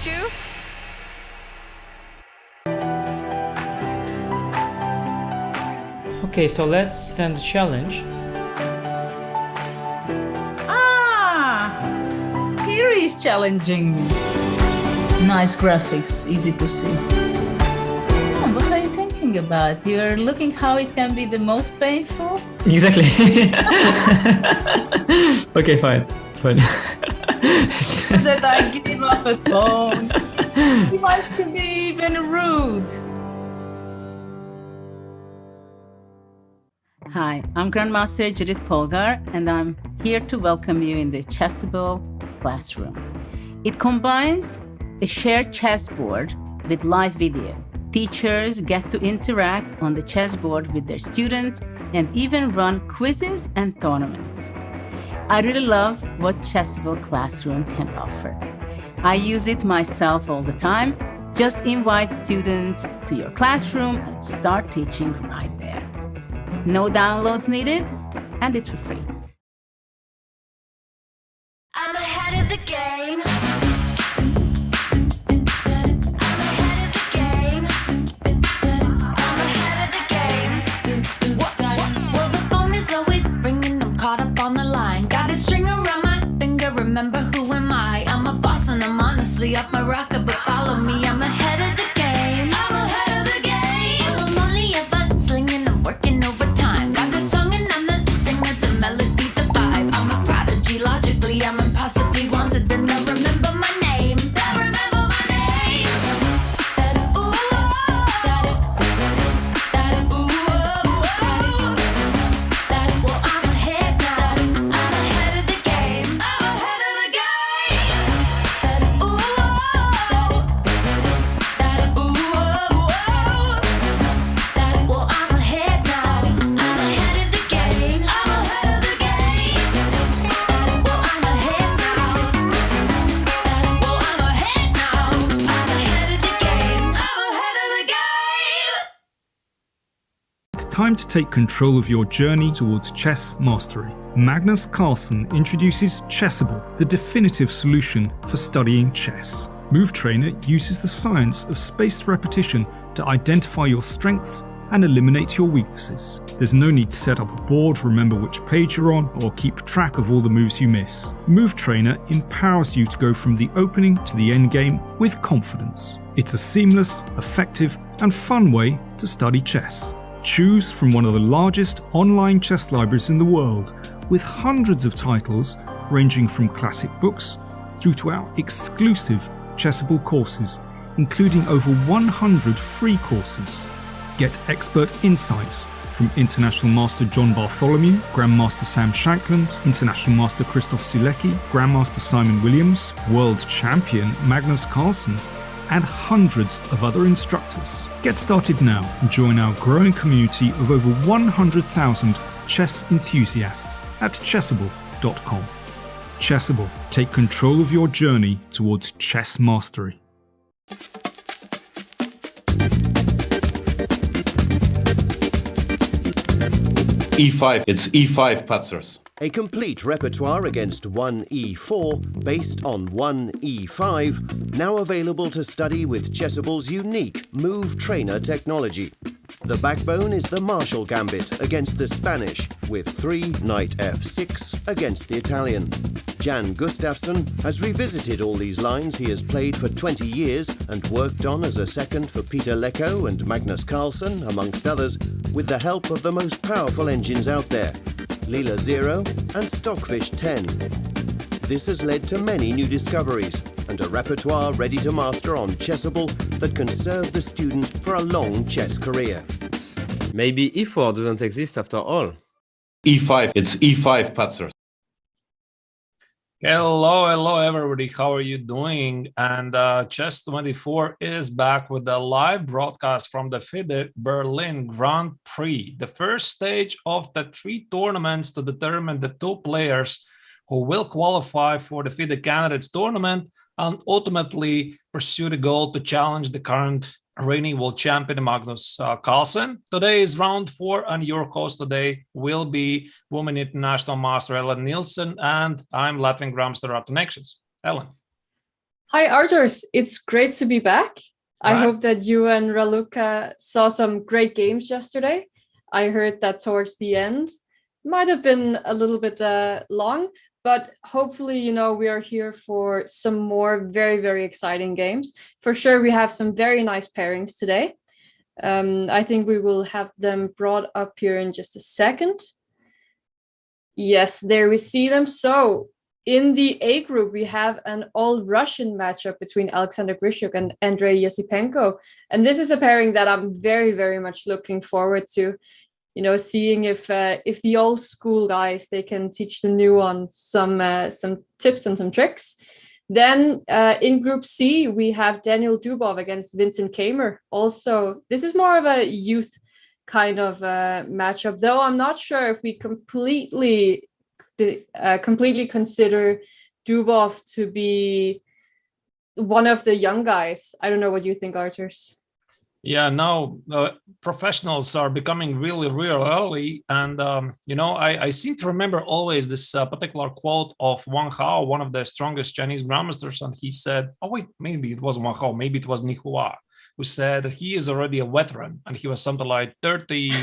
meet you. Okay, so let's send a challenge. Here is challenging. Nice graphics, easy to see. What are you thinking about? You're looking how it can be the most painful? Exactly. Okay, fine. That I give up a phone. He wants to be even rude. Hi, I'm Grandmaster Judith Polgar, and I'm here to welcome you in the Chessable classroom. It combines a shared chessboard with live video. Teachers get to interact on the chessboard with their students and even run quizzes and tournaments. I really love what Chessable Classroom can offer. I use it myself all the time. Just invite students to your classroom and start teaching right there. No downloads needed, and it's for free. I'm ahead of the game. Well, the phone is always ringing. I'm caught up on the line. Got a string around my finger. Remember who am I? I'm a boss and I'm honestly off my rocker, but follow me. I'm ahead of the game. I'm ahead of the game. Well, I'm only ever slinging. I'm working overtime. Got the song and I'm the singer. The melody, the vibe. I'm a prodigy. Logically, I'm impossibly wanted. Then they'll remember my name. They'll remember my name. Ooh, well, I'm ahead now. I'm ahead of the game. I'm ahead of the game. Ooh, well, I'm ahead now. I'm ahead of the game. I'm ahead of the game. Well, I'm ahead now. Well, I'm ahead now. I'm ahead of the game. I'm ahead of the game. It's time to take control of your journey towards chess mastery. Magnus Carlsen introduces Chessable, the definitive solution for studying chess. Move Trainer uses the science of spaced repetition to identify your strengths and eliminate your weaknesses. There's no need to set up a board, remember which page you're on, or keep track of all the moves you miss. Move Trainer empowers you to go from the opening to the end game with confidence. It's a seamless, effective, and fun way to study chess. Choose from one of the largest online chess libraries in the world, with hundreds of titles ranging from classic books through to our exclusive Chessable courses, including over 100 free courses. Get expert insights from International Master John Bartholomew, Grandmaster Sam Shankland, International Master Christoph Sulecki, Grandmaster Simon Williams, World Champion Magnus Carlsen, and hundreds of other instructors. Get started now and join our growing community of over 100,000 chess enthusiasts at chessable.com. Chessable, take control of your journey towards chess mastery. E5, it's E5 Patzers. A complete repertoire against 1E4 based on 1E5, now available to study with Chessable's unique Move Trainer technology. The backbone is the Marshall Gambit against the Spanish, with 3 Knight F6 against the Italian. Jan Gustafsson has revisited all these lines he has played for 20 years and worked on as a second for Peter Lecco and Magnus Carlsen, amongst others, with the help of the most powerful engines out there, Leela 0 and Stockfish 10. This has led to many new discoveries and a repertoire ready to master on Chessable that can serve the student for a long chess career. Maybe E4 doesn't exist after all. E5, it's E5 Patzers. Hello everybody, how are you doing? And Chess24 is back with a live broadcast from the FIDE Berlin Grand Prix, the first stage of the 3 tournaments to determine the 2 players who will qualify for the FIDE Candidates Tournament and ultimately pursue the goal to challenge the current reigning world champion Magnus Carlsen. Today is round 4, and your host today will be Women International Master Ellen Nilssen, and I'm Latvian Grandmaster Arturs Neiksans. Ellen. Hi, Arturs. It's great to be back. I Right. hope that you and Raluca saw some great games yesterday. I heard that towards the end might have been a little bit long, but hopefully, we are here for some more very, very exciting games. For sure, we have some very nice pairings today. I think we will have them brought up here in just a second. Yes, there we see them. So in the A group, we have an all-Russian matchup between Alexander Grishuk and Andrei Yesipenko. And this is a pairing that I'm very, very much looking forward to, seeing if the old school guys, they can teach the new ones some tips and some tricks. Then in Group C, we have Daniel Dubov against Vincent Kamer. Also, this is more of a youth kind of matchup, though I'm not sure if we completely consider Dubov to be one of the young guys. I don't know what you think, Arturs. Yeah, now professionals are becoming really real early. And, I seem to remember always this particular quote of Wang Hao, one of the strongest Chinese grandmasters. And he said, oh, wait, maybe it was Wang Hao, maybe it was Nihua, who said that he is already a veteran. And he was something like 30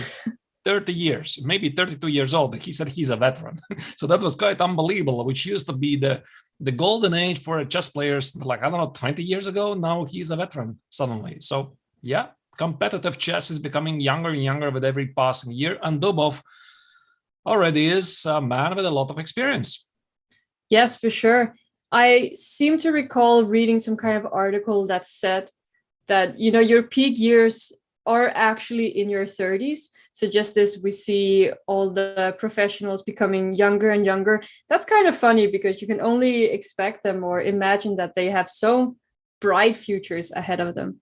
years, maybe 32 years old. He said he's a veteran. So that was quite unbelievable, which used to be the golden age for chess players, like, I don't know, 20 years ago. Now he's a veteran suddenly. So yeah, competitive chess is becoming younger and younger with every passing year. And Dubov already is a man with a lot of experience. Yes, for sure. I seem to recall reading some kind of article that said that, your peak years are actually in your 30s. So just as we see all the professionals becoming younger and younger, that's kind of funny because you can only expect them or imagine that they have so bright futures ahead of them.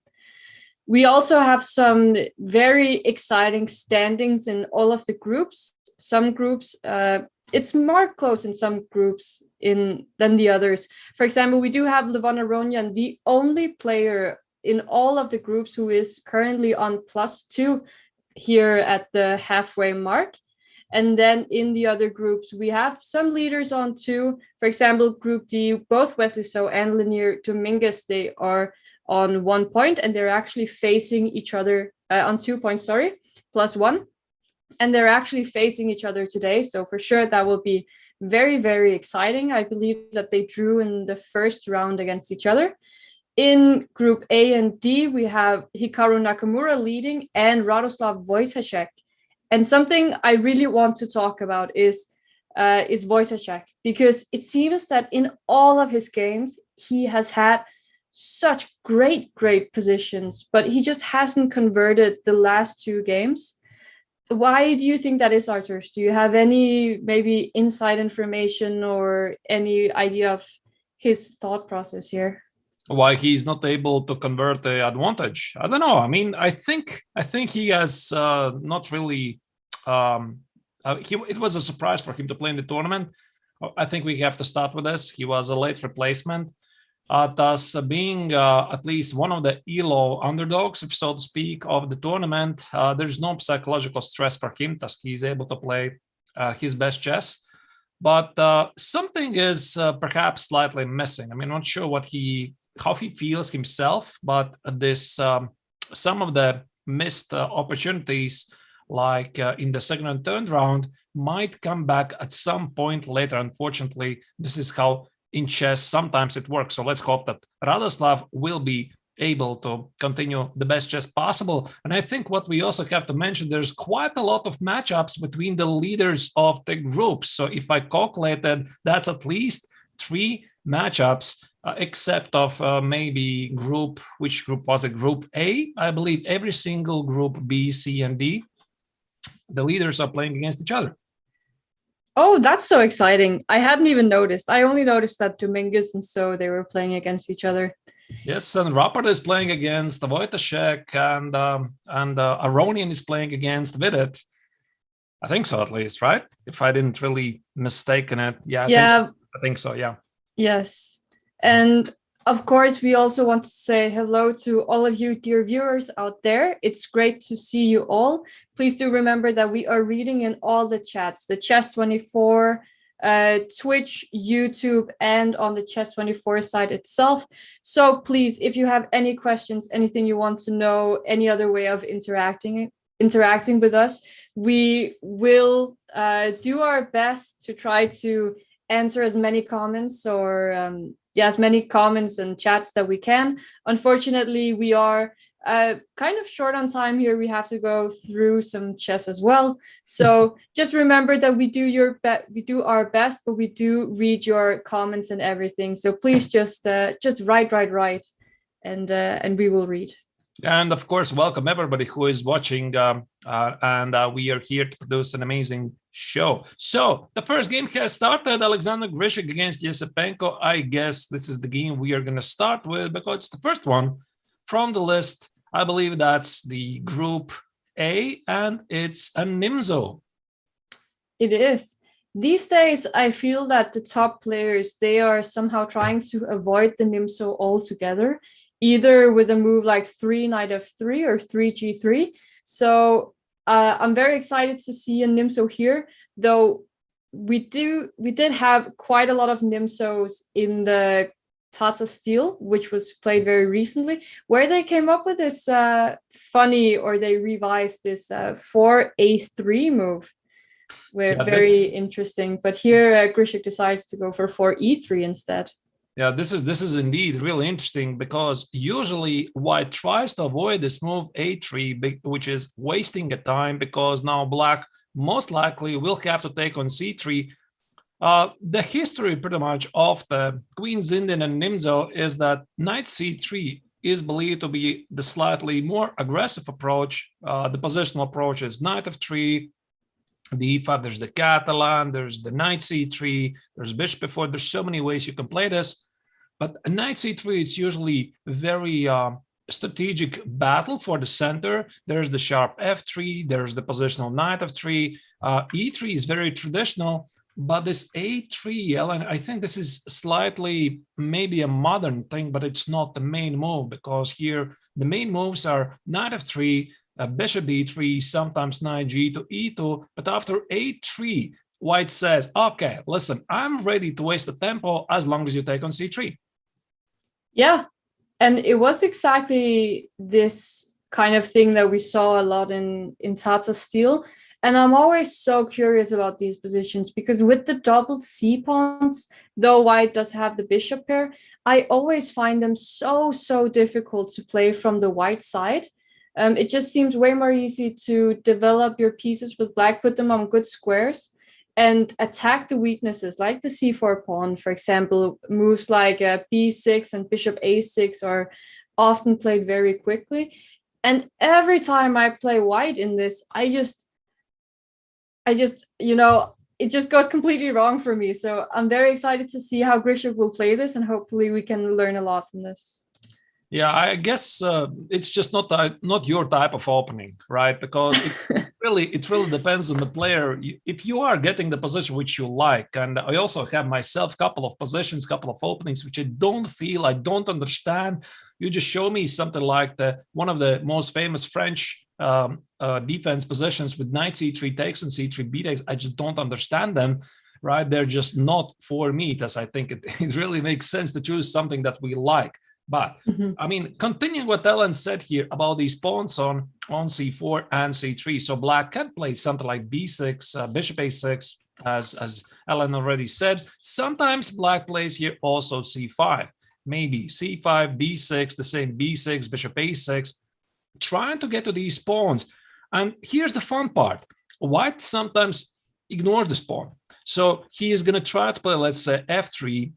We also have some very exciting standings in all of the groups. Some groups, it's more close in some groups than the others. For example, we do have Levon Aronian, the only player in all of the groups who is currently on +2 here at the halfway mark. And then in the other groups, we have some leaders on 2. For example, Group D, both Wesley So and Linier Dominguez, they are on 1 point, and they're actually facing each other on 2 points, +1. And they're actually facing each other today. So for sure, that will be very, very exciting. I believe that they drew in the first round against each other. In Group A and D, we have Hikaru Nakamura leading and Radoslav Wojtaszek. And something I really want to talk about is Wojtaszek, because it seems that in all of his games, he has had such great positions, but he just hasn't converted the last 2 games. Why do you think that is, Arturs? Do you have any maybe inside information or any idea of his thought process here? Why he's not able to convert the advantage? I don't know. I mean, I think he has not really. It was a surprise for him to play in the tournament. I think we have to start with this. He was a late replacement. Thus, being at least one of the ELO underdogs, if so to speak, of the tournament, there's no psychological stress for him. Thus, he's able to play his best chess. But something is perhaps slightly missing. I mean, I'm not sure how he feels himself, but some of the missed opportunities, like in the second and third round, might come back at some point later. Unfortunately, this is how in chess sometimes it works. So let's hope that Radoslav will be able to continue the best chess possible. And I think what we also have to mention, there's quite a lot of matchups between the leaders of the groups. So if I calculated, that's at least 3 matchups, except of maybe which group was it? Group A, I believe every single group B, C, and D, the leaders are playing against each other. Oh, that's so exciting. I hadn't even noticed. I only noticed that Dominguez and So they were playing against each other. Yes, and Rapport is playing against Wojtaszek, and Aronian is playing against Vidit. I think so, at least, right? If I didn't really mistaken it. Yeah, I think so, yeah. Yes. And of course, we also want to say hello to all of you dear viewers out there. It's great to see you all. Please do remember that we are reading in all the chats, the Chess24 Twitch, YouTube, and on the Chess24 site itself. So please, if you have any questions, anything you want to know, any other way of interacting with us, we will do our best to try to answer as many comments or as many comments and chats that we can. Unfortunately, we are kind of short on time here. We have to go through some chess as well. So just remember that we do our best, but we do read your comments and everything. So please just write, and we will read. And of course, welcome everybody who is watching. We are here to produce an amazing show. So the first game has started. Alexander Grishik against Yesipenko. I guess this is the game we are going to start with because it's the first one from the list. I believe that's the Group A, and it's a Nimzo. It is. These days, I feel that the top players, they are somehow trying to avoid the Nimzo altogether, either with a move like 3 knight f3 or 3 g3. So I'm very excited to see a Nimzo here, though we did have quite a lot of Nimzos in the Tata Steel, which was played very recently, where they came up with this they revised this 4a3 move. Very interesting. But here Grishik decides to go for 4e3 instead. Yeah, this is indeed really interesting because usually white tries to avoid this move a3, which is wasting a time because now black most likely will have to take on c3. The history pretty much of the Queen Zindan and Nimzo is that knight c3 is believed to be the slightly more aggressive approach. The positional approach is knight f3, the e5, there's the Catalan, there's the knight c3, there's bishop f4, there's so many ways you can play this. But a knight c3 is usually very strategic battle for the center. There's the sharp f3, there's the positional knight f3. E3 is very traditional, but this a3, Ellen, I think this is slightly maybe a modern thing, but it's not the main move because here the main moves are knight f3, bishop d3, sometimes knight g to e2, but after a3, white says, okay, listen, I'm ready to waste the tempo as long as you take on c3. Yeah, and it was exactly this kind of thing that we saw a lot in Tata Steel. And I'm always so curious about these positions because with the doubled c pawns, though white does have the bishop pair, I always find them so difficult to play from the white side. It just seems way more easy to develop your pieces with black, put them on good squares, and attack the weaknesses like the c4 pawn, for example. Moves like b6 and bishop a6 are often played very quickly. And every time I play white in this, I just, it just goes completely wrong for me. So I'm very excited to see how Grishik will play this, and hopefully we can learn a lot from this. Yeah, I guess it's just not your type of opening, right? Because it really depends on the player. If you are getting the position which you like, and I also have myself couple of positions, couple of openings which I don't understand. You just show me something like one of the most famous French defense positions with knight c3 takes and c3 b takes. I just don't understand them, right? They're just not for me. Thus, I think it really makes sense to choose something that we like. But I mean, continuing what Ellen said here about these pawns on c4 and c3. So black can play something like b6, bishop a6, as Ellen already said. Sometimes black plays here also c5, maybe c5, b6, the same b6, bishop a6, trying to get to these pawns. And here's the fun part. White sometimes ignores this pawn. So he is going to try to play, let's say, f3,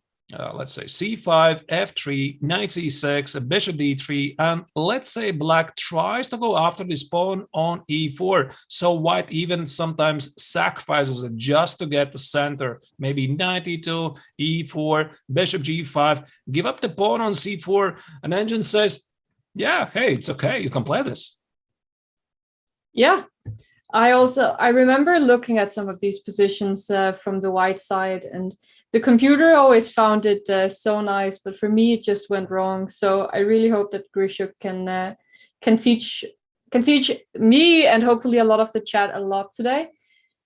let's say c5, f3, knight c6, bishop d3, and let's say black tries to go after this pawn on e4. So white even sometimes sacrifices it just to get the center. Maybe knight e2, e4, bishop g5, give up the pawn on c4, and engine says, yeah, hey, it's okay, you can play this. Yeah. I remember looking at some of these positions from the white side, and the computer always found it so nice, but for me it just went wrong. So I really hope that Grishik can teach me and hopefully a lot of the chat a lot today.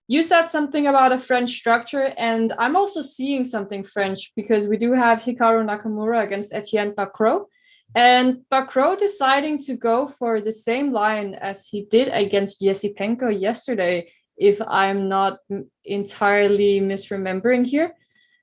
you said something about a French structure, and I'm also seeing something French because we do have Hikaru Nakamura against Etienne Bacrot, and Bacrot deciding to go for the same line as he did against Yesipenko yesterday, if I'm not entirely misremembering here.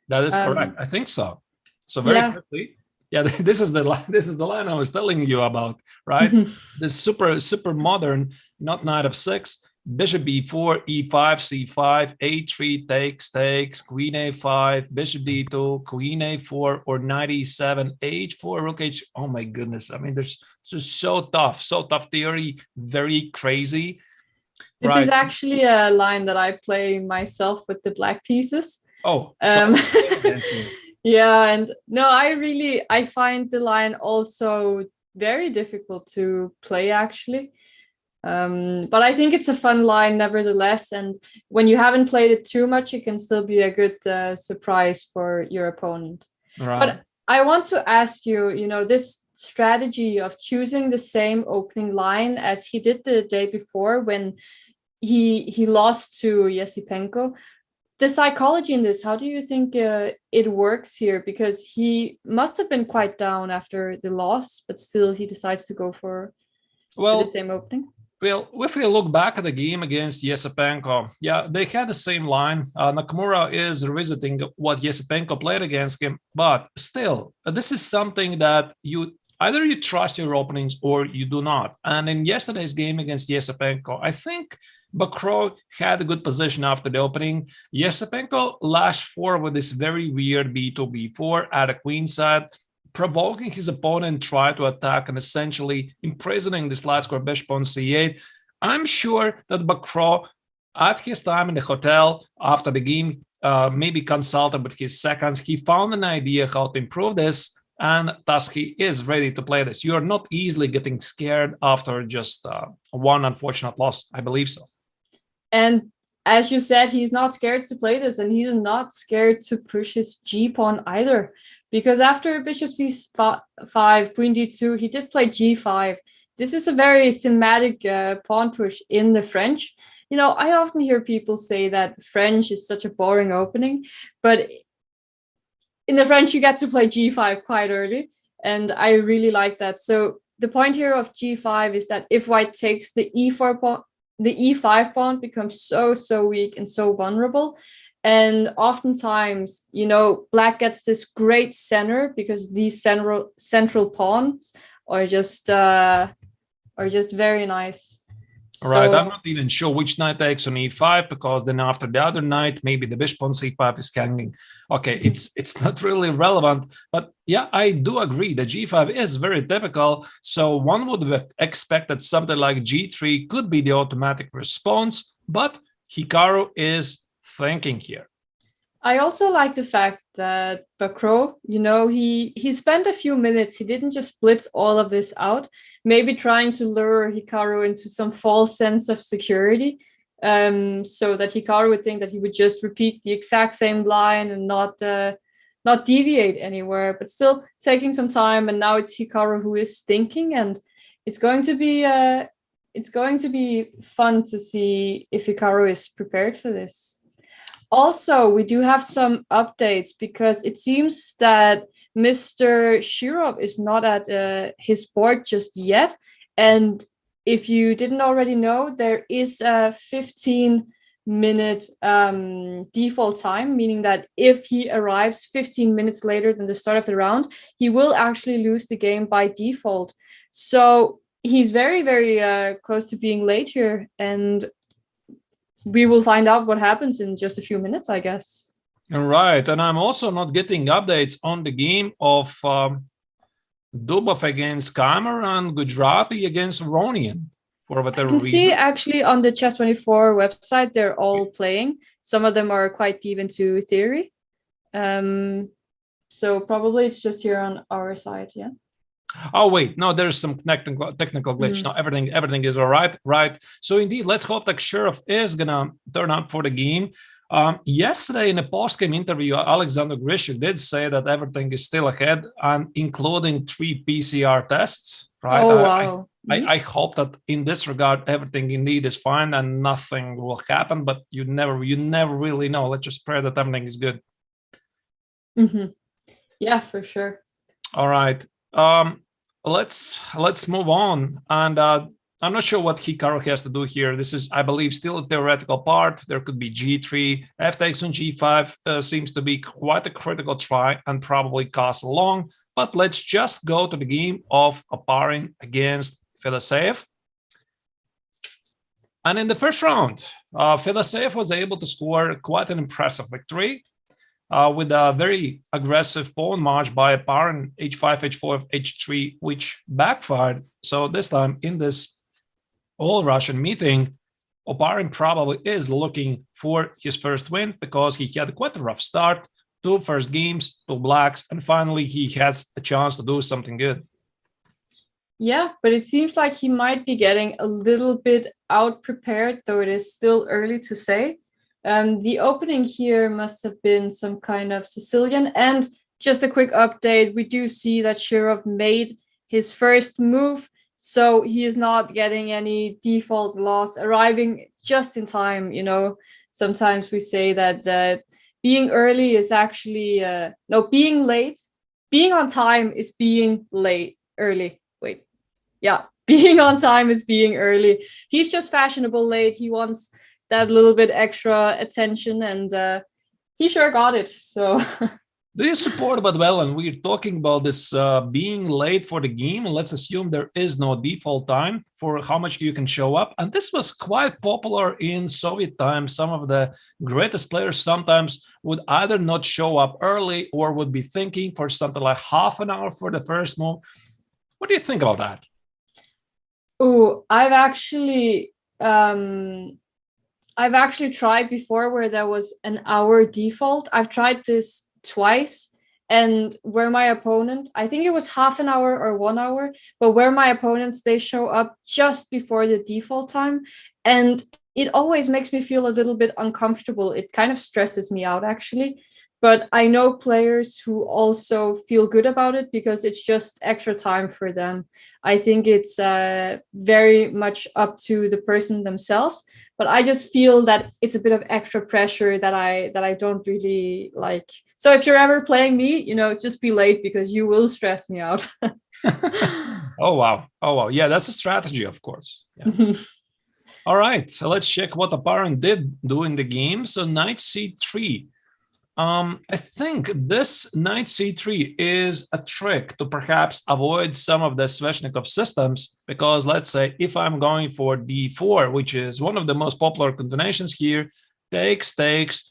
That is correct. I think so. So very quickly. Yeah, this is the line I was telling you about, right? This super modern, not knight of 6, bishop b4, e5, c5, a3 takes, queen a5, bishop d2, queen a4, or knight e7, h4, rook h. Oh my goodness! I mean, this is so tough theory, very crazy. This is actually a line that I play myself with the black pieces. Oh. Yeah, and no, I find the line also very difficult to play, actually. But I think it's a fun line nevertheless, and when you haven't played it too much, it can still be a good surprise for your opponent. Right. But I want to ask you, this strategy of choosing the same opening line as he did the day before when he lost to Yesipenko. The psychology in this, how do you think it works here? Because he must have been quite down after the loss, but still he decides to go for the same opening. Well, if we look back at the game against Yesipenko, yeah, they had the same line. Nakamura is revisiting what Yesipenko played against him, but still, this is something that you trust your openings or you do not. And in yesterday's game against Yesipenko, I think Bacrot had a good position after the opening. Yesipenko lashed forward with this very weird b2, b4 at a queen side, provoking his opponent try to attack and essentially imprisoning this light square bishop on c8. I'm sure that Bacrot, at his time in the hotel after the game, maybe consulted with his seconds, he found an idea how to improve this, and thus he is ready to play this. You're not easily getting scared after just one unfortunate loss, I believe so. And as you said, he's not scared to play this, and he's not scared to push his g-pawn either. Because after bishop c5, queen d2, he did play g5. This is a very thematic pawn push in the French. I often hear people say that French is such a boring opening, but in the French, you get to play g5 quite early, and I really like that. So the point here of g5 is that if white takes the e4 pawn, the e5 pawn becomes so weak and so vulnerable. And oftentimes, black gets this great center because these central pawns are just very nice. Right, I'm not even sure which knight takes on e5, because then after the other knight, maybe the bishop on c5 is hanging. Okay, it's not really relevant, but yeah, I do agree that g5 is very typical. So one would expect that something like g3 could be the automatic response, but Hikaru is thinking here. I also like the fact that Bacrot, he spent a few minutes. He didn't just blitz all of this out, maybe trying to lure Hikaru into some false sense of security, so that Hikaru would think that he would just repeat the exact same line and not deviate anywhere, but still taking some time. And now it's Hikaru who is thinking, and it's going to be fun to see if Hikaru is prepared for this. Also, we do have some updates because it seems that Mr. Shirov is not at his board just yet. And if you didn't already know, there is a 15-minute default time, meaning that if he arrives 15 minutes later than the start of the round, he will actually lose the game by default. So he's very, very close to being late here. And we will find out what happens in just a few minutes, I guess. Right. And I'm also not getting updates on the game of Dubov against Cameron, Gujarati against Aronian. For whatever reason. You can see actually on the Chess24 website, they're all playing. Some of them are quite deep into theory. So probably it's just here on our side, yeah. Oh wait, no, there's some technical glitch. No, everything is all right. Right. So indeed, let's hope that Sheriff is gonna turn up for the game. Yesterday in a post-game interview, Alexander Grishuk did say that everything is still ahead, and including 3 PCR tests. Right? Oh, wow. I hope that in this regard everything indeed is fine and nothing will happen. But you never really know. Let's just pray that everything is good. Yeah, for sure. All right. Let's move on. And I'm not sure what Hikaru has to do here. This is, I believe, still a theoretical part. There could be G3. F takes on G5 seems to be quite a critical try and probably castle long. But let's just go to the game of Oparin against Fedoseev. And in the first round, Fedoseev was able to score quite an impressive victory with a very aggressive pawn march by Oparin, H5, H4, H3, which backfired. So this time in this all-Russian meeting, Oparin probably is looking for his first win because he had quite a rough start, 2 first games, 2 blacks, and finally he has a chance to do something good. Yeah, but it seems like he might be getting a little bit out-prepared, though it is still early to say. The opening here must have been some kind of Sicilian. And just a quick update, we do see that Shirov made his first move, so he is not getting any default loss, arriving just in time. You know, sometimes we say that being early is actually, no, being late. Being on time is being late, early. Wait, yeah, being on time is being early. He's just fashionable late. He wants that little bit extra attention, and he sure got it. So do you support, but well, and we're talking about this being late for the game, and let's assume there is no default time for how much you can show up. And this was quite popular in Soviet times. Some of the greatest players sometimes would either not show up early or would be thinking for something like half an hour for the first move. What do you think about that? Oh, I've actually tried before where there was an hour default. I've tried this twice, and where my opponent, I think it was half an hour or 1 hour, but where my opponents, they show up just before the default time, and it always makes me feel a little bit uncomfortable. It kind of stresses me out, actually. But I know players who also feel good about it because it's just extra time for them. I think it's very much up to the person themselves. But I just feel that it's a bit of extra pressure that I don't really like. So if you're ever playing me, you know, just be late because you will stress me out. Oh, wow. Yeah, that's a strategy, of course. Yeah. All right, so let's check what Oparin did do in the game. So knight c3. I think this knight c3 is a trick to perhaps avoid some of the Sveshnikov systems, because let's say if I'm going for d4, which is one of the most popular continuations here, takes,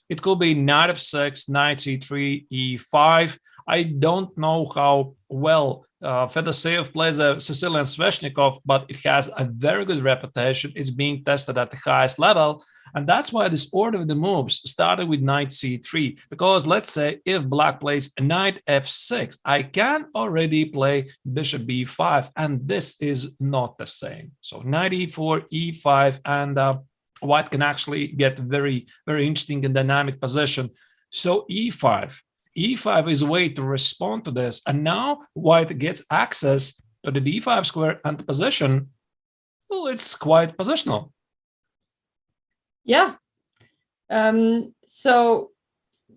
it could be knight f6, knight c3, e5. I don't know how well Fedoseev plays a Sicilian Sveshnikov, but it has a very good reputation. It's being tested at the highest level. And that's why this order of the moves started with knight c3, because let's say if black plays knight f6, I can already play bishop b5, and this is not the same. So knight e4, e5, and white can actually get very, very interesting and dynamic position. So e5 is a way to respond to this, and now white gets access to the d5 square and the position. Well, it's quite positional. Yeah. So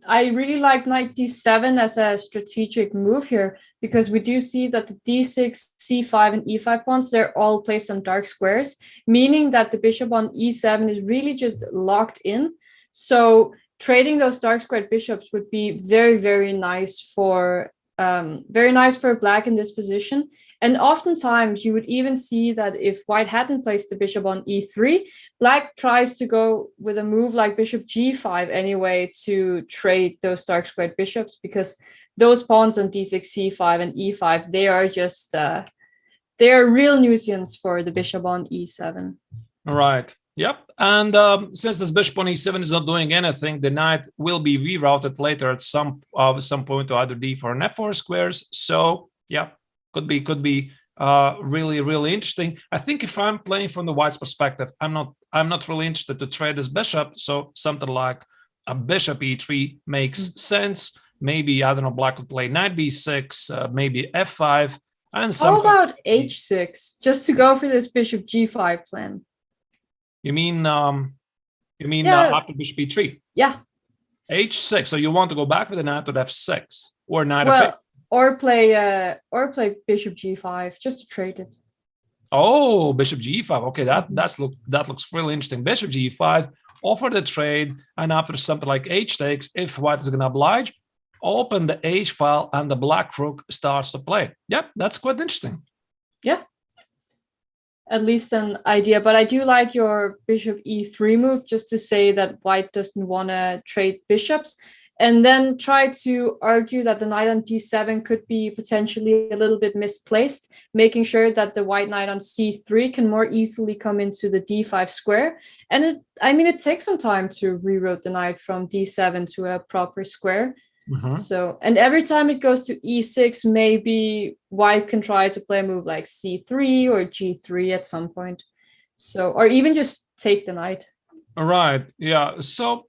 I really like knight d7 as a strategic move here, because we do see that the d6, c5, and e5 pawns, they're all placed on dark squares, meaning that the bishop on e7 is really just locked in. So trading those dark squared bishops would be very, very nice for black in this position. And oftentimes you would even see that if white hadn't placed the bishop on e3, black tries to go with a move like bishop g5 anyway to trade those dark squared bishops, because those pawns on d6, c5, and e5, they are just they are real nuisance for the bishop on e7. All right. Yep. And since this bishop on e7 is not doing anything, the knight will be rerouted later at some point to either d4 and f4 squares. So yeah, could be really, really interesting. I think if I'm playing from the white's perspective, I'm not really interested to trade this bishop. So something like a bishop e3 makes sense. Maybe, I don't know, black could play knight b6, maybe f5, and How about h6, just to go for this bishop g5 plan? You mean Yeah. after bishop e3? Yeah. h6. So you want to go back with a knight at f6 or knight Well, f8? or play bishop g5 just to trade it. Oh, bishop g5. Okay, that looks really interesting. Bishop g5, offer the trade, and after something like h takes, if white is going to oblige, open the h file and the black rook starts to play. Yep, that's quite interesting. Yeah, at least an idea. But I do like your bishop e3 move, just to say that white doesn't want to trade bishops, and then try to argue that the knight on d7 could be potentially a little bit misplaced, making sure that the white knight on c3 can more easily come into the d5 square. And it takes some time to reroute the knight from d7 to a proper square. So, and every time it goes to e6, maybe white can try to play a move like c3 or g3 at some point. So, or even just take the knight. All right. Yeah. So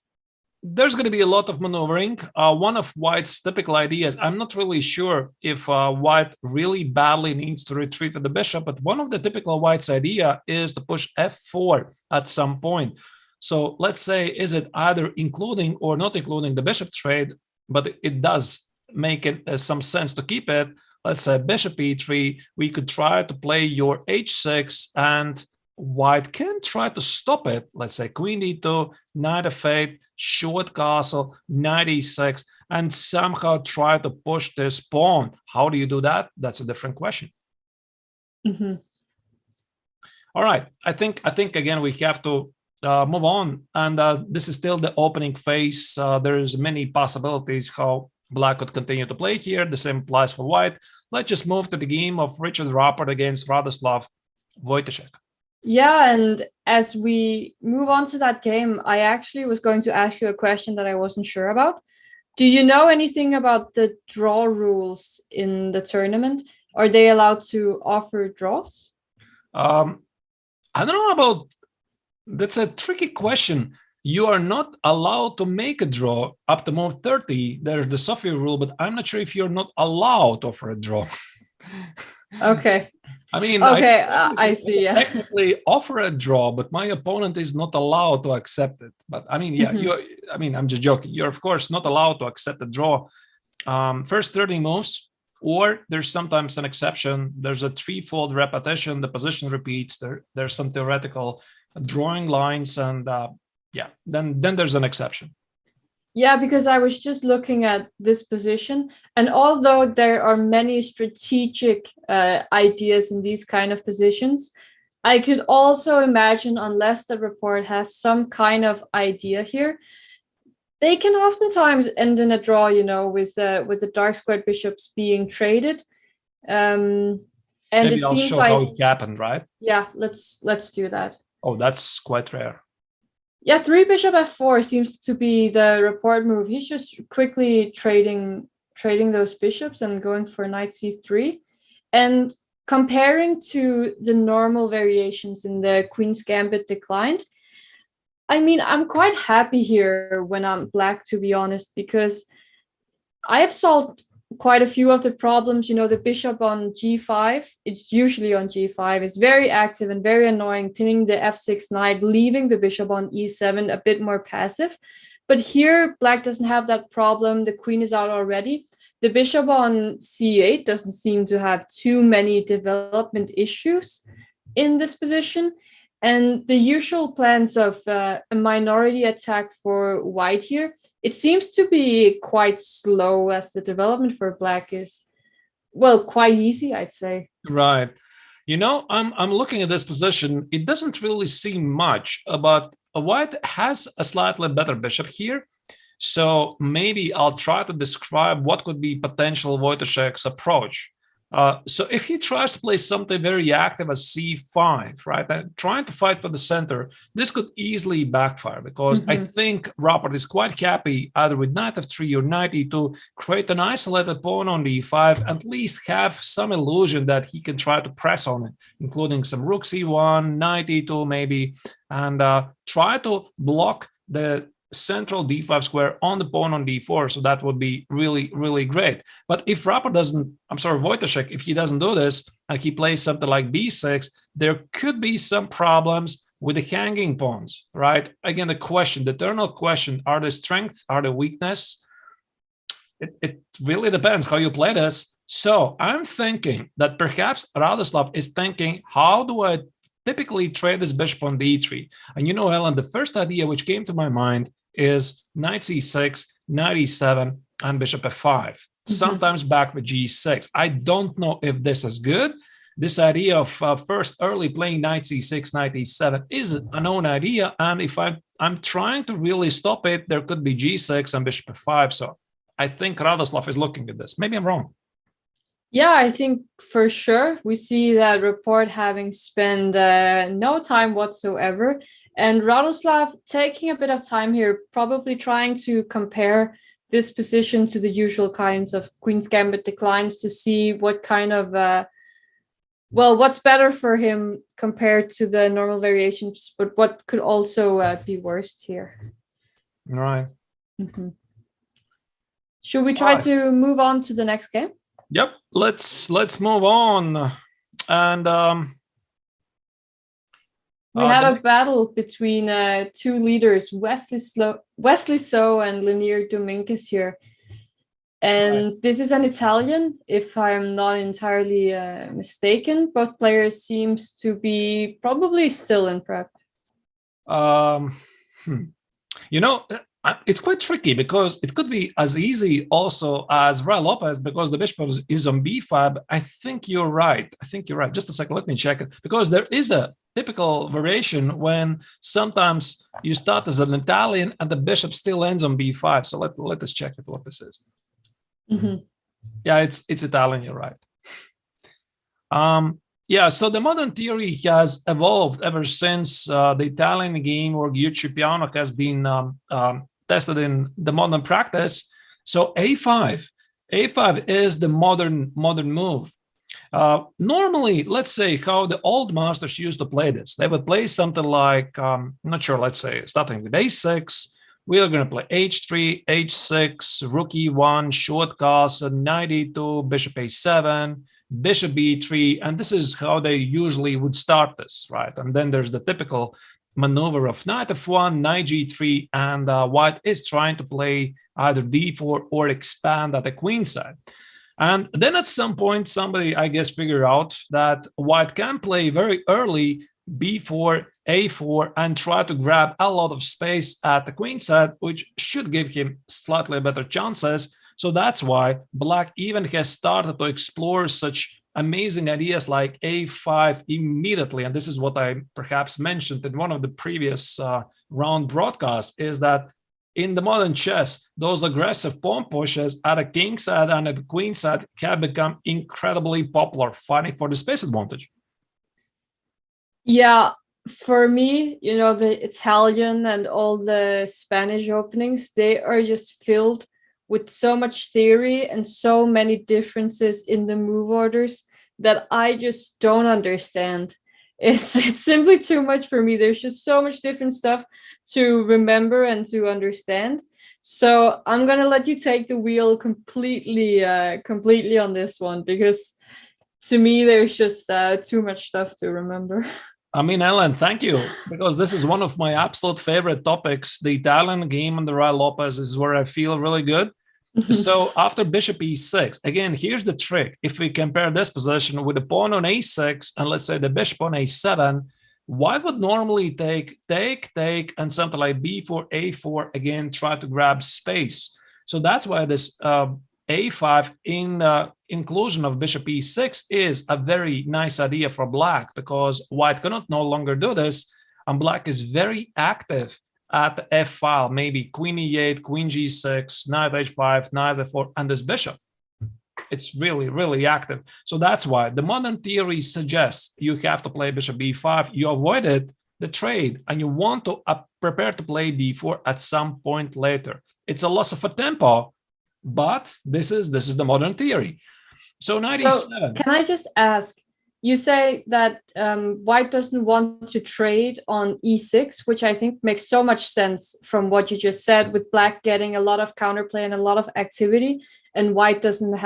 there's going to be a lot of maneuvering. One of white's typical ideas, I'm not really sure if white really badly needs to retreat with the bishop, but one of the typical white's idea is to push f4 at some point. So let's say, is it either including or not including the bishop trade? But it does make it some sense to keep it. Let's say bishop e3, we could try to play your h6, and white can try to stop it. Let's say queen d2, knight f8, short castle, knight e6, and somehow try to push this pawn. How do you do that? That's a different question. All right, I think again we have to move on, and this is still the opening phase. There's many possibilities how black could continue to play here. The same applies for white. Let's just move to the game of Richard Rappert against Radoslav Wojtaszek. Yeah, and as we move on to that game, I actually was going to ask you a question that I wasn't sure about. Do you know anything about the draw rules in the tournament? Are they allowed to offer draws? I don't know about. That's a tricky question. You are not allowed to make a draw up to move 30. There's the Sofia rule, but I'm not sure if you're not allowed to offer a draw. Okay. I mean, okay, I see. Yeah. Technically offer a draw, but my opponent is not allowed to accept it. But I mean, yeah, I'm just joking. You're of course not allowed to accept a draw. First 30 moves, or there's sometimes an exception. There's a threefold repetition. The position repeats. There's some theoretical drawing lines, and then there's an exception. Yeah, because I was just looking at this position, and although there are many strategic ideas in these kind of positions, I could also imagine, unless the report has some kind of idea here, they can oftentimes end in a draw, with the dark squared bishops being traded. And maybe it I'll seems show like how it happened, right? Yeah, let's do that. Oh, that's quite rare. Yeah, 3 bishop f4 seems to be the report move. He's just quickly trading those bishops and going for knight c3. And comparing to the normal variations in the Queen's Gambit declined, I mean, I'm quite happy here when I'm black, to be honest, because I have solved quite a few of the problems. The bishop on g5, it's usually on g5, is very active and very annoying, pinning the f6 knight, leaving the bishop on e7 a bit more passive. But here, black doesn't have that problem. The queen is out already. The bishop on c8 doesn't seem to have too many development issues in this position. And the usual plans of a minority attack for white here, it seems to be quite slow, as the development for black is, well, quite easy, I'd say. Right. I'm looking at this position. It doesn't really seem much, but white has a slightly better bishop here. So maybe I'll try to describe what could be potential Wojtaszek's approach. So if he tries to play something very active as c5, right, and trying to fight for the center, this could easily backfire, because I think Rappert is quite happy either with knight f3 or knight e2, create an isolated pawn on e5, at least have some illusion that he can try to press on it, including some rook c1, knight e2 maybe, and try to block the central d5 square on the pawn on d4. So that would be really, really great. But if Rapper doesn't, I'm sorry, Wojtaszek, if he doesn't do this and he plays something like b6, there could be some problems with the hanging pawns, right? Again, the eternal question, are they strength, are they weakness? It really depends how you play this. So I'm thinking that perhaps Radoslav is thinking, how do I typically trade this bishop on d3? And you know, Ellen, the first idea which came to my mind is knight c6, knight e7, and bishop f5. Sometimes back with g6. I don't know if this is good. This idea of first early playing knight c6, knight e7 is a known idea. And if I'm trying to really stop it, there could be g6 and bishop f5. So I think Radoslav is looking at this. Maybe I'm wrong. Yeah, I think for sure we see that report having spent no time whatsoever, and Radoslav taking a bit of time here, probably trying to compare this position to the usual kinds of Queen's Gambit declines to see what kind of, what's better for him compared to the normal variations, but what could also be worse here. Right. Mm-hmm. Should we try to move on to the next game? Yep, let's move on. And we had a battle between two leaders, Wesley So and Lenier Dominguez here. And this is an Italian, if I'm not entirely mistaken. Both players seems to be probably still in prep. You know, it's quite tricky because it could be as easy also as Ra Lopez because the bishop is on b5. I think you're right. Just a second, let me check it. Because there is a typical variation when sometimes you start as an Italian and the bishop still ends on b5. So let us check it, what this is. Mm-hmm. Yeah, it's Italian, you're right. Yeah, so the modern theory has evolved ever since the Italian game or Gucci Piano has been tested in the modern practice. So a5 is the modern move. Normally, let's say how the old masters used to play this. They would play something like, not sure, let's say starting with a6, we are going to play h3, h6, rook e1, short castle, knight e2, bishop a7, bishop b3, and this is how they usually would start this, right? And then there's the typical maneuver of knight f1, knight g3, and white is trying to play either d4 or expand at the queen side. And then at some point, somebody, I guess, figured out that white can play very early b4, a4, and try to grab a lot of space at the queen side, which should give him slightly better chances. So that's why black even has started to explore such amazing ideas like a5 immediately. And this is what I perhaps mentioned in one of the previous round broadcasts, is that in the modern chess, those aggressive pawn pushes at a king side and at the queen side have become incredibly popular, fighting for the space advantage. Yeah, for me, you know, the Italian and all the Spanish openings, they are just filled with so much theory and so many differences in the move orders that I just don't understand. It's simply too much for me. There's just so much different stuff to remember and to understand. So I'm gonna let you take the wheel completely on this one, because to me there's just too much stuff to remember. I mean, Ellen, thank you, because this is one of my absolute favorite topics. The Italian game and the Ra Lopez is where I feel really good. So after bishop e6, again, here's the trick. If we compare this position with the pawn on a6 and let's say the bishop on a7, white would normally take, and something like b4, a4, again, try to grab space. So that's why this a5 in inclusion of bishop e6 is a very nice idea for black, because white cannot no longer do this, and black is very active at the f file, maybe queen e8, queen g6, knight h5, knight f4, and this bishop. It's really, really active. So that's why the modern theory suggests you have to play bishop b5. You avoided the trade, and you want to prepare to play d4 at some point later. It's a loss of a tempo, but this is the modern theory. So knight e7. Can I just ask, you say that white doesn't want to trade on e6, which I think makes so much sense from what you just said, with black getting a lot of counterplay and a lot of activity, and white does not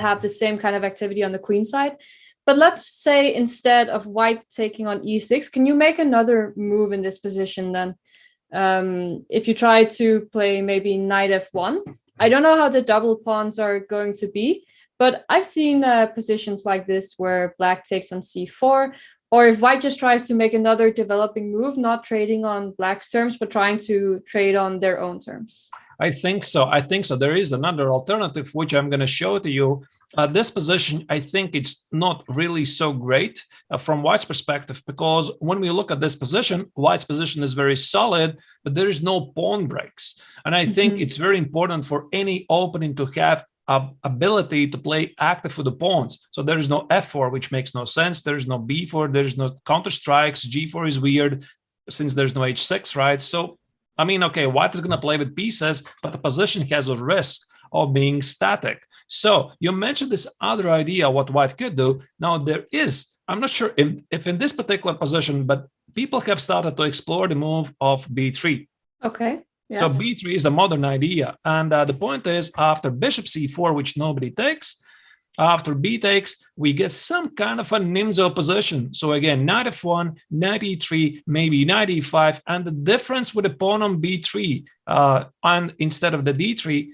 have the same kind of activity on the queen side. But let's say instead of white taking on e6, can you make another move in this position then? If you try to play maybe knight f1, I don't know how the double pawns are going to be, but I've seen positions like this where black takes on c4, or if white just tries to make another developing move, not trading on black's terms, but trying to trade on their own terms. I think so. There is another alternative, which I'm going to show to you. This position, I think it's not really so great from white's perspective, because when we look at this position, white's position is very solid, but there is no pawn breaks. And I think it's very important for any opening to have ability to play active with the pawns. So there is no f4, which makes no sense. There is no b4. There's no counter strikes. g4 is weird since there's no h6, right? So, I mean, okay, white is going to play with pieces, but the position has a risk of being static. So you mentioned this other idea, what white could do. Now there is, I'm not sure if in this particular position, but people have started to explore the move of b3. Okay. Yeah. So b3 is a modern idea. And the point is, after bishop c4, which nobody takes, after b takes, we get some kind of a nimzo position. So again, knight f1, knight e3, maybe knight e5. And the difference with the pawn on b3, and instead of the d3,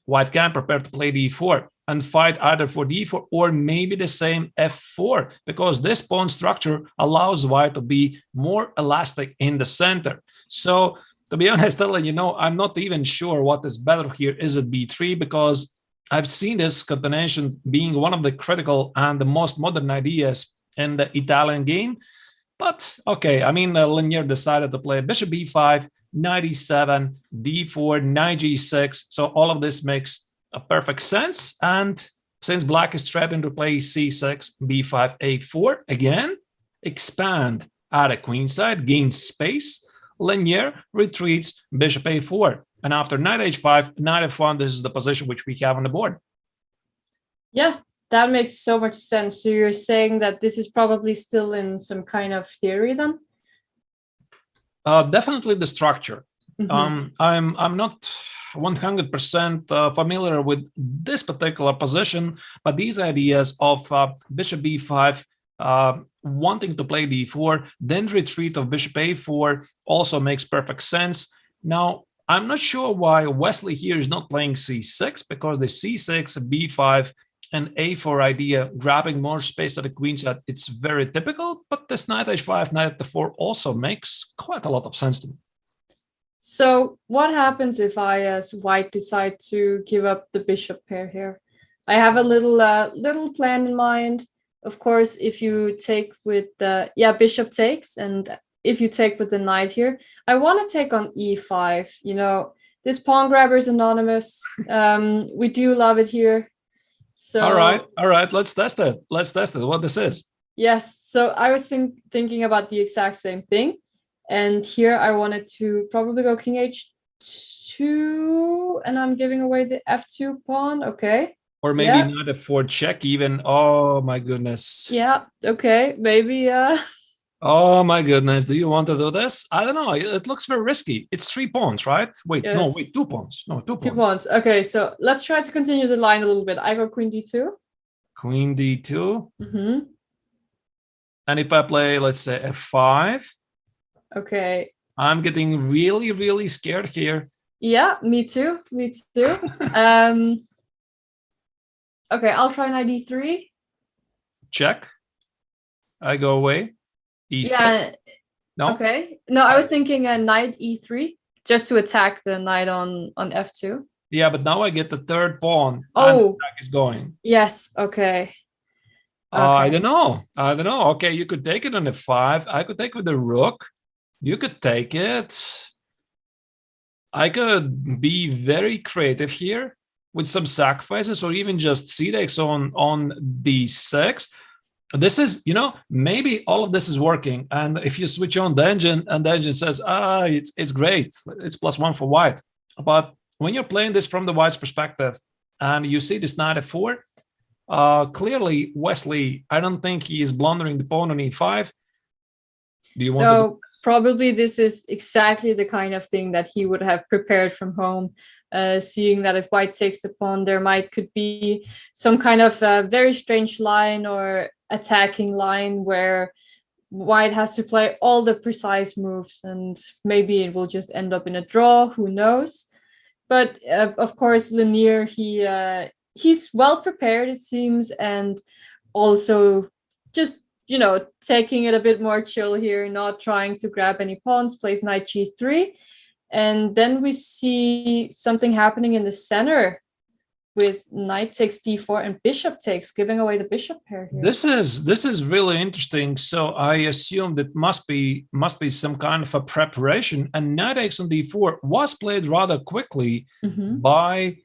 white can prepare to play d4 and fight either for d4 or maybe the same f4, because this pawn structure allows white to be more elastic in the center. So to be honest, you know, I'm not even sure what is better here. Is it b3? Because I've seen this continuation being one of the critical and the most modern ideas in the Italian game. But okay, I mean, Linier decided to play bishop b5, knight e7, d4, knight g6. So all of this makes a perfect sense. And since black is threatening to play c6, b5, a4, again, expand at a queenside, gain space. Linier retreats, bishop a4. And after knight h5, knight f1, this is the position which we have on the board. Yeah, that makes so much sense. So you're saying that this is probably still in some kind of theory then? Definitely the structure. I'm not 100% familiar with this particular position, but these ideas of bishop b5, wanting to play d4, then retreat of bishop a4 also makes perfect sense. Now, I'm not sure why Wesley here is not playing c6, because the c6, b5, and a4 idea, grabbing more space at the queen side, it's very typical, but this knight h5, knight f4 also makes quite a lot of sense to me. So what happens if I, as white, decide to give up the bishop pair here? I have a little plan in mind. Of course, if you take with the, bishop takes, and if you take with the knight here, I want to take on e5. You know, this pawn grabber is anonymous. We do love it here. So all right, let's test it. What this is. Yes, so I was thinking about the exact same thing. And here I wanted to probably go king h2, and I'm giving away the f2 pawn. Okay. Or maybe not a f4 check even. Oh my goodness. Yeah, okay, maybe. Oh my goodness, do you want to do this? I don't know, it looks very risky. It's 3 pawns, right? Wait, yes. No, wait, 2 pawns. No, 2 pawns. 2 pawns, okay, so let's try to continue the line a little bit. I go queen d2. Queen d2. And if I play, let's say, f5. Okay. I'm getting really, really scared here. Yeah, me too. Okay, I'll try knight e3. Check. I go away. E6. Yeah. No. Okay. No, I was thinking knight e3, just to attack the knight on f2. Yeah, but now I get the 3rd pawn. Oh. And the attack is going. Yes. Okay. I don't know. Okay, you could take it on f5. I could take it with the rook. You could take it. I could be very creative here with some sacrifices, or even just c takes on d6. This is, you know, maybe all of this is working. And if you switch on the engine and the engine says, it's great, it's +1 for white. But when you're playing this from the white's perspective and you see this knight f4, Clearly, Wesley, I don't think he is blundering the pawn on e5. Do you want to? No, probably this is exactly the kind of thing that he would have prepared from home. Seeing that if white takes the pawn, there could be some kind of very strange line or attacking line where white has to play all the precise moves, and maybe it will just end up in a draw. Who knows? But of course, Lanier, he's well prepared, it seems, and also just, taking it a bit more chill here, not trying to grab any pawns, plays knight g3. And then we see something happening in the center with knight takes d4 and bishop takes, giving away the bishop pair here. This is really interesting. So I assume that must be some kind of a preparation. And knight takes on d4 was played rather quickly by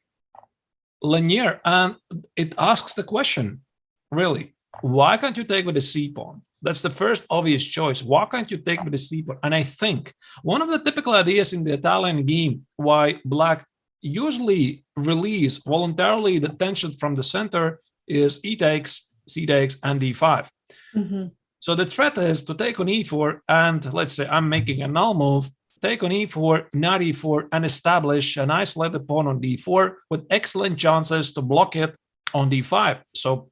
Lanier, and it asks the question, really, why can't you take with the c pawn? That's the first obvious choice. Why can't you take with the c pawn? And I think one of the typical ideas in the Italian game why black usually release voluntarily the tension from the center is e takes, c takes, and d5. So the threat is to take on e4, and let's say I'm making a null move, take on e4, knight e4, and establish an isolated pawn on d4 with excellent chances to block it on d5. So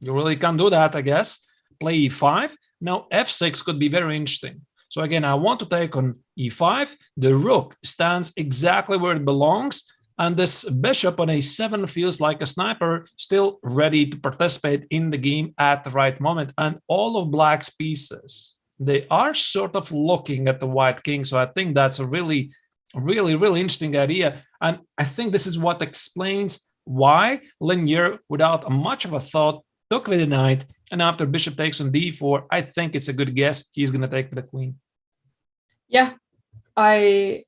you really can't do that, I guess. Play e5. Now f6 could be very interesting. So again, I want to take on e5. The rook stands exactly where it belongs, and this bishop on a7 feels like a sniper, still ready to participate in the game at the right moment. And all of black's pieces, they are sort of looking at the white king. So I think that's a really, really, really interesting idea. And I think this is what explains why Lanier, without much of a thought, took with the knight. And after bishop takes on d4, I think it's a good guess he's going to take with the queen. Yeah, I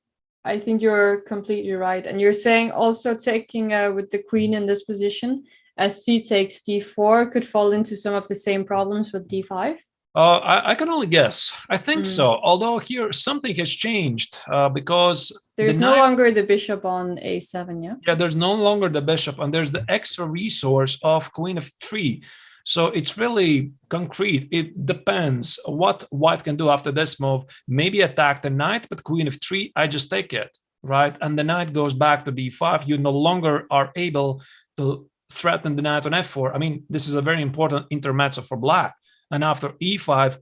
think you're completely right. And you're saying also taking with the queen in this position, as c takes d4, could fall into some of the same problems with d5? I can only guess. I think so. Although here something has changed because there's no longer the bishop on a7, yeah? Yeah, there's no longer the bishop, and there's the extra resource of queen of 3. So it's really concrete. It depends what white can do after this move. Maybe attack the knight, but queen of 3, I just take it, right? And the knight goes back to d5. You no longer are able to threaten the knight on f4. I mean, this is a very important intermezzo for black. And after e5,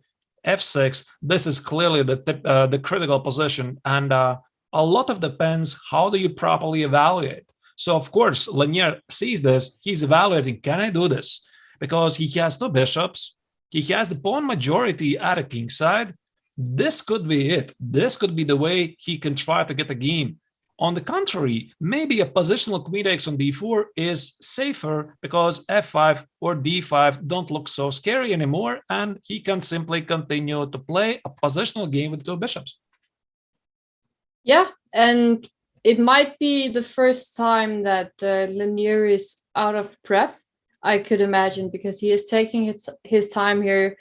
f6, this is clearly the critical position. And a lot of depends, how do you properly evaluate? So, of course, Lanier sees this. He's evaluating, can I do this? Because he has 2 bishops. He has the pawn majority at a king side. This could be it. This could be the way he can try to get the game. On the contrary, maybe a positional queen takes on d4 is safer because f5 or d5 don't look so scary anymore, and he can simply continue to play a positional game with 2 bishops. Yeah, and it might be the first time that Lanier is out of prep, I could imagine, because he is taking his time here,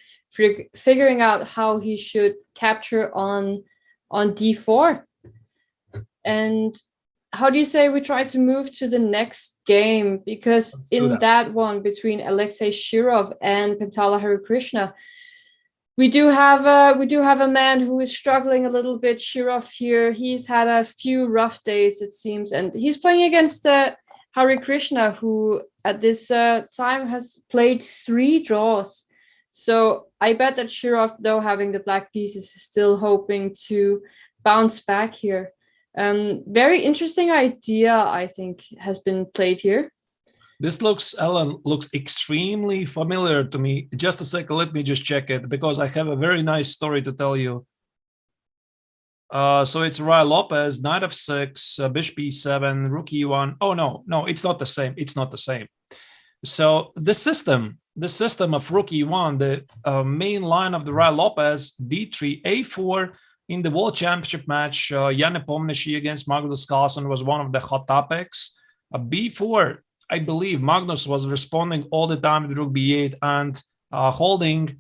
figuring out how he should capture on d4. And how do you say we try to move to the next game? Because in that one between Alexei Shirov and Pentala Harikrishna, we do have a man who is struggling a little bit. Shirov here, he's had a few rough days, it seems, and he's playing against Harikrishna, who at this time has played 3 draws. So I bet that Shirov, though having the black pieces, is still hoping to bounce back here. Very interesting idea, I think, has been played here. This looks extremely familiar to me. Just a second, let me just check it, because I have a very nice story to tell you. So it's Rai Lopez, knight f6, bishop e7, rook e1. Oh, no, it's not the same. It's not the same. So the system of rook e1, the main line of the Rai Lopez, d3, a4, in the World Championship match, Jan Nepomniachtchi against Magnus Carlsen was one of the hot topics. b4, I believe Magnus was responding all the time with rook b8 and holding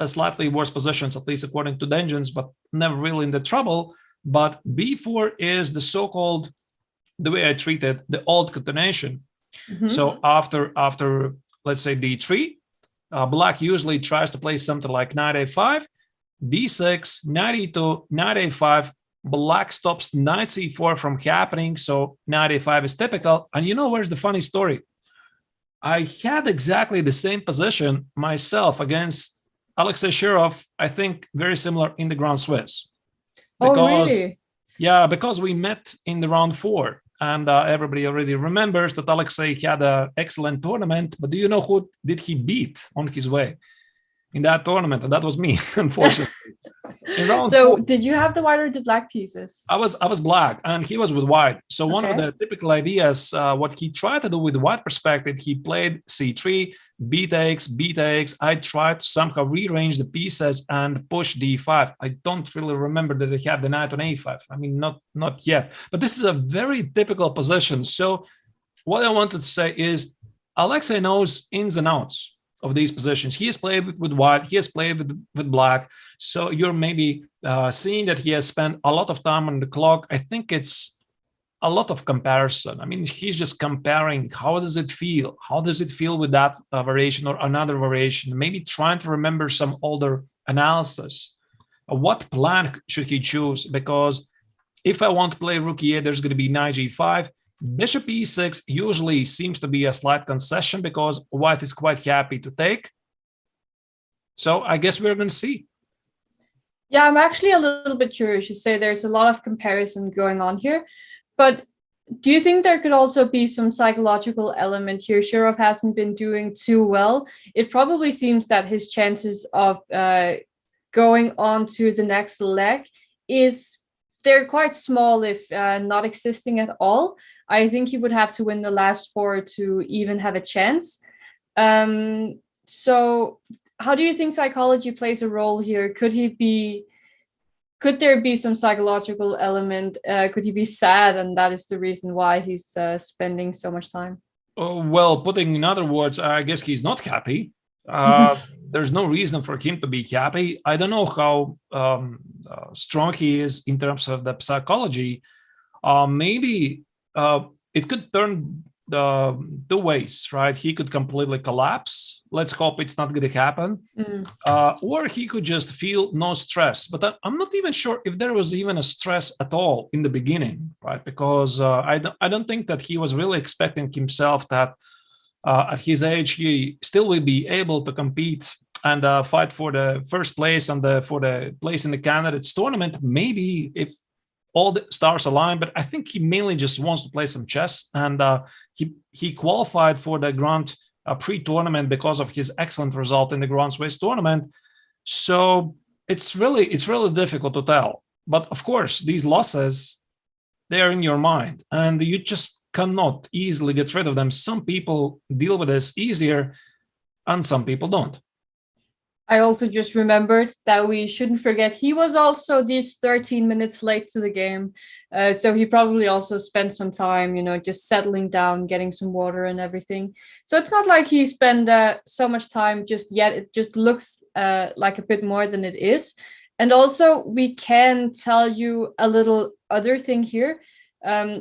slightly worse positions, at least according to the engines, but never really in the trouble. But b4 is the so-called, the way I treat it, the old continuation. So after let's say d3. Black usually tries to play something like knight a5, d6, knight e2, knight a5. Black stops knight c4 from happening, so knight a5 is typical. And you know where's the funny story? I had exactly the same position myself against Alexei Shirov, I think very similar in the Grand Swiss. Because, oh, really? Yeah, because we met in the round 4. And everybody already remembers that Alexei had an excellent tournament. But do you know who did he beat on his way in that tournament? And that was me, unfortunately. So did you have the white or the black pieces? I was black and he was with white. So one of the typical ideas, what he tried to do with the white perspective, he played c3, b takes, b takes. I tried to somehow rearrange the pieces and push d5. I don't really remember that he had the knight on a5. I mean, not yet. But this is a very typical position. So what I wanted to say is Alexei knows ins and outs of these positions. He has played with white, he has played with black. So you're maybe seeing that he has spent a lot of time on the clock. I think it's a lot of comparison. I mean, he's just comparing, how does it feel? How does it feel with that variation or another variation? Maybe trying to remember some older analysis. What plan should he choose? Because if I want to play rook e8, there's going to be knight g5. Bishop e6 usually seems to be a slight concession because white is quite happy to take. So I guess we're going to see. Yeah, I'm actually a little bit curious. You say there's a lot of comparison going on here, but do you think there could also be some psychological element here? Shirov hasn't been doing too well. It probably seems that his chances of going on to the next leg they're quite small, if not existing at all. I think he would have to win the last 4 to even have a chance. So how do you think psychology plays a role here? Could there be some psychological element? Could he be sad and that is the reason why he's spending so much time? Well, putting in other words, I guess he's not happy. There's no reason for him to be happy. I don't know how strong he is in terms of the psychology. Maybe it could turn two ways, right? He could completely collapse. Let's hope it's not going to happen. Or he could just feel no stress. But I'm not even sure if there was even a stress at all in the beginning, right? Because I don't think that he was really expecting himself that at his age, he still will be able to compete and fight for the first place and for the place in the candidates tournament. Maybe if all the stars align, but I think he mainly just wants to play some chess. And he qualified for the Grand Prix tournament because of his excellent result in the Grand Swiss tournament. So it's really difficult to tell. But of course, these losses, they are in your mind and you just cannot easily get rid of them. Some people deal with this easier and some people don't. I also just remembered that we shouldn't forget he was also these 13 minutes late to the game. So he probably also spent some time, just settling down, getting some water and everything. So it's not like he spent so much time just yet. It just looks like a bit more than it is. And also we can tell you a little other thing here,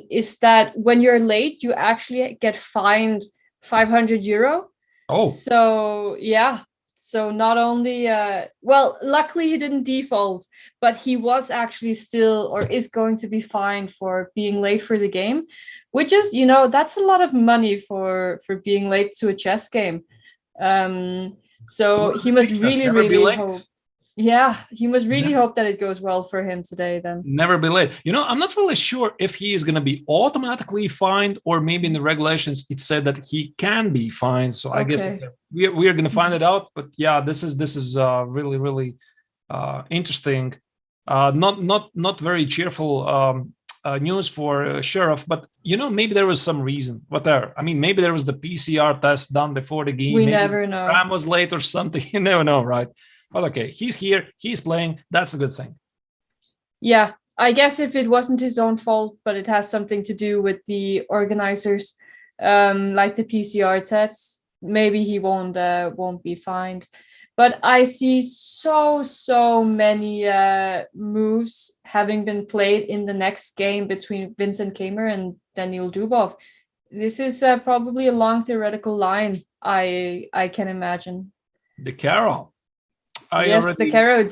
is that when you're late, you actually get fined €500. Oh. So yeah. So not only, luckily he didn't default, but he was actually still or is going to be fined for being late for the game, which is, that's a lot of money for being late to a chess game. So he must really hope. Yeah, he must really hope that it goes well for him today then. Never be late. I'm not really sure if he is going to be automatically fined or maybe in the regulations it said that he can be fined. So I guess we are going to find it out. But yeah, this is really interesting. Not very cheerful news for Shirov, but maybe there was some reason. Maybe there was the PCR test done before the game. We maybe never know. Ram was late or something. You never know, right? But okay, he's here, he's playing. That's a good thing. Yeah, I guess if it wasn't his own fault, but it has something to do with the organizers, like the PCR tests, maybe he won't be fined. But I see so many moves having been played in the next game between Vincent Kamer and Daniil Dubov. This is probably a long theoretical line, I can imagine. The Carol. Yes, the Caro.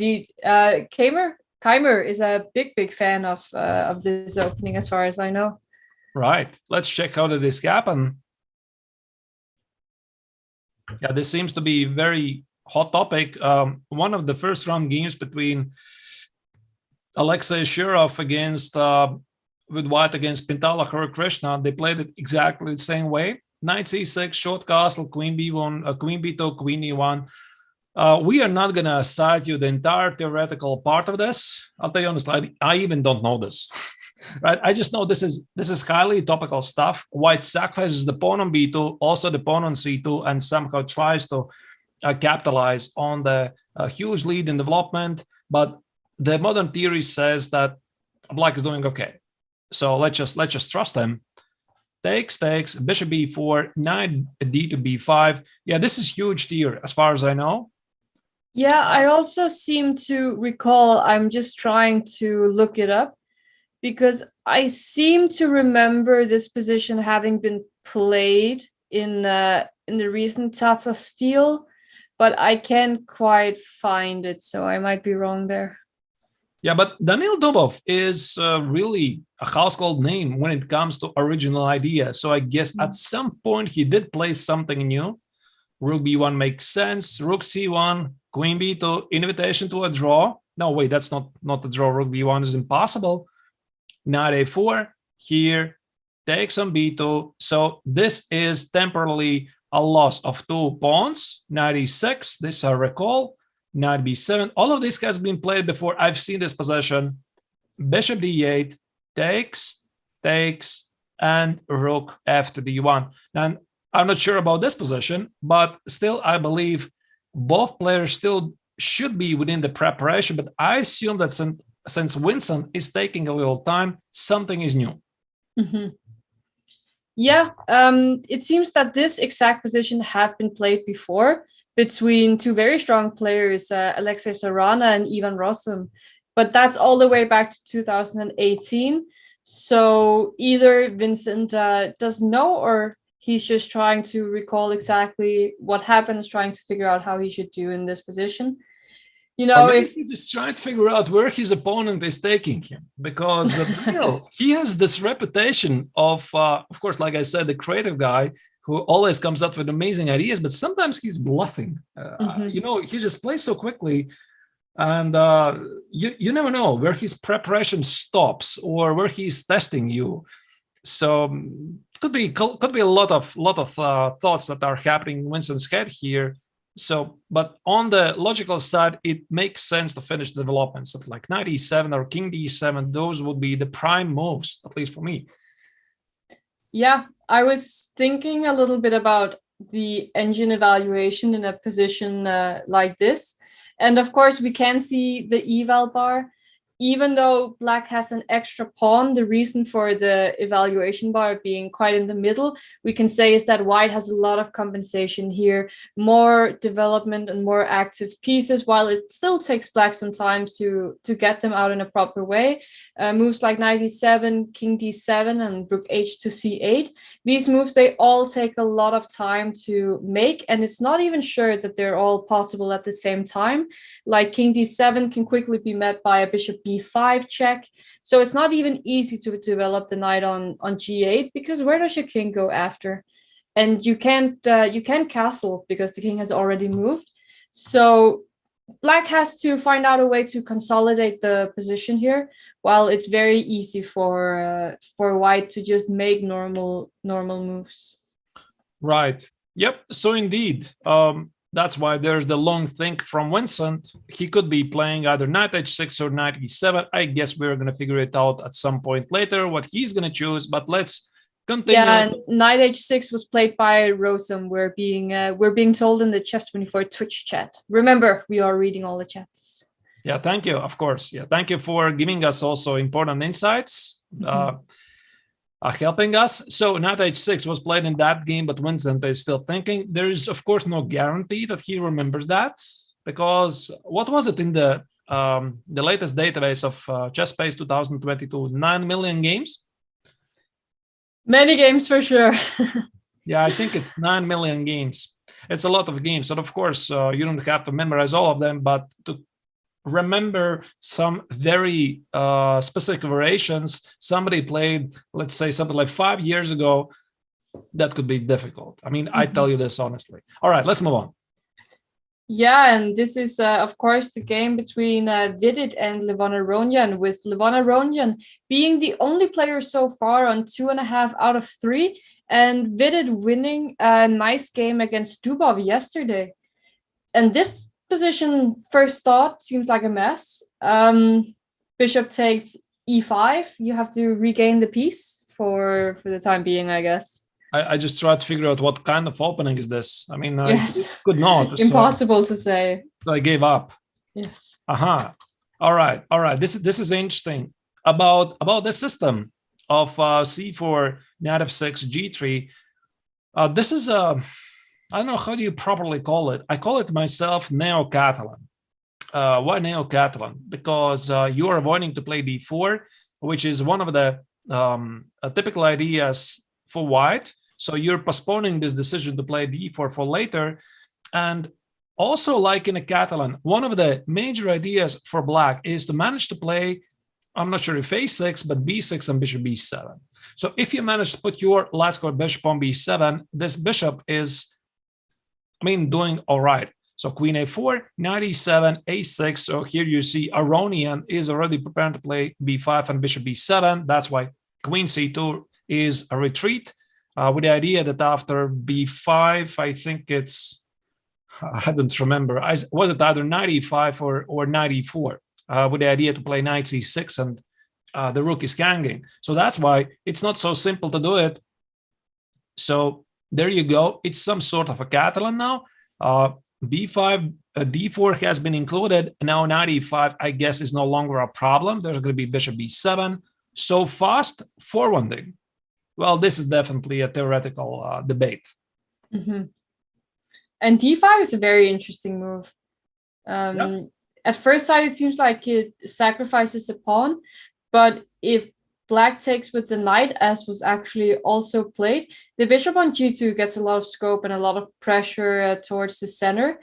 Keimer is a big fan of this opening, as far as I know. Right. Let's check how did this happen. Yeah, this seems to be very hot topic. One of the first round games between Alexei Shirov against with white against Pintala Krishna, they played it exactly the same way. Knight c6, short castle, queen b1, queen b2, queen e1. We are not gonna cite you the entire theoretical part of this. I'll tell you honestly, I even don't know this. Right? I just know this is highly topical stuff. White sacrifices the pawn on b2, also the pawn on c2, and somehow tries to capitalize on the huge lead in development. But the modern theory says that black is doing okay. So let's just trust him. Takes, bishop b4, knight d to b5. Yeah, this is huge here, as far as I know. Yeah, I also seem to recall, I'm just trying to look it up, because I seem to remember this position having been played in the recent Tata Steel, but I can't quite find it, so I might be wrong there. Yeah, but Danil Dubov is really a household name when it comes to original ideas. So I guess at some point he did play something new. Rook b1 makes sense. Rook c1, queen b2, invitation to a draw. No, wait, that's not the draw. Rook b1 is impossible. Knight a4 here, takes on b2. So this is temporarily a loss of 2 pawns. Knight e6, this I recall. Knight b7. All of this has been played before. I've seen this position. Bishop d8, takes, and rook f to d1. And I'm not sure about this position, but still I believe both players still should be within the preparation. But I assume that since Vincent is taking a little time, something is new. Mm-hmm. Yeah, it seems that this exact position have been played before between two very strong players, Alexei Sarana and Ivan Rossum. But that's all the way back to 2018. So either Vincent doesn't know, or he's just trying to recall exactly what happened, trying to figure out how he should do in this position. You know, if he's just trying to figure out where his opponent is taking him, because he has this reputation of course, like I said, the creative guy who always comes up with amazing ideas, but sometimes he's bluffing. You know, he just plays so quickly, and you never know where his preparation stops or where he's testing you. So could be a lot of thoughts that are happening in Winston's head here. So, but on the logical side, it makes sense to finish the developments of like knight e7 or king d7. Those would be the prime moves, at least for me. Yeah, I was thinking a little bit about the engine evaluation in a position like this. And of course, we can see the eval bar. Even though black has an extra pawn, the reason for the evaluation bar being quite in the middle, we can say is that white has a lot of compensation here, more development and more active pieces, while it still takes black some time to get them out in a proper way. Moves like knight e7, king d7, and rook h to c8. These moves, they all take a lot of time to make, and it's not even sure that they're all possible at the same time. Like king d7 can quickly be met by a bishop b5 check. So it's not even easy to develop the knight on g8, because where does your king go after? And you can't castle because the king has already moved. So black has to find out a way to consolidate the position here, while it's very easy for white to just make normal moves. Right. Yep. So indeed, that's why there's the long think from Vincent. He could be playing either knight h6 or knight e7. I guess we're going to figure it out at some point later what he's going to choose, but let's continue. Yeah, knight h6 was played by Rosum. We're being told in the Chess24 Twitch chat. Remember, we are reading all the chats. Yeah, thank you. Of course. Yeah, thank you for giving us also important insights. Helping us. So knight h6 was played in that game, but Vincent is still thinking. There is, of course, no guarantee that he remembers that, because what was it in the latest database of ChessSpace 2022? 9 million games. Many games for sure. Yeah, I think it's 9 million games. It's a lot of games. And of course, you don't have to memorize all of them, but to remember some very specific variations somebody played, let's say something like 5 years ago, that could be difficult. I mean, I tell you this honestly. All right, let's move on. Yeah, and this is, of course, the game between Vidit and Levon Aronian, with Levon Aronian being the only player so far on 2.5 out of 3, and Vidit winning a nice game against Dubov yesterday. And this position, first thought, seems like a mess. Bishop takes e5. You have to regain the piece for the time being, I guess. I just tried to figure out what kind of opening is this. I mean, Yes. I could not. Impossible to say. So I gave up. Yes. All right. This is interesting about the system of c4, knight f6, g3. This is I don't know, how do you properly call it? I call it myself neo-Catalan. Why neo-Catalan? Because you are avoiding to play d4, which is one of the typical ideas for white. So you're postponing this decision to play d4 for later. And also, like in a Catalan, one of the major ideas for black is to manage to play, I'm not sure if a6, but b6 and bishop b7. So if you manage to put your light square bishop on b7, this bishop is, doing all right. So queen a4, knight e7, a6. So here you see Aronian is already preparing to play b5 and bishop b7. That's why queen c2 is a retreat. With the idea that after b5, I think it's, I don't remember, was it either knight e5 or knight e4, with the idea to play knight c6 and the rook is ganging. So that's why it's not so simple to do it. So there you go. It's some sort of a Catalan now. b5, d4 has been included. Now knight e5, I guess, is no longer a problem. There's going to be bishop b7. So fast forwarding. Well, this is definitely a theoretical debate. Mm-hmm. And d5 is a very interesting move. At first sight, it seems like it sacrifices a pawn, but if black takes with the knight, as was actually also played, the bishop on g2 gets a lot of scope and a lot of pressure towards the center.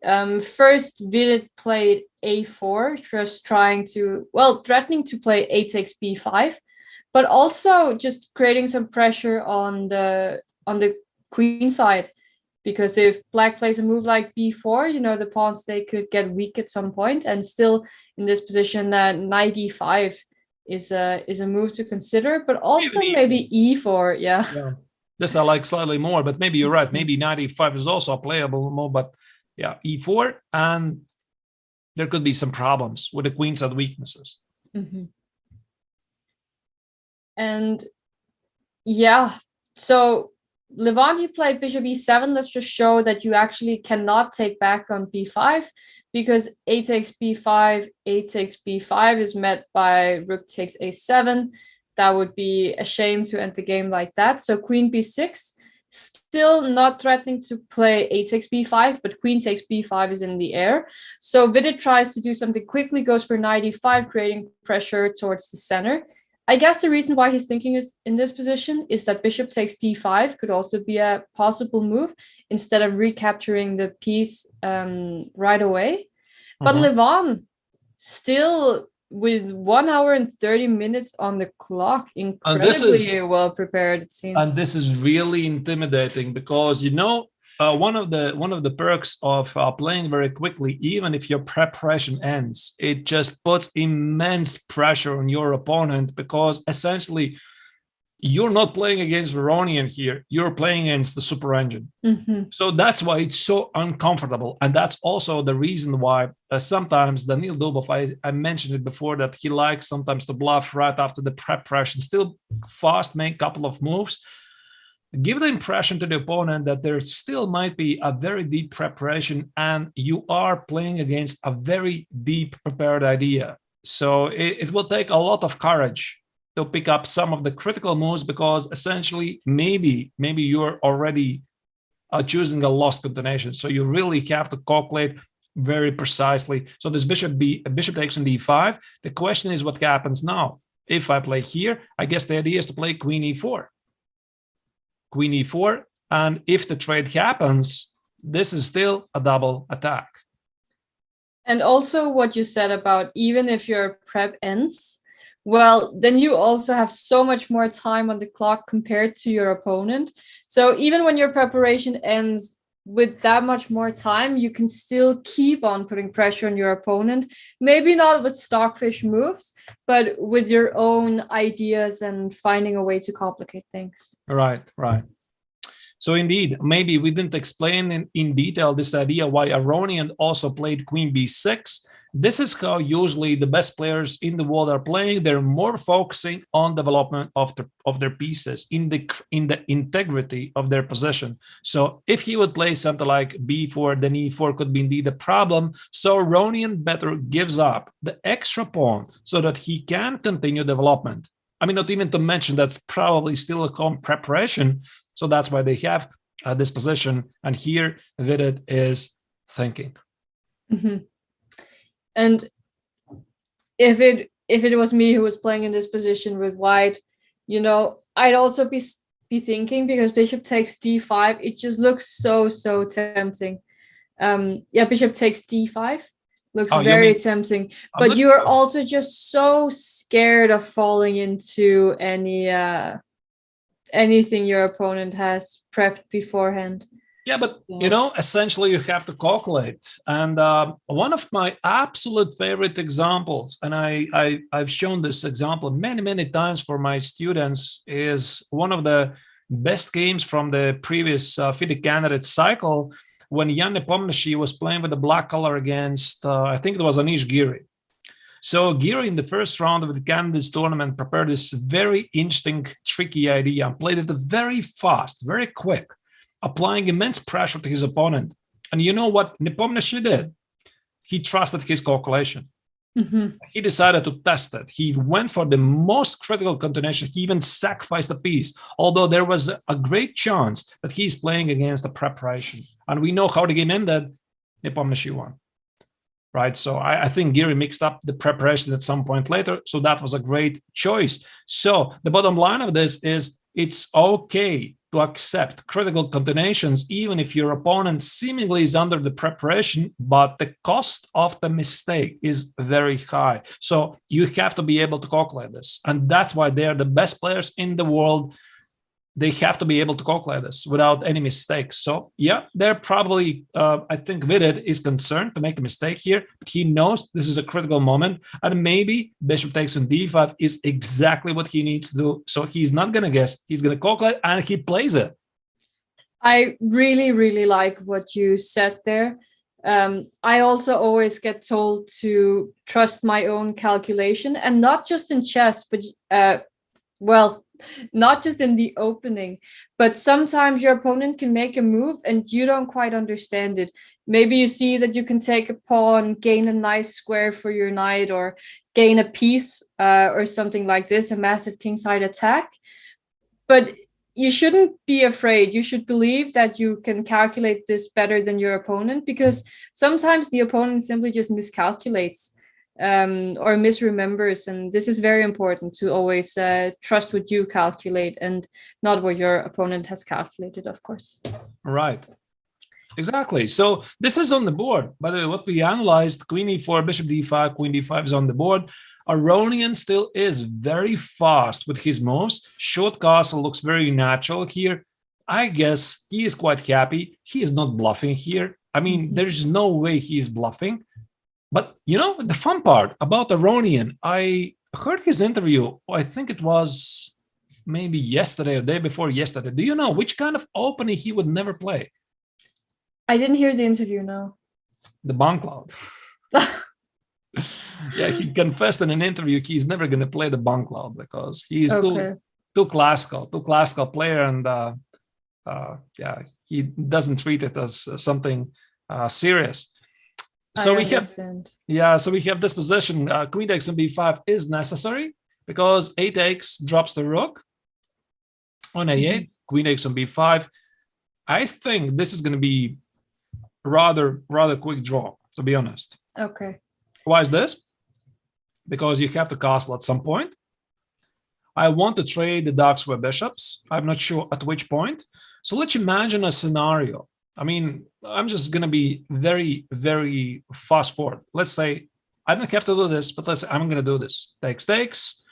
First, Vidit played a4, just threatening to play a takes b5. But also just creating some pressure on the queen side, because if black plays a move like b4, the pawns, they could get weak at some point, and still in this position, knight e5 is a move to consider, but also maybe e4, yeah. This I like slightly more, but maybe you're right. Maybe knight e5 is also a playable move, but yeah, e4, and there could be some problems with the queen's side weaknesses. Mm-hmm. And yeah, so Levon, he played bishop e7. Let's just show that you actually cannot take back on b5, because a takes b5, a takes b5 is met by rook takes a7. That would be a shame to end the game like that. So queen b6, still not threatening to play a takes b5, but queen takes b5 is in the air. So Vidit tries to do something quickly, goes for knight e5, creating pressure towards the center. I guess the reason why he's thinking is in this position is that bishop takes d5 could also be a possible move instead of recapturing the piece right away. But Levon, still with 1 hour and 30 minutes on the clock, incredibly well prepared, it seems. And this is really intimidating because, one of the perks of playing very quickly, even if your preparation ends, it just puts immense pressure on your opponent, because essentially you're not playing against Aronian here, you're playing against the super engine. Mm-hmm. So that's why it's so uncomfortable. And that's also the reason why sometimes Daniil Dubov, I mentioned it before, that he likes sometimes to bluff right after the preparation, still fast make a couple of moves, give the impression to the opponent that there still might be a very deep preparation and you are playing against a very deep prepared idea. So it will take a lot of courage to pick up some of the critical moves, because essentially maybe you're already choosing a lost continuation. So you really have to calculate very precisely. So this bishop takes on d5. The question is what happens now? If I play here, I guess the idea is to play queen e4. queen e4. And if the trade happens, this is still a double attack. And also what you said about even if your prep ends, well, then you also have so much more time on the clock compared to your opponent. So even when your preparation ends with that much more time, you can still keep on putting pressure on your opponent. Maybe not with stockfish moves, but with your own ideas and finding a way to complicate things. Right, right. So indeed, maybe we didn't explain in detail this idea why Aronian also played queen b6. This is how usually the best players in the world are playing. They're more focusing on development of their pieces, in the integrity of their position. So if he would play something like b4, then e4 could be indeed a problem. So Aronian better gives up the extra pawn so that he can continue development. I mean, not even to mention that's probably still a preparation. So that's why they have this position. And here Vidit is thinking. Mm-hmm. And if it was me who was playing in this position with white, you know, I'd also be thinking, because bishop takes d5, it just looks so tempting. Yeah, bishop takes d5 looks very tempting, but you are also just so scared of falling into anything your opponent has prepped beforehand. Yeah, but you know, essentially you have to calculate. And one of my absolute favorite examples, and I've shown this example many times for my students, is one of the best games from the previous FIDE candidate cycle, when Jan Nepomniachtchi was playing with the black color against, I think it was Anish Giri. So Giri in the first round of the candidates tournament prepared this very interesting, tricky idea and played it very fast, very quick, applying immense pressure to his opponent. And you know what Nepomniachtchi did? He trusted his calculation. Mm-hmm. He decided to test it. He went for the most critical continuation. He even sacrificed a piece, although there was a great chance that he's playing against a preparation. And we know how the game ended. Nepomniachtchi won. Right, so I think Giri mixed up the preparation at some point later. So that was a great choice. So the bottom line of this is it's okay to accept critical continuations, even if your opponent seemingly is under the preparation, but the cost of the mistake is very high. So you have to be able to calculate this. And that's why they are the best players in the world. They have to be able to calculate this without any mistakes. So yeah, they're probably, I think Vidit is concerned to make a mistake here, but he knows this is a critical moment. And maybe bishop takes on d5 is exactly what he needs to do. So he's not going to guess, he's going to calculate, and he plays it. I really like what you said there. I also always get told to trust my own calculation, and not just in chess, but not just in the opening, but sometimes your opponent can make a move and you don't quite understand it. Maybe you see that you can take a pawn, gain a nice square for your knight, or gain a piece or something like this, a massive kingside attack. But you shouldn't be afraid. You should believe that you can calculate this better than your opponent, because sometimes the opponent simply just miscalculates. Or misremembers, and this is very important to always trust what you calculate and not what your opponent has calculated, of course. Right, exactly. So this is on the board. By the way, what we analyzed, queen e4, bishop d5, queen d5 is on the board. Aronian still is very fast with his moves. Short castle looks very natural here. I guess he is quite happy. He is not bluffing here. I mean, there's no way he is bluffing. But, you know, the fun part about Aronian, I heard his interview, I think it was maybe yesterday or the day before yesterday. Do you know which kind of opening he would never play? I didn't hear the interview, no. The Bankcloud. Yeah, he confessed in an interview he's never going to play the Bankcloud because he's too classical player, and yeah, he doesn't treat it as something serious. So we have this position. Queen takes on b5 is necessary because a takes drops the rook on a8. Queen takes on b5. I think this is going to be rather quick draw, to be honest. Okay. Why is this? Because you have to castle at some point. I want to trade the dogs with bishops. I'm not sure at which point. So let's imagine a scenario. I mean, I'm just going to be very, very fast forward. Let's say I don't have to do this, but let's say I'm going to do this. Takes.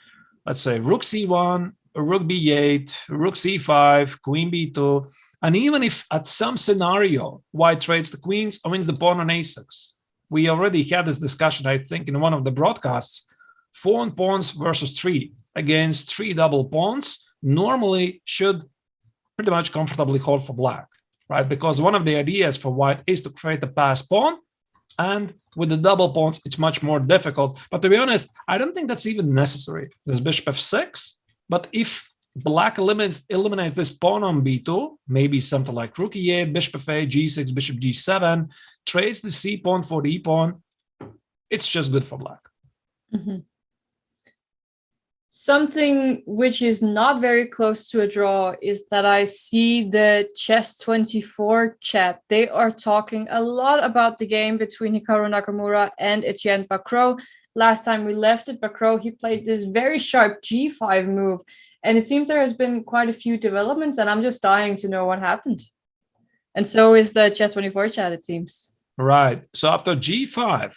Let's say rook c1, rook b8, rook c5, queen b2. And even if at some scenario white trades the queens or wins the pawn on a6, we already had this discussion, I think, in one of the broadcasts. 4 pawns versus 3 against 3 double pawns normally should pretty much comfortably hold for black, right? Because one of the ideas for white is to create a passed pawn, and with the double pawns, it's much more difficult. But to be honest, I don't think that's even necessary. There's bishop f6, but if black eliminates this pawn on b2, maybe something like rook e8, bishop f8, g6, bishop g7, trades the c pawn for the e pawn, it's just good for black. Mm-hmm. Something which is not very close to a draw is that I see the Chess24 chat. They are talking a lot about the game between Hikaru Nakamura and Etienne Bacrot. Last time we left it, Bacrot, he played this very sharp g5 move. And it seems there has been quite a few developments, and I'm just dying to know what happened. And so is the Chess24 chat, it seems. Right. So after g5,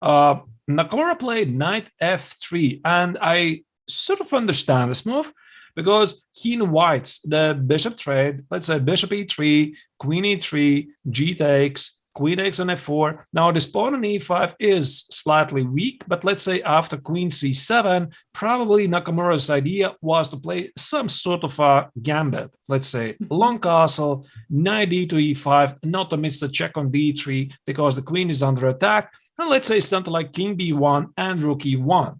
Nakamura played knight f3, and I sort of understand this move because he invites the bishop trade. Let's say bishop e3, queen e3, g takes, queen takes on f4. Now this pawn on e5 is slightly weak, but let's say after queen c7, probably Nakamura's idea was to play some sort of a gambit. Let's say long castle, knight d to e5, not to miss the check on d3 because the queen is under attack. And let's say something like king b1 and rook e1.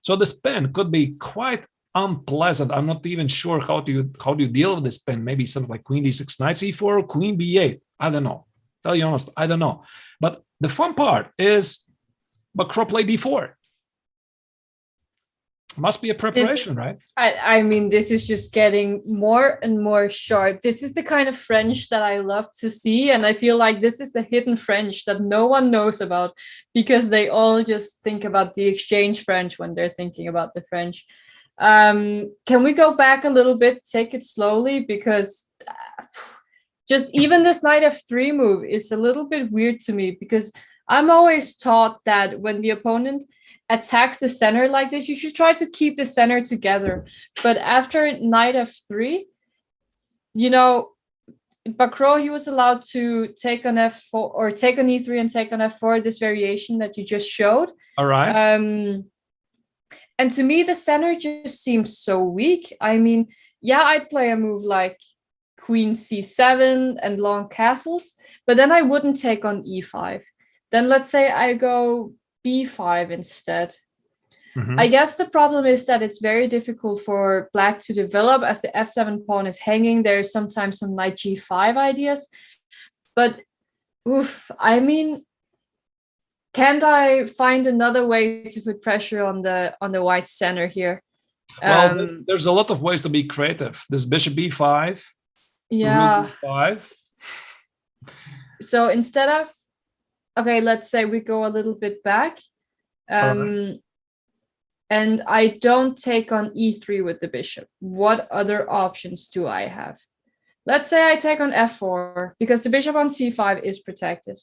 So the spin could be quite unpleasant. I'm not even sure how do you deal with this spin. Maybe something like queen d6, knight c4, or queen b8. I don't know. Tell you honest, I don't know. But the fun part is Bacrot played d4. Must be a preparation, right? I mean, this is just getting more and more sharp. This is the kind of French that I love to see. And I feel like this is the hidden French that no one knows about because they all just think about the exchange French when they're thinking about the French. Can we go back a little bit, take it slowly? Because just even this knight f3 move is a little bit weird to me because I'm always taught that when the opponent attacks the center like this, you should try to keep the center together. But after knight f3, you know, Bacrot, he was allowed to take on f4 or take on e3 and take on f4, this variation that you just showed. All right. And to me, the center just seems so weak. I mean, yeah, I'd play a move like queen c7 and long castles, but then I wouldn't take on e5. Then let's say I go b5 instead. Mm-hmm. I guess the problem is that it's very difficult for black to develop as the f7 pawn is hanging. There's sometimes some knight g5 ideas, but I mean, can't I find another way to put pressure on the white center here? Well, there's a lot of ways to be creative. There's bishop b5. Yeah. Rook b5. So instead of, okay, let's say we go a little bit back. And I don't take on e3 with the bishop. What other options do I have? Let's say I take on f4 because the bishop on c5 is protected.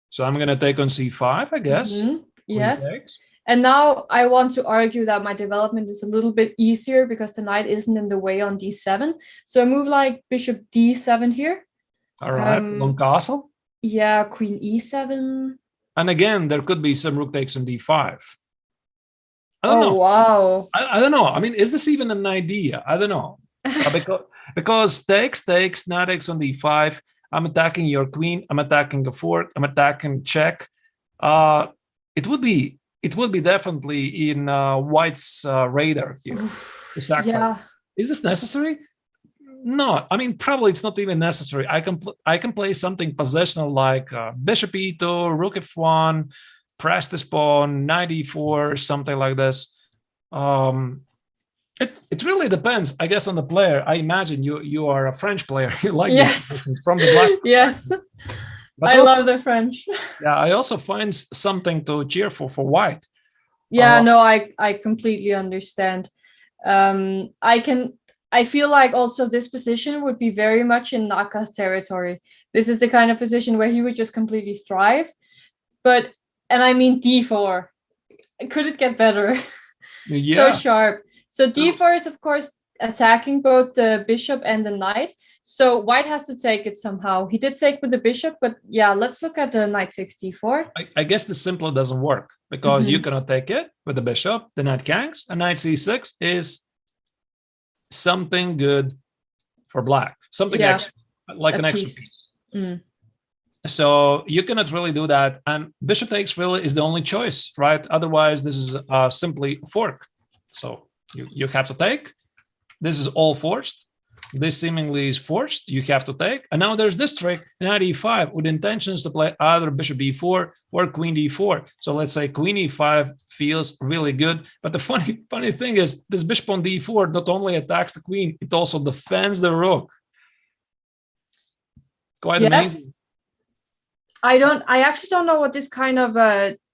So I'm going to take on c5, I guess. Mm-hmm. Yes. And now I want to argue that my development is a little bit easier because the knight isn't in the way on d7. So I move like bishop d7 here. All right, long castle. Yeah, queen e7. And again, there could be some rook takes on d5. I don't know. Wow. I don't know. I mean, is this even an idea? I don't know. because takes, knight takes on d5. I'm attacking your queen. I'm attacking a fork. I'm attacking check. It would be definitely in white's radar here. Yeah. Is this necessary? No. I mean, probably it's not even necessary. I can play something positional like bishop e2, rook f1, press this pawn, knight e4, something like this. It really depends, I guess, on the player. I imagine you are a French player. You like yes from the black. Yes, but I love the French. Yeah, I also find something to cheer for white. Yeah, no, I completely understand. I feel like also this position would be very much in Naka's territory. This is the kind of position where he would just completely thrive. And I mean d4. Could it get better? Yeah. So sharp. So d4 is of course attacking both the bishop and the knight. So white has to take it somehow. He did take with the bishop, but yeah, let's look at the knight takes d4. I guess the simpler doesn't work because you cannot take it with the bishop. The knight ganks, and knight c6 is something good for black. Something extra, like an extra piece. So you cannot really do that. And bishop takes really is the only choice, right? Otherwise, this is simply a fork. So you have to take. This is all forced. This seemingly is forced. You have to take. And now there's this trick, knight e5, with intentions to play either bishop e4 or queen d4. So let's say queen e5 feels really good. But the funny thing is, this bishop on d4 not only attacks the queen, it also defends the rook. Quite amazing. I actually don't know what this kind of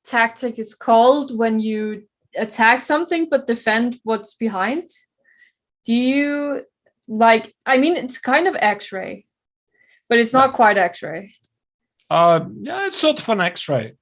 tactic is called when you attack something but defend what's behind. Do you I mean, it's kind of X-ray, but it's not quite X-ray. Yeah, it's sort of an X-ray.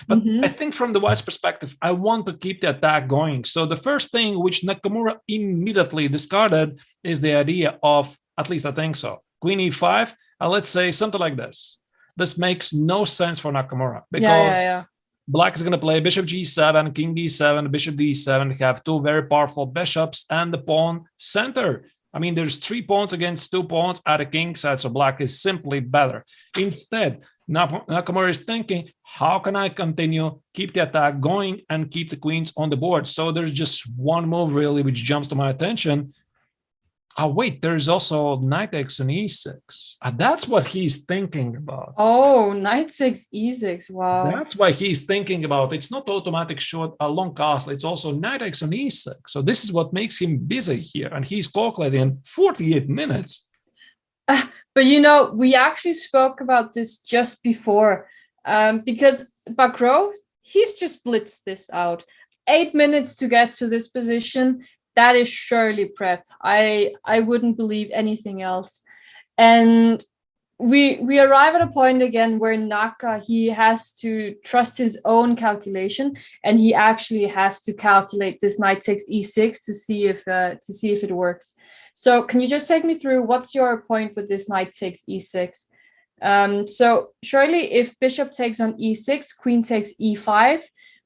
But I think from the white's perspective, I want to keep the attack going. So the first thing which Nakamura immediately discarded is the idea of, at least I think so, queen e5. Let's say something like this. This makes no sense for Nakamura because black is going to play bishop g7, king d7, bishop d7, have two very powerful bishops and the pawn center. I mean, there's 3 pawns against 2 pawns at a king side, so black is simply better. Instead, Nakamura is thinking, how can I continue, keep the attack going and keep the queens on the board? So there's just one move really which jumps to my attention. Oh, wait, there's also knight takes an e6. That's what he's thinking about. Oh, knight takes e6. Wow. That's why he's thinking about. It's not automatic short, a long castle. It's also knight takes an e6. So this is what makes him busy here. And he's calculating in 48 minutes. But, you know, we actually spoke about this just before because Bakro, he's just blitzed this out. 8 minutes to get to this position. That is surely prep. I wouldn't believe anything else. And we arrive at a point again where Naka, he has to trust his own calculation, and he actually has to calculate this knight takes e6 to see if it works. So can you just take me through what's your point with this knight takes e6? So surely if bishop takes on e6, queen takes e5,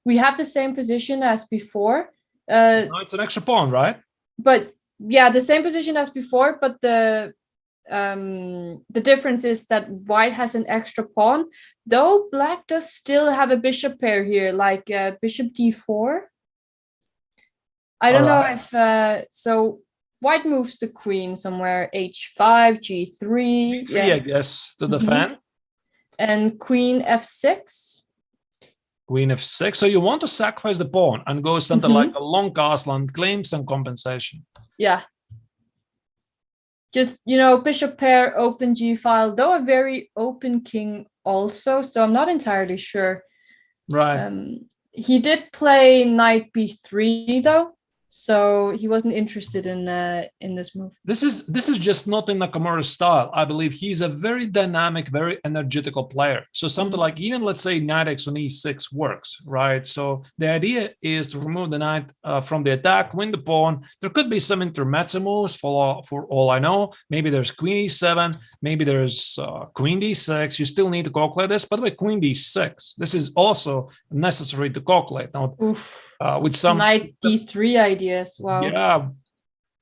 we have the same position as before. No, it's an extra pawn, right? But yeah, the same position as before, but the difference is that white has an extra pawn, though black does still have a bishop pair here, like bishop d4. I don't know if so white moves the queen somewhere, h5, g3. g3, I guess, to defend. And queen f6. Queen f6. So you want to sacrifice the pawn and go something like a long castle and claim some compensation. Yeah. Just, you know, bishop pair, open g file, though a very open king also. So I'm not entirely sure. Right. He did play knight b3 though. So he wasn't interested in this move. This is just not in Nakamura's style. I believe he's a very dynamic, very energetical player. So something like even let's say knight x on e6 works, right? So the idea is to remove the knight from the attack, win the pawn. There could be some intermezzo moves for all I know. Maybe there's queen e7, maybe there's queen d6. You still need to calculate this. By the way, queen d6. This is also necessary to calculate. Now, with some knight d3 ideas. Wow. Yeah.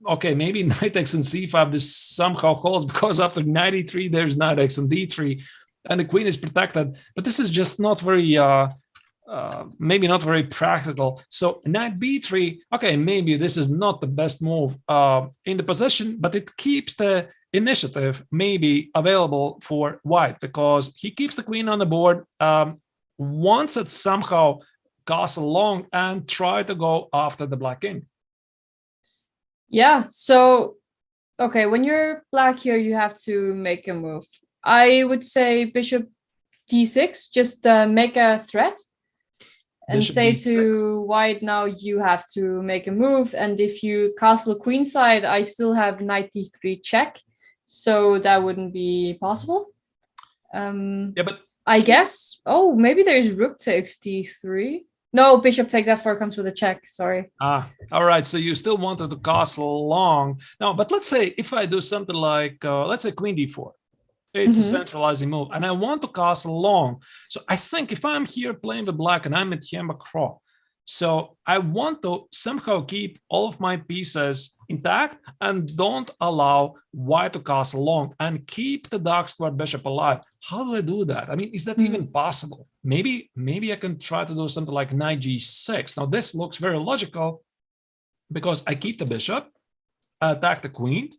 Okay, maybe knight x and c5 this somehow calls, because after knight e3 there's knight x and d3 and the queen is protected, but this is just not very maybe not very practical. So knight b3, okay, maybe this is not the best move in the position, but it keeps the initiative maybe available for white because he keeps the queen on the board, wants it somehow castle long and try to go after the black king. Yeah, so okay, when you're black here, you have to make a move. I would say bishop d6, just make a threat. and Bishop say D6. to white, now you have to make a move. And if you castle queenside, I still have knight d3 check, so that wouldn't be possible. Yeah, but I guess. Oh, maybe there's rook takes d3. No, bishop takes f4 comes with a check. Sorry. All right. So you still wanted to castle long. No, but let's say if I do something like, let's say queen d4. It's a centralizing move, and I want to castle long. So I think if I'm here playing with black and I'm at Macro, so I want to somehow keep all of my pieces intact and don't allow white to castle long and keep the dark square bishop alive. How do I do that? I mean, is that even possible? Maybe I can try to do something like knight g6. Now this looks very logical because I keep the bishop, attack the queen,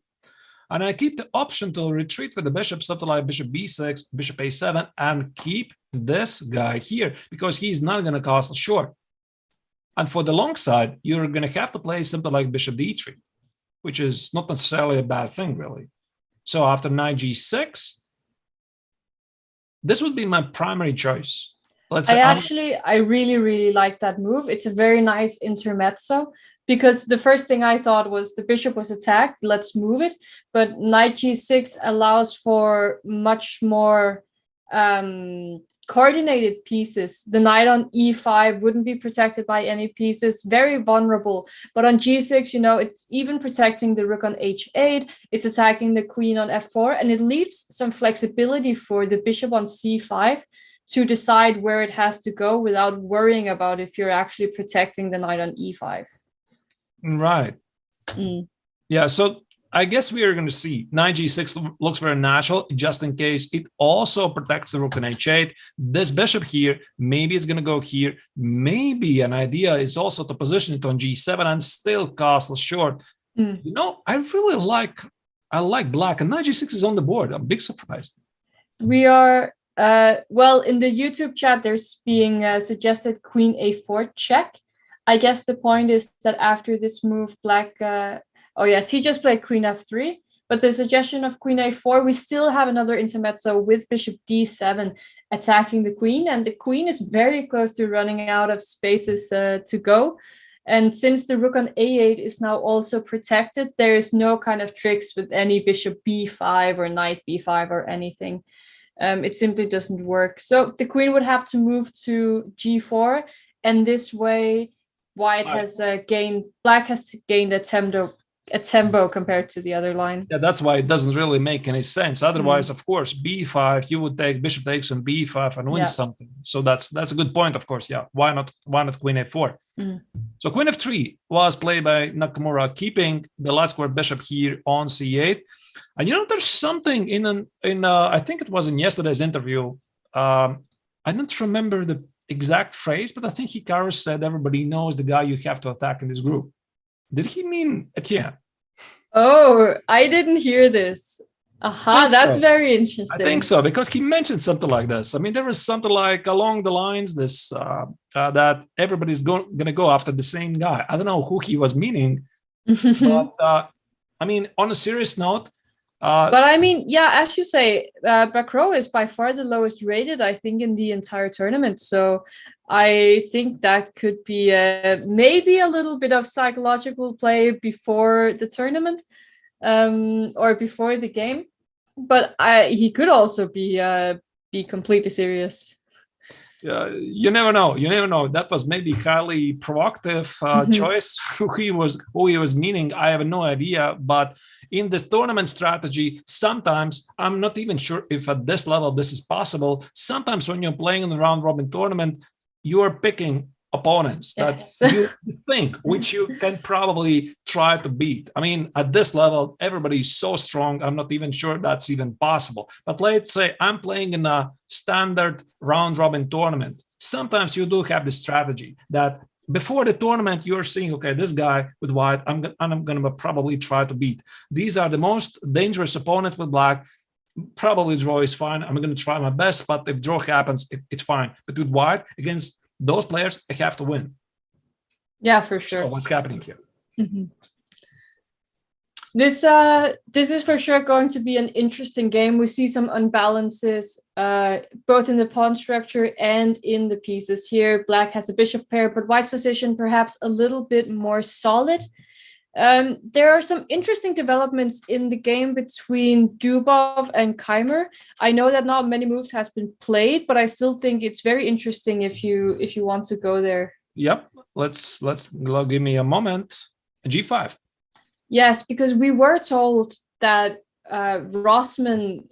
and I keep the option to retreat with the bishop, something like bishop b6, bishop a7, and keep this guy here because he's not going to castle short. And for the long side, you're going to have to play something like bishop d3, which is not necessarily a bad thing, really. So after knight g6, this would be my primary choice. Let's say I really, really like that move. It's a very nice intermezzo. Because the first thing I thought was the bishop was attacked, let's move it. But knight g6 allows for much more coordinated pieces. The knight on e5 wouldn't be protected by any pieces, very vulnerable. But on g6, you know, it's even protecting the rook on h8, it's attacking the queen on f4, and it leaves some flexibility for the bishop on c5 to decide where it has to go without worrying about if you're actually protecting the knight on e5. Right. Yeah, so I guess we are going to see knight g6 looks very natural, just in case it also protects the rook on h8. This bishop here, maybe it's going to go here. Maybe an idea is also to position it on g7 and still castle short. You know, I like black, and knight g6 is on the board. I'm a big surprise. We are, well, in the YouTube chat, there's being suggested queen a4 check. I guess the point is that after this move, black, oh yes, he just played queen f3, but the suggestion of queen a4, we still have another intermezzo with bishop d7 attacking the queen, and the queen is very close to running out of spaces to go. And since the rook on a8 is now also protected, there is no kind of tricks with any bishop b5 or knight b5 or anything. It simply doesn't work. So the queen would have to move to g4, and this way, white has black has to gain a tempo compared to the other line. Yeah, that's why it doesn't really make any sense. Otherwise, of course, b5, you would take bishop takes on b5 and win something. So that's a good point, of course. Yeah, why not queen a4? So queen f3 was played by Nakamura, keeping the light square bishop here on c8. And you know, there's something in I think it was in yesterday's interview. I don't remember the exact phrase, but I think Hikaru said everybody knows the guy you have to attack in this group. Did he mean Etienne? Oh, I didn't hear this. Aha, that's very interesting. I think so, because he mentioned something like this. I mean, there was something like along the lines this that everybody's going to go after the same guy. I don't know who he was meaning, but I mean, on a serious note, but I mean, yeah, as you say, Bacro is by far the lowest rated, I think, in the entire tournament. So I think that could be maybe a little bit of psychological play before the tournament or before the game. But he could also be completely serious. You never know. You never know. That was maybe highly provocative choice. Who he was meaning, I have no idea. But in this tournament strategy, sometimes I'm not even sure if at this level this is possible. Sometimes when you're playing in the round robin tournament, you are picking opponents that you think which you can probably try to beat. I mean, at this level, everybody's so strong. I'm not even sure that's even possible. But let's say I'm playing in a standard round robin tournament. Sometimes you do have the strategy that before the tournament, you're seeing, okay, this guy with white, I'm going to probably try to beat. These are the most dangerous opponents with black. Probably draw is fine. I'm going to try my best, but if draw happens, it's fine. But with white, against those players, I have to win. Yeah, for sure. So what's happening here? This is for sure going to be an interesting game. We see some unbalances both in the pawn structure and in the pieces here. Black has a bishop pair, but white's position perhaps a little bit more solid. There are some interesting developments in the game between Dubov and Keimer. I know that not many moves has been played, but I still think it's very interesting if you want to go there. Yep, let's give me a moment. G5. Yes, because we were told that Rossmann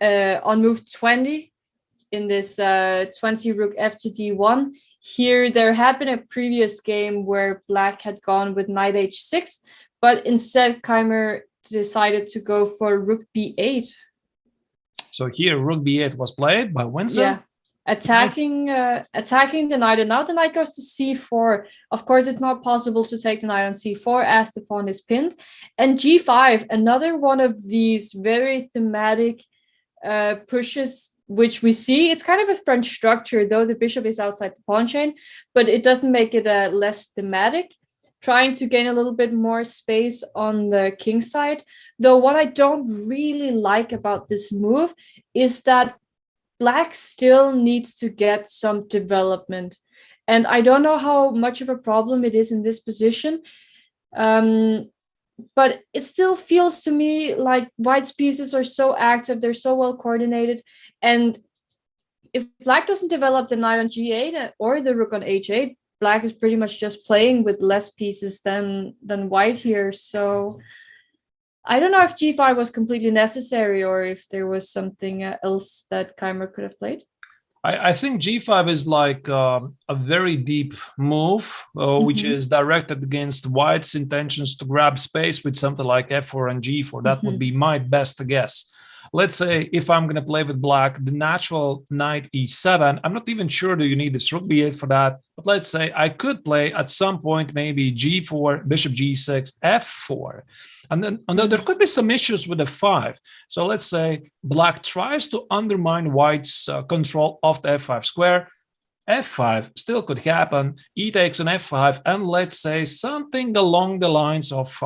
on move 20 in this 20 rook f to d1. Here, there had been a previous game where Black had gone with knight h6, but instead Keimer decided to go for rook b8. So here, rook b8 was played by Winston. Yeah, attacking the knight, and now the knight goes to c4. Of course, it's not possible to take the knight on c4 as the pawn is pinned. And g5, another one of these very thematic pushes, which we see. It's kind of a French structure, though the bishop is outside the pawn chain, but it doesn't make it less thematic. Trying to gain a little bit more space on the king side. Though what I don't really like about this move is that Black still needs to get some development. And I don't know how much of a problem it is in this position. But it still feels to me like White's pieces are so active, they're so well coordinated. And if Black doesn't develop the knight on g8 or the rook on h8, Black is pretty much just playing with less pieces than White here. So I don't know if g5 was completely necessary or if there was something else that Keimer could have played. I think g5 is like a very deep move, which is directed against White's intentions to grab space with something like f4 and g4. That would be my best guess. Let's say if I'm going to play with Black, the natural knight e7, I'm not even sure do you need this rook b8 for that. But let's say I could play at some point maybe g4, bishop g6, f4. And then there could be some issues with f5. So let's say Black tries to undermine White's control of the f5 square. f5 still could happen. E takes an f5. And let's say something along the lines of,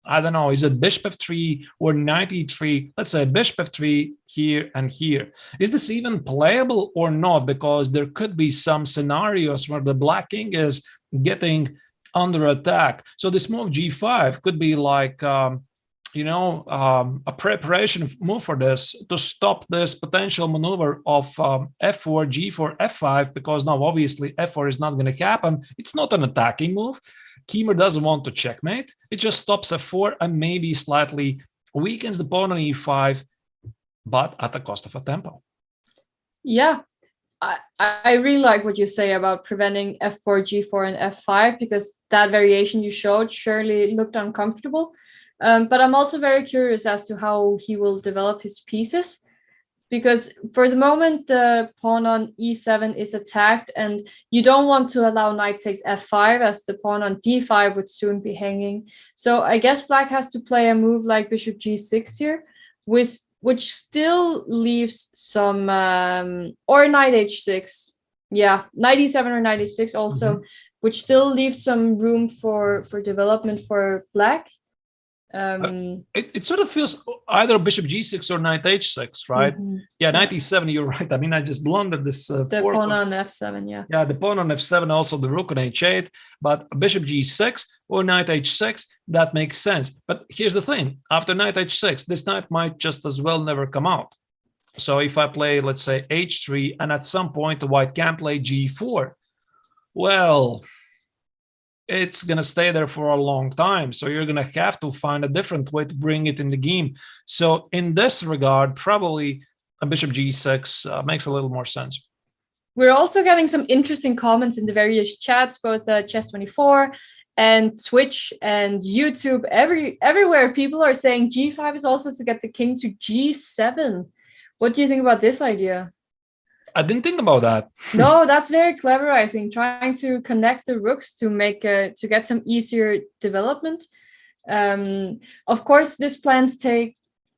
I don't know, is it bishop f3 or knight e3? Let's say bishop f3 here and here. Is this even playable or not? Because there could be some scenarios where the Black king is getting under attack. So this move g5 could be like, a preparation move for this to stop this potential maneuver of f4, g4, f5, because now obviously f4 is not going to happen. It's not an attacking move. Keimer doesn't want to checkmate. It just stops f4 and maybe slightly weakens the pawn on e5, but at the cost of a tempo. Yeah. I really like what you say about preventing f4, g4, and f5, because that variation you showed surely looked uncomfortable. But I'm also very curious as to how he will develop his pieces, because for the moment, the pawn on e7 is attacked, and you don't want to allow knight takes f5, as the pawn on d5 would soon be hanging. So I guess Black has to play a move like bishop g6 here, which still leaves some, or knight h6. Yeah, knight e7 or knight h6 also, which still leaves some room for development for Black. It sort of feels either bishop g6 or knight h6, right? Yeah, knight e7, you're right. I mean, I just blundered this. The pawn on f7, yeah. Yeah, the pawn on f7, also the rook on h8, but bishop g6 or knight h6, that makes sense. But here's the thing. After knight h6, this knight might just as well never come out. So if I play, let's say, h3, and at some point the White can play g4, well, it's going to stay there for a long time. So you're going to have to find a different way to bring it in the game. So in this regard, probably a bishop g6 makes a little more sense. We're also getting some interesting comments in the various chats, both Chess24 and Twitch and YouTube. Everywhere people are saying g5 is also to get the king to g7. What do you think about this idea? I didn't think about that. No, that's very clever, I think, trying to connect the rooks to make to get some easier development. Of course, this plan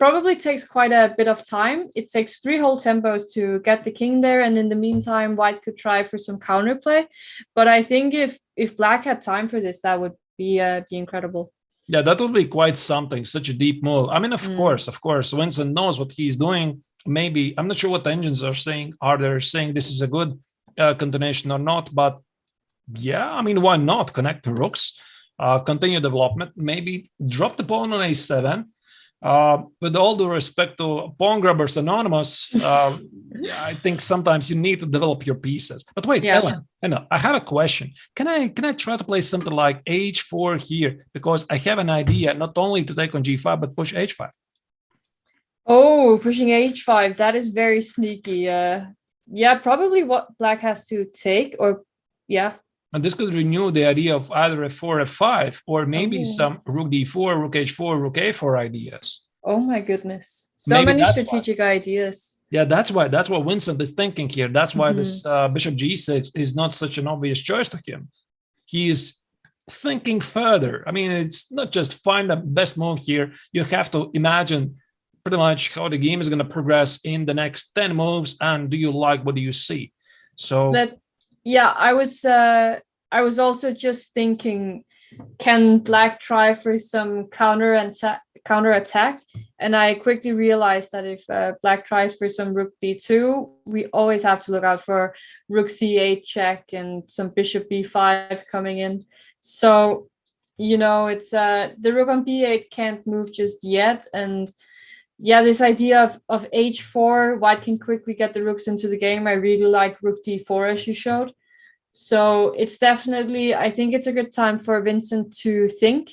probably takes quite a bit of time. It takes 3 whole tempos to get the king there, and in the meantime, White could try for some counterplay. But I think if Black had time for this, that would be incredible. Yeah, that would be quite something, such a deep move. I mean, of course, Vincent knows what he's doing. Maybe, I'm not sure what the engines are saying. Are they saying this is a good continuation or not? But yeah, I mean, why not connect the rooks, continue development, maybe drop the pawn on a7. With all due respect to Pawn Grabbers Anonymous, I think sometimes you need to develop your pieces. But wait, Ellen, I have a question. Can I try to play something like h4 here? Because I have an idea not only to take on g5, but push h5. Oh, pushing h5. That is very sneaky. Yeah, probably what black has to take, or yeah. And this could renew the idea of either f4, f5, or maybe some rook d4, rook h4, rook a4 ideas. Oh my goodness. So many strategic ideas. Yeah, that's what Vincent is thinking here. That's why this bishop g6 is not such an obvious choice to him. He's thinking further. I mean, it's not just find the best move here. You have to imagine pretty much how the game is going to progress in the next 10 moves, and do you like what do you see? So yeah, I was also just thinking, can black try for some counter attack? And I quickly realized that if black tries for some rook d2, we always have to look out for rook c8 check and some bishop b5 coming in. So, it's the rook on b8 can't move just yet. And yeah, this idea of h4, white can quickly get the rooks into the game. I really like rook d4 as you showed. So it's definitely, I think it's a good time for Vincent to think,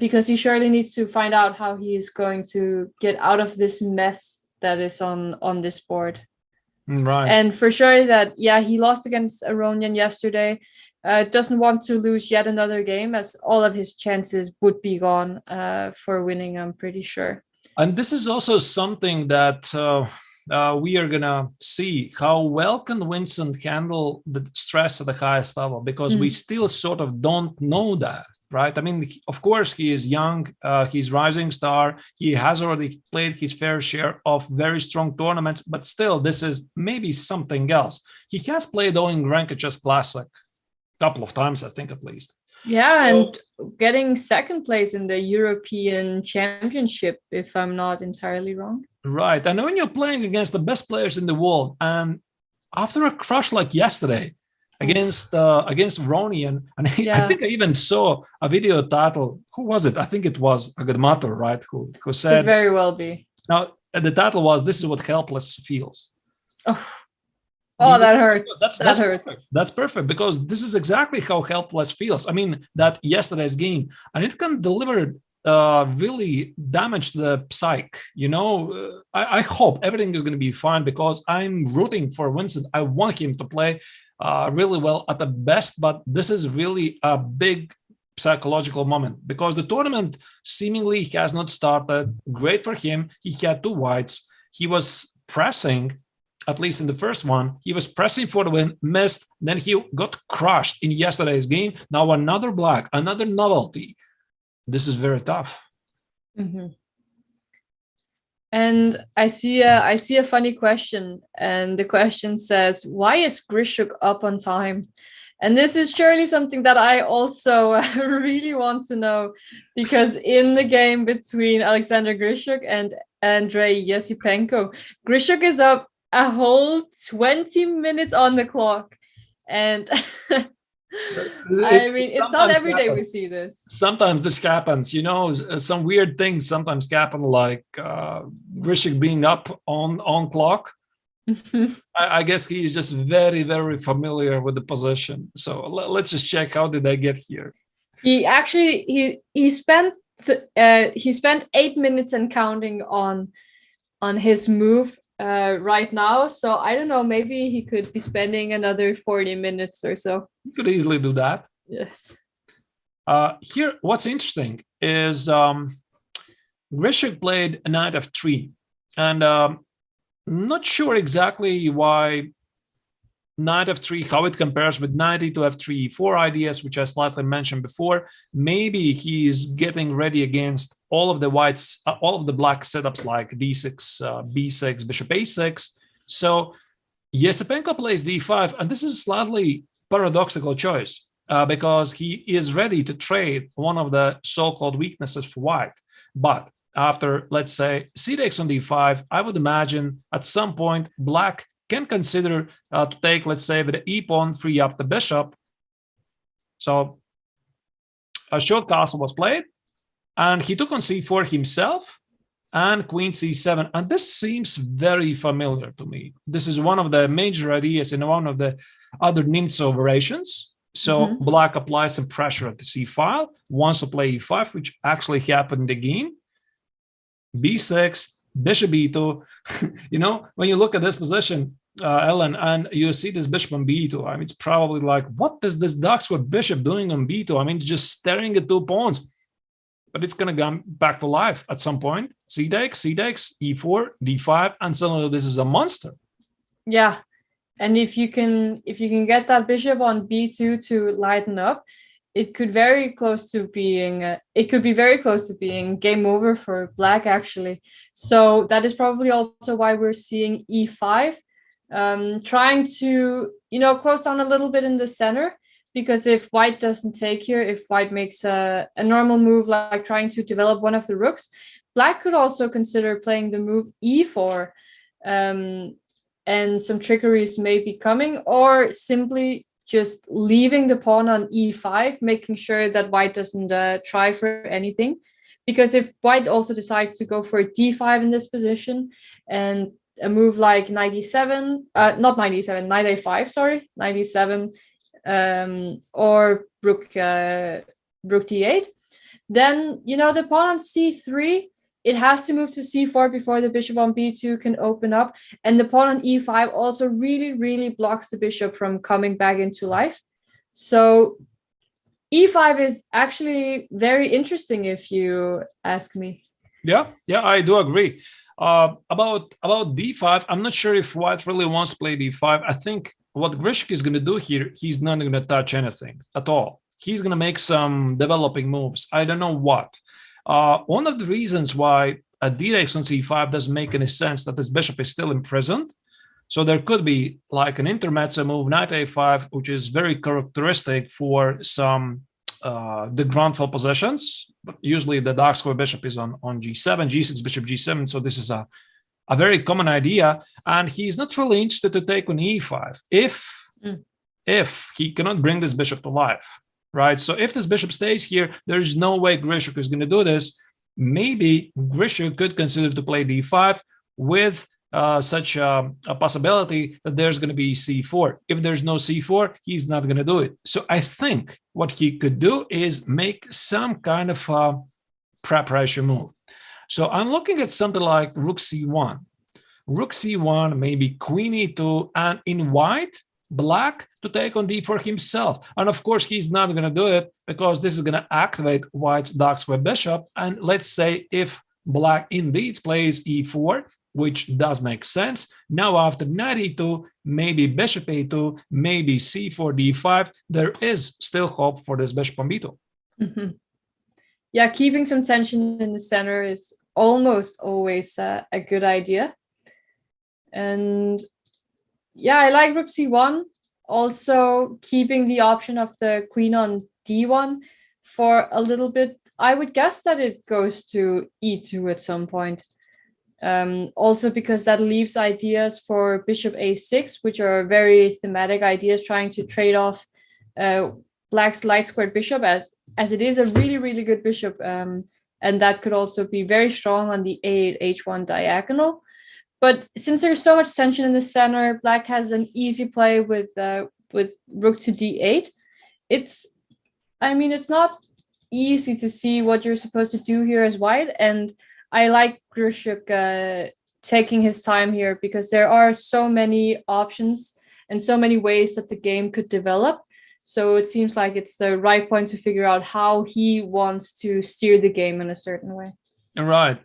because he surely needs to find out how he is going to get out of this mess that is on this board. Right. And for sure that, he lost against Aronian yesterday. Doesn't want to lose yet another game, as all of his chances would be gone for winning, I'm pretty sure. And this is also something that we are going to see how well can Vincent handle the stress at the highest level, because we still sort of don't know that, right? I mean, of course, he is young, he's rising star, he has already played his fair share of very strong tournaments, but still, this is maybe something else. He has played Owing Ranked Chess Classic a couple of times, I think, at least. Yeah, and getting second place in the European Championship, if I'm not entirely wrong. Right. And when you're playing against the best players in the world, and after a crush like yesterday against Aronian, and I think I even saw a video title. Who was it? I think it was Agadmator, right? Who said... Could very well be. Now, the title was, "This is what helpless feels." Oh, that hurts. That hurts. Perfect. That's perfect, because this is exactly how helpless feels. I mean, that yesterday's game, and it can deliver really damage the psyche. I hope everything is going to be fine, because I'm rooting for Vincent. I want him to play really well at the best, but this is really a big psychological moment, because the tournament seemingly has not started. Great for him. He had two whites. He was pressing. At least in the first one, he was pressing for the win, missed, then he got crushed in yesterday's game. Now another black, another novelty. This is very tough. And I see a funny question, and the question says, why is Grishuk up on time? And this is surely something that I also really want to know, because in the game between Alexander Grishuk and Andrei Yesipenko, Grishuk is up a whole 20 minutes on the clock. And I mean, it's not every day we see this. Sometimes this happens, some weird things sometimes happen, like Grishuk being up on clock. I guess he is just very, very familiar with the position. So let's just check, how did I get here? He actually, he spent 8 minutes and counting on his move right now. So I don't know, maybe he could be spending another 40 minutes or so. You could easily do that. Yes. Here, what's interesting is Grishuk played knight f3, and not sure exactly why knight f3, how it compares with knight e to f3, e4 ideas, which I slightly mentioned before. Maybe he's getting ready against all of the whites, all of the black setups like d6, b6, bishop a6. So Yesipenko plays d5, and this is a slightly paradoxical choice. because he is ready to trade one of the so-called weaknesses for white. But after, let's say, c takes on d5, I would imagine at some point black can consider to take, let's say, with the e pawn, free up the bishop. So a short castle was played, and he took on c4 himself and queen c7. And this seems very familiar to me. This is one of the major ideas in one of the other Nilssen variations. So black applies some pressure at the c file, wants to play e5, which actually happened in the game. b6, bishop e2. You know, when you look at this position, Ellen, and you see this bishop on b2, I mean, it's probably like, what is this Dark-square bishop doing on b2? I mean, just staring at 2 pawns. But it's going to come back to life at some point. C takes, e4, d5, and suddenly this is a monster. Yeah, and if you can get that bishop on b2 to lighten up, it could very close to being game over for black, actually. So that is probably also why we're seeing e5, trying to, close down a little bit in the center, because if white doesn't take here, if white makes a normal move like trying to develop one of the rooks, black could also consider playing the move e4, and some trickeries may be coming, or simply just leaving the pawn on e5, making sure that white doesn't try for anything. Because if white also decides to go for d5 in this position, and a move like knight e7, not knight e7, knight a5, sorry, knight e7, or rook d8, then the pawn on c3, it has to move to c4 before the bishop on b2 can open up, and the pawn on e5 also really blocks the bishop from coming back into life. So e5 is actually very interesting, if you ask me. Yeah, I do agree. About d5, I'm not sure if white really wants to play d5. I think what Grishik is going to do here, he's not going to touch anything at all. He's going to make some developing moves. I don't know what. One of the reasons why a d takes on c5 doesn't make any sense, that this bishop is still imprisoned. So there could be like an intermezzo move, knight a5, which is very characteristic for some the ground floor positions. But usually the dark square bishop is on g7, g6, bishop g7. So this is a very common idea, and he's not really interested to take on e5 if he cannot bring this bishop to life, right? So if this bishop stays here, there's no way Grishik is going to do this. Maybe Grishik could consider to play d5 with such a possibility that there's going to be c4. If there's no c4, he's not going to do it. So I think what he could do is make some kind of preparation move. So I'm looking at something like rook c1. Rook c1, maybe queen e2, and in white, black to take on d4 himself. And of course, he's not going to do it because this is going to activate white's dark square bishop. And let's say if black indeed plays e4, which does make sense, now after knight e2, maybe bishop a2, maybe c4, d5, there is still hope for this bishop on b2. Yeah, keeping some tension in the center is almost always a good idea. And yeah, I like rook c1. Also keeping the option of the queen on d1 for a little bit. I would guess that it goes to e2 at some point. Also because that leaves ideas for bishop a6, which are very thematic ideas, trying to trade off black's light squared bishop, as it is a really good bishop, and that could also be very strong on the a8 h1 diagonal. But since there's so much tension in the center, black has an easy play with rook to d8. It's not easy to see what you're supposed to do here as white, and I like Grishik taking his time here, because there are so many options and so many ways that the game could develop. So it seems like it's the right point to figure out how he wants to steer the game in a certain way. Right.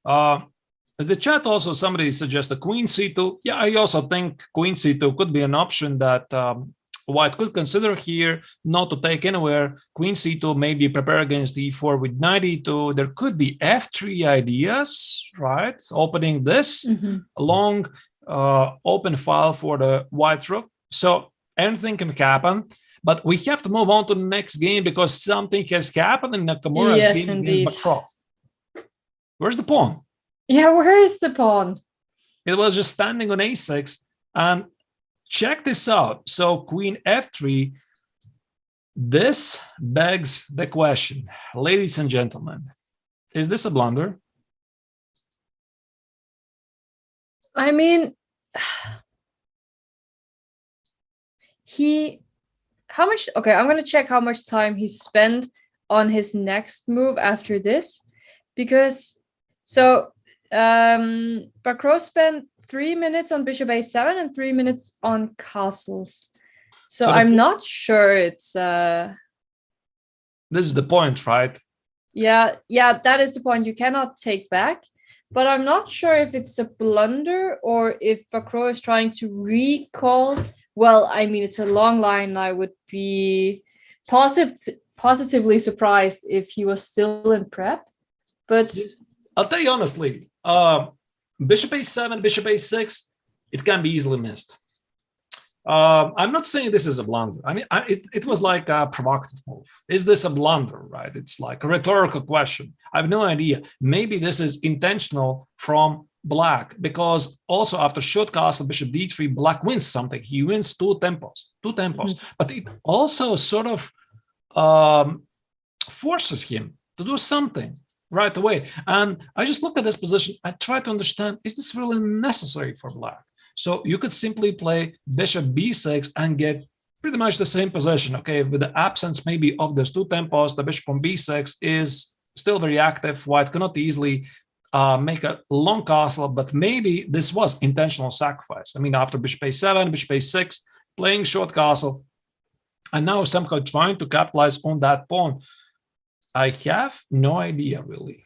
The chat also, somebody suggests the queen c2. Yeah, I also think queen c2 could be an option that white could consider here, not to take anywhere. Queen c2, maybe prepare against e4 with knight e2. There could be f3 ideas, right? Opening this long open file for the white rook. So anything can happen. But we have to move on to the next game because something has happened in Nakamura's Yes, game indeed. against Bacro. Where's the pawn? Yeah, where is the pawn? It was just standing on a6. And check this out. So queen f3. This begs the question, ladies and gentlemen, is this a blunder? I mean, how much, okay, I'm going to check how much time he spent on his next move after this, because, so, Bacro spent 3 minutes on bishop a7 and 3 minutes on castles. So I'm not sure it's... This is the point, right? Yeah, that is the point. You cannot take back. But I'm not sure if it's a blunder or if Bacro is trying to recall. Well, I mean, it's a long line. I would be positively surprised if he was still in prep. But I'll tell you honestly, bishop a7, bishop a6, it can be easily missed. I'm not saying this is a blunder. I mean, it was like a provocative move. Is this a blunder, right? It's like a rhetorical question. I have no idea. Maybe this is intentional from black, because also after short castle, bishop d3, black wins something. He wins two tempos. But it also sort of forces him to do something right away. And I just look at this position. I try to understand, is this really necessary for black? So you could simply play bishop b6 and get pretty much the same position. Okay, with the absence maybe of those two tempos, the bishop on b6 is still very active. White cannot easily make a long castle, but maybe this was intentional sacrifice. I mean, after bishop a7, bishop a6, playing short castle, and now somehow trying to capitalize on that pawn. I have no idea, really.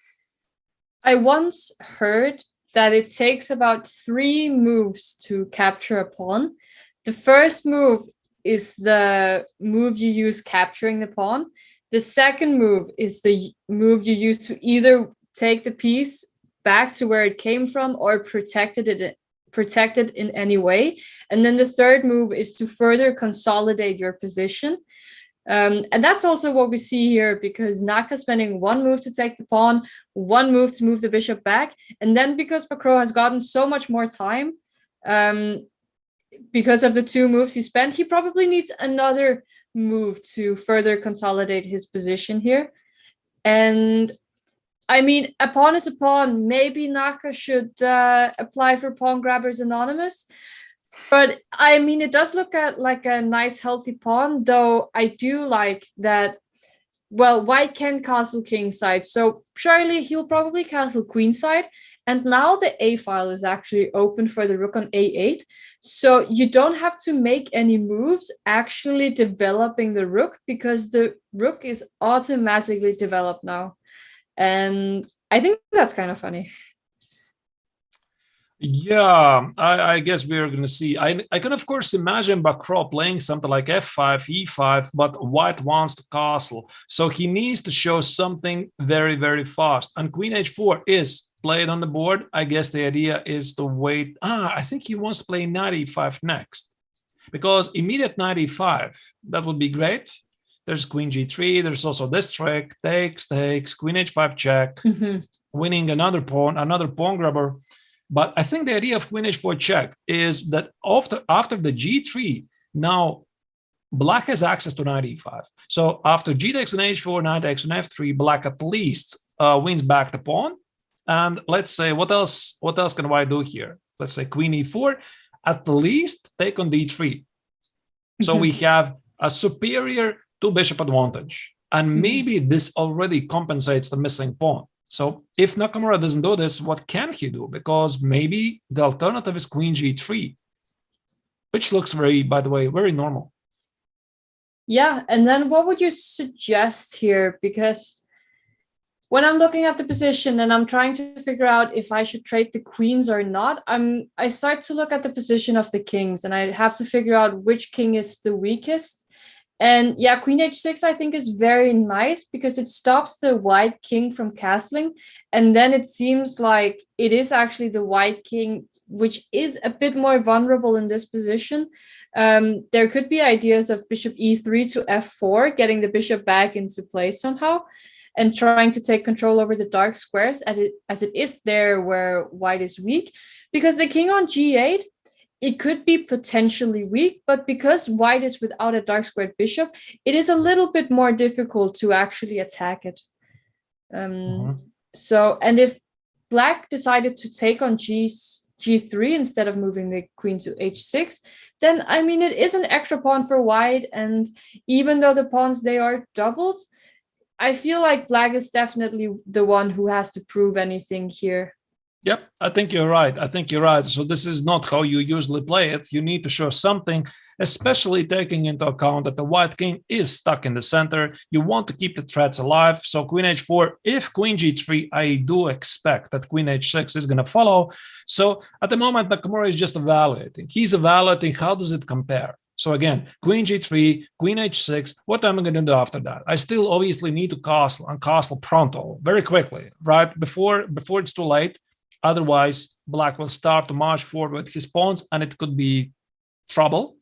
I once heard that it takes about 3 moves to capture a pawn. The first move is the move you use capturing the pawn. The second move is the move you use to either take the piece back to where it came from or protect it in any way. And then the third move is to further consolidate your position. And that's also what we see here, because Naka spending 1 move to take the pawn, 1 move to move the bishop back, and then because Bacro has gotten so much more time, because of the 2 moves he spent, he probably needs another move to further consolidate his position here. And I mean, a pawn is a pawn. Maybe Naka should apply for Pawn Grabbers Anonymous. But I mean, it does look like a nice, healthy pawn, though I do like that. Well, white can castle king side, so surely he'll probably castle queen side. And now the a file is actually open for the rook on a8. So you don't have to make any moves actually developing the rook, because the rook is automatically developed now. And I think that's kind of funny. Yeah, I guess we're going to see. I can, of course, imagine Bacro playing something like f5, e5, but white wants to castle. So he needs to show something very, very fast. And queen h4 is played on the board. I guess the idea is to wait. I think he wants to play knight e5 next, because immediate knight e5, that would be great. There's queen g3. There's also this trick, takes, queen h5 check, winning another pawn grabber. But I think the idea of queen h4 check is that after the g3, now black has access to knight e5. So after g takes on h4, knight takes on f3, black at least wins back the pawn. And let's say, what else can white do here? Let's say queen e4, at least take on d3. So we have a superior 2-bishop advantage. And maybe this already compensates the missing pawn. So if Nakamura doesn't do this, what can he do? Because maybe the alternative is queen g3, which looks by the way, very normal. Yeah, and then what would you suggest here? Because when I'm looking at the position and I'm trying to figure out if I should trade the queens or not, I start to look at the position of the kings, and I have to figure out which king is the weakest. And yeah, queen h6 I think is very nice because it stops the white king from castling, and then it seems like it is actually the white king which is a bit more vulnerable in this position. There could be ideas of bishop e3 to f4, getting the bishop back into play somehow, and trying to take control over the dark squares as it is there where white is weak. Because the king on g8, it could be potentially weak, but because white is without a dark squared bishop, it is a little bit more difficult to actually attack it. So, and if black decided to take on g3 instead of moving the queen to h6, then I mean, it is an extra pawn for white, and even though the pawns, they are doubled, I feel like black is definitely the one who has to prove anything here. Yep, I think you're right. I think you're right. So this is not how you usually play it. You need to show something, especially taking into account that the white king is stuck in the center. You want to keep the threats alive. So queen h4, if queen g3, I do expect that queen h6 is going to follow. So at the moment, Nakamura is just evaluating. He's evaluating how does it compare. So again, queen g3, queen h6, what am I going to do after that? I still obviously need to castle and castle pronto, very quickly, right? Before it's too late. Otherwise, black will start to march forward with his pawns, and it could be trouble.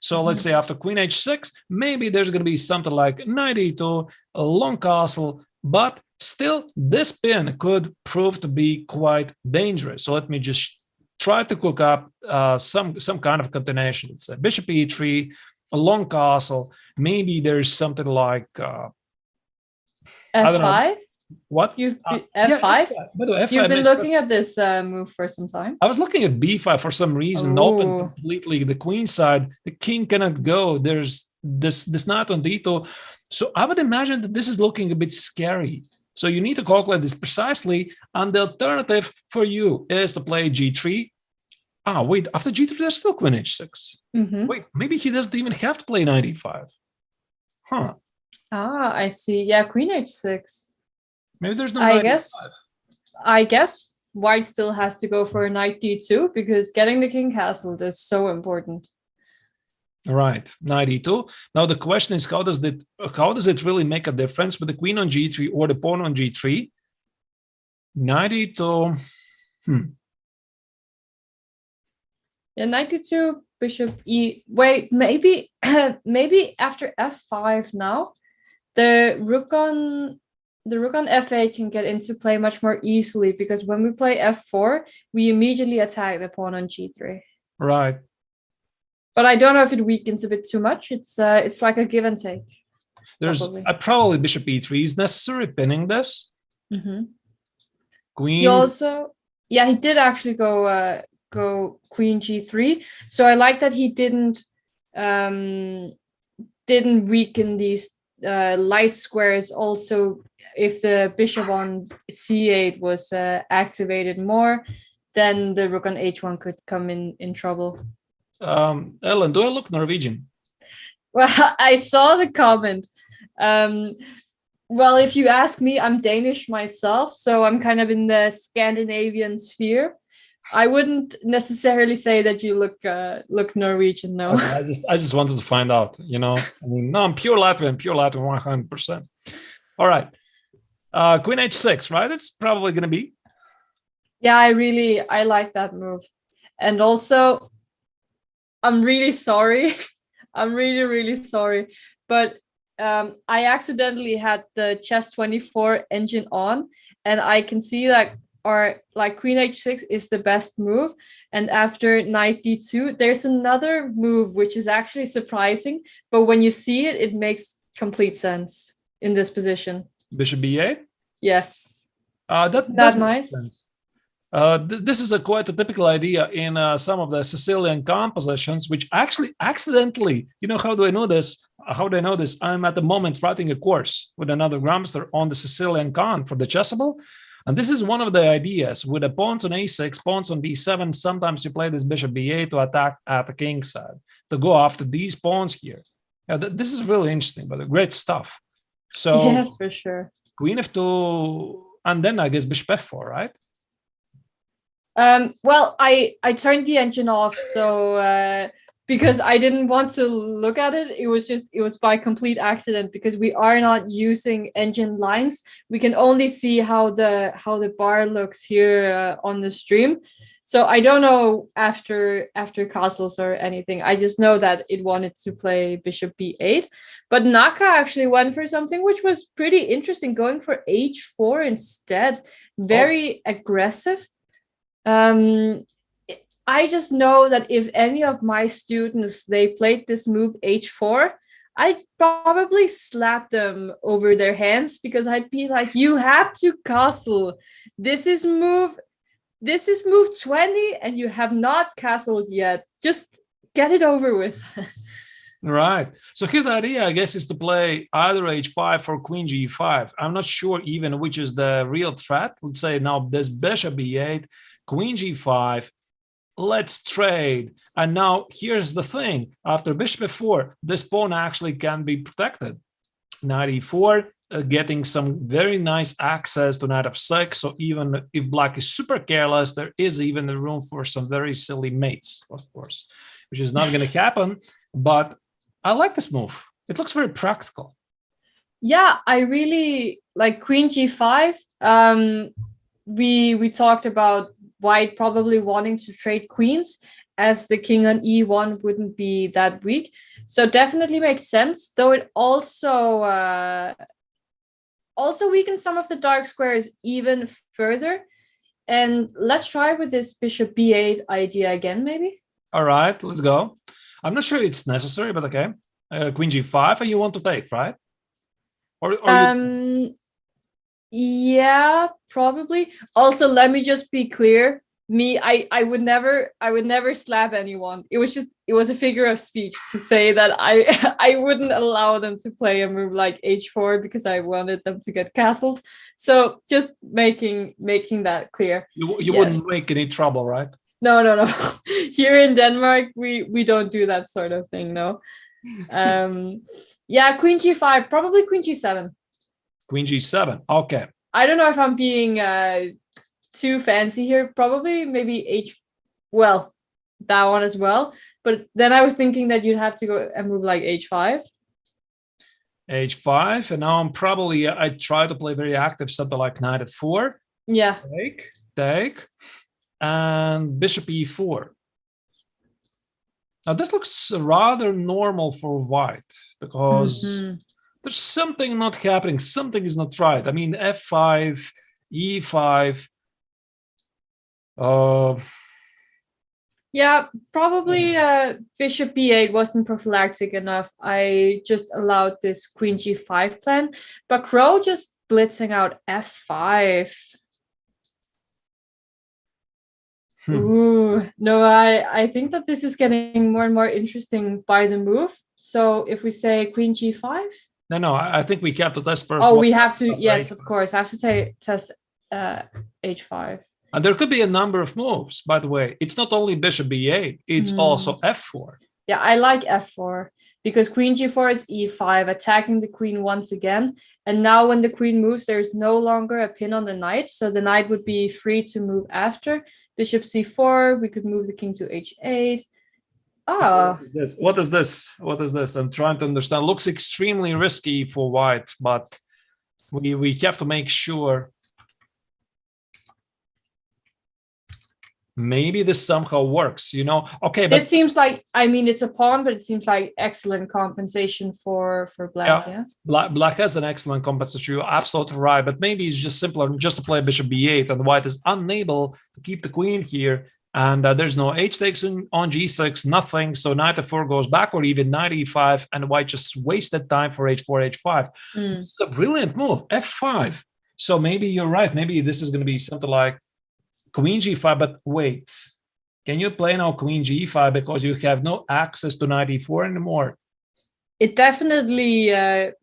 So let's say after queen h6, maybe there's going to be something like knight e2, a long castle, but still this pin could prove to be quite dangerous. So let me just try to cook up some kind of continuation. Let's say bishop e3, a long castle. Maybe there's something like f5. What? You've f5? Yeah, f5. By the way, f5 You've been looking at this move for some time. I was looking at b5 for some reason, open completely the queen side. The king cannot go. There's this knight on d2. So I would imagine that this is looking a bit scary. So you need to calculate this precisely. And the alternative for you is to play g3. Ah, wait, after g3, there's still queen h6. Wait, maybe he doesn't even have to play knight e5. Huh. Ah, I see. Yeah, queen h6. Maybe there's no I guess white still has to go for a knight d2 because getting the king castled is so important. Right, knight e2. Now the question is, how does it really make a difference with the queen on g3 or the pawn on g3? Knight e2. Yeah, knight d2, bishop e. Wait, maybe maybe after f5 now, the rook on f8 can get into play much more easily because when we play f4, we immediately attack the pawn on g3. Right. But I don't know if it weakens a bit too much. It's like a give and take. There's probably bishop e3 is necessary, pinning this. Queen. He also, he did actually go queen g3. So I like that he didn't weaken these light squares. Also, if the bishop on c8 was activated more, then the rook on h1 could come in trouble. Ellen, do I look Norwegian? Well, I saw the comment. Well, if you ask me, I'm Danish myself, so I'm kind of in the Scandinavian sphere. I wouldn't necessarily say that you look Norwegian, no. Okay, I just wanted to find out, you know. I mean, no, I'm pure Latvian 100%. All right. Queen h6, right? It's probably going to be. Yeah, I like that move. And also, I'm really sorry. I'm really, really sorry. But I accidentally had the Chess24 engine on, and I can see that queen h6 is the best move. And after knight d2, there's another move which is actually surprising. But when you see it, it makes complete sense in this position. Bishop b8? Yes. That's nice. Sense. This is quite a typical idea in some of the Sicilian compositions, which actually accidentally, you know, how do I know this? I'm at the moment writing a course with another grandmaster on the Sicilian con for the chessable. And this is one of the ideas with the pawns on a6, pawns on d7. Sometimes you play this bishop b8 to attack at the king side, to go after these pawns here. Yeah, this is really interesting, but great stuff. So yes, for sure. Queen f2, and then I guess bishop f4, right? Well, I turned the engine off, so because I didn't want to look at it. It was by complete accident, because we are not using engine lines. We can only see how the bar looks here on the stream. So I don't know after castles or anything. I just know that it wanted to play bishop b8. But Naka actually went for something which was pretty interesting, going for h4 instead. Very aggressive. I just know that if any of my students, they played this move h4, I'd probably slap them over their hands, because I'd be like, you have to castle. This is move 20 and you have not castled yet. Just get it over with. Right. So his idea, I guess, is to play either h5 or queen g5. I'm not sure even which is the real threat. Let's say now this bishop b8, queen g5. Let's trade. And now here's the thing. After bishop f4, this pawn actually can be protected. Knight e4, getting some very nice access to knight f6. So even if black is super careless, there is even the room for some very silly mates, of course, which is not going to happen. But I like this move. It looks very practical. Yeah, I really like queen g5. We talked about white probably wanting to trade queens, as the king on e1 wouldn't be that weak. So definitely makes sense, though it also weakens some of the dark squares even further. And let's try with this bishop b8 idea again, maybe. All right, let's go. I'm not sure it's necessary, but okay. Queen g5, and you want to take, right? Or Yeah, probably. Also, let me just be clear. I would never slap anyone. It was a figure of speech to say that I wouldn't allow them to play a move like h4, because I wanted them to get castled. So just making that clear. You wouldn't make any trouble, right? No. Here in Denmark, we don't do that sort of thing, no. Yeah, queen g5, probably queen g7. Queen g7, okay. I don't know if I'm being too fancy here. Probably maybe that one as well. But then I was thinking that you'd have to go and move like h5. h5, and now I try to play very active, something like knight f4. Yeah. Take, and bishop e4. Now this looks rather normal for white, because there's something not happening. Something is not right. I mean, f5, e5. Yeah, probably bishop b8 wasn't prophylactic enough. I just allowed this queen g5 plan, but Crow just blitzing out f5. Ooh, no, I think that this is getting more and more interesting by the move. So if we say queen g5. No, I think we have to test first. Oh, we have to, yes, of course. I have to test h5. And there could be a number of moves, by the way. It's not only bishop b8, it's also f4. Yeah, I like f4, because queen g4 is e5, attacking the queen once again. And now when the queen moves, there's no longer a pin on the knight. So the knight would be free to move after. Bishop c4, we could move the king to h8. What is this? I'm trying to understand. Looks extremely risky for white, but we have to make sure. Maybe this somehow works, Okay, but it seems like, it's a pawn, but it seems like excellent compensation for black. Yeah. Black has an excellent compensation. You're absolutely right, but maybe it's just simpler just to play bishop b8, and white is unable to keep the queen here. And there's no h takes on g6, nothing. So knight f4 goes back, or even knight e5, and white just wasted time for h4, h5. It's a brilliant move, f5. So maybe you're right. Maybe this is going to be something like queen g5, but wait. Can you play now queen g5 because you have no access to knight e4 anymore? It definitely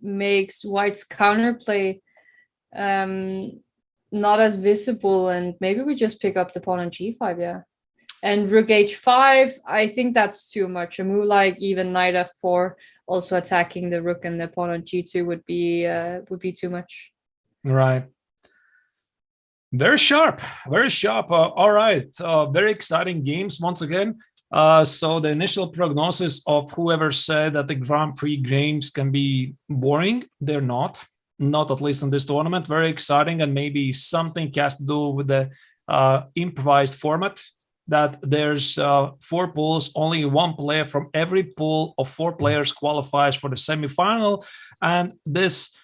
makes white's counterplay not as visible, and maybe we just pick up the pawn on g5, yeah. And rook h5, I think that's too much. A move like even knight f4, also attacking the rook and the pawn on g2 would be too much. Right. Very sharp, very sharp. All right, very exciting games once again. So the initial prognosis of whoever said that the Grand Prix games can be boring, they're not at least in this tournament. Very exciting, and maybe something has to do with the improvised format, that there's 4 pools, only 1 player from every pool of 4 players qualifies for the semifinal. And this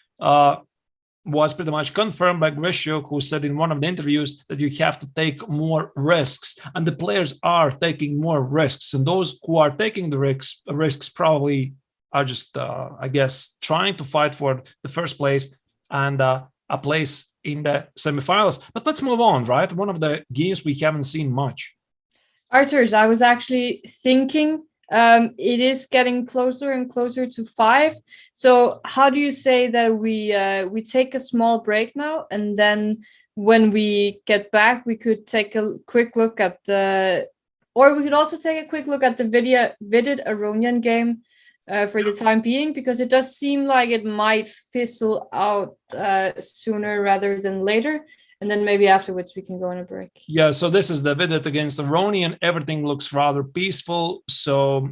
was pretty much confirmed by Grisho, who said in one of the interviews that you have to take more risks, and the players are taking more risks, and those who are taking the risks probably are just I guess trying to fight for the first place and a place in the semifinals. But let's move on, right? One of the games we haven't seen much. Arturs, I was actually thinking it is getting closer and closer to 5. So how do you say that we take a small break now, and then when we get back, we could take a quick look at or we could also take a quick look at the VIDE Aronian game for the time being, because it does seem like it might fizzle out sooner rather than later. And then maybe afterwards we can go on a break. Yeah, so this is the VIDE against Aronian. Everything looks rather peaceful, so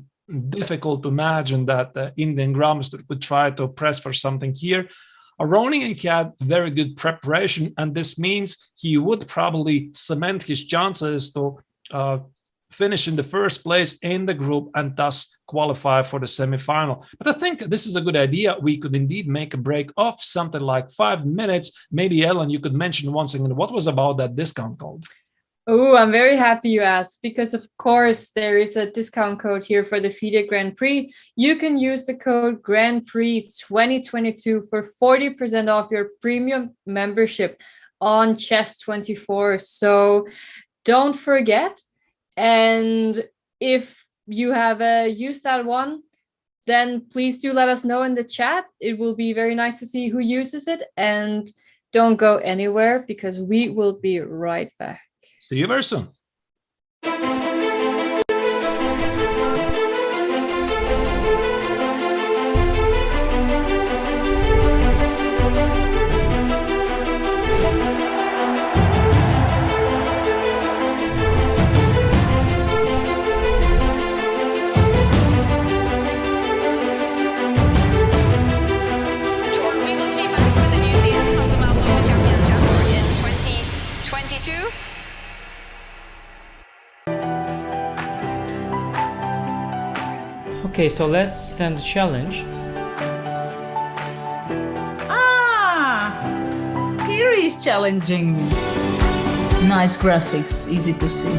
difficult to imagine that the Indian Grandmaster would try to press for something here. Aronian had very good preparation, and this means he would probably cement his chances to finish in the first place in the group and thus qualify for the semifinal. But I think this is a good idea. We could indeed make a break of something like 5 minutes. Maybe, Ellen, you could mention once again what was about that discount code. Oh, I'm very happy you asked, because of course there is a discount code here for the FIDE Grand Prix. You can use the code Grand Prix 2022 for 40% off your premium membership on Chess24. So don't forget. And if you have used that one, then please do let us know in the chat. It will be very nice to see who uses it. And don't go anywhere, because we will be right back. See you very soon. Okay, so let's send a challenge. Here is challenging. Nice graphics, easy to see.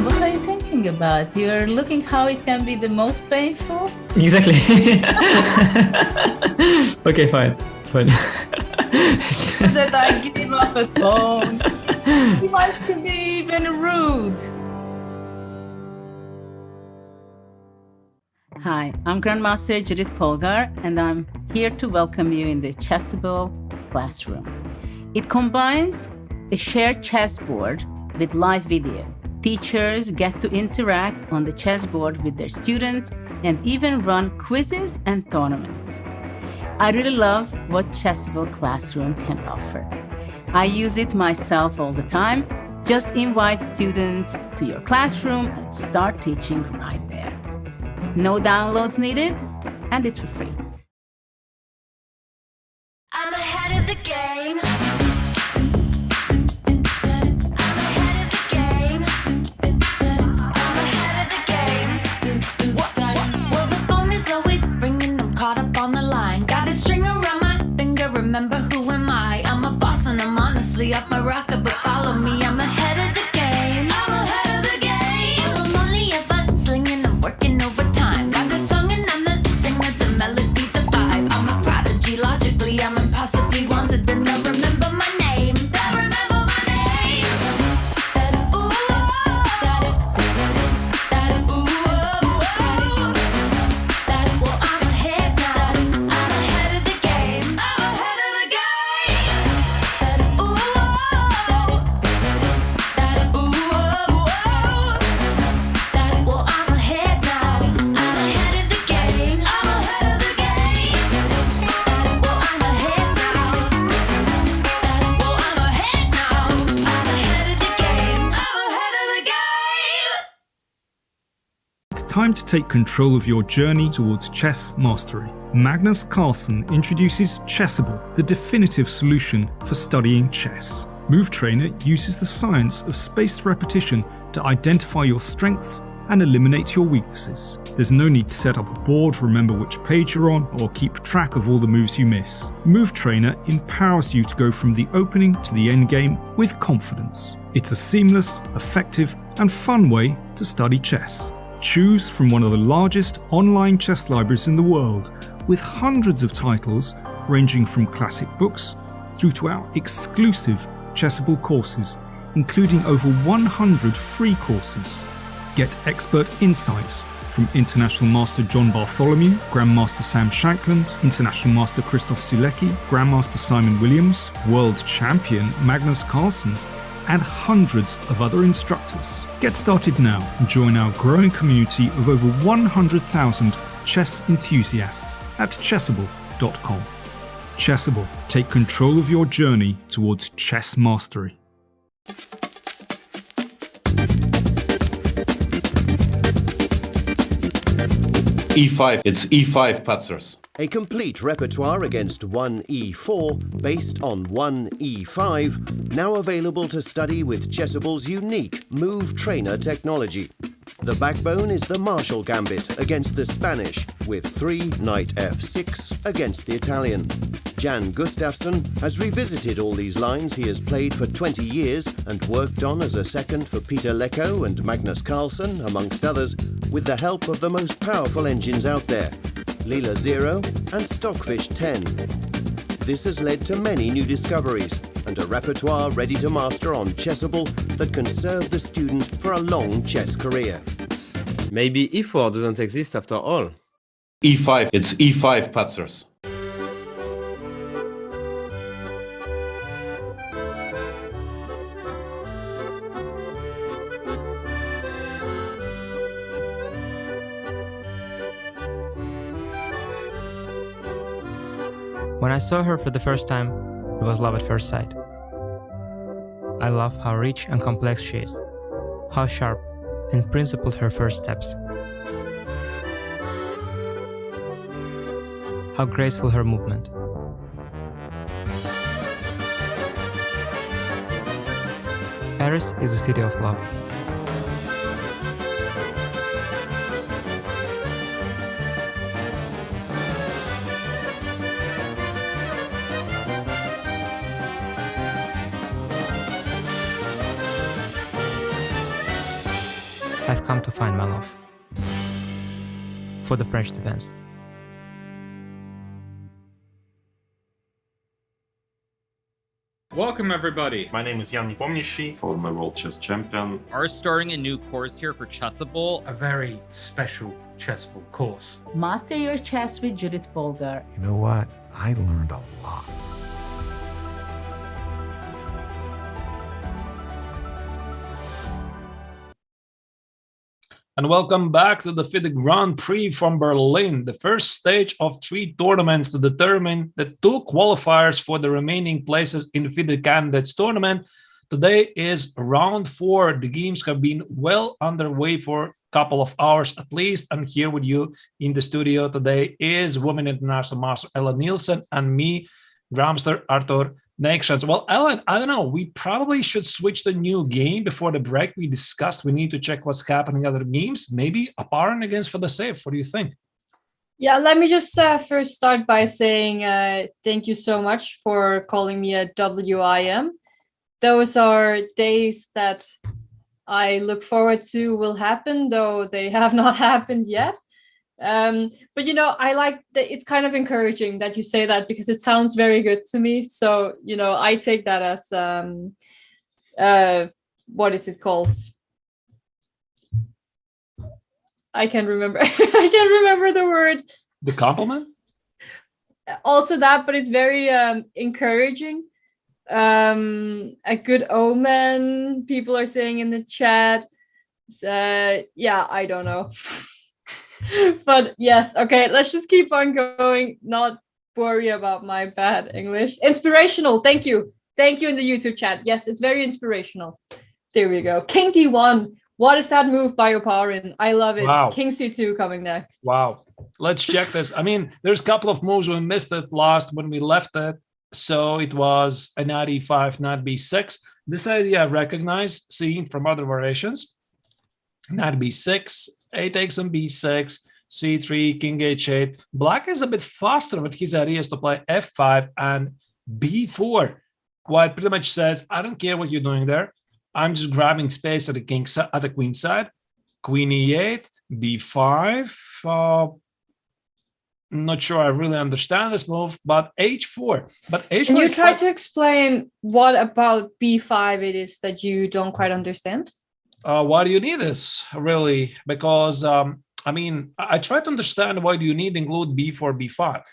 What are you thinking about? You're looking how it can be the most painful? Exactly. Okay, fine. That I give him up a phone. He wants to be even rude. Hi, I'm Grandmaster Judith Polgar, and I'm here to welcome you in the Chessable classroom. It combines a shared chessboard with live video. Teachers get to interact on the chessboard with their students and even run quizzes and tournaments. I really love what Chessable Classroom can offer. I use it myself all the time. Just invite students to your classroom and start teaching right there. No downloads needed, and it's for free. I'm ahead of the game. Well, the phone is always ringing. I'm caught up on the line. Got a string around my finger. Remember who am I? I'm a boss and I'm honestly up my rocker, but follow me. I'm ahead of the game. I'm ahead of the game. I'm only ever slinging. I'm working overtime. Got a song and I'm the singer, the melody, the vibe. I'm a prodigy. Logically, I'm impossibly wanted. Then they'll remember my name. They'll remember my name. Ooh, well, I'm ahead now. I'm ahead of the game. I'm ahead of the game. Ooh, time to take control of your journey towards chess mastery. Magnus Carlsen introduces Chessable, the definitive solution for studying chess. Move Trainer uses the science of spaced repetition to identify your strengths and eliminate your weaknesses. There's no need to set up a board, remember which page you're on, or keep track of all the moves you miss. Move Trainer empowers you to go from the opening to the end game with confidence. It's a seamless, effective, and fun way to study chess. Choose from one of the largest online chess libraries in the world, with hundreds of titles ranging from classic books through to our exclusive Chessable courses, including over 100 free courses. Get expert insights from International Master John Bartholomew, Grandmaster Sam Shankland, International Master Christoph Silecki, Grandmaster Simon Williams, World Champion Magnus Carlsen, and hundreds of other instructors. Get started now and join our growing community of over 100,000 chess enthusiasts at chessable.com. Chessable, take control of your journey towards chess mastery. E5, it's E5 Patzers. A complete repertoire against 1e4 based on 1e5, now available to study with Chessable's unique Move Trainer technology. The backbone is the Marshall Gambit against the Spanish, with 3 Knight f6 against the Italian. Jan Gustafsson has revisited all these lines he has played for 20 years and worked on as a second for Peter Lecko and Magnus Carlsen, amongst others, with the help of the most powerful engines out there, Leela 0 and Stockfish 10. This has led to many new discoveries and a repertoire ready to master on Chessable that can serve the student for a long chess career. Maybe E4 doesn't exist after all. E5, it's E5 Patzers. When I saw her for the first time, it was love at first sight. I love how rich and complex she is, how sharp and principled her first steps, how graceful her movement. Paris is the city of love. I've come to find my love for the French defense. Welcome everybody! My name is Jan Nepomniachtchi, former world chess champion. Are starting a new course here for Chessable. A very special Chessable course. Master your chess with Judith Polgar. You know what? I learned a lot. And welcome back to the FIDE Grand Prix from Berlin, the first stage of 3 tournaments to determine the 2 qualifiers for the remaining places in the FIDE Candidates Tournament. Today is round 4. The games have been well underway for a couple of hours at least. And here with you in the studio today is Women International Master Ellen Nilssen and me, Grandmaster Arturs Neiksans. Well, Ellen, I don't know. We probably should switch the new game before the break. We discussed we need to check what's happening in other games. Maybe a Paran against for the save. What do you think? Yeah, let me just first start by saying thank you so much for calling me a WIM. Those are days that I look forward to will happen, though they have not happened yet. But you know, I like that. It's kind of encouraging that you say that because it sounds very good to me. So, you know, I take that as what is it called? I can't remember. I can't remember the word. The compliment? Also that, but it's very encouraging. A good omen, people are saying in the chat. Yeah, I don't know. But yes, okay, let's just keep on going. Not worry about my bad English. Inspirational, thank you. Thank you in the YouTube chat. Yes, it's very inspirational. There we go. King D1. What is that move by Oparin? I love it. Wow. King C2 coming next. Wow. Let's check this. I mean, there's a couple of moves we missed it last when we left it. So it was a knight e5, knight b6. This idea I recognize, seen from other variations. Knight b6, a takes on b6, c3, king h8. Black is a bit faster with his ideas to play f5 and b4. White pretty much says, I don't care what you're doing there. I'm just grabbing space at the king side, at the queen side. Queen e8, b5. I'm not sure I really understand this move, but h4. But h4. Can you try to explain what about b5 it is that you don't quite understand? Why do you need this, really? Because, I mean, I try to understand why do you need to include b4, b5.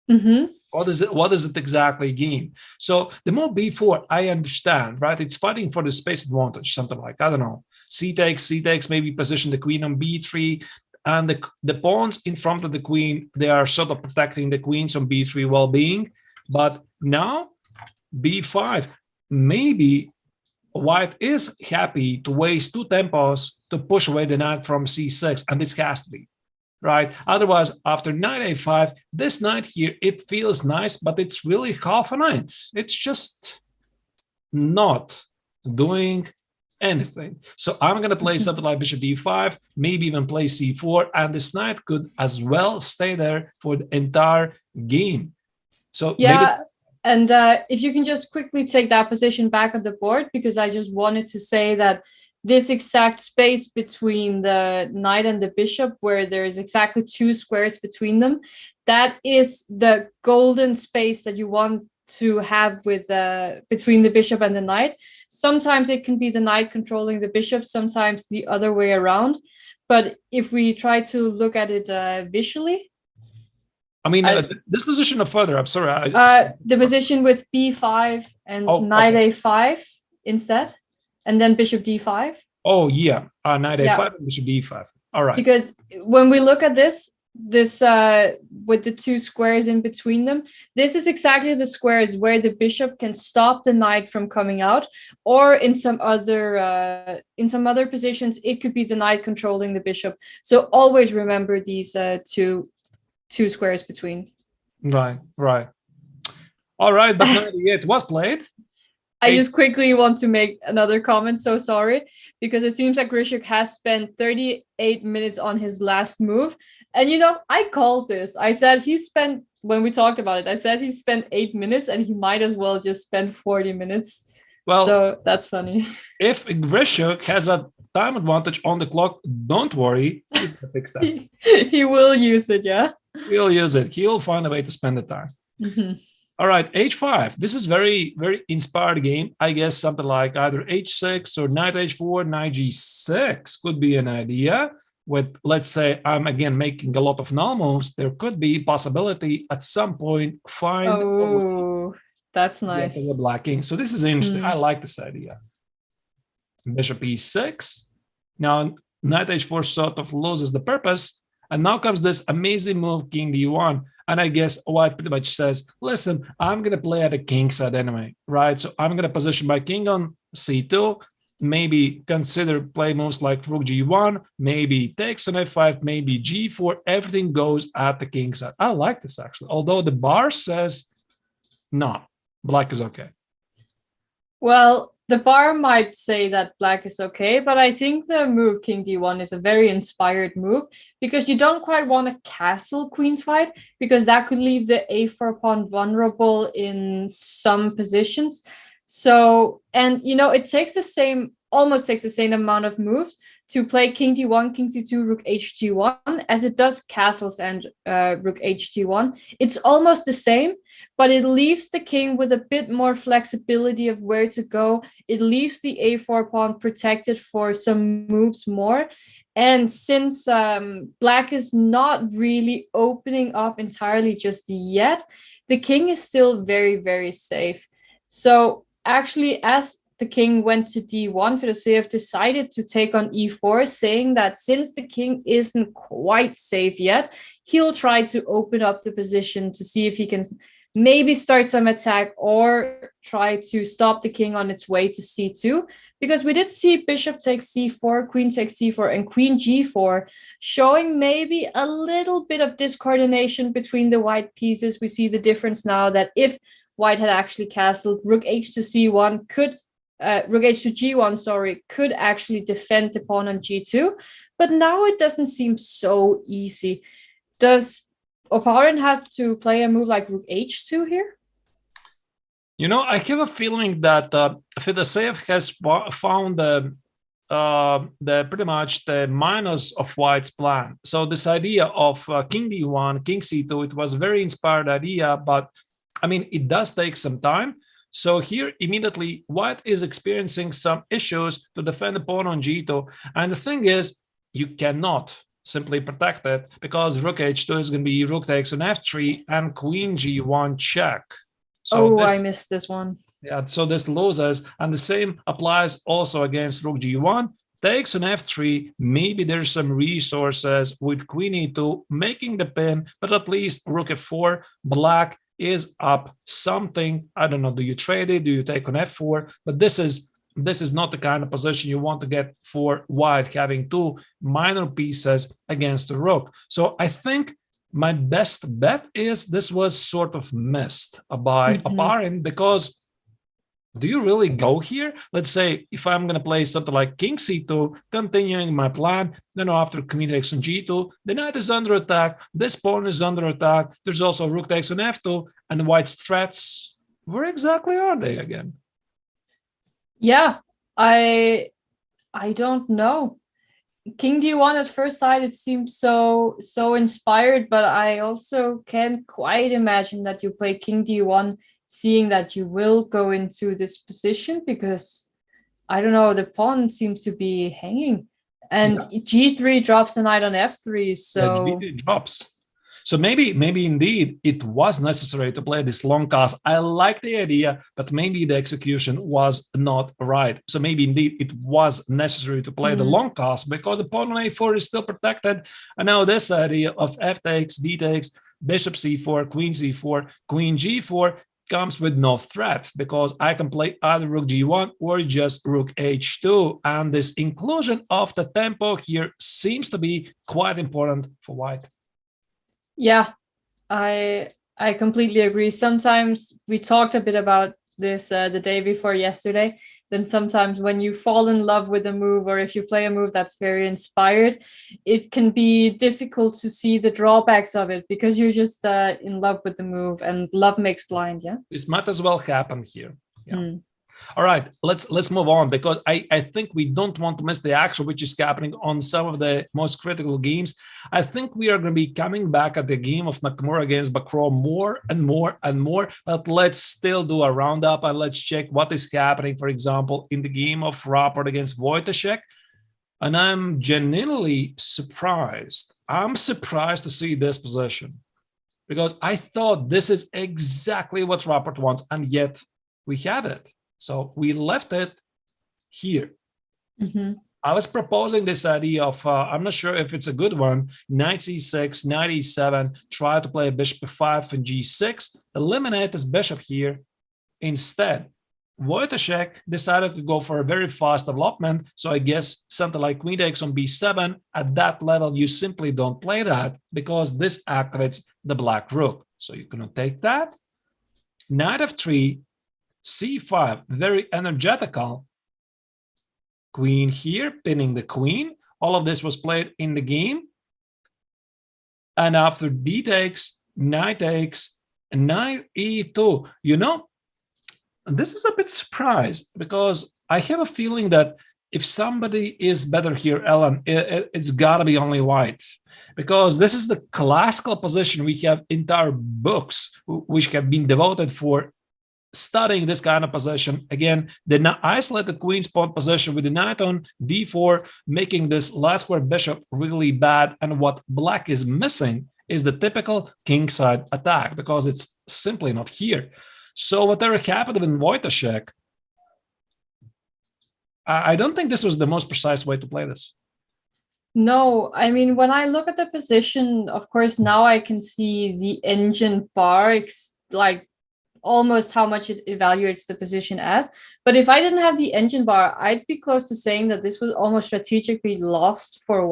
Mm-hmm. What does it exactly gain? So the move b4, I understand, right? It's fighting for the space advantage, something like, I don't know, c takes, maybe position the queen on b3, and the pawns in front of the queen, they are sort of protecting the queens on b3 well-being. But now, b5, maybe white is happy to waste 2 tempos to push away the knight from c6, and this has to be. Right. Otherwise, after knight a5, this knight here, it feels nice, but it's really half a knight. It's just not doing anything. So I'm going to play something like bishop d5, maybe even play c4, and this knight could as well stay there for the entire game. So yeah. And if you can just quickly take that position back on the board, because I just wanted to say that this exact space between the knight and the bishop, where there's exactly 2 squares between them, that is the golden space that you want to have with between the bishop and the knight. Sometimes it can be the knight controlling the bishop, sometimes the other way around. But if we try to look at it visually, I mean, this position of further, I'm sorry. The position with b5 and knight a5 instead. And then bishop d5. Oh, yeah. Knight a5 and bishop d5. All right. Because when we look at this with the 2 squares in between them, this is exactly the squares where the bishop can stop the knight from coming out, or in some other positions, it could be the knight controlling the bishop. So always remember these two squares between. Right. All right, but 98 was played. I just quickly want to make another comment, so sorry, because it seems like Grishuk has spent 38 minutes on his last move. And, I called this. I said when we talked about it, I said he spent 8 minutes and he might as well just spend 40 minutes. Well, so that's funny. If Grishuk has a time advantage on the clock, don't worry. He's going to fix that. He will use it, yeah? He'll use it. He'll find a way to spend the time. Mm-hmm. All right, h5. This is very, very inspired game. I guess something like either h6 or knight h4, knight g6 could be an idea. With, let's say, I'm again making a lot of null moves. There could be possibility at some point find. Oh, that's nice. The black king. So this is interesting. I like this idea. Bishop e6. Now knight h4 sort of loses the purpose, and now comes this amazing move, king d1. And I guess white pretty much says, listen, I'm going to play at the king side anyway, right? So I'm going to position my king on c2, maybe consider play moves like rook g1, maybe takes on f5, maybe g4. Everything goes at the king side. I like this, actually. Although the bar says, no, black is okay. Well, the bar might say that black is okay, but I think the move king d1 is a very inspired move, because you don't quite want to castle queenside, because that could leave the a4 pawn vulnerable in some positions. So, and it takes almost takes the same amount of moves to play king d1, king c2, rook hg1, as it does castles and rook hg1. It's almost the same, but it leaves the king with a bit more flexibility of where to go. It leaves the a4 pawn protected for some moves more. And since black is not really opening up entirely just yet, the king is still very, very safe. So actually, as the king went to d1, Fedoseev decided to take on e4, saying that since the king isn't quite safe yet, he'll try to open up the position to see if he can maybe start some attack or try to stop the king on its way to c2, because we did see bishop takes c4, queen takes c4, and queen g4, showing maybe a little bit of discoordination between the white pieces. We see the difference now that if white had actually castled, rook h to c1 could rook h to g1, sorry, could actually defend the pawn on g2, but now it doesn't seem so easy. Does Oparin have to play a move like rook h2 here? You know, I have a feeling that Fedoseev has found the pretty much the minus of white's plan. So this idea of king d1, king c2, it was a very inspired idea, but I mean, it does take some time. So here, immediately, white is experiencing some issues to defend the pawn on g2. And the thing is, you cannot simply protect it, because rook h2 is going to be rook takes on f3 and queen g1 check. So I missed this one. Yeah, so this loses. And the same applies also against rook g1. Takes on f3, maybe there's some resources with queen e2 making the pin, but at least rook f4, black is up something. I don't know, do you trade it? Do you take on f4? But this is not the kind of position you want to get for white, having two minor pieces against the rook. So I think my best bet is this was sort of missed by Oparin, because do you really go here? Let's say if I'm going to play something like king c2, continuing my plan, then after queen takes on g2, the knight is under attack, this pawn is under attack, there's also rook takes on f2, and white's threats, where exactly are they again? Yeah, I don't know. King d1 at first sight, it seems so inspired, but I also can't quite imagine that you play king d1 seeing that you will go into this position, because I don't know, the pawn seems to be hanging, and g3 drops the knight on f3, so g3 drops. So maybe indeed it was necessary to play this long cast. I like the idea, but maybe the execution was not right. So maybe indeed it was necessary to play the long cast, because the pawn on a4 is still protected. And now this idea of f takes, d takes, bishop c4, queen c4, queen g4 comes with no threat, because I can play either rook g1 or just rook h2. And this inclusion of the tempo here seems to be quite important for white. Yeah, I completely agree. Sometimes we talked a bit about this the day before yesterday. Then sometimes when you fall in love with a move, or if you play a move that's very inspired, it can be difficult to see the drawbacks of it, because you're just in love with the move, and love makes blind. Yeah, this might as well happen here. Yeah. All right, let's move on, because I think we don't want to miss the action which is happening on some of the most critical games. I think we are going to be coming back at the game of Nakamura against Bakro more and more and more, but let's still do a roundup and let's check what is happening, for example, in the game of Rapport against Wojtaszek. And I'm genuinely surprised. I'm surprised to see this position, because I thought this is exactly what Rapport wants, and yet we had it. So we left it here. I was proposing this idea of, I'm not sure if it's a good one, knight c6, knight e7, try to play bishop f5 and g6, eliminate this bishop here. Instead, Wojtaszek decided to go for a very fast development. So I guess something like queen takes on b7, at that level, you simply don't play that, because this activates the black rook. So you cannot take that. Knight f3, c5, very energetical. Queen here, pinning the queen. All of this was played in the game. And after d takes, knight, and knight e2. You know, this is a bit surprised, because I have a feeling that if somebody is better here, Ellen, it's got to be only white, because this is the classical position. We have entire books which have been devoted for studying this kind of position. Again, the isolated queen's pawn position with the knight on d4, making this last square bishop really bad. And what black is missing is the typical kingside attack, because it's simply not here. So whatever happened in Wojtaszek, I don't think this was the most precise way to play this. No, I mean, when I look at the position, of course, now I can see the engine bar like almost how much it evaluates the position at. But if I didn't have the engine bar, I'd be close to saying that this was almost strategically lost for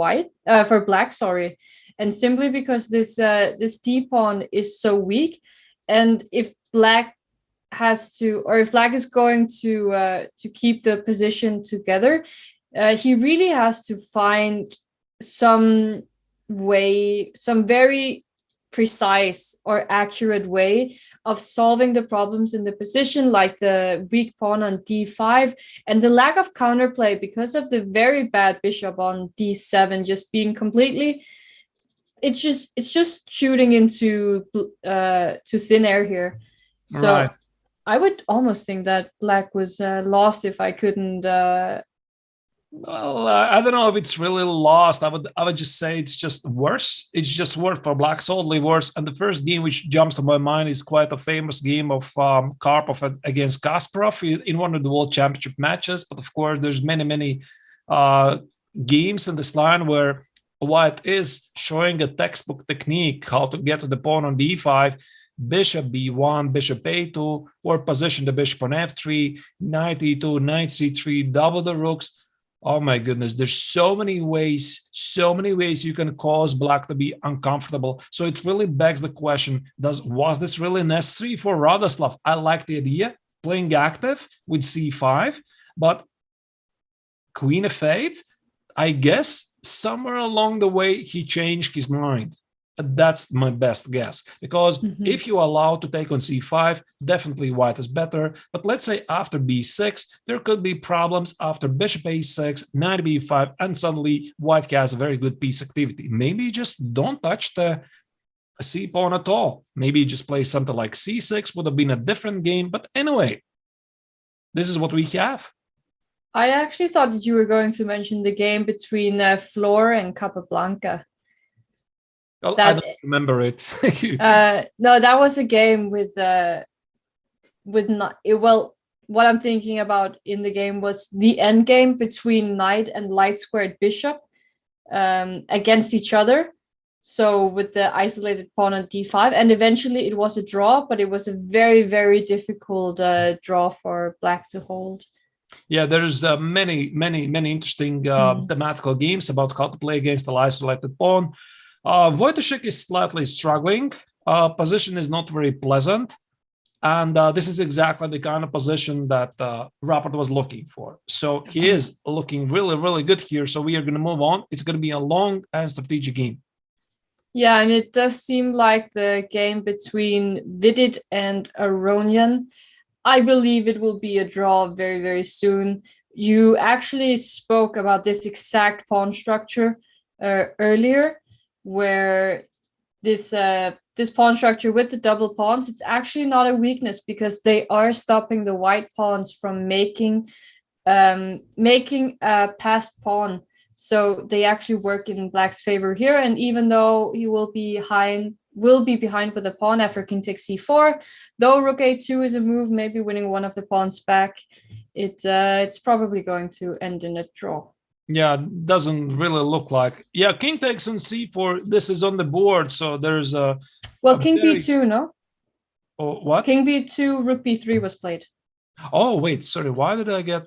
for black, sorry. And simply because this D pawn is so weak, and if black if black is going to keep the position together, he really has to find some very precise or accurate way of solving the problems in the position, like the weak pawn on d5 and the lack of counterplay because of the very bad bishop on d7 just being completely, it's just shooting into to thin air here. So Right. I would almost think that black was lost if I couldn't. Well, I don't know if it's really lost. I would just say it's just worse. It's just worse for black, solidly worse. And the first game which jumps to my mind is quite a famous game of Karpov against Kasparov in one of the World Championship matches. But of course, there's many games in this line where white is showing a textbook technique how to get to the pawn on d5. Bishop b1, bishop a2, or position the bishop on f3, knight e2, knight c3, double the rooks. Oh my goodness, there's so many ways you can cause black to be uncomfortable. So it really begs the question, was this really necessary for Radoslav? I like the idea, playing active with c5, but queen f8, I guess somewhere along the way he changed his mind. That's my best guess, because if you allow to take on c5, definitely white is better. But let's say after b6, there could be problems after bishop a6, knight b5, and suddenly white has a very good piece activity. Maybe just don't touch the c pawn at all. Maybe just play something like c6, would have been a different game. But anyway, this is what we have. I actually thought that you were going to mention the game between Floor and Capablanca. Well, I don't remember it. No, that was a game with not well. What I'm thinking about in the game was the end game between knight and light squared bishop against each other. So with the isolated pawn on d5, and eventually it was a draw, but it was a very difficult draw for black to hold. Yeah, there's many interesting thematical games about how to play against the isolated pawn. Wojciech is slightly struggling. Position is not very pleasant. And this is exactly the kind of position that Rapport was looking for. So he is looking really good here. So we are going to move on. It's going to be a long and strategic game. Yeah, and it does seem like the game between Vidit and Aronian, I believe it will be a draw very soon. You actually spoke about this exact pawn structure earlier, where this pawn structure with the double pawns, it's actually not a weakness because they are stopping the white pawns from making a passed pawn. So they actually work in black's favor here. And even though he will be behind with a pawn after king takes c4, though rook a2 is a move, maybe winning one of the pawns back, it's probably going to end in a draw. Yeah, doesn't really look like. Yeah, king takes on c4. This is on the board, so there's a. Well, king b2, no? Oh, what? King b2, rook b3 was played. Oh wait, sorry. Why did I get?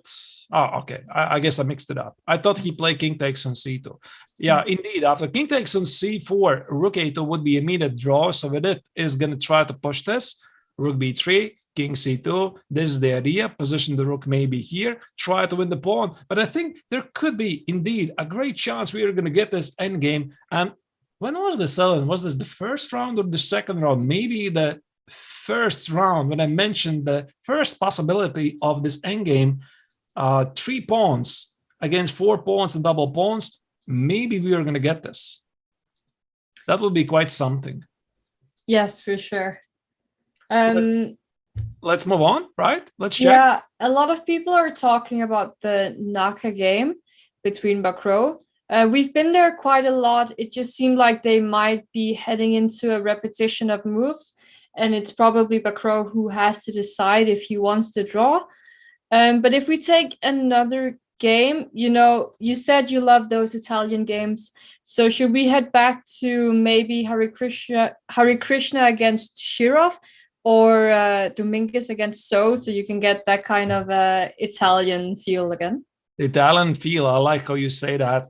Oh, okay. I guess I mixed it up. I thought he played king takes on c2. Yeah, indeed. After king takes on c4, rook a2 would be immediate draw. So with it is going to try to push this. Rook b3, king c2. This is the idea. Position the rook maybe here. Try to win the pawn. But I think there could be indeed a great chance we are going to get this endgame. And when was this, Ellen? Was this the first round or the second round? Maybe the first round when I mentioned the first possibility of this endgame. 3 pawns against 4 pawns and double pawns. Maybe we are going to get this. That would be quite something. Yes, for sure. Let's move on, right? Let's check. Yeah, a lot of people are talking about the Naka game between Bakro. We've been there quite a lot. It just seemed like they might be heading into a repetition of moves, and it's probably Bakro who has to decide if he wants to draw. But if we take another game, you said you love those Italian games. So should we head back to maybe Hare Krishna against Shirov? or Dominguez against so you can get that kind of Italian feel again. Italian feel. I like how you say that.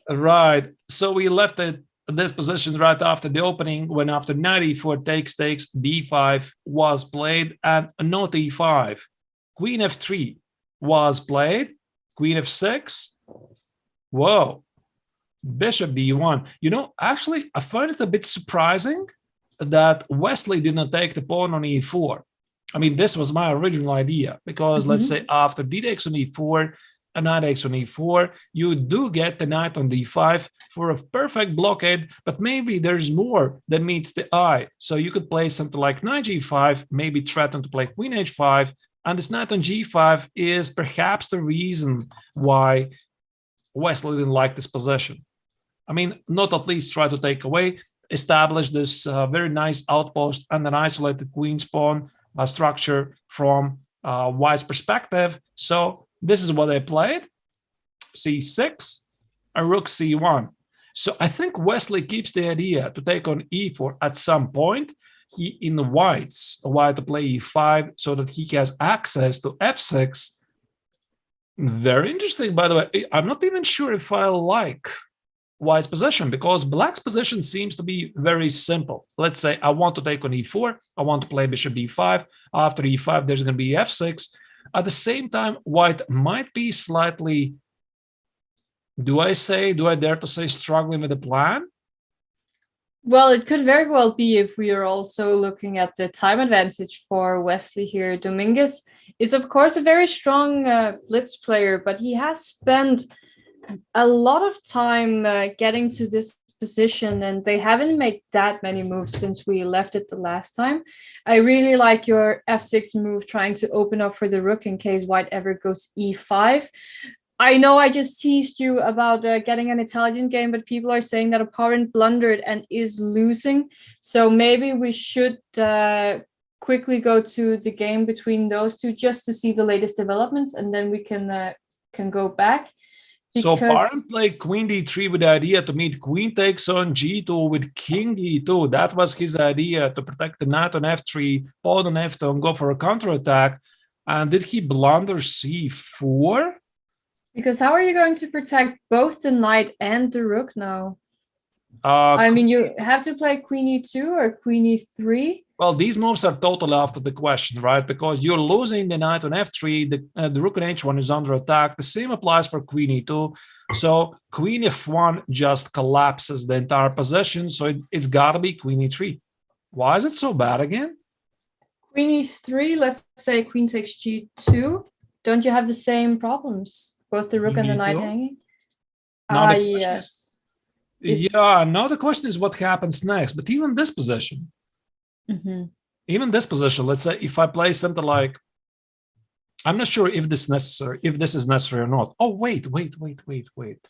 Right. So we left this position right after the opening, when after knight e4 takes, d5 was played, and not e5. Queen f3 was played. Queen f6. Whoa. Bishop d1. You know, actually, I find it a bit surprising that Wesley did not take the pawn on e4. I mean, this was my original idea, because let's say after d takes on e4, a knight takes on e4, you do get the knight on d5 for a perfect blockade, but maybe there's more than meets the eye. So you could play something like knight g5, maybe threaten to play queen h5, and this knight on g5 is perhaps the reason why Wesley didn't like this position. I mean, not at least try to take away, establish this very nice outpost and an isolated queen's pawn structure from White's perspective. So this is what they played: c6 and rook c1. So I think Wesley keeps the idea to take on e4 at some point. He invites White to play e5 so that he has access to f6. Very interesting, by the way. I'm not even sure if I like White's position, because Black's position seems to be very simple. Let's say I want to take on e4, I want to play bishop d5. After e5, there's going to be f6. At the same time, White might be slightly, do I dare to say, struggling with the plan? Well, it could very well be, if we are also looking at the time advantage for Wesley here. Dominguez is, of course, a very strong blitz player, but he has spent a lot of time getting to this position, and they haven't made that many moves since we left it the last time. I really like your f6 move, trying to open up for the rook in case White ever goes e5. I know I just teased you about getting an Italian game, but people are saying that opponent blundered and is losing. So maybe we should quickly go to the game between those two just to see the latest developments, and then we can go back. So Parent played queen d3 with the idea to meet queen takes on g2 with king d2. That was his idea, to protect the knight on f3, pawn on f2, and go for a counterattack. And did he blunder c4? Because how are you going to protect both the knight and the rook now? I mean, you have to play queen e2 or queen e3. Well, these moves are totally out of the question, right? Because you're losing the knight on f3, the rook on h1 is under attack. The same applies for queen e2. So queen f1 just collapses the entire position. So it's got to be queen e3. Why is it so bad again? Queen e3, let's say queen takes g2. Don't you have the same problems? Both the rook and the knight hanging? Yes. Yeah, now the question is what happens next. But even this position, let's say if I play something like, I'm not sure if this is necessary or not. Oh, wait.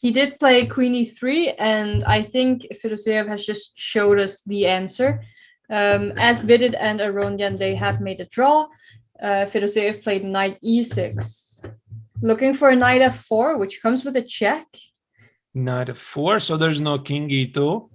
He did play queen e3, and I think Fedoseev has just showed us the answer. As Vidit and Aronian, they have made a draw. Fedoseev played knight e6. Looking for a knight f4, which comes with a check. Knight f4, so there's no king e2.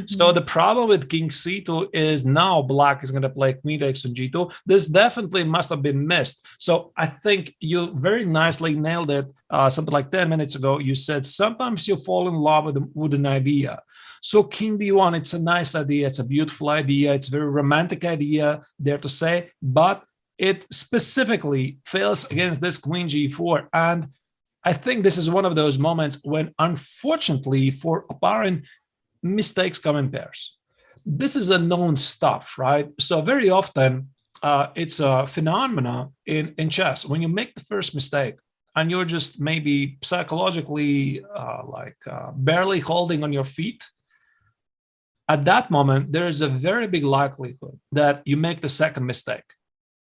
So the problem with king c2 is now Black is going to play queen takes on g2. This definitely must have been missed. So I think you very nicely nailed it. Something like 10 minutes ago, you said sometimes you fall in love with an idea. So king d1, it's a nice idea. It's a beautiful idea. It's a very romantic idea, dare to say, but it specifically fails against this queen g4. And I think this is one of those moments when, unfortunately, for opponent, mistakes come in pairs. This is a known stuff, right? So very often it's a phenomena in chess. When you make the first mistake and you're just maybe psychologically barely holding on your feet, at that moment, there is a very big likelihood that you make the second mistake.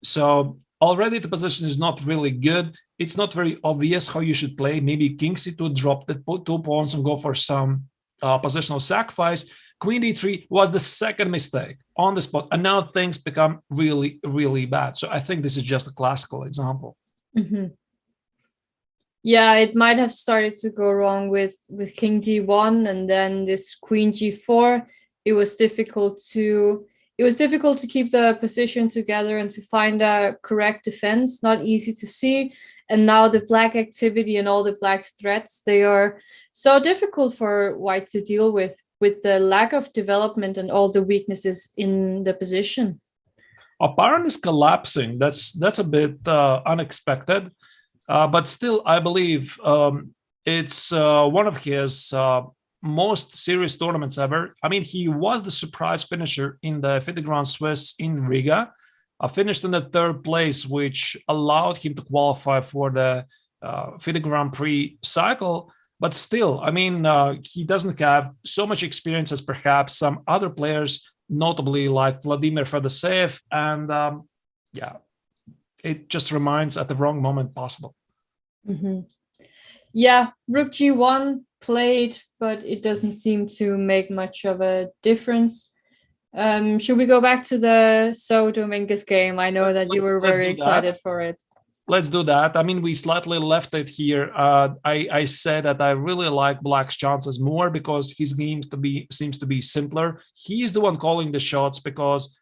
So already the position is not really good. It's not very obvious how you should play. Maybe king c2, drop the 2 pawns and go for some positional sacrifice. Queen d3 was the second mistake on the spot. And now things become really, really bad. So I think this is just a classical example. Yeah, it might have started to go wrong with king d1, and then this queen g4. It was difficult to it was difficult to keep the position together and to find a correct defense, not easy to see. And now the black activity and all the black threats, they are so difficult for white to deal with the lack of development and all the weaknesses in the position. Pawn is collapsing. That's a bit unexpected, but still, I believe it's one of his most serious tournaments ever. I mean, he was the surprise finisher in the FIDE Grand Swiss in Riga. Finished in the 3rd place, which allowed him to qualify for the FIDE Grand Prix cycle. But still, I mean, he doesn't have so much experience as perhaps some other players, notably like Vladimir Fedoseev. And it just reminds at the wrong moment possible. Mm-hmm. Yeah, Rook G1 played, but it doesn't seem to make much of a difference. Should we go back to the So Dominguez game? I know that you were very excited for it. Let's do that. I mean, we slightly left it here. I said that I really like Black's chances more because his game seems to be simpler. He's the one calling the shots because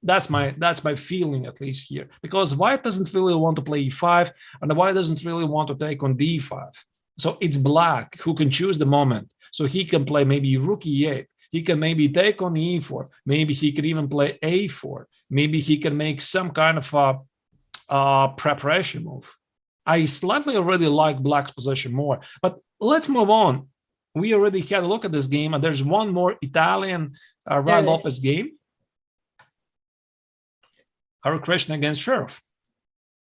that's my feeling, at least here. Because White doesn't really want to play E5 and White doesn't really want to take on D5. So it's Black who can choose the moment. So he can play maybe Rook E8. He can maybe take on E4. Maybe he could even play A4. Maybe he can make some kind of a preparation move. I slightly already like Black's position more, but let's move on. We already had a look at this game, and there's one more Italian Rai Lopez game. Hare Krishna against Sheriff.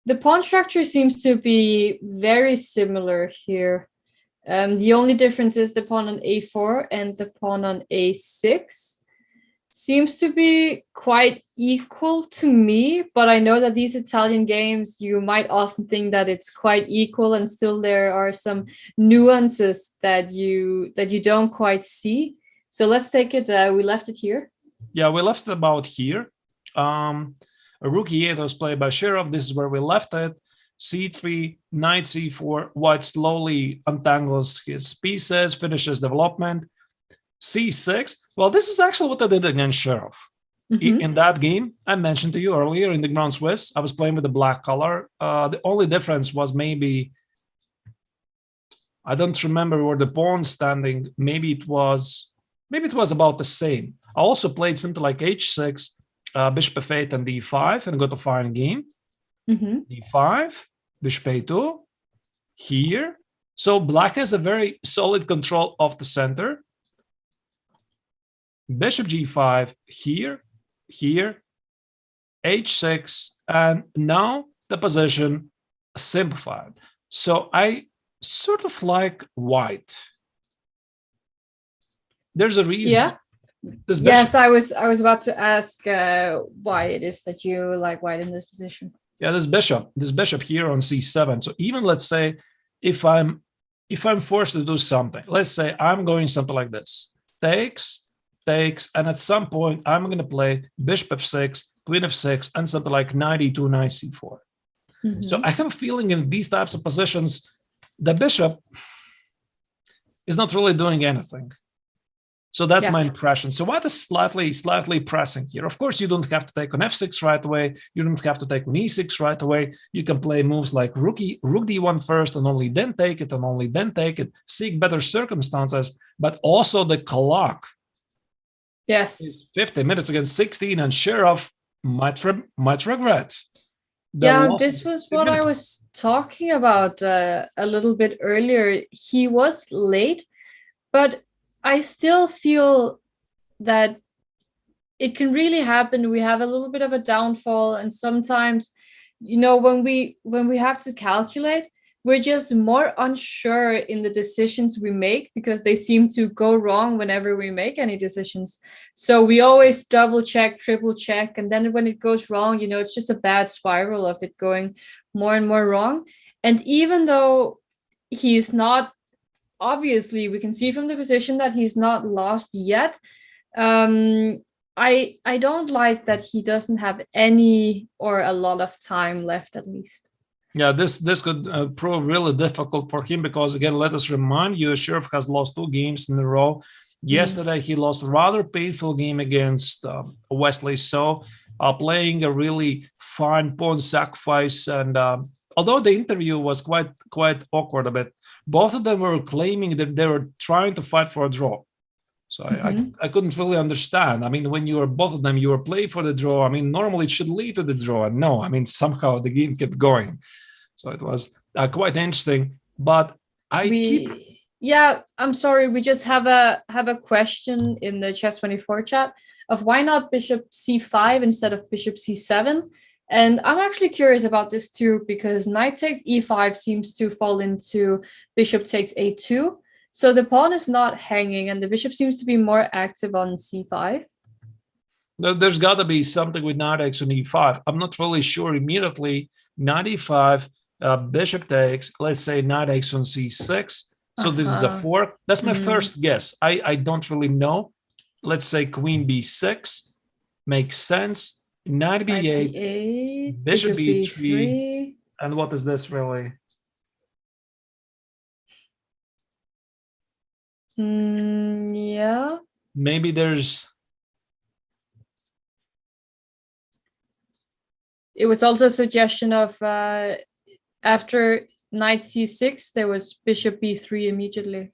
The pawn structure seems to be very similar here. The only difference is the pawn on A4 and the pawn on A6 seems to be quite equal to me, but I know that these Italian games, you might often think that it's quite equal, and still there are some nuances that you don't quite see. So let's take it. We left it here. Yeah, we left it about here. Rook E8 was played by Sheriff. This is where we left it. C3, knight C4. White slowly untangles his pieces, finishes development. C6. Well, this is actually what I did against Sheriff. Mm-hmm. In that game, I mentioned to you earlier in the Grand Swiss, I was playing with the black color. The only difference was maybe, I don't remember where the pawn standing. Maybe it was about the same. I also played something like H6, Bishop F8 and D5 and got a fine game. Mm-hmm. D5, Bishop A2, here. So Black has a very solid control of the center. Bishop G5, here, H6, and now the position simplified. So I sort of like White. There's a reason. Yeah. Yes, I was about to ask why it is that you like White in this position. Yeah, this bishop here on C7. So even let's say if I'm forced to do something, let's say I'm going something like this, takes, and at some point I'm going to play Bishop F6, Queen F6, and something like knight E2, knight C4. Mm-hmm. So I have a feeling in these types of positions, the bishop is not really doing anything. So that's my impression. So White is slightly pressing here. Of course, you don't have to take on F6 right away. You don't have to take on E6 right away. You can play moves like Rook D1 first and only then take it, seek better circumstances, but also the clock. Yes. Is 50 minutes against 16, and Sheriff might regret. This was what I was talking about a little bit earlier. He was late, but I still feel that it can really happen. We have a little bit of a downfall, and sometimes, when we have to calculate, we're just more unsure in the decisions we make because they seem to go wrong whenever we make any decisions. So we always double check, triple check, and then when it goes wrong, it's just a bad spiral of it going more and more wrong. And even though he's not, obviously, we can see from the position that he's not lost yet. I don't like that he doesn't have any or a lot of time left, at least. Yeah, this could prove really difficult for him because, again, let us remind you, Sheriff has lost 2 games in a row Yesterday, he lost a rather painful game against Wesley. So playing a really fine pawn sacrifice. And although the interview was quite awkward a bit, both of them were claiming that they were trying to fight for a draw. So I couldn't really understand. I mean, when you were both of them, you were playing for the draw. I mean, normally it should lead to the draw. And no, I mean, somehow the game kept going. So it was quite interesting. But yeah, I'm sorry. We just have a question in the Chess24 chat of why not bishop c5 instead of bishop c7. And I'm actually curious about this too, because knight takes e5 seems to fall into bishop takes a2. So the pawn is not hanging and the bishop seems to be more active on c5. There's got to be something with knight takes on e5. I'm not really sure immediately. Knight e5, bishop takes, let's say knight takes on c6. So this is a fork. That's my first guess. I don't really know. Let's say queen b6 makes sense. Knight b8, bishop b3. And what is this really? Yeah. Maybe there's... It was also a suggestion of after knight c6, there was bishop b3 immediately,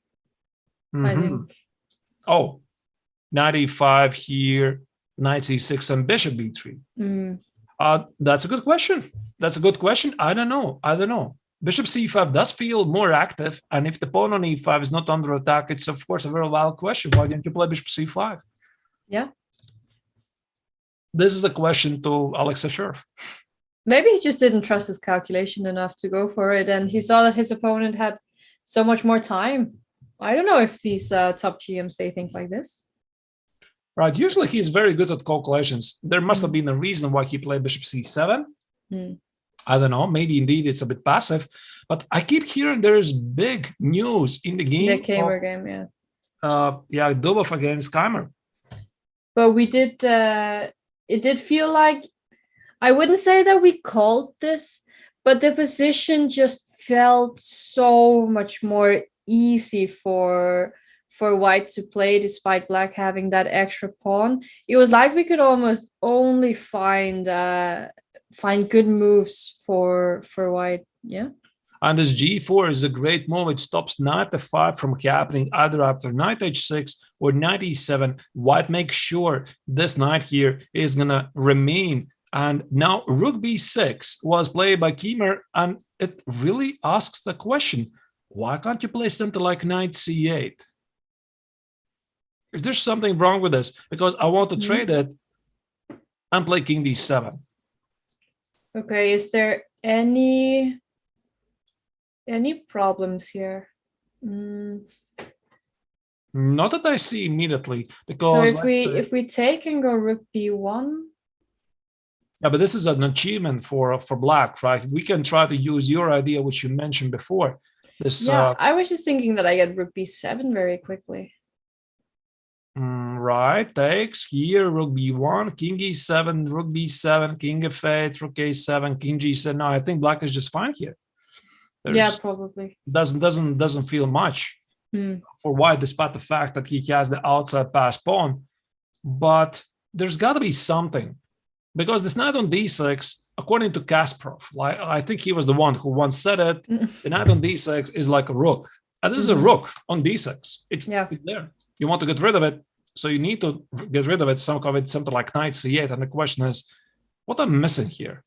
I think. Oh, knight e5 here, knight c6 and bishop b3. That's a good question. That's a good question. I don't know. Bishop c5 does feel more active, and if the pawn on e5 is not under attack, it's of course a very valid question. Why didn't you play bishop c5? Yeah. This is a question to Alex Asherf. Maybe he just didn't trust his calculation enough to go for it, and he saw that his opponent had so much more time. I don't know if these top GMs, they think like this. Right. Usually he's very good at calculations. There must have been a reason why he played bishop c7. I don't know. Maybe indeed it's a bit passive, but I keep hearing there's big news in the game. The Kamer game, yeah. Dubov against Kamer. But we did. It did feel like, I wouldn't say that we called this, but the position just felt so much more easy for white to play, despite black having that extra pawn. It was like we could almost only find good moves for white. Yeah. And this g4 is a great move. It stops knight f5 from happening either after knight h6 or knight e7. White makes sure this knight here is gonna remain. And now rook b6 was played by Kamer, and it really asks the question, why can't you play something like knight c8? If there's something wrong with this, because I want to trade it and play king d7. Okay, is there any problems here? Not that I see immediately, because so if we take and go rook b1. Yeah, but this is an achievement for black, right? We can try to use your idea, which you mentioned before. This I was just thinking that I get rook b7 very quickly. Right, takes here, rook b1, king e7, rook b7, king f8, rook a7, king g7. No, I think black is just fine here. Yeah, probably. Doesn't feel much for white, despite the fact that he has the outside pass pawn. But there's got to be something, because this knight on d6, according to Kasparov, I think he was the one who once said it, the knight on d6 is like a rook. And this is a rook on d6. It's there. You want to get rid of it, so you need to get rid of it somehow with something like knight c8. And the question is, what I'm missing here?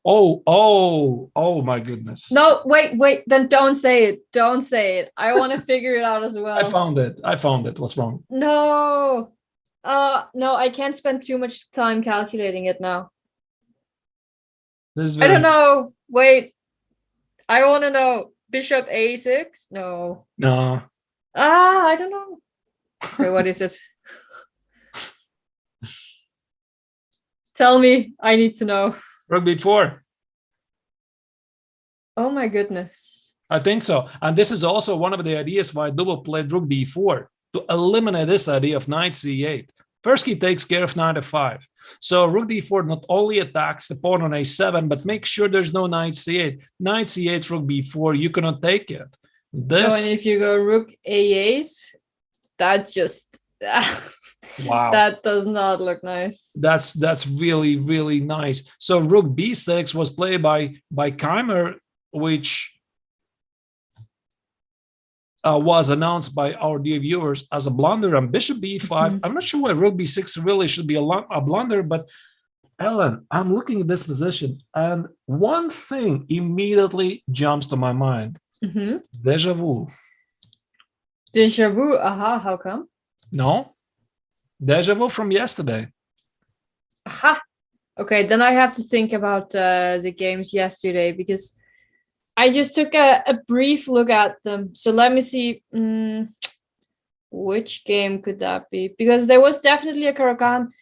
Oh my goodness. No, wait, then don't say it. Don't say it. I want to figure it out as well. I found it. What's wrong? No. No, I can't spend too much time calculating it now. I don't know. Wait. I want to know. Bishop a6? No. No. I don't know. Wait, what is it? Tell me. I need to know. Rook b4. Oh my goodness. I think so. And this is also one of the ideas why Dubov played rook d4, to eliminate this idea of knight c8. First, he takes care of knight f5. So rook d4 not only attacks the pawn on a7, but make sure there's no knight c8. Knight c8, rook b4, you cannot take it. So, and if you go rook a8, that just Wow. that does not look nice. That's really, really nice. So rook b6 was played by Keimer, which was announced by our dear viewers as a blunder, and bishop b5. I'm not sure why rook b6 really should be a blunder, but Ellen, I'm looking at this position, and one thing immediately jumps to my mind. Deja vu. Deja vu? Aha, how come? No. Deja vu from yesterday. Aha. Okay, then I have to think about the games yesterday, because I just took a brief look at them. So let me see. Which game could that be? Because there was definitely a Caro-Kann.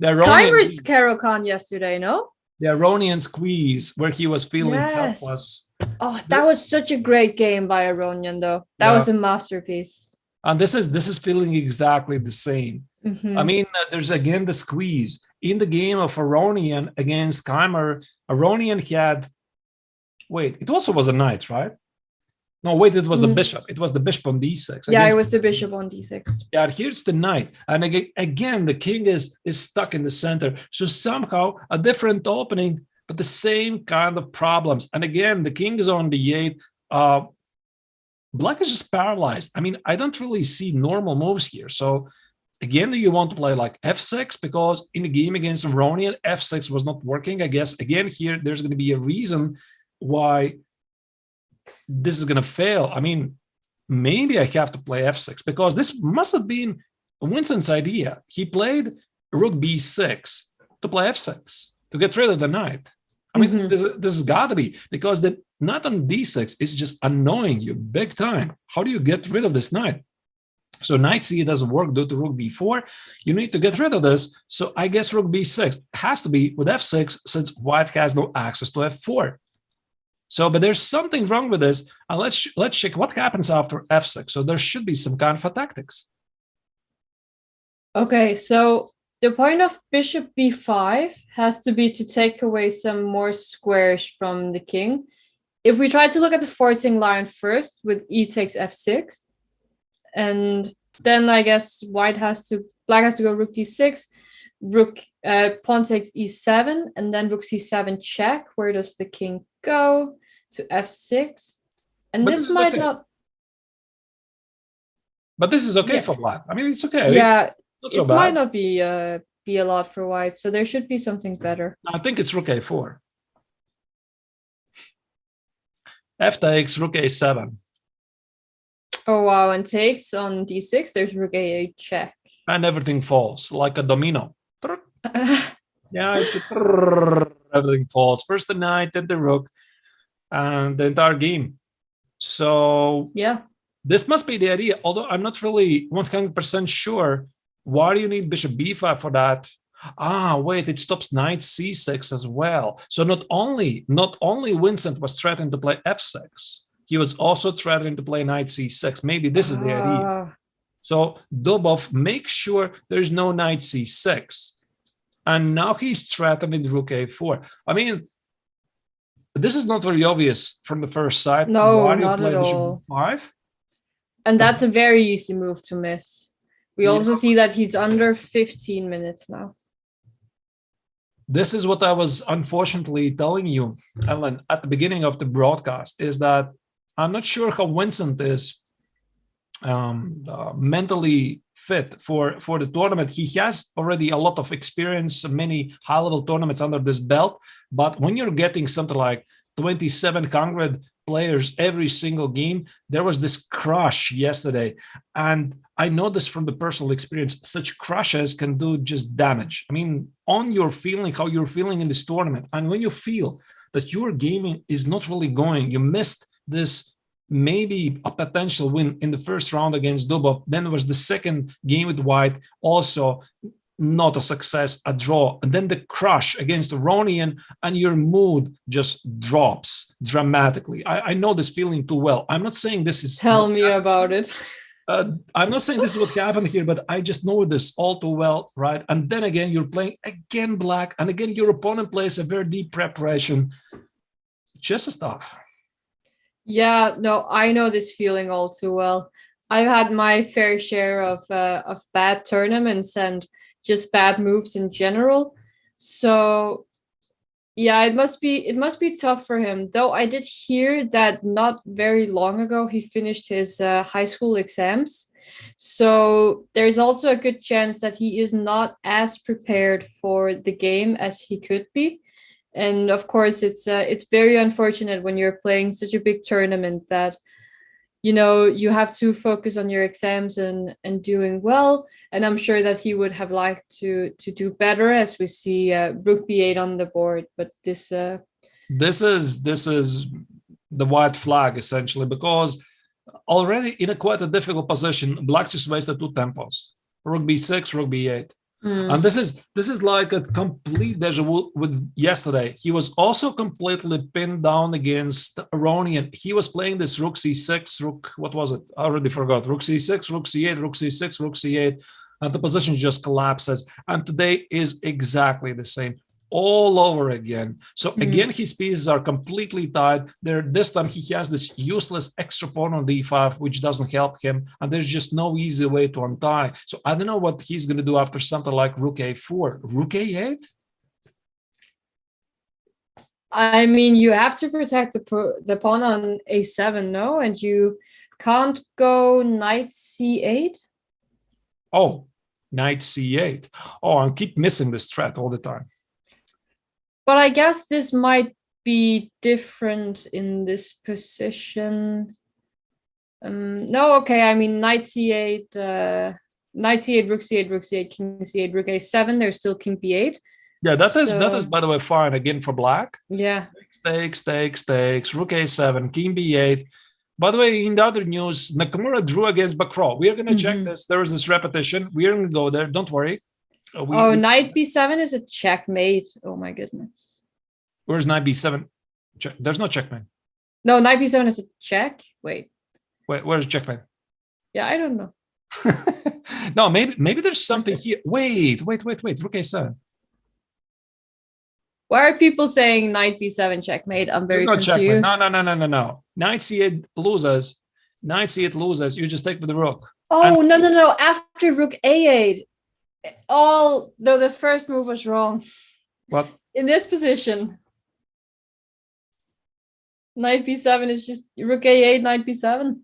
Keimer's Caro-Kann yesterday, no? The Aronian squeeze, where he was feeling helpless. Oh, that was such a great game by Aronian, though. That was a masterpiece. And this is feeling exactly the same. I mean, there's again the squeeze. In the game of Aronian against Keimer, Aronian had... Wait, it also was a knight, right? No, wait, it was the bishop. It was the bishop on d6. Yeah, it was the bishop on d6. Yeah, here's the knight. And again, the king is stuck in the center. So somehow a different opening, but the same kind of problems. And again, the king is on d8. Black is just paralyzed. I mean, I don't really see normal moves here. So again, do you want to play like f6? Because in the game against Aronian, f6 was not working. I guess, again, here, there's going to be a reason why this is going to fail. I mean, maybe I have to play f6, because this must have been Winston's idea. He played rook b6 to play f6 to get rid of the knight. I mean, this has got to be, because the knight on d6 is just annoying you big time. How do you get rid of this knight? So knight c doesn't work due to rook b4. You need to get rid of this. So I guess rook b6 has to be with f6, since white has no access to f4. So, but there's something wrong with this. And let's check what happens after f6. So there should be some kind of a tactics. Okay, so the point of bishop b5 has to be to take away some more squares from the king. If we try to look at the forcing line first with e takes f6, and then I guess black has to go rook d6, pawn takes e7, and then rook c7 check. Where does the king go? To f6, and this might not. But this is okay for black. I mean, it's okay. Yeah, it's not so it bad. might not be a lot for white, so there should be something better. I think it's rook a4. F takes rook a7. Oh wow! And takes on d6. There's rook a8 check, and everything falls like a domino. Yeah, everything falls. First the knight, then the rook, and the entire game. So yeah, this must be the idea. Although I'm not really 100% sure. Why do you need bishop b5 for that? Ah, wait, it stops knight c6 as well. So not only Vincent was threatening to play f6, he was also threatening to play knight c6. Maybe this is the idea. So Dubov makes sure there's no knight c6. And now he's threatening rook a4. I mean, this is not very obvious from the first sight. No, why do you not play at bishop all. b5? And that's a very easy move to miss. We also see that he's under 15 minutes now. This is what I was unfortunately telling you, Ellen, at the beginning of the broadcast, is that I'm not sure how Vincent is mentally fit for the tournament. He has already a lot of experience, many high-level tournaments under this belt, but when you're getting something like 2,700 players every single game, there was this crush yesterday, and I know this from the personal experience. Such crushes can do just damage. I mean, on your feeling, how you're feeling in this tournament, and when you feel that your gaming is not really going, you missed this maybe a potential win in the first round against Dubov. Then there was the second game with white, also not a success, a draw. And then the crush against Aronian, and your mood just drops dramatically. I know this feeling too well. I'm not saying this is... Tell me about it. I'm not saying this is what happened here, but I just know this all too well, right? And then again, you're playing again black, and again, your opponent plays a very deep preparation. Chess is tough. Yeah, no, I know this feeling all too well. I've had my fair share of bad tournaments and just bad moves in general. So yeah, it must be tough for him. Though I did hear that not very long ago he finished his high school exams. So there's also a good chance that he is not as prepared for the game as he could be. And of course, it's very unfortunate when you're playing such a big tournament that, you know, you have to focus on your exams and doing well. And I'm sure that he would have liked to do better, as we see Rook B8 on the board. But this is the white flag essentially, because already in a quite a difficult position, Black just wasted 2 tempos. Rook B6, Rook B8. And this is like a complete deja vu with yesterday. He was also completely pinned down against Aronian. He was playing this Rook C6, Rook, what was it? I already forgot. Rook C6, Rook C8, Rook C6, Rook C8, and the position just collapses. And today is exactly the same, all over again. So again, his pieces are completely tied. This time he has this useless extra pawn on d5, which doesn't help him, and there's just no easy way to untie. So I don't know what he's going to do after something like Rook A4. Rook A8? I mean, you have to protect the pawn on A7, no? And you can't go Knight C8? Oh, Knight C8. Oh, I keep missing this threat all the time. But I guess this might be different in this position. No, okay. I mean, Knight C8, Knight C8, Rook C8, Rook C8, King C8, Rook A7. There's still King B8. Yeah, that is by the way fine again for Black. Yeah. Takes, Rook A7, King B8. By the way, in the other news, Nakamura drew against Bakro. We are going to check this. There is this repetition. We are going to go there. Don't worry. Knight B7 is a checkmate. Oh my goodness. Where's Knight B7? There's no checkmate. No, Knight B7 is a check. Wait, where's checkmate? Yeah, I don't know. No, maybe there's something here. Wait. Rook A7. Why are people saying Knight B7 checkmate? I'm very confused. Checkmate. No. Knight C8 loses. Knight C8 loses. You just take with the rook. Oh, no. After Rook A8. Though the first move was wrong. What? In this position. Knight B7 is just Rook A8, Knight B7.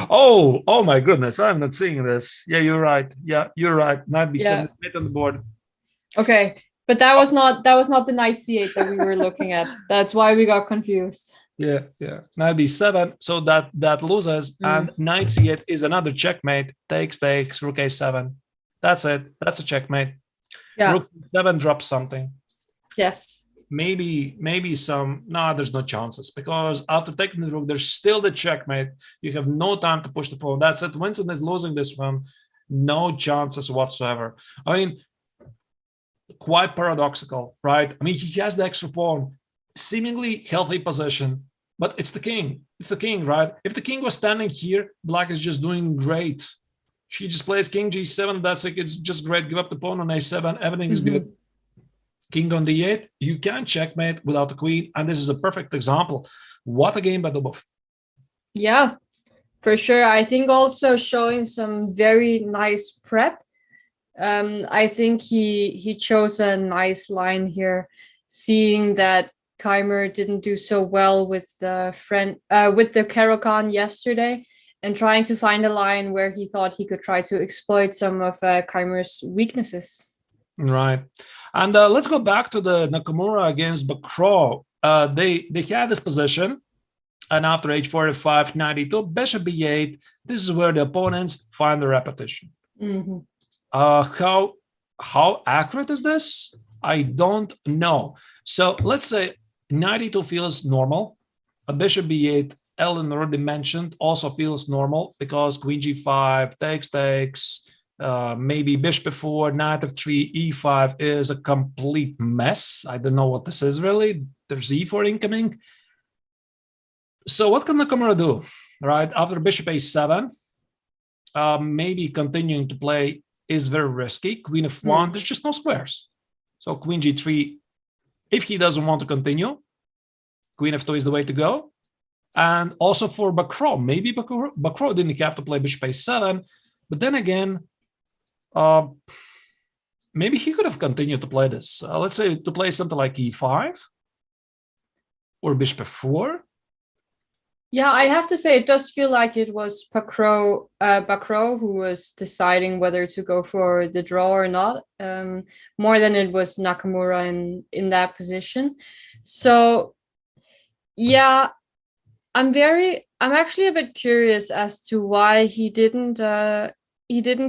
Oh my goodness. I'm not seeing this. Yeah, you're right. Knight B7 is mid on the board. Okay. But that was not the Knight C8 that we were looking at. That's why we got confused. Yeah. Knight B7, so that loses, and Knight C8 is another checkmate. Takes, Rook A7. That's it. That's a checkmate. Yeah. Rook A7 drops something. Yes. Maybe some. No, there's no chances, because after taking the rook, there's still the checkmate. You have no time to push the pawn. That's it. Winston is losing this one. No chances whatsoever. I mean, quite paradoxical, right? I mean, he has the extra pawn, seemingly healthy position, but it's the king. It's the king, right? If the king was standing here, Black is just doing great. She just plays King G7. That's it. It's just great. Give up the pawn on A7. Everything is good. King on D8. You can't checkmate without the queen, and this is a perfect example. What a game by Dubov. Yeah, for sure. I think also showing some very nice prep. I think he chose a nice line here, seeing that Keimer didn't do so well with the Caro-Kann yesterday, and trying to find a line where he thought he could try to exploit some of Keimer's weaknesses. Right. And let's go back to the Nakamura against Bakro. They had this position, and after H45, 92, Bishop B8, this is where the opponents find the repetition. How accurate is this? I don't know. So let's say 92 feels normal. A Bishop B8, Ellen already mentioned, also feels normal because Queen G5 takes. Maybe Bishop F4, Knight F3, E5 is a complete mess. I don't know what this is really. There's E4 incoming. So what can Nakamura do, right? After Bishop A7, maybe continuing to play is very risky. Queen F1, there's just no squares. So Queen G3, if he doesn't want to continue, Queen F2 is the way to go. And also for Bakro, maybe Bakro didn't have to play bishop a7, but then again, maybe he could have continued to play this. Let's say to play something like e5 or bishop f4. Yeah, I have to say it does feel like it was Bakro who was deciding whether to go for the draw or not, more than it was Nakamura in that position. So yeah, I'm actually a bit curious as to why he didn't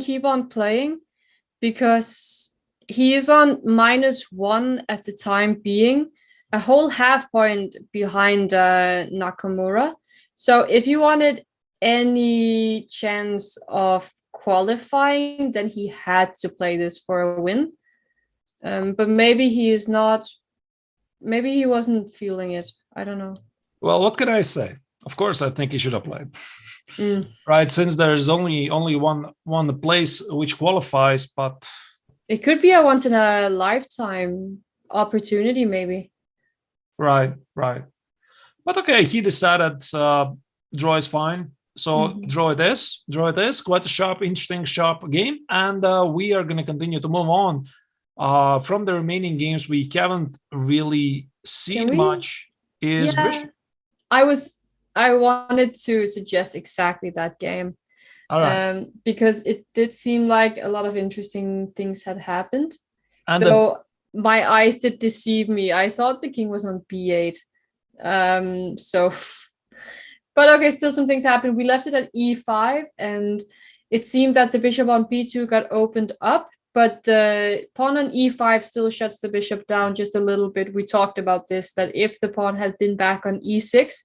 keep on playing, because he is on -1 at the time being, a whole half point behind Nakamura. So if you wanted any chance of qualifying, then he had to play this for a win. But maybe he is not. Maybe he wasn't feeling it. I don't know. Well, what can I say? Of course, I think he should have played. Right, since there's only one place which qualifies, but it could be a once in a lifetime opportunity, maybe. Right. But okay, he decided draw is fine. So draw it is. Quite a sharp, interesting, sharp game. And we are going to continue to move on. From the remaining games, we haven't really seen much. Bishop. I wanted to suggest exactly that game. All right. Because it did seem like a lot of interesting things had happened. And so my eyes did deceive me. I thought the king was on b8. But okay, still some things happened. We left it at e5, and it seemed that the bishop on b2 got opened up, but the pawn on e5 still shuts the bishop down just a little bit. We talked about this, that if the pawn had been back on e6,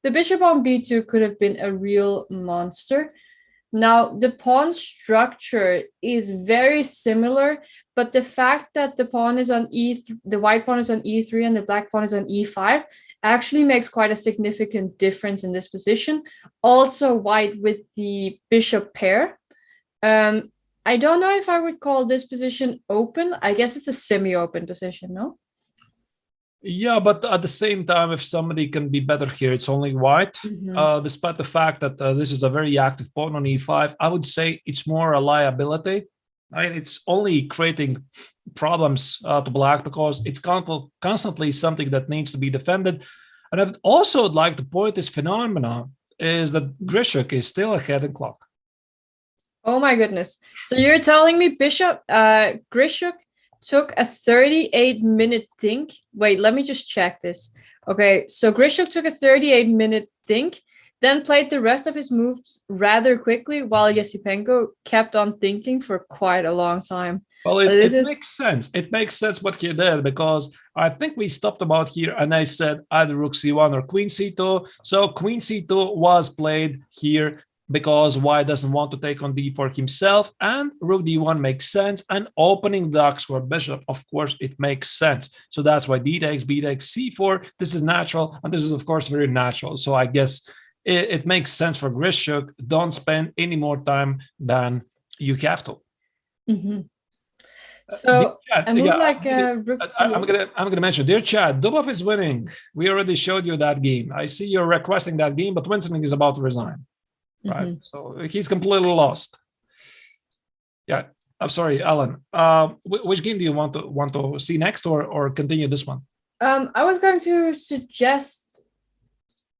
the bishop on b2 could have been a real monster. Now, the pawn structure is very similar, but the fact that the pawn is on the white pawn is on e3 and the black pawn is on e5 actually makes quite a significant difference in this position. Also, white with the bishop pair. I don't know if I would call this position open. I guess it's a semi-open position, no? Yeah, but at the same time, if somebody can be better here, it's only white. Despite the fact that this is a very active pawn on e5, I would say it's more a liability. I mean, it's only creating problems to black because it's constantly something that needs to be defended. And I would also like to point this phenomena is that Grishuk is still ahead in clock. Oh my goodness. So you're telling me Grishuk took a 38-minute think. Wait, let me just check this. Okay, so Grishuk took a 38-minute think, then played the rest of his moves rather quickly while Yasipenko kept on thinking for quite a long time. Well, it makes sense. It makes sense what he did, because I think we stopped about here and I said either rook c1 or queen c2. So queen c2 was played here because white doesn't want to take on d4 himself, and rook d1 makes sense, and opening the square bishop, of course, it makes sense. So that's why d takes, b takes, c4. This is natural, and this is, of course, very natural. So I guess it makes sense for Grishuk. Don't spend any more time than you have to. So I'm gonna mention, dear chat, Dubov is winning. We already showed you that game. I see you're requesting that game, but Winston is about to resign. Right, so he's completely lost. Yeah, I'm sorry, Alan. Which game do you want to see next, or continue this one? I was going to suggest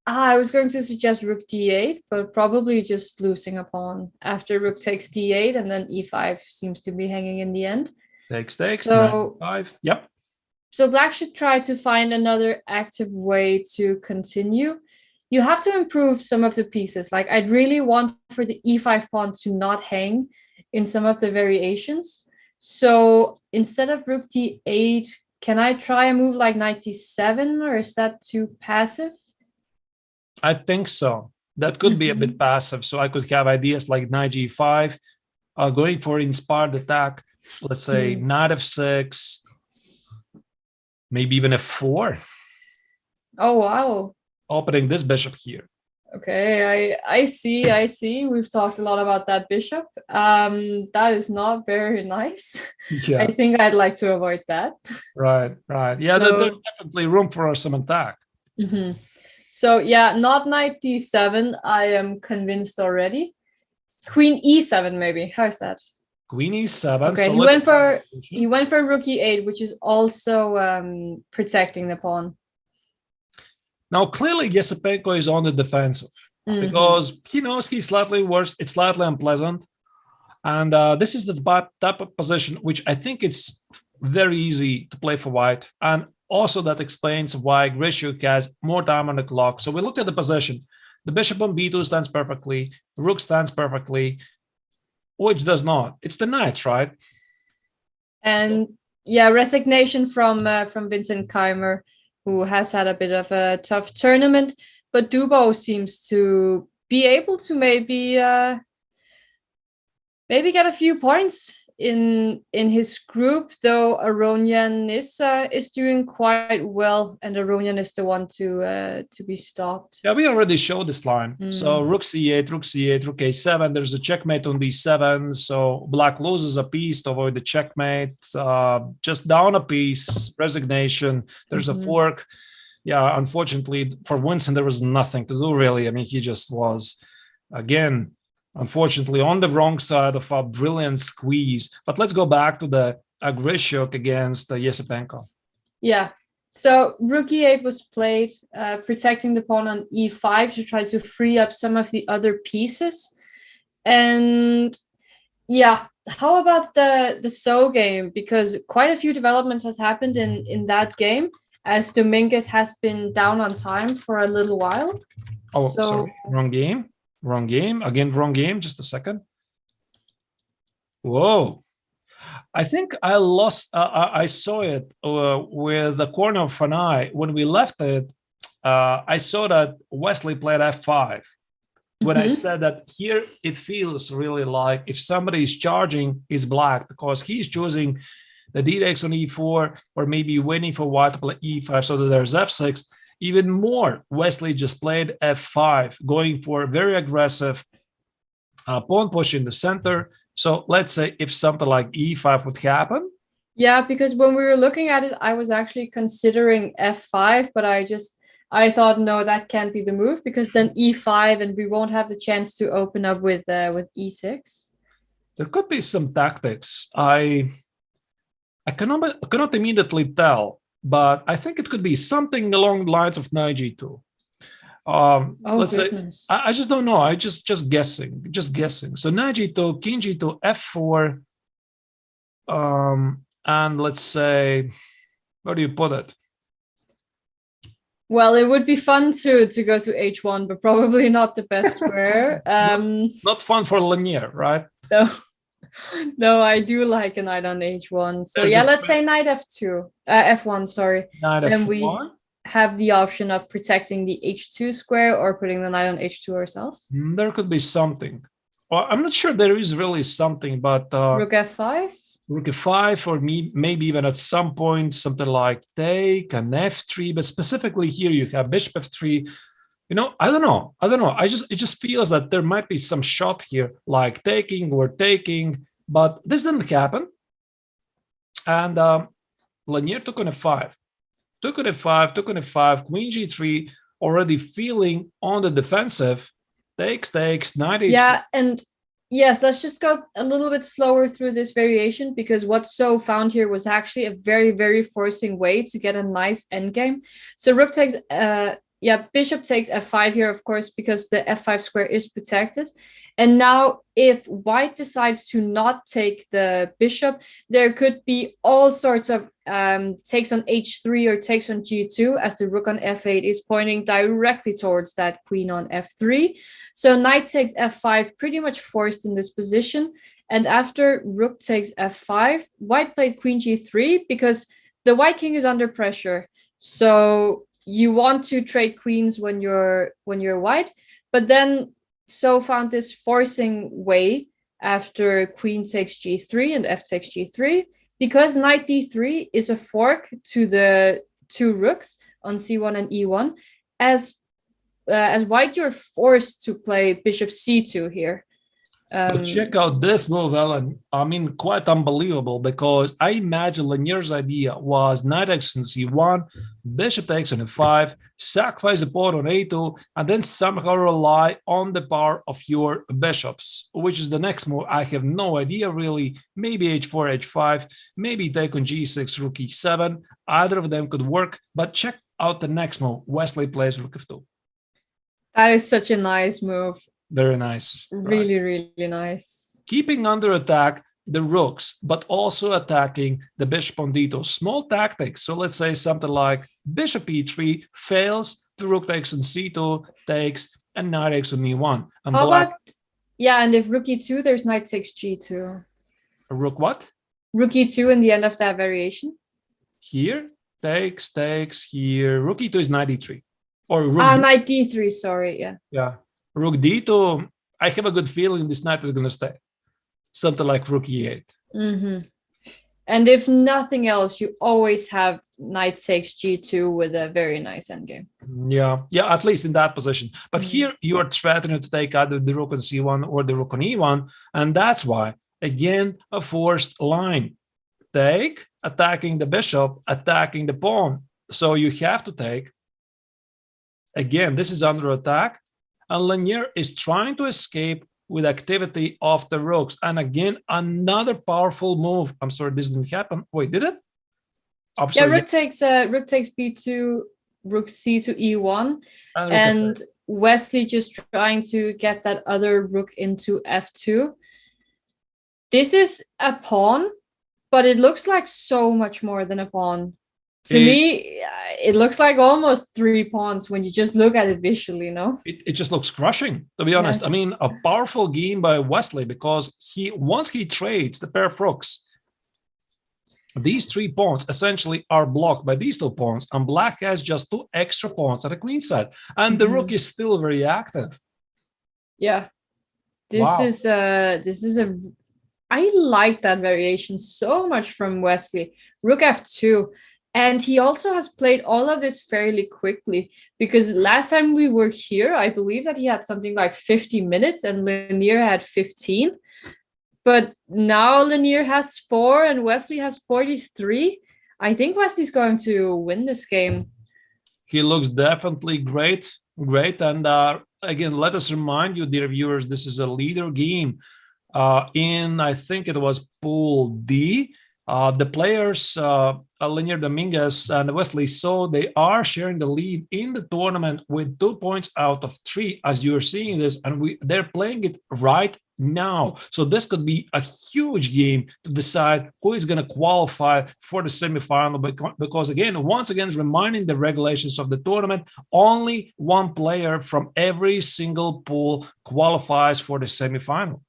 rook d8, but probably just losing a pawn after rook takes d8, and then e5 seems to be hanging in the end. Takes. So 5. Yep. So black should try to find another active way to continue. You have to improve some of the pieces. Like, I'd really want for the e5 pawn to not hang in some of the variations. So instead of rook d8, can I try a move like knight d7, or is that too passive? I think so. That could be a bit passive. So I could have ideas like knight g5, going for inspired attack. Let's say knight f6, maybe even f4. Oh, wow. Opening this bishop here. Okay, I see. We've talked a lot about that bishop. That is not very nice. Yeah. I think I'd like to avoid that. Right. Yeah, so, there's definitely room for some attack. So yeah, not knight d7. I am convinced already. Queen e7 maybe. How's that? Queen e7. Okay, so he went for rook e8, which is also protecting the pawn. Now clearly Yesipenko is on the defensive because he knows he's slightly worse. It's slightly unpleasant, and this is the type of position which I think it's very easy to play for white, and also that explains why Grishuk has more time on the clock. So we look at the position. The bishop on b2 stands perfectly. Rook stands perfectly. Which does not. It's the knight, right? And yeah, resignation from Vincent Keimer, who has had a bit of a tough tournament, but Dubo seems to be able to maybe get a few points in his group, though Aronian is doing quite well, and Aronian is the one to be stopped. Yeah, we already showed this line. So rook c8, rook c8, rook a7. There's a checkmate on d7. So black loses a piece to avoid the checkmate. Just down a piece, resignation. There's a fork. Yeah, unfortunately for Winston, there was nothing to do really. I mean, he just was again, unfortunately, on the wrong side of a brilliant squeeze. But let's go back to the Grishuk against Yesipenko. Yeah. So rook e8 was played, protecting the pawn on e5 to try to free up some of the other pieces. And yeah, how about the So game? Because quite a few developments has happened in that game, as Dominguez has been down on time for a little while. Oh, sorry, wrong game. Wrong game. Again, wrong game. Just a second. Whoa. I think I lost. I saw it with the corner of an eye. When we left it, I saw that Wesley played f5. When I said that here, it feels really like if somebody is charging, is black, because he's choosing the d takes on e4, or maybe waiting for white to play e5 so that there's f6. Even more, Wesley just played f5, going for a very aggressive pawn push in the center. So let's say if something like e5 would happen. Yeah, because when we were looking at it, I was actually considering f5, but I thought, no, that can't be the move, because then e5 and we won't have the chance to open up with e6. There could be some tactics. I cannot immediately tell. But I think it could be something along the lines of knight g2. Let's goodness. say I just don't know. I just guessing. So knight g2, king g2, f4, and let's say, where do you put it? Well, it would be fun to go to h1, but probably not the best square. Not fun for Lanier, right? No, I do like a knight on h1. So yeah, let's say knight f2, f1. Sorry. Knight then f1. We have the option of protecting the h2 square or putting the knight on h2 ourselves. There could be something. Well, I'm not sure there is really something, but rook f5. Rook f5, or maybe even at some point something like take an f3. But specifically here, you have bishop f3. You know, I don't know. It just feels that there might be some shot here, like taking or taking, but this didn't happen. And Lanier took on f5, took on f5, queen g3, already feeling on the defensive. Takes, knight h3. Yeah, and yes, let's just go a little bit slower through this variation, because what So found here was actually a very, very forcing way to get a nice endgame. So rook takes bishop takes f5 here, of course, because the f5 square is protected. And now if white decides to not take the bishop, there could be all sorts of takes on h3 or takes on g2, as the rook on f8 is pointing directly towards that queen on f3. So knight takes f5, pretty much forced in this position. And after rook takes f5, white played queen g3 because the white king is under pressure. So you want to trade queens when you're white, but then So found this forcing way after queen takes g3 and f takes g3, because knight d3 is a fork to the two rooks on c1 and e1. As white, you're forced to play bishop c2 here. But check out this move, Ellen. I mean, quite unbelievable, because I imagine Lanier's idea was knight x and c1, bishop takes on f5, sacrifice the pawn on a2, and then somehow rely on the power of your bishops, which is the next move. I have no idea really. Maybe h4, h5, maybe take on g6, rook e7. Either of them could work, but check out the next move. Wesley plays rook f2. That is such a nice move. Very nice. Really, really nice. Keeping under attack the rooks, but also attacking the bishop on d2. Small tactics. So let's say something like bishop e3 fails, the rook takes on c2, takes, and knight takes on e1. And How black, about, yeah, and if rook e2, there's knight takes g2. rook what? Rook e2 in the end of that variation. Here, takes, here. Rook e2 is knight e3. Or rook knight d3, sorry, yeah. Yeah. Rook d2, I have a good feeling this knight is going to stay. Something like rook e8. And if nothing else, you always have knight takes g2 with a very nice endgame. Yeah, at least in that position. But here you are threatening to take either the rook on c1 or the rook on e1, and that's why, again, a forced line. Take, attacking the bishop, attacking the pawn. So you have to take. Again, this is under attack, and Lanier is trying to escape with activity of the rooks. And again, another powerful move. I'm sorry, this didn't happen. Wait, did it? Yeah, rook takes b2, rook c to e1, and Wesley just trying to get that other rook into f2. This is a pawn, but it looks like so much more than a pawn. To me, it looks like almost 3 pawns when you just look at it visually, no? It just looks crushing, to be honest. I mean, a powerful game by Wesley, because once he trades the pair of rooks, these 3 pawns essentially are blocked by these 2 pawns, and black has just 2 extra pawns at the queen side, and the rook is still very active. Yeah, this is a. I like that variation so much from Wesley. Rook f2. And he also has played all of this fairly quickly, because last time we were here, I believe that he had something like 50 minutes and Lanier had 15. But now Lanier has 4 and Wesley has 43. I think Wesley's going to win this game. He looks definitely great. And again, let us remind you, dear viewers, this is a leader game. I think it was Pool D. The players, Lanier Dominguez and Wesley, so they are sharing the lead in the tournament with 2 points out of 3, as you're seeing this, and they're playing it right now. So this could be a huge game to decide who is going to qualify for the semifinal, because again, once again, reminding the regulations of the tournament, only 1 player from every single pool qualifies for the semifinal.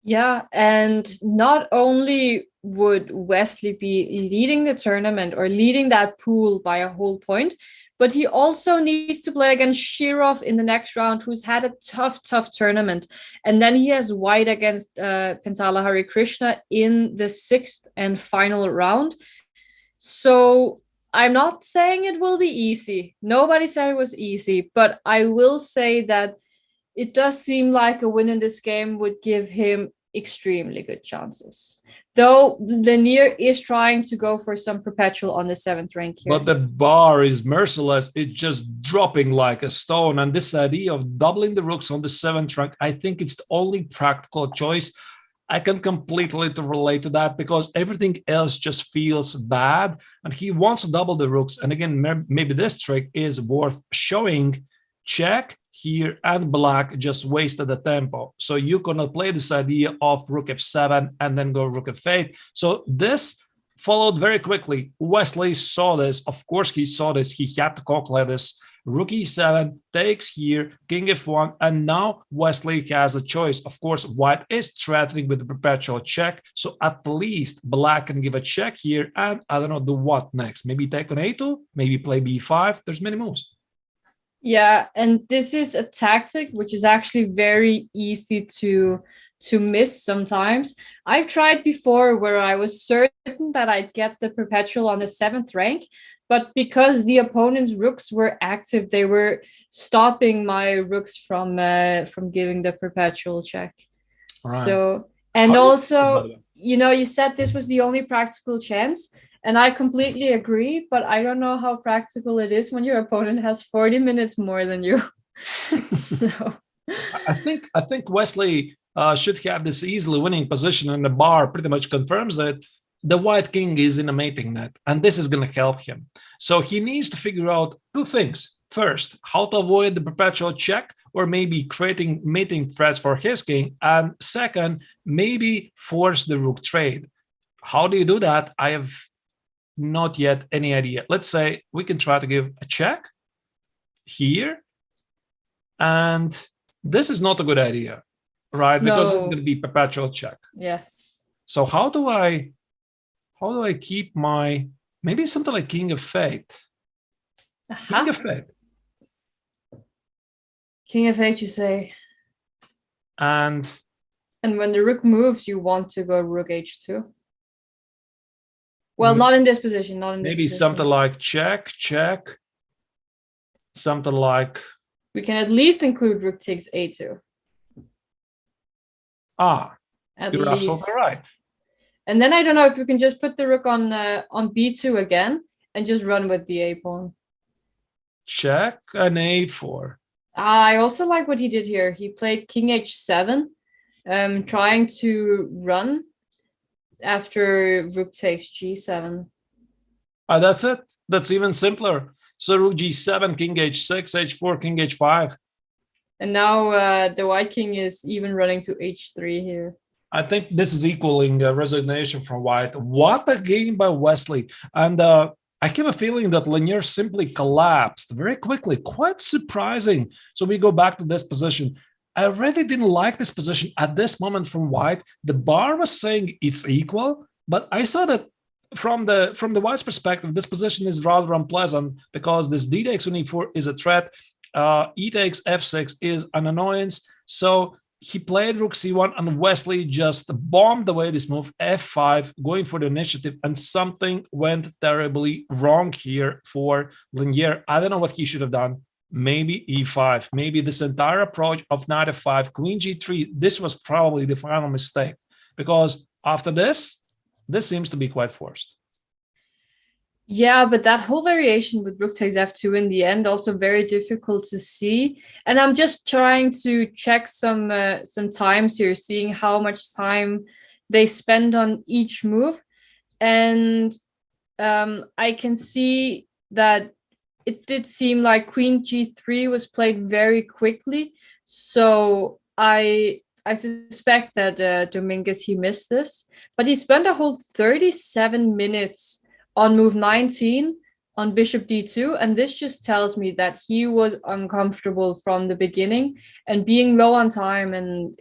Yeah, and not only would Wesley be leading the tournament or leading that pool by a whole point, but he also needs to play against Shirov in the next round, who's had a tough tournament. And then he has white against Pentala Harikrishna in the 6th and final round. So I'm not saying it will be easy. Nobody said it was easy, but I will say that it does seem like a win in this game would give him extremely good chances. Though Lanier is trying to go for some perpetual on the 7th rank here. But the bar is merciless. It's just dropping like a stone. And this idea of doubling the rooks on the 7th rank, I think it's the only practical choice. I can completely relate to that, because everything else just feels bad. And he wants to double the rooks. And again, maybe this trick is worth showing. Check here, and black just wasted the tempo. So you cannot play this idea of rook f7 and then go rook f8. So this followed very quickly. Wesley saw this. Of course, he saw this. He had to calculate this. Rook e7 takes here, king f1, and now Wesley has a choice. Of course, white is threatening with the perpetual check, so at least black can give a check here, and I don't know, do what next? Maybe take on a2, maybe play b5. There's many moves. Yeah, and this is a tactic which is actually very easy to miss sometimes. I've tried before where I was certain that I'd get the perpetual on the 7th rank, but because the opponent's rooks were active, they were stopping my rooks from giving the perpetual check. Right. So, and also, you said this was the only practical chance, and I completely agree, but I don't know how practical it is when your opponent has 40 minutes more than you. So I think Wesley should have this easily winning position, and the bar pretty much confirms it. The white king is in a mating net, and this is going to help him. So he needs to figure out two things. First, how to avoid the perpetual check, or maybe creating mating threats for his king. And second, maybe force the rook trade. How do you do that? I have not yet any idea. Let's say we can try to give a check here. And this is not a good idea, right? Because this is going to be perpetual check. Yes. So how do I keep my, maybe something like king of fate? King of fate. King of fate, you say. And when the rook moves, you want to go rook h2. Well, not in this position, not in this maybe position. Something like check, check. Something like... We can at least include rook takes a2. You're absolutely right. And then I don't know if you can just put the rook on b2 again and just run with the a pawn. Check and a4. I also like what he did here. He played king h7, trying to run after rook takes g7. That's it. That's even simpler. So rook g7, king h6, h4, king h5. And now the white king is even running to h3 here. I think this is equaling resignation from white. What a game by Wesley. And I have a feeling that Lanier simply collapsed very quickly. Quite surprising. So we go back to this position. I really didn't like this position at this moment from white. The bar was saying it's equal, but I saw that from the white's perspective, this position is rather unpleasant because this d takes on e4 is a threat. E takes f6 is an annoyance. So he played rook c1, and Wesley just bombed away this move, f5, going for the initiative, and something went terribly wrong here for Lanier. I don't know what he should have done. Maybe e5, maybe this entire approach of knight f5, queen g3, this was probably the final mistake, because after this seems to be quite forced. Yeah, but that whole variation with rook takes f2 in the end also very difficult to see. And I'm just trying to check some times here, seeing how much time they spend on each move. And I can see that it did seem like queen g3 was played very quickly. So I suspect that Dominguez, he missed this. But he spent a whole 37 minutes on move 19 on bishop d2, and this just tells me that he was uncomfortable from the beginning, and being low on time and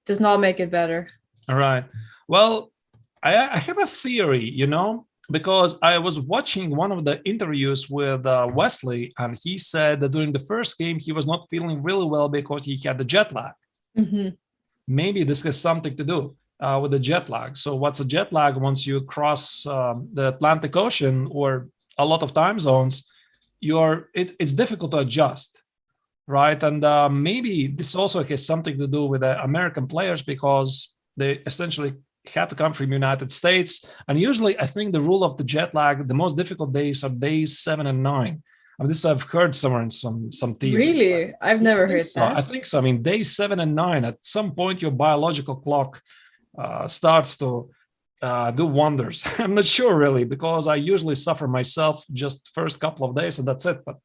does not make it better. All right. Well, I have a theory, because I was watching one of the interviews with Wesley, and he said that during the first game he was not feeling really well because he had the jet lag. Mm-hmm. Maybe this has something to do with the jet lag. So what's a jet lag? Once you cross the Atlantic Ocean or a lot of time zones, it's difficult to adjust, right? And maybe this also has something to do with the American players, because they essentially had to come from the United States. And usually I think the rule of the jet lag, the most difficult days are days 7 and 9. I mean, this I've heard somewhere in some theory. Really? I've never heard that. I think so. I mean, days 7 and 9, at some point your biological clock starts to do wonders. I'm not sure really, because I usually suffer myself just first couple of days and that's it. But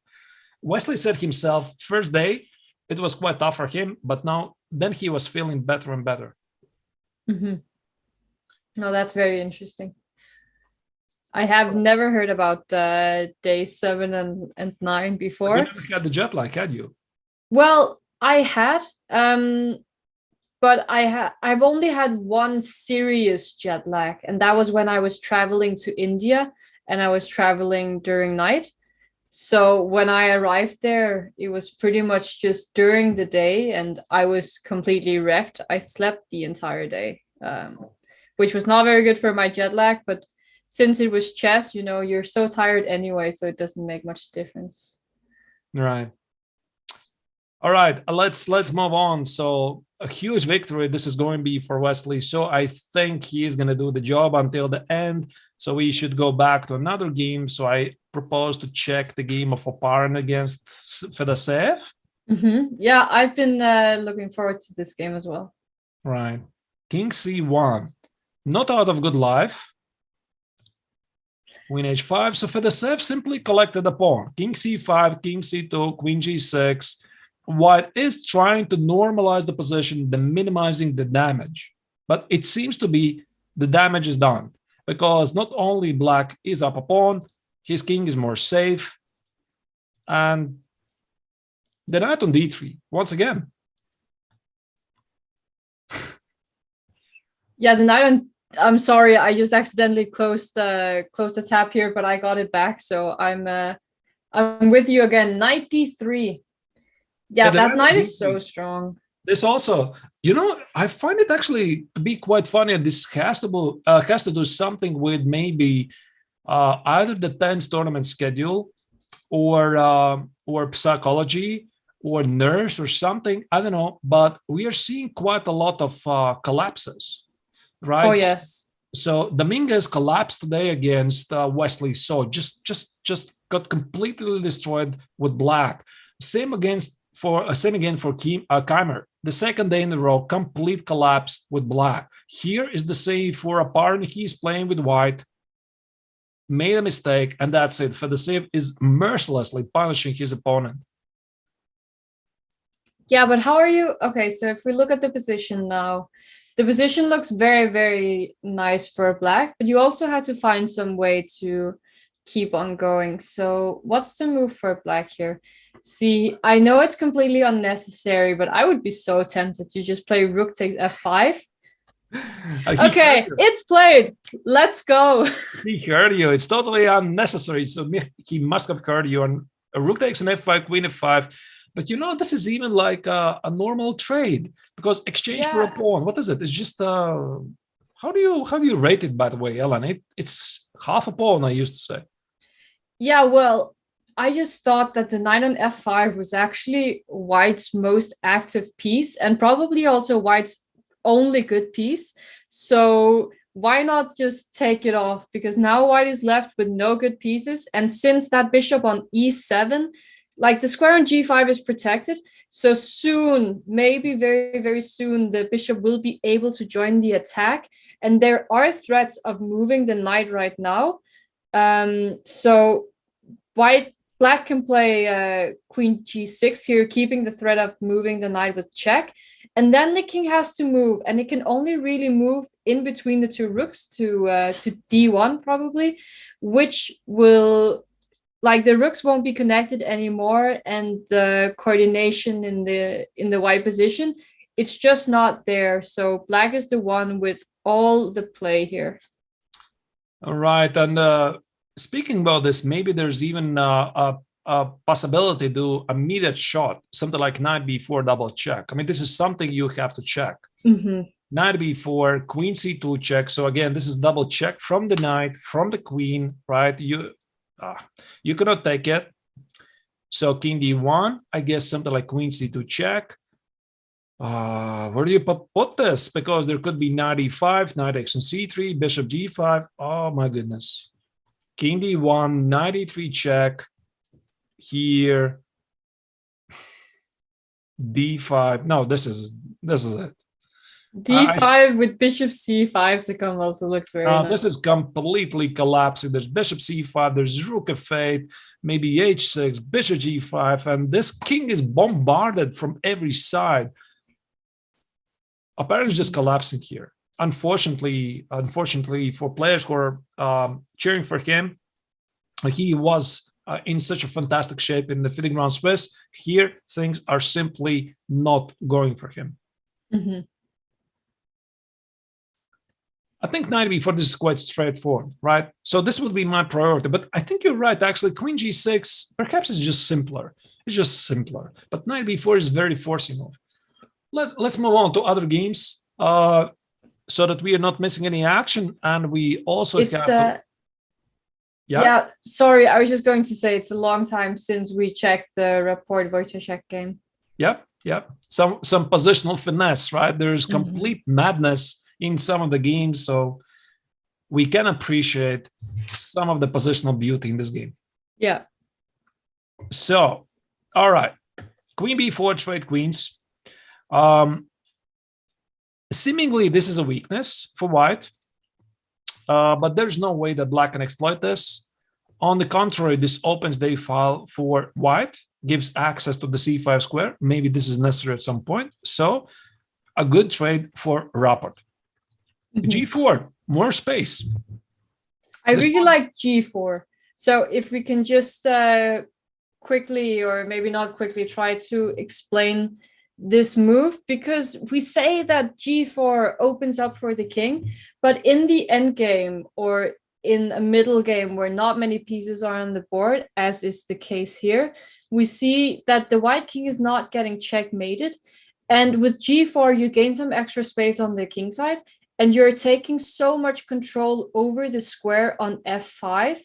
Wesley said himself, first day, it was quite tough for him, but then he was feeling better and better. Mm-hmm. No, that's very interesting. I have never heard about day 7 and 9 before. You never had the jet lag, had you? Well, I had, but I've only had one serious jet lag, and that was when I was traveling to India, and I was traveling during night. So when I arrived there, it was pretty much just during the day, and I was completely wrecked. I slept the entire day, which was not very good for my jet lag, but since it was chess, you're so tired anyway, so it doesn't make much difference. Right. All right, let's move on. So a huge victory this is going to be for Wesley. So I think he is going to do the job until the end. So we should go back to another game. So I propose to check the game of Oparin against Fedoseev. Yeah, I've been looking forward to this game as well. Right. King C1. Not out of good life. Queen H5. So Fedoseev simply collected a pawn. King C5, King C2, Queen G6. White is trying to normalize the position, minimizing the damage. But it seems to be the damage is done. Because not only Black is up a pawn, his king is more safe. And the knight on D3, once again. Yeah, the knight on... I'm sorry, I just accidentally closed the tab here, but I got it back. So I'm with you again. Knight D3. Yeah, that knight is so strong. This also, I find it actually to be quite funny. This has to do something with maybe either the tennis tournament schedule or psychology or nerves or something. I don't know, but we are seeing quite a lot of collapses, right? Oh yes. So Dominguez collapsed today against Wesley. So just got completely destroyed with Black. Same again for Keimer. The second day in a row, complete collapse with Black. Here is the save for Oparin. He's playing with White, made a mistake, and that's it. Fedoseev is mercilessly punishing his opponent. Yeah, but how are you? Okay, so if we look at the position now, the position looks very, very nice for Black, but you also have to find some way to keep on going. So what's the move for Black here? See, I know it's completely unnecessary, but I would be so tempted to just play rook takes f5. Okay, it's played. Let's go. He heard you. It's totally unnecessary. So he must have heard you. And a rook takes an f5, queen f5. But this is even like a normal trade because exchange for a pawn. What is it? It's just how do you rate it, by the way, Ellen? It's half a pawn, I used to say. Yeah, well, I just thought that the knight on f5 was actually White's most active piece and probably also White's only good piece. So why not just take it off? Because now White is left with no good pieces. And since that bishop on e7, like the square on g5 is protected, so soon, maybe very, very soon, the bishop will be able to join the attack. And there are threats of moving the knight right now. So Black can play queen g6 here, keeping the threat of moving the knight with check. And then the king has to move, and it can only really move in between the two rooks to d1 probably, which will... Like the rooks won't be connected anymore, and the coordination in the white position, it's just not there. So Black is the one with all the play here. All right, and speaking about this, maybe there's even a possibility to do a immediate shot, something like knight b4 double check. I mean, this is something you have to check. Knight b4, queen c2 check. So again, this is double check from the knight, from the queen, right? You cannot take it. So king d1, I guess something like queen c2 check. Where do you put this? Because there could be knight e5, knight x and c3, bishop g5. Oh my goodness. King d1, knight e3 check. Here. d5. No, this is it. d5 with bishop c5 to come also looks very nice. This is completely collapsing. There's bishop c5, there's rook f8, maybe h6, bishop g5, and this king is bombarded from every side. Apparently just collapsing here. Unfortunately for players who are cheering for him, he was in such a fantastic shape in the FIDE Grand Swiss. Here, things are simply not going for him. I think knight b4, this is quite straightforward, right? So this would be my priority, but I think you're right, actually. Queen g6, perhaps it's just simpler. It's just simpler, but knight b4 is very forcing move. Let's move on to other games so that we are not missing any action, and we also have to... Yeah, sorry, I was just going to say it's a long time since we checked the Rapport Wojciech game. Yep. Yeah, some positional finesse, right? There's complete madness in some of the games, so we can appreciate some of the positional beauty in this game. Yeah. So, all right, queen b4, trade queens. Seemingly, this is a weakness for white, but there's no way that black can exploit this. On the contrary, this opens the file for white, gives access to the c5 square. Maybe this is necessary at some point. So a good trade for Rapport. G4, more space. I really like G4. So if we can just quickly, or maybe not quickly, try to explain this move, because we say that G4 opens up for the king, but in the end game or in a middle game where not many pieces are on the board, as is the case here, we see that the white king is not getting checkmated. And with G4, you gain some extra space on the king side, and you're taking so much control over the square on F5.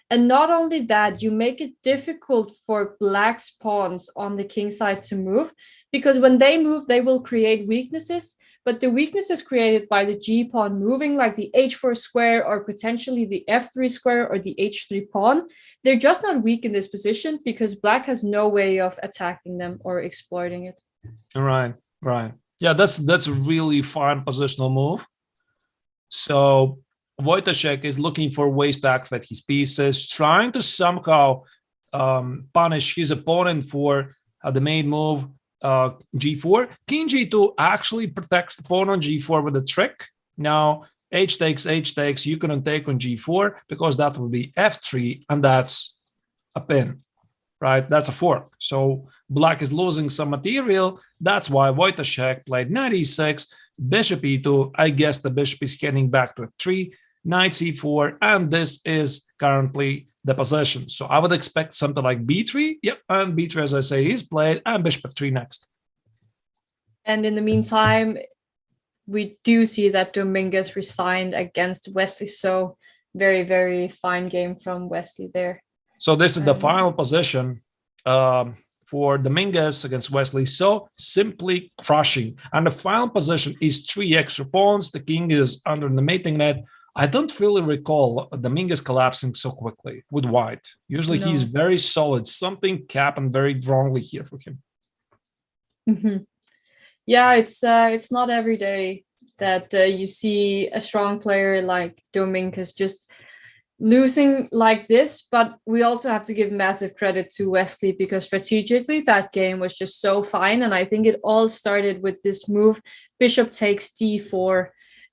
And not only that, you make it difficult for black's pawns on the king side to move, because when they move, they will create weaknesses. But the weaknesses created by the G pawn moving, like the H4 square or potentially the F3 square or the H3 pawn, they're just not weak in this position because black has no way of attacking them or exploiting it. Right. Yeah, that's a really fine positional move. So Wojciech is looking for ways to activate his pieces, trying to somehow punish his opponent for the main move, G4. King G2 actually protects the pawn on G4 with a trick. Now, H takes, you couldn't take on G4 because that would be F3, and that's a pin, right? That's a fork. So black is losing some material. That's why Wojciech played knight e6, bishop e2. I guess the bishop is heading back to F3, knight c4, and this is currently the position. So I would expect something like b3. Yep, and b3, as I say, is played, and bishop f3 next. And in the meantime, we do see that Dominguez resigned against Wesley. So very, very fine game from Wesley there. So this is the final position for Dominguez against Wesley. So simply crushing. And the final position is 3 extra pawns. The king is under the mating net. I don't really recall Dominguez collapsing so quickly with white. Usually he's very solid. Something happened very wrongly here for him. Yeah, it's not every day that you see a strong player like Dominguez just losing like this. But we also have to give massive credit to Wesley, because strategically that game was just so fine. And I think it all started with this move, bishop takes d4.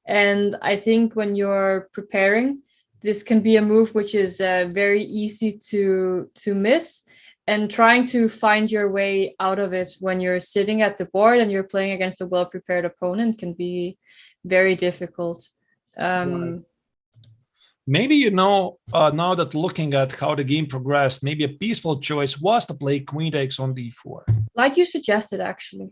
And I think when you're preparing, this can be a move which is very easy to miss, and trying to find your way out of it when you're sitting at the board and you're playing against a well-prepared opponent can be very difficult. Maybe, now that looking at how the game progressed, maybe a peaceful choice was to play queen takes on d4. Like you suggested, actually.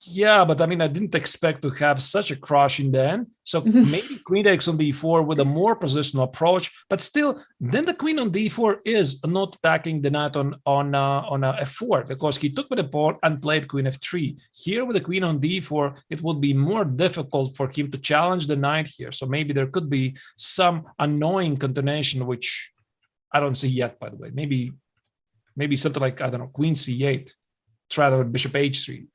Yeah, but I mean, I didn't expect to have such a crush in the end. So maybe queen takes on d4 with a more positional approach, but still, then the queen on d4 is not attacking the knight on f4, because he took with the pawn and played queen f3. Here with the queen on d4, it would be more difficult for him to challenge the knight here. So maybe there could be some annoying continuation, which I don't see yet, by the way. Maybe something like, I don't know, queen c8. Rather with bishop h3.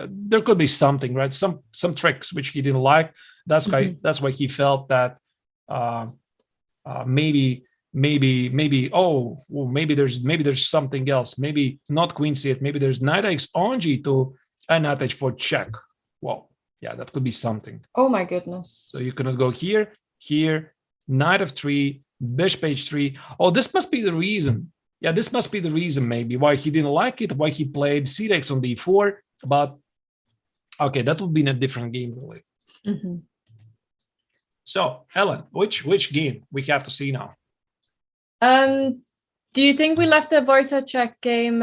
There could be something, right? Some tricks which he didn't like. That's why he felt that maybe there's something else. Maybe not queen c8. Maybe there's knight x on g2 and knight h4 check. Well, yeah, that could be something. Oh my goodness! So you cannot go here, knight f3, bishop h3. Oh, this must be the reason. Yeah, this must be the reason maybe why he didn't like it, why he played c takes on d4. But okay, that would be in a different game, really. So, Ellen, which game we have to see now? Do you think we left the Wojciech game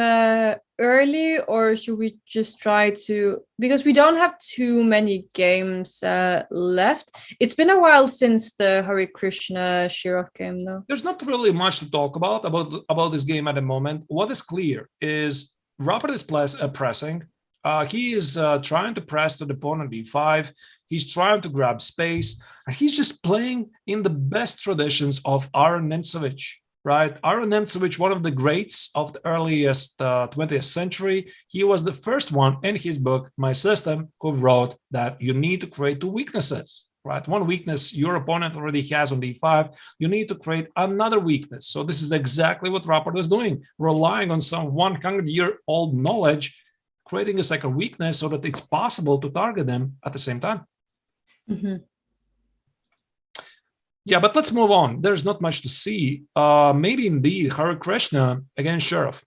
early, or should we just try to, because we don't have too many games left. It's been a while since the Hare Krishna Shirov game, though. There's not really much to talk about this game at the moment. What is clear is Robert is pressing. He is trying to press to the pawn on d5. He's trying to grab space, and he's just playing in the best traditions of Arturs Neiksans, right? Arturs Neiksans, one of the greats of the earliest 20th century. He was the first one in his book, My System, who wrote that you need to create two weaknesses, right? One weakness your opponent already has on d5. You need to create another weakness. So this is exactly what Rapport is doing, relying on some 100-year-old knowledge, creating a second weakness so that it's possible to target them at the same time. Mm-hmm. Yeah, but let's move on. There's not much to see. Maybe indeed Hare Krishna against Sheriff.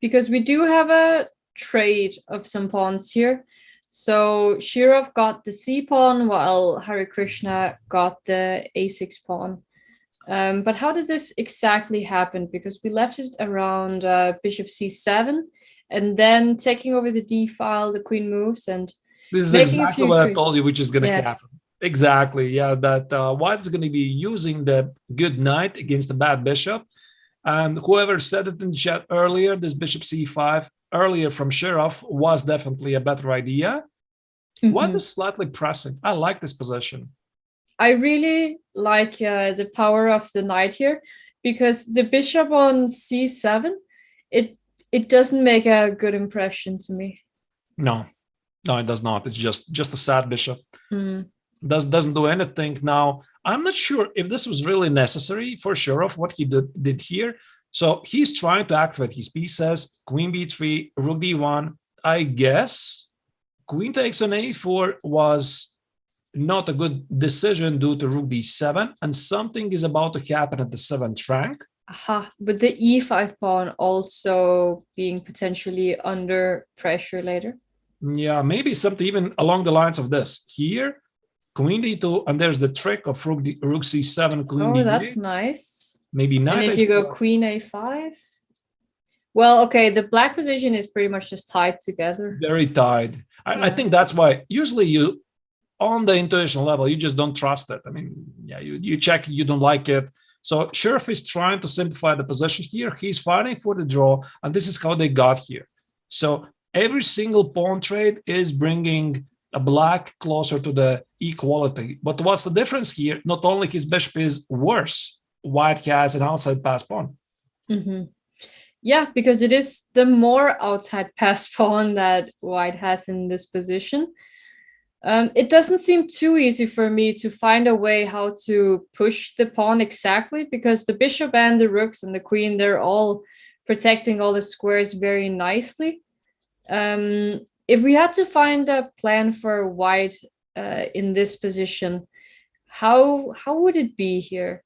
Because we do have a trade of some pawns here. So Shirov got the C pawn while Hare Krishna got the A6 pawn. But how did this exactly happen? Because we left it around bishop C7, and then taking over the D file, the queen moves, and this is exactly what I told you, which is going to happen. Exactly, yeah, that White is going to be using the good knight against the bad bishop. And whoever said it in the chat earlier, this bishop c5 earlier from Shirov was definitely a better idea. Mm-hmm. White is slightly pressing. I like this position. I really like the power of the knight here, because the bishop on c7, it doesn't make a good impression to me. No, it does not. It's just a sad bishop. Mm. Doesn't do anything. Now, I'm not sure if this was really necessary for Shirov, what he did here. So he's trying to activate his pieces, queen b3, rook d1. I guess queen takes on a4 was not a good decision due to rook d7, and something is about to happen at the 7th rank. But the e5 pawn also being potentially under pressure later. Yeah, maybe something even along the lines of this. Here, queen d2, and there's the trick of rook c7, queen d3. Oh, that's nice. Maybe knight. And if you go queen a5? Well, okay, the black position is pretty much just tied together. Very tied. I think that's why usually you, on the intuition level, you just don't trust it. I mean, yeah, you check, you don't like it. So Sheriff is trying to simplify the position here. He's fighting for the draw, and this is how they got here. So every single pawn trade is bringing a black closer to the equality. But what's the difference here? Not only his bishop is worse, White has an outside pass pawn. Mm-hmm. Yeah, because it is the more outside pass pawn that White has in this position. It doesn't seem too easy for me to find a way how to push the pawn exactly, because the bishop and the rooks and the queen, they're all protecting all the squares very nicely. If we had to find a plan for White in this position, how would it be here?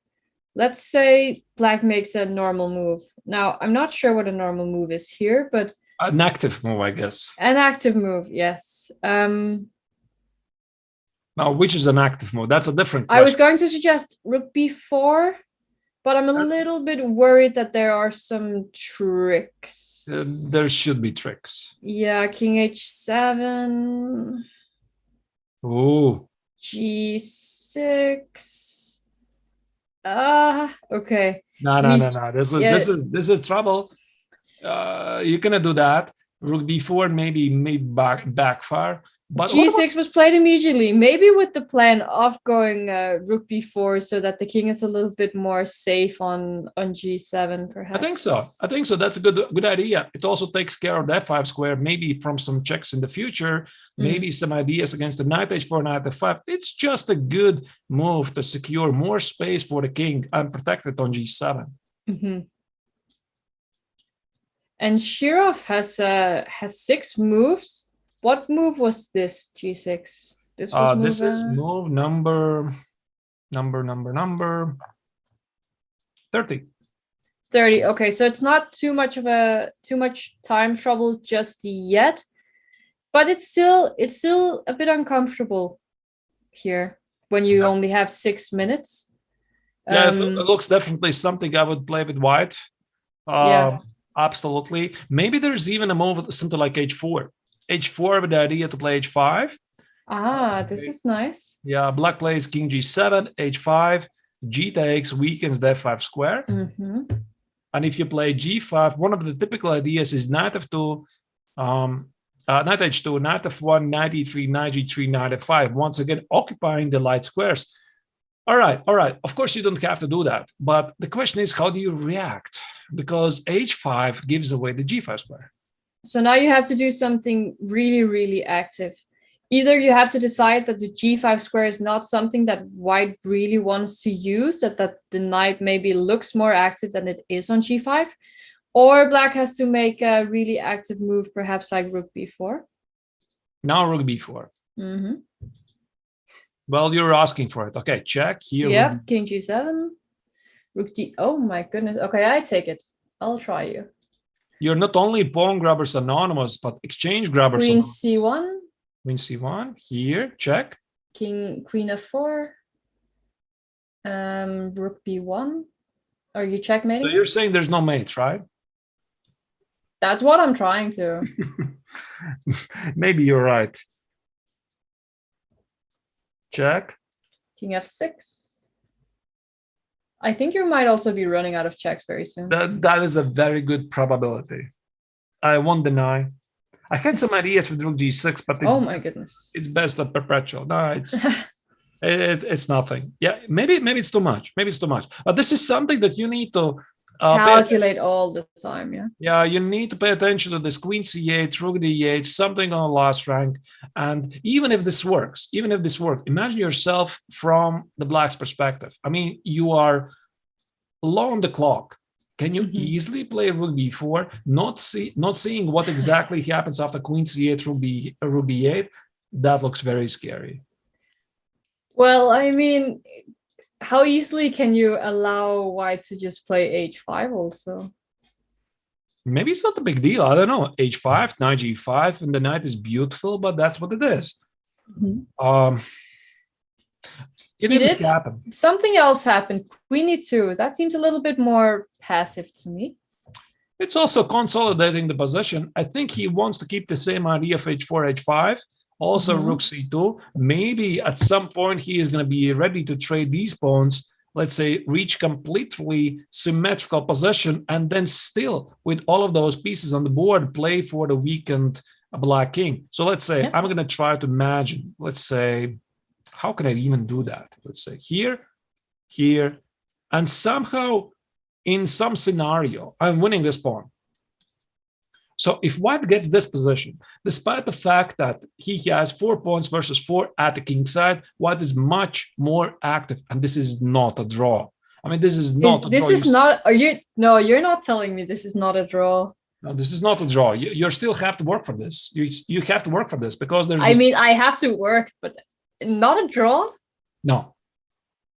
Let's say black makes a normal move. Now, I'm not sure what a normal move is here, but... An active move, I guess. An active move, yes. Now, which is an active move? That's a different question. I was going to suggest rook b4, but I'm a little bit worried that there are some tricks. There should be tricks. Yeah, king h7. Ooh. g6. Okay. No. This is trouble. You're gonna do that. Rook b4 maybe backfire. But g6 was played immediately, maybe with the plan of going rook b4 so that the king is a little bit more safe on g7, perhaps. I think so. That's a good idea. It also takes care of the f5 square, maybe from some checks in the future, maybe some ideas against the knight h4, knight f5. It's just a good move to secure more space for the king and protect it on g7. Mm-hmm. And Shirov has 6 moves. What move was this, g6? This is move number 30. 30. Okay, so it's not too much time trouble just yet, but it's still a bit uncomfortable here when you only have 6 minutes. Yeah, it looks definitely something I would play with White. Absolutely. Maybe there's even a move with something like h4. h4 with the idea to play h5. This is nice. Yeah, black plays king g7, h5, g takes, weakens the f5 square. Mm-hmm. And if you play g5, one of the typical ideas is knight f2, knight h2, knight f1, knight e3, knight g3, knight f5. Once again, occupying the light squares. All right. Of course, you don't have to do that. But the question is, how do you react? Because h5 gives away the g5 square. So now you have to do something really, really active. Either you have to decide that the g5 square is not something that white really wants to use, that the knight maybe looks more active than it is on g5, or black has to make a really active move, perhaps like rook b4. Now rook b4. Mm-hmm. Well, you're asking for it. Okay, check here. Yep, king g7, rook d. Oh my goodness. Okay, I take it. I'll try you. You're not only pawn grabbers anonymous, but exchange grabbers. Queen c1. Queen c1. Here, check. Queen f4. Rook b1. Are you checkmating? So you're saying there's no mates, right? That's what I'm trying to. Maybe you're right. Check. King f6. I think you might also be running out of checks very soon. That is a very good probability. I won't deny. I had some ideas with rook g6, but it's, oh my goodness, it's best at perpetual. No, it's nothing. Yeah, maybe it's too much. Maybe it's too much. But this is something that you need to calculate all the time. Yeah, you need to pay attention to this queen c8, rook d8, something on the last rank. And even if this works, imagine yourself from the black's perspective. I mean, you are low on the clock. Can you easily play rook b4, not seeing what exactly happens after queen c8, rook b8? That looks very scary. Well, I mean, how easily can you allow white to just play h5 also? Maybe it's not a big deal. I don't know. h5, knight g5, and the knight is beautiful, but that's what it is. It didn't happen. Something else happened. Queen e2. That seems a little bit more passive to me. It's also consolidating the position. I think he wants to keep the same idea of h4, h5. Also, rook c2. Maybe at some point he is going to be ready to trade these pawns, let's say, reach completely symmetrical position, and then still, with all of those pieces on the board, play for the weakened black king. So let's say I'm going to try to imagine, let's say, how can I even do that? Let's say here, and somehow in some scenario, I'm winning this pawn. So if white gets this position, despite the fact that he has 4 pawns versus 4 at the king side, white is much more active, and this is not a draw. I mean, this is not a draw. This is not, are you? No, you're not telling me this is not a draw. No, this is not a draw. You still have to work for this. You have to work for this because there's. I mean, I have to work, but not a draw? No.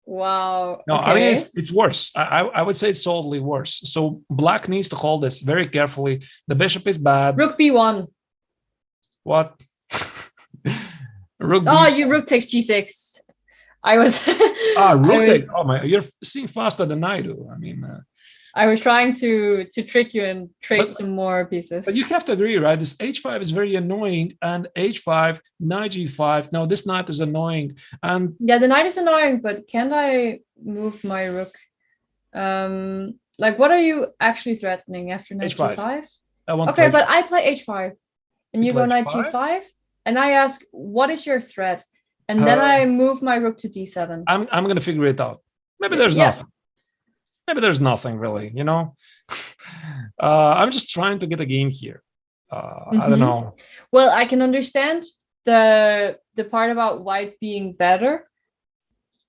Wow. No, okay. I mean, it's worse. I would say it's solidly worse. So black needs to hold this very carefully. The bishop is bad. Rook b1. What? Rook rook takes g6. I was. Rook takes. Oh my! You're seeing faster than I do. I mean. I was trying to trick you and trade some more pieces. But you have to agree, right? This h5 is very annoying, and h5, knight g5. Now this knight is annoying, and yeah, the knight is annoying. But can I move my rook? Like, what are you actually threatening after knight g5? Okay, but I play h5, and you go knight g5, and I ask, what is your threat? And then I move my rook to d7. I'm gonna figure it out. Maybe there's nothing. Maybe there's nothing really, you know. I'm just trying to get a game here. I don't know. Well, I can understand the part about white being better.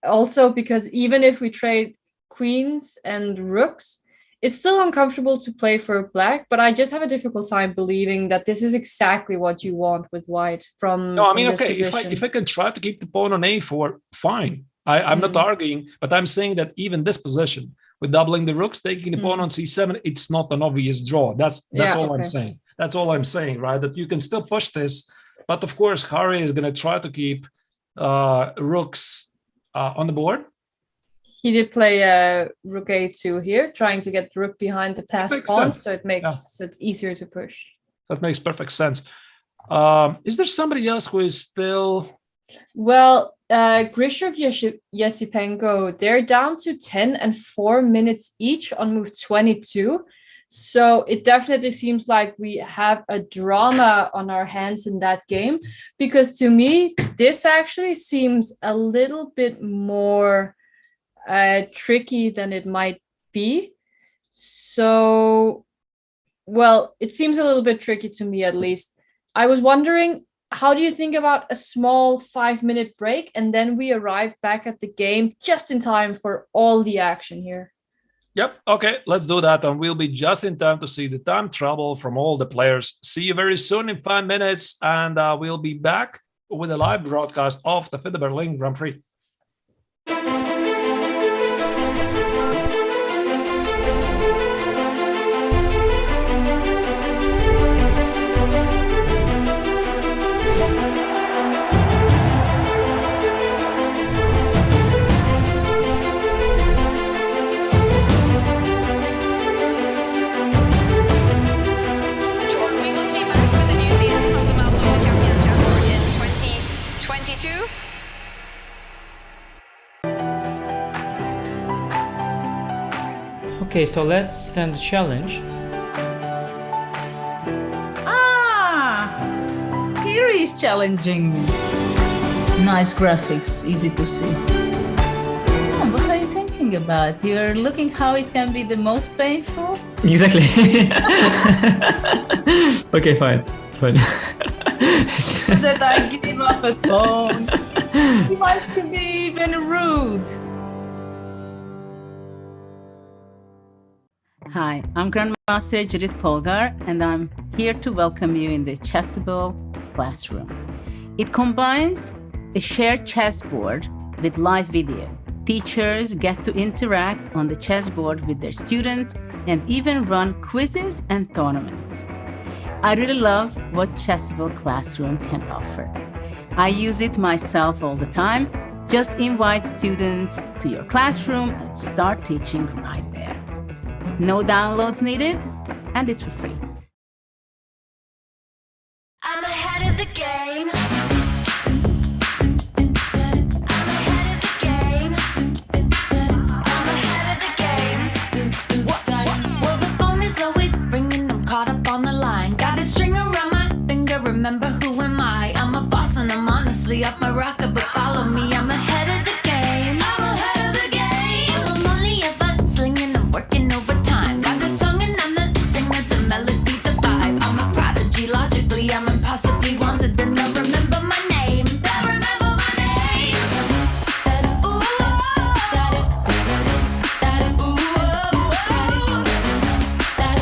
Also, because even if we trade queens and rooks, it's still uncomfortable to play for black. But I just have a difficult time believing that this is exactly what you want with white from. No, I mean, okay, if I can try to keep the pawn on a4, fine. I'm not arguing, but I'm saying that even this position, with doubling the rooks, taking the pawn on c7, it's not an obvious draw. That's all I'm saying. That's all I'm saying, right? That you can still push this, but of course, Harry is going to try to keep rooks on the board. He did play rook a2 here, trying to get rook behind the passed pawn, so it makes so it's easier to push. That makes perfect sense. Is there somebody else who is still? Well, Grishuk, Yesipenko, they're down to 10 and 4 minutes each on move 22. So it definitely seems like we have a drama on our hands in that game, because to me, this actually seems a little bit more tricky than it might be. So, well, it seems a little bit tricky to me, at least. I was wondering, how do you think about a small 5-minute break, and then we arrive back at the game just in time for all the action here? Yep. Okay, let's do that. And we'll be just in time to see the time trouble from all the players. See you very soon in 5 minutes. And we'll be back with a live broadcast of the FIDE Berlin Grand Prix. Okay, so let's send a challenge. Here is challenging me. Nice graphics, easy to see. Oh, what are you thinking about? You're looking how it can be the most painful? Exactly. Okay, fine. That I give him up a phone. He wants to be even rude. Hi, I'm Grandmaster Judith Polgar, and I'm here to welcome you in the Chessable classroom. It combines a shared chessboard with live video. Teachers get to interact on the chessboard with their students and even run quizzes and tournaments. I really love what Chessable Classroom can offer. I use it myself all the time. Just invite students to your classroom and start teaching right there. No downloads needed, and it's for free. I'm ahead of the game. Well, the phone is always ringing, I'm caught up on the line. Got a string around my finger, remember who am I? I'm a boss and I'm honestly off my rocker, but follow me, I'm ahead of the game. I'm ahead of the game. I'm only ever slinging, I'm working overtime. Got a song and I'm the singer, the melody, the vibe. I'm a prodigy, logically, I'm impossibly wanted, and they'll remember my name. They'll remember my name. Ooh,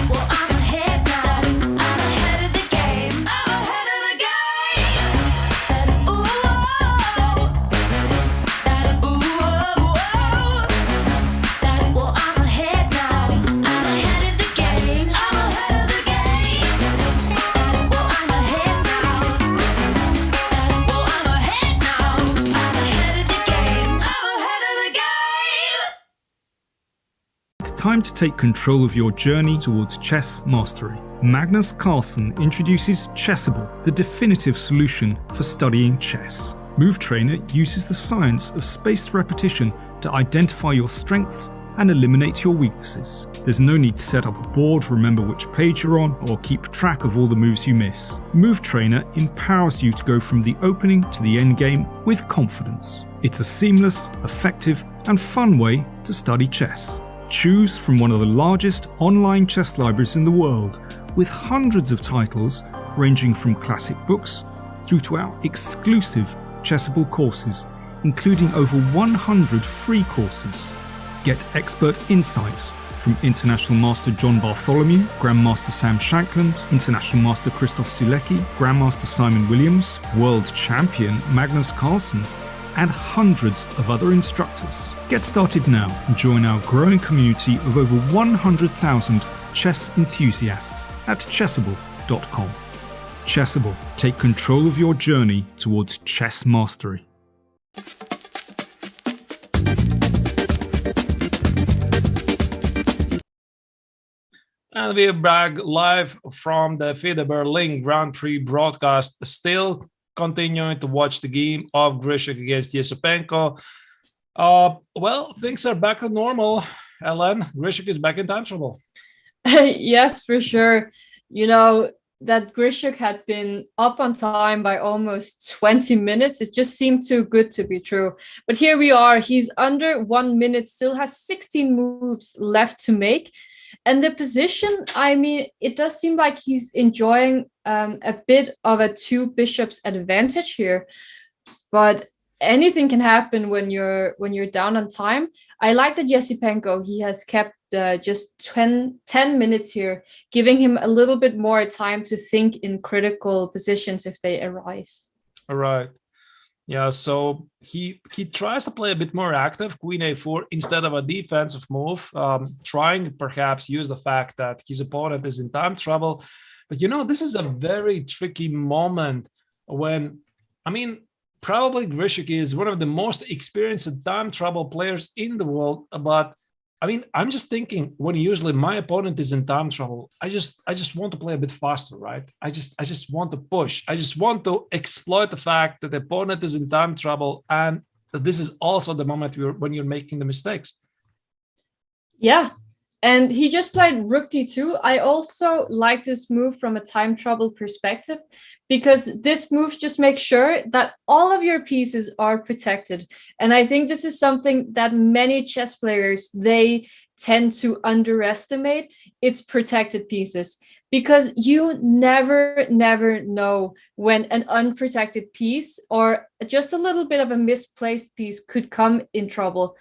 well, I'm ahead now. I'm ahead of the game. I'm ahead of the game. Ooh, well, I'm ahead now. I'm ahead of the game. I'm ahead of the game. Well, I'm ahead now. Well, I'm ahead now. I'm ahead of the game. I'm ahead of the game. It's time to take control of your journey towards chess mastery. Magnus Carlsen introduces Chessable, the definitive solution for studying chess. Move Trainer uses the science of spaced repetition to identify your strengths and eliminate your weaknesses. There's no need to set up a board, remember which page you're on, or keep track of all the moves you miss. Move Trainer empowers you to go from the opening to the end game with confidence. It's a seamless, effective, and fun way to study chess. Choose from one of the largest online chess libraries in the world, with hundreds of titles ranging from classic books through to our exclusive Chessable courses, including over 100 free courses. Get expert insights from International Master John Bartholomew, Grandmaster Sam Shankland, International Master Christoph Sulecki, Grandmaster Simon Williams, World Champion Magnus Carlsen, and hundreds of other instructors. Get started now and join our growing community of over 100,000 chess enthusiasts at chessable.com. Chessable, take control of your journey towards chess mastery. And we are back live from the FIDE Berlin Grand Prix broadcast, still continuing to watch the game of Grishik against Yesupenko. Well, things are back to normal. Ellen, Grishik is back in time trouble. Yes, for sure. You know, that Grishuk had been up on time by almost 20 minutes. It just seemed too good to be true. But here we are. He's under 1 minute, still has 16 moves left to make. And the position, I mean, it does seem like he's enjoying a bit of a two bishops advantage here. But anything can happen when you're down on time. I like that Yesipenko, he has kept just 10 minutes here, giving him a little bit more time to think in critical positions if they arise. All right. Yeah, so he tries to play a bit more active, Queen A4, instead of a defensive move, trying perhaps use the fact that his opponent is in time trouble. But, you know, this is a very tricky moment when, I mean, probably Grishuk is one of the most experienced time trouble players in the world. But I mean, I'm just thinking when usually my opponent is in time trouble, I just want to play a bit faster, right? I just want to push. I just want to exploit the fact that the opponent is in time trouble, and that this is also the moment when you're making the mistakes. Yeah. And he just played Rook D2. I also like this move from a time trouble perspective, because this move just makes sure that all of your pieces are protected. And I think this is something that many chess players, they tend to underestimate. It's protected pieces, because you never know when an unprotected piece or just a little bit of a misplaced piece could come in trouble.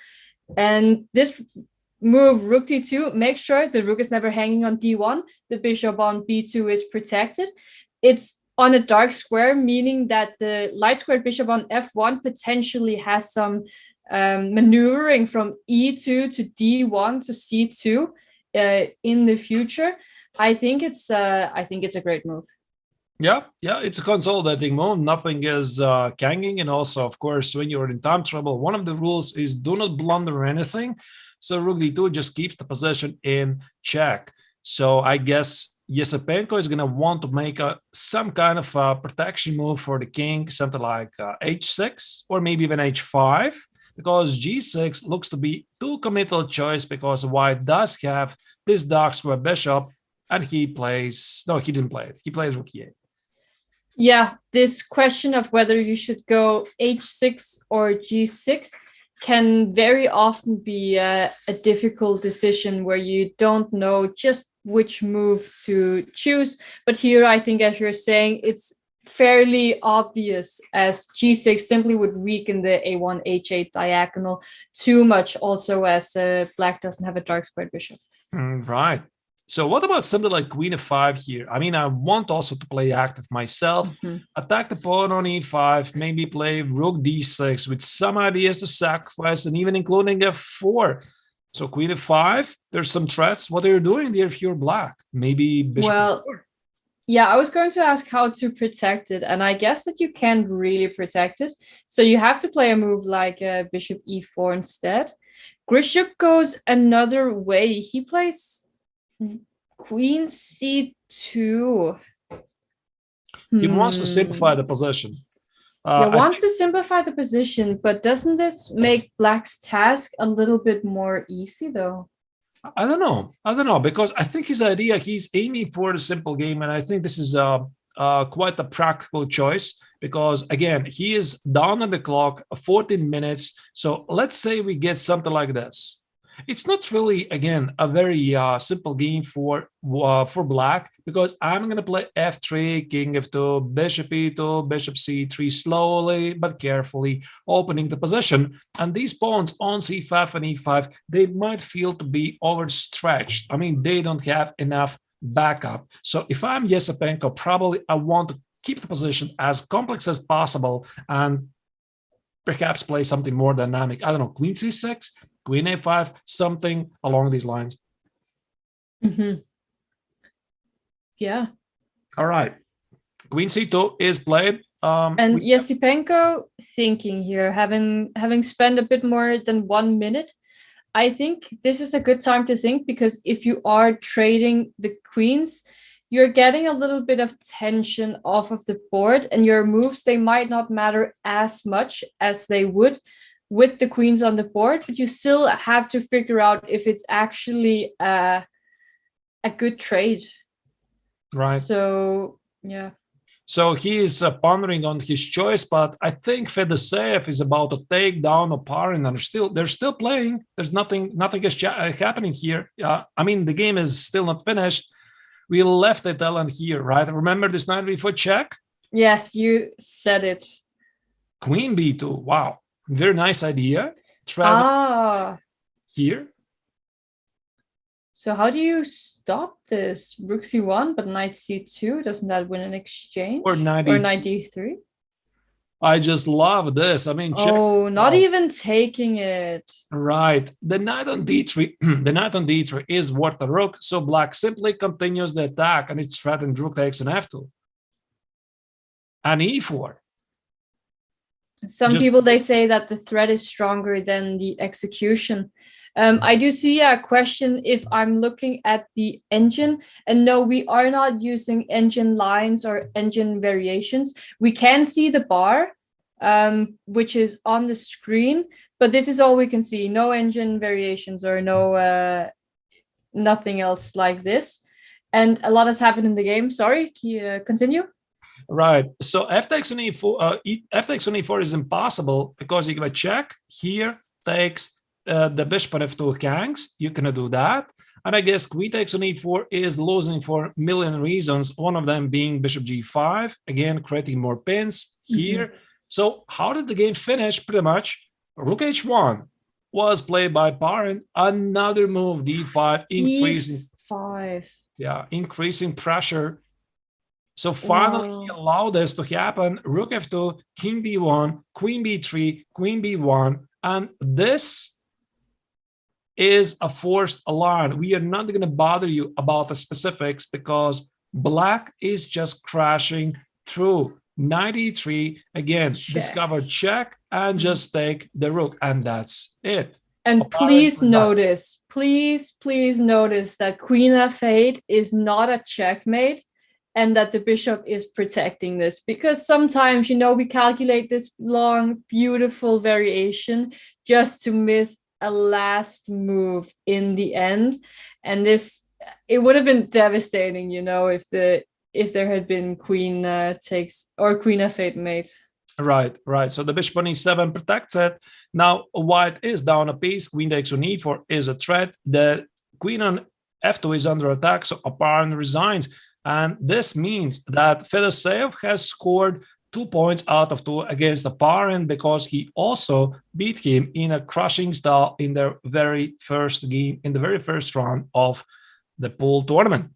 And this move, Rook D2, make sure the rook is never hanging on D1. The bishop on B2 is protected. It's on a dark square, meaning that the light squared bishop on F1 potentially has some maneuvering from E2 to D1 to C2 in the future. I think it's a great move. Yeah, it's a consolidating move. Nothing is kanging. And also, of course, when you're in time trouble, one of the rules is do not blunder anything. So Rook D2 just keeps the position in check. So I guess Yesipenko is going to want to make some kind of protection move for the king, something like H6 or maybe even H5, because G6 looks to be too committal choice, because White does have this dark square bishop, and he didn't play it. He plays Rook E8. Yeah, this question of whether you should go H6 or G6 can very often be a difficult decision where you don't know just which move to choose. But here, I think, as you're saying, it's fairly obvious, as G6 simply would weaken the A1, H8 diagonal too much, also as Black doesn't have a dark squared bishop. Right. So what about something like Queen F5 here? I mean, I want also to play active myself, attack the pawn on E5, maybe play Rook D6 with some ideas to sacrifice, and even including F4. So Queen F5, there's some threats. What are you doing there if you're Black? Maybe Bishop F4? Yeah, I was going to ask how to protect it, and I guess that you can't really protect it. So you have to play a move like Bishop E4 instead. Grishuk goes another way. He plays Queen C2. He wants to simplify the position. Wants to simplify the position, but doesn't this make Black's task a little bit more easy, though? I don't know, because I think his idea, he's aiming for the simple game, and I think this is quite a practical choice, because, again, he is down on the clock, 14 minutes. So let's say we get something like this. It's not really, again, a very simple game for Black, because I'm going to play F3, King F2, Bishop E2, Bishop C3, slowly but carefully opening the position. And these pawns on C5 and E5, they might feel to be overstretched. I mean, they don't have enough backup. So if I'm Yesipenko, probably I want to keep the position as complex as possible and perhaps play something more dynamic. I don't know, Queen C6, Queen A5, something along these lines. Yeah. All right. Queen C2 is played. And Yesipenko, thinking here, having spent a bit more than 1 minute, I think this is a good time to think, because if you are trading the queens, you're getting a little bit of tension off of the board, and your moves, they might not matter as much as they would with the queens on the board, but you still have to figure out if it's actually a a good trade. Right. So yeah. So he is pondering on his choice, but I think Fedoseev is about to take down Oparin, and they're still playing. There's nothing is happening here. I mean, the game is still not finished. We left it Ellen here, right? Remember this knight b4 check? Yes, you said it. Queen b2. Wow, very nice idea. Here. So how do you stop this? Rook c1, but knight c2. Doesn't that win an exchange? Or knight d3? I just love this. I mean, oh, not even taking it. Right. The knight on d3. The knight on d3 is worth a rook. So black simply continues the attack, and it's threatened rook takes an f2. And e4. Some people, they say that the threat is stronger than the execution. I do see a question if I'm looking at the engine, and no, we are not using engine lines or engine variations. We can see the bar, which is on the screen, but this is all we can see. No engine variations or no nothing else like this. And a lot has happened in the game. Sorry, continue. Right. So f takes on e4. F takes on e4 is impossible because you give a check. Here takes the bishop on f2 hangs. You cannot do that. And I guess queen takes on e4 is losing for a million reasons. One of them being bishop g5, again creating more pins here. So how did the game finish? Pretty much rook h1 was played by Parin. Another move d5, increasing increasing pressure. So finally he allowed this to happen. Rook f2, king b1, queen b3, queen b1, and this is a forced line. We are not going to bother you about the specifics because black is just crashing through. Knight e3, again, discover check and just take the rook, and that's it. And please notice that queen f8 is not a checkmate, and that the bishop is protecting this, because sometimes, we calculate this long, beautiful variation just to miss a last move in the end. And it would have been devastating, if there had been queen takes or queen f8 mate. Right. So the bishop on e7 protects it. Now white is down a piece. Queen takes on e4 is a threat. The queen on f2 is under attack, so Oparin resigns. And this means that Fedoseev has scored 2 points out of 2 against Oparin because he also beat him in a crushing style in their very first game, in the very first round of the pool tournament.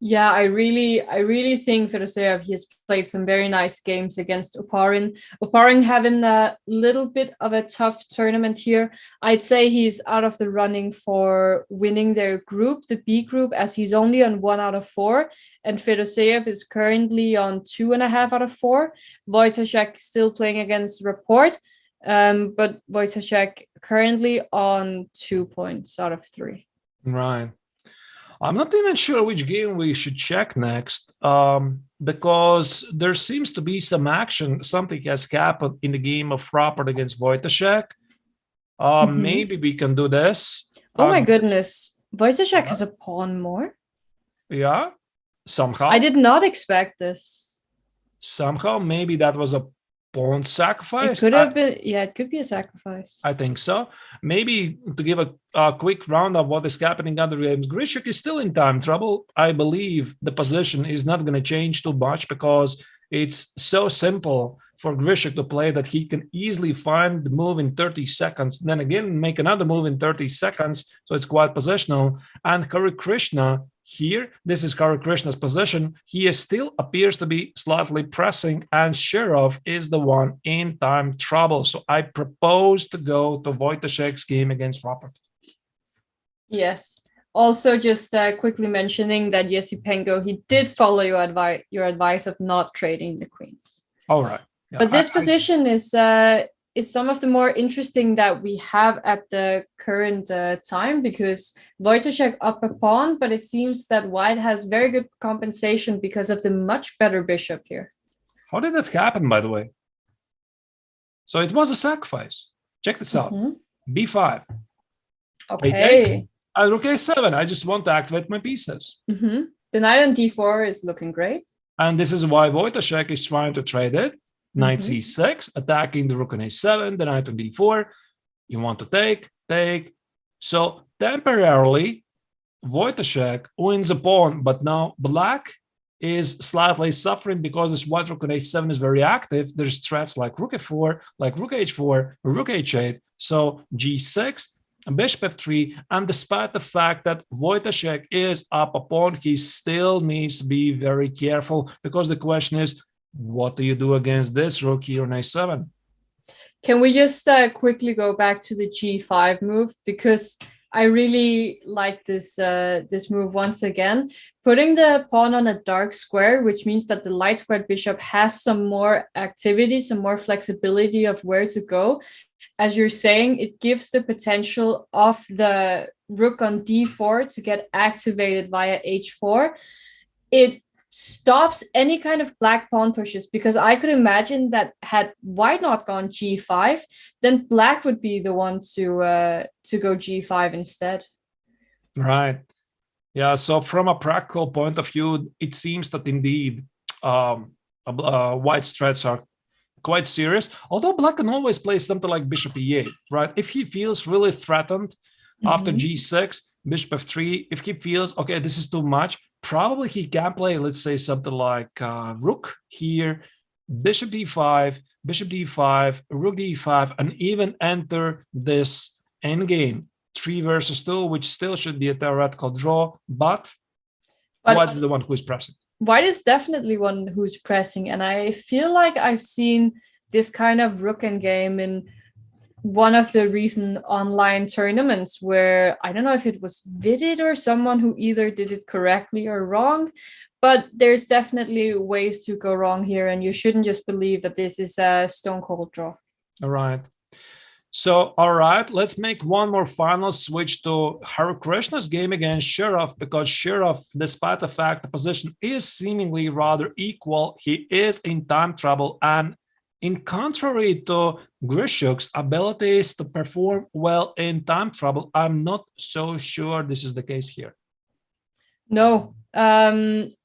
Yeah, I really think Fedoseev, he has played some very nice games against Oparin. Oparin having a little bit of a tough tournament here. I'd say he's out of the running for winning their group, the B group, as he's only on 1 out of 4. And Fedoseev is currently on 2.5 out of 4. Wojciech still playing against Rapport, but Wojciech currently on 2 points out of 3. Right. I'm not even sure which game we should check next, because there seems to be some action. Something has happened in the game of Rapport against Wojciech. Maybe we can do this. Oh my goodness. Wojciech has a pawn more? Yeah, somehow. I did not expect this. Somehow, maybe that was a pawn sacrifice. It could have been, it could be a sacrifice. I think so. Maybe to give a quick round of what is happening in other games, Grishuk is still in time trouble. I believe the position is not going to change too much because it's so simple for Grishuk to play that he can easily find the move in 30 seconds, then again make another move in 30 seconds. So it's quite positional. And Hare Krishna here, this is Hare Krishna's position. He still appears to be slightly pressing, and Shirov is the one in time trouble. So I propose to go to Wojciech's game against Rapport. Yes. Also, just quickly mentioning that Yesipenko, he did follow your advice of not trading the queens. All right. Yeah, but this position is some of the more interesting that we have at the current time, because Wojciech up a pawn, but it seems that white has very good compensation because of the much better bishop here. How did that happen, by the way? So it was a sacrifice. Check this out. B5. Okay. Rook a7. I just want to activate my pieces. The knight on d4 is looking great. And this is why Wojciech is trying to trade it. Knight c6, attacking the rook on a7, the knight on d4. You want to take. So temporarily, Wojciech wins a pawn, but now black is slightly suffering because this white rook on a7 is very active. There's threats like rook f4, like rook h4, rook h8. So g6, bishop f3, and despite the fact that Wojciech is up a pawn, he still needs to be very careful because the question is, what do you do against this rook here on a7? Can we just quickly go back to the g5 move? Because I really like this this move once again. Putting the pawn on a dark square, which means that the light squared bishop has some more activity, some more flexibility of where to go. As you're saying, it gives the potential of the rook on d4 to get activated via h4. It stops any kind of black pawn pushes, because I could imagine that had white not gone g5, then black would be the one to go g5 instead. Right. Yeah. So from a practical point of view, it seems that indeed white's threats are quite serious. Although black can always play something like bishop e8, right? If he feels really threatened after g6, bishop f3, if he feels, okay, this is too much, probably he can play, let's say, something like rook here, bishop d5, rook d5, and even enter this endgame 3 versus 2, which still should be a theoretical draw, but white is the one who is pressing. White is definitely one who's pressing, and I feel like I've seen this kind of rook endgame in one of the recent online tournaments where I don't know if it was Vidit or someone who either did it correctly or wrong, but there's definitely ways to go wrong here, and you shouldn't just believe that this is a stone cold draw. All right. So, all right, let's make one more final switch to Hare Krishna's game against Shirov, because Shirov, despite the fact the position is seemingly rather equal, he is in time trouble. And in contrary to Grishuk's abilities to perform well in time trouble, I'm not so sure this is the case here. No.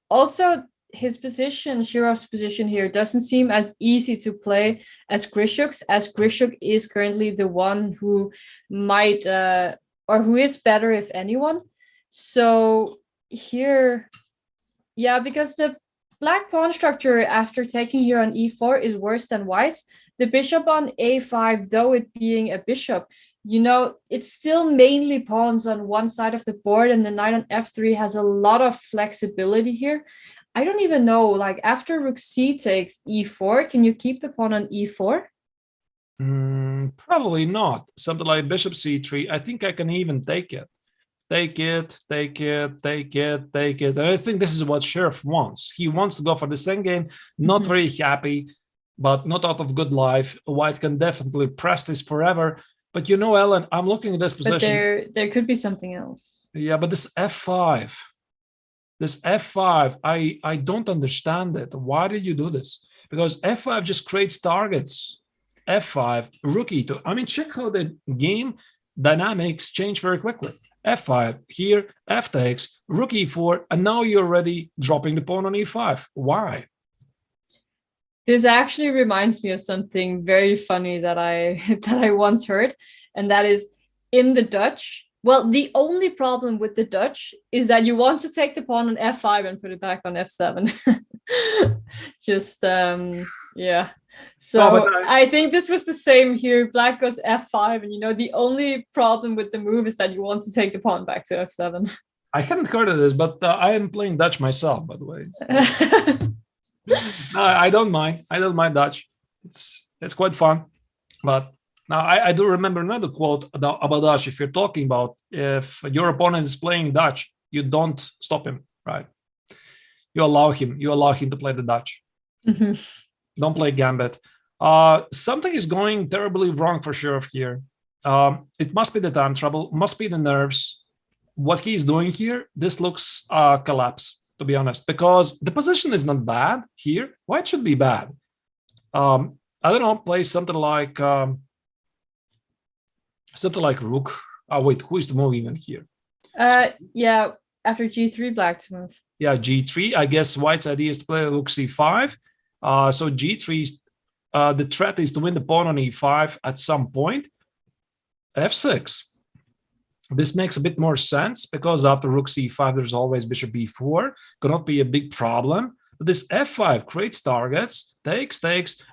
Also, his position, Shirov's position here, doesn't seem as easy to play as Grishuk's, as Grishuk is currently the one who might, or who is better, if anyone. So here, yeah, because the black pawn structure after taking here on e4 is worse than white's. The bishop on a5, though it being a bishop, you know, it's still mainly pawns on one side of the board, and the knight on f3 has a lot of flexibility here. I don't even know, like after rook c takes e4, can you keep the pawn on e4? Probably not. Something like bishop c3, I think I can even take it. Take it. And I think this is what Sheriff wants. He wants to go for this endgame, not very happy, but not out of good life. White can definitely press this forever. But you know, Ellen, I'm looking at this position. But there could be something else. Yeah, but this f5, I don't understand it. Why did you do this? Because f5 just creates targets. f5, rook e2. I mean, check how the game dynamics change very quickly. f5 here, f takes, rook e4, and now you're already dropping the pawn on e5. Why? This actually reminds me of something very funny that I once heard, and that is in the Dutch. Well, the only problem with the Dutch is that you want to take the pawn on f5 and put it back on f7. Just, yeah. So I think this was the same here. Black goes f5, and you know, the only problem with the move is that you want to take the pawn back to f7. I haven't heard of this, but I am playing Dutch myself, by the way. No, I don't mind. I don't mind Dutch. It's quite fun. But now I do remember another quote about Dutch. If you're talking about if your opponent is playing Dutch, you don't stop him, right? You allow him to play the Dutch. Mm-hmm. Don't play Gambit. Something is going terribly wrong for Sheriff here. It must be the time trouble, must be the nerves. What he's doing here, this looks collapse, to be honest, because the position is not bad here. Why it should be bad? I don't know, play something like rook. Oh, wait, who is the move even here? Yeah, after g3, black to move. Yeah, g3. I guess white's idea is to play rook c5. So g3, the threat is to win the pawn on e5 at some point. f6. This makes a bit more sense because after rook c5, there's always bishop b4. Cannot be a big problem. But this f5 creates targets, takes,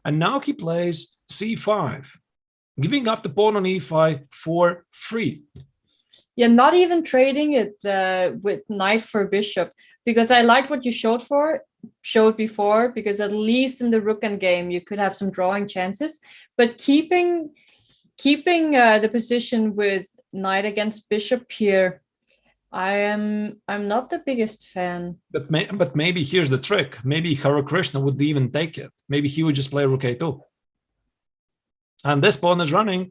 and now he plays c5, giving up the pawn on e5 for free. Yeah, not even trading it with knight for bishop, because I liked what you showed before, because at least in the rook endgame you could have some drawing chances, but keeping the position with knight against bishop here, I'm not the biggest fan. But maybe here's the trick. Maybe Hare Krishna would even take it. Maybe he would just play rook a2. And this pawn is running.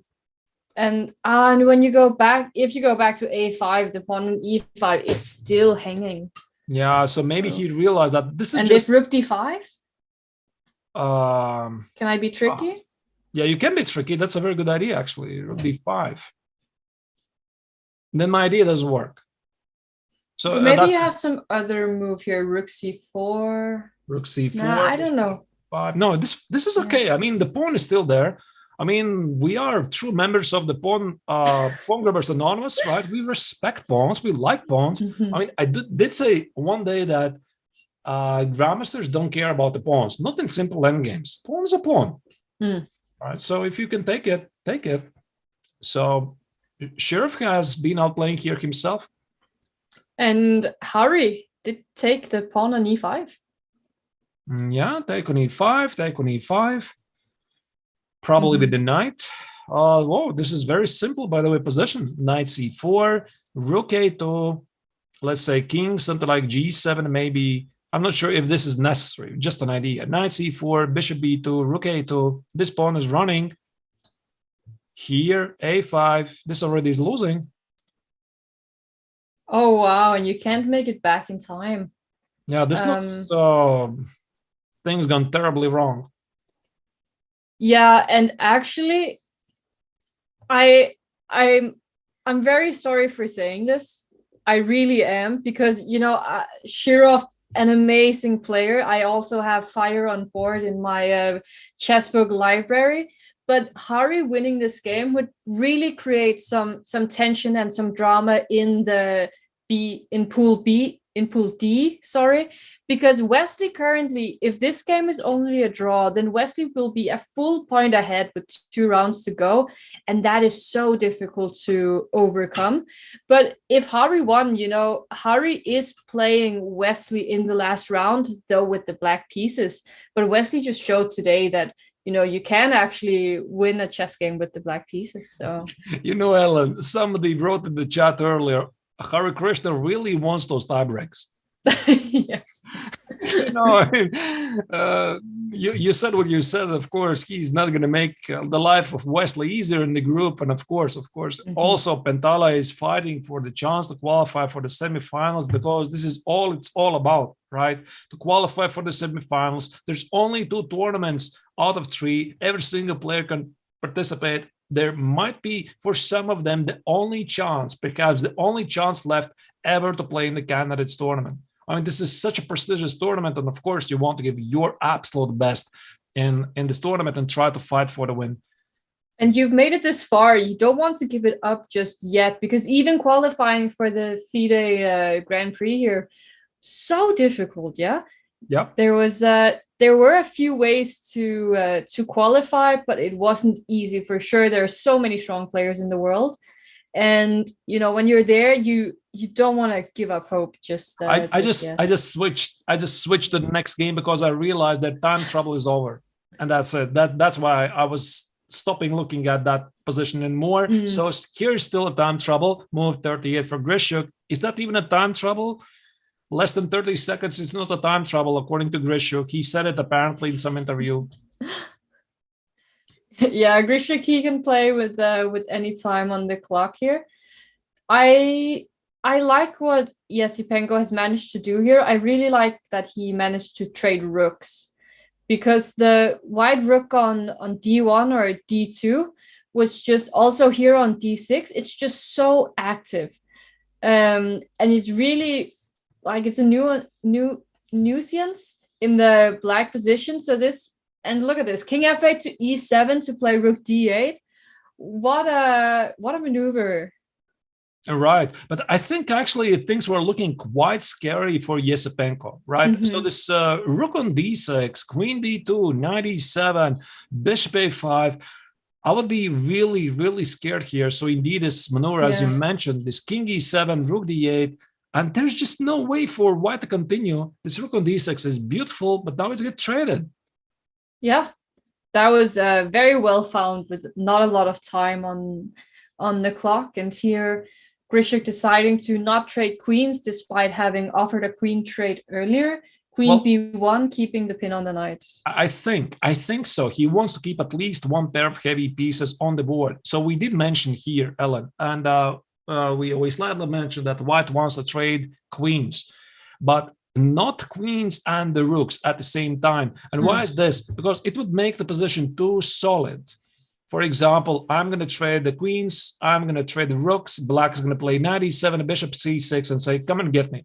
And when you go back, if you go back to a5, the pawn on e5 is still hanging. Yeah, so maybe he realized that this is. And just, if rook d5, can I be tricky? Yeah, you can be tricky. That's a very good idea, actually. Rook d5. Then my idea doesn't work. So but maybe you have some other move here. Rook c4. Rook c4. Nah, I don't know. No, this is okay. I mean, the pawn is still there. I mean, we are true members of the Pawn Grabbers Anonymous, right? We respect pawns. We like pawns. Mm-hmm. I mean, I did say one day that grandmasters don't care about the pawns. Not in simple endgames. Pawn is a pawn. Mm. Right? So if you can take it, take it. So Sheriff has been outplaying here himself. And Harry did take the pawn on e5. Yeah, take on e5, take on e5. Probably with the knight. Whoa, this is very simple, by the way, position. Knight c4, rook a2, let's say king, something like g7 maybe. I'm not sure if this is necessary, just an idea. Knight c4, bishop b2, rook a2. This pawn is running. Here, a5. This already is losing. Oh, wow, and you can't make it back in time. Yeah, this looks... things gone terribly wrong. Yeah, and actually, I'm very sorry for saying this. I really am, because Shirov, an amazing player. I also have Fire on board in my chessbook library. But Harry winning this game would really create some tension and some drama in pool D, because Wesley currently, if this game is only a draw, then Wesley will be a full point ahead with 2 rounds to go, and that is so difficult to overcome. But if Harry won, Harry is playing Wesley in the last round, though with the black pieces. But Wesley just showed today that you can actually win a chess game with the black pieces. So Ellen, somebody wrote in the chat earlier, Hare Krishna really wants those tie breaks. Yes. You said what you said. Of course, he's not going to make the life of Wesley easier in the group. And of course, also Pentala is fighting for the chance to qualify for the semifinals, because this is all it's all about, right? To qualify for the semifinals, there's only 2 tournaments out of 3. Every single player can participate. There might be, for some of them, perhaps the only chance left ever to play in the candidates tournament. I mean, this is such a prestigious tournament, and of course, you want to give your absolute best in this tournament and try to fight for the win. And you've made it this far. You don't want to give it up just yet, because even qualifying for the FIDE Grand Prix here, so difficult, yeah? Yeah. There were a few ways to qualify, but it wasn't easy for sure. There are so many strong players in the world, and when you're there, you don't want to give up hope. I just switched to the next game because I realized that time trouble is over, and that's it. That's why I was stopping looking at that position anymore. So here's still a time trouble. Move 38 for Grishuk. Is that even a time trouble? Less than 30 seconds is not a time trouble, according to Grishuk. He said it apparently in some interview. Yeah, Grishuk, he can play with any time on the clock here. I like what Yesipenko has managed to do here. I really like that he managed to trade rooks, because the white rook on D1 or D2 was just also here on D6. It's just so active. And it's really like it's a new nuisance in the black position. So this, and look at this, king f8 to e7 to play rook d8. What a maneuver. Right, but I think actually things were looking quite scary for Yesipenko, right? Mm-hmm. So this rook on d6, queen d2, knight e7, bishop a5, I would be really, really scared here. So indeed, this maneuver, as you mentioned, this king e7, rook d8, and there's just no way for white to continue. This rook on d6 is beautiful, but now it's get traded. Yeah, that was very well found with not a lot of time on the clock. And here, Grishuk deciding to not trade queens despite having offered a queen trade earlier. Queen b1, keeping the pin on the knight. I think so. He wants to keep at least one pair of heavy pieces on the board. So we did mention here, Ellen, and we slightly mentioned that white wants to trade queens, but not queens and the rooks at the same time. And why is this? Because it would make the position too solid. For example, I'm going to trade the queens, I'm going to trade the rooks, black is going to play knight e7, bishop c6, and say, come and get me.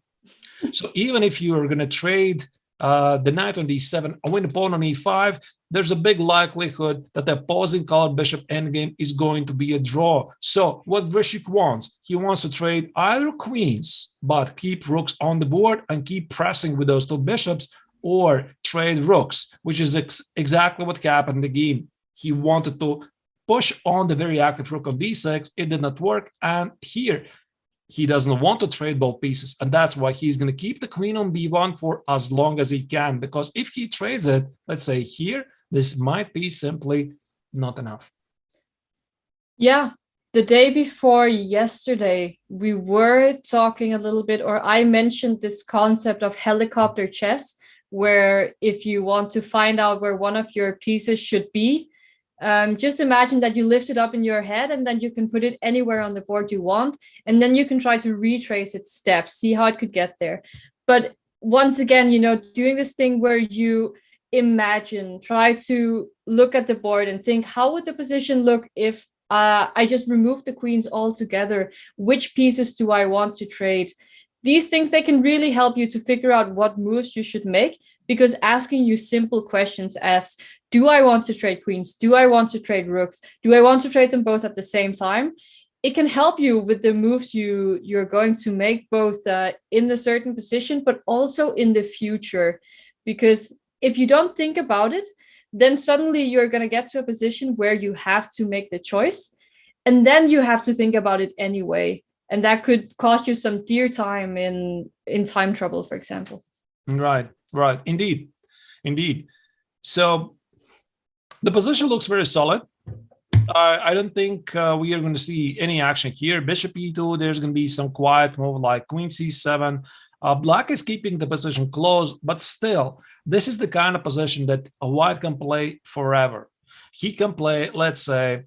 So even if you're going to trade the knight on d7, a win pawn on e5, there's a big likelihood that the opposing colored bishop endgame is going to be a draw. So what Grishuk wants, he wants to trade either queens, but keep rooks on the board and keep pressing with those two bishops, or trade rooks, which is exactly what happened in the game. He wanted to push on the very active rook on d6. It did not work. And here, he doesn't want to trade both pieces. And that's why he's going to keep the queen on b1 for as long as he can. Because if he trades it, let's say here, this might be simply not enough. Yeah. The day before yesterday, we were talking a little bit, or I mentioned this concept of helicopter chess, where if you want to find out where one of your pieces should be, just imagine that you lift it up in your head and then you can put it anywhere on the board you want. And then you can try to retrace its steps, see how it could get there. But once again, doing this thing where you imagine, try to look at the board and think, how would the position look if I just removed the queens altogether? Which pieces do I want to trade? These things, they can really help you to figure out what moves you should make, because asking you simple questions as, do I want to trade queens? Do I want to trade rooks? Do I want to trade them both at the same time? It can help you with the moves you're going to make, both in the certain position, but also in the future. Because if you don't think about it, then suddenly you're going to get to a position where you have to make the choice. And then you have to think about it anyway. And that could cost you some dear time in time trouble, for example. Right. Indeed. So the position looks very solid. I don't think we are going to see any action here. Bishop e2, there's going to be some quiet move like queen c7. Black is keeping the position close, but still, this is the kind of position that a white can play forever. He can play, let's say,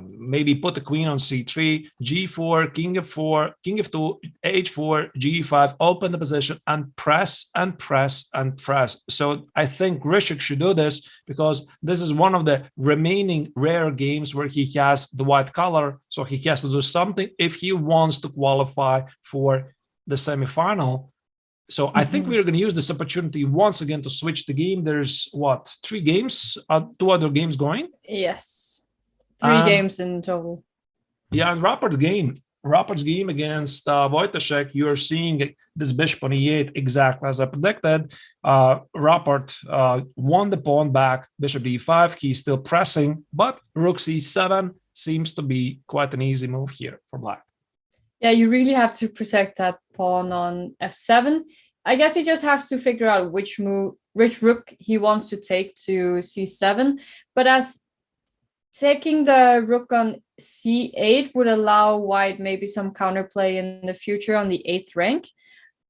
maybe put the queen on c3, g4, king f4, king f2, h4, g5, open the position and press and press and press. So I think Grishuk should do this, because this is one of the remaining rare games where he has the white color. So he has to do something if he wants to qualify for the semifinal. So I think we're going to use this opportunity once again to switch the game. There's 3 games, 2 other games going? Yes. 3 games in total. Yeah, and Rapport's game against Wojtaszek, you're seeing this bishop on e8 exactly as I predicted. Rapport won the pawn back, bishop d5. He's still pressing, but rook c7 seems to be quite an easy move here for black. Yeah, you really have to protect that pawn on f7. I guess he just has to figure out which rook he wants to take to c7. But as taking the rook on c8 would allow white maybe some counterplay in the future on the 8th rank.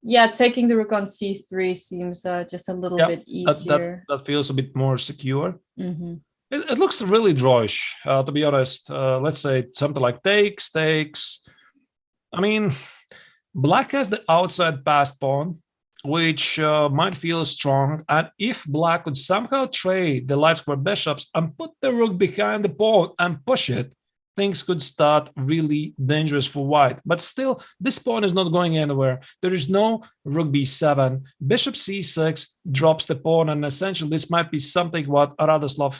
Yeah, taking the rook on c3 seems just a little bit easier. That feels a bit more secure. It looks really drawish, to be honest. Let's say something like takes. I mean, black has the outside passed pawn, which might feel strong. And if black could somehow trade the light square bishops and put the rook behind the pawn and push it, things could start really dangerous for white. But still, this pawn is not going anywhere. There is no rook b7. Bishop c6 drops the pawn, and essentially this might be something what Radoslav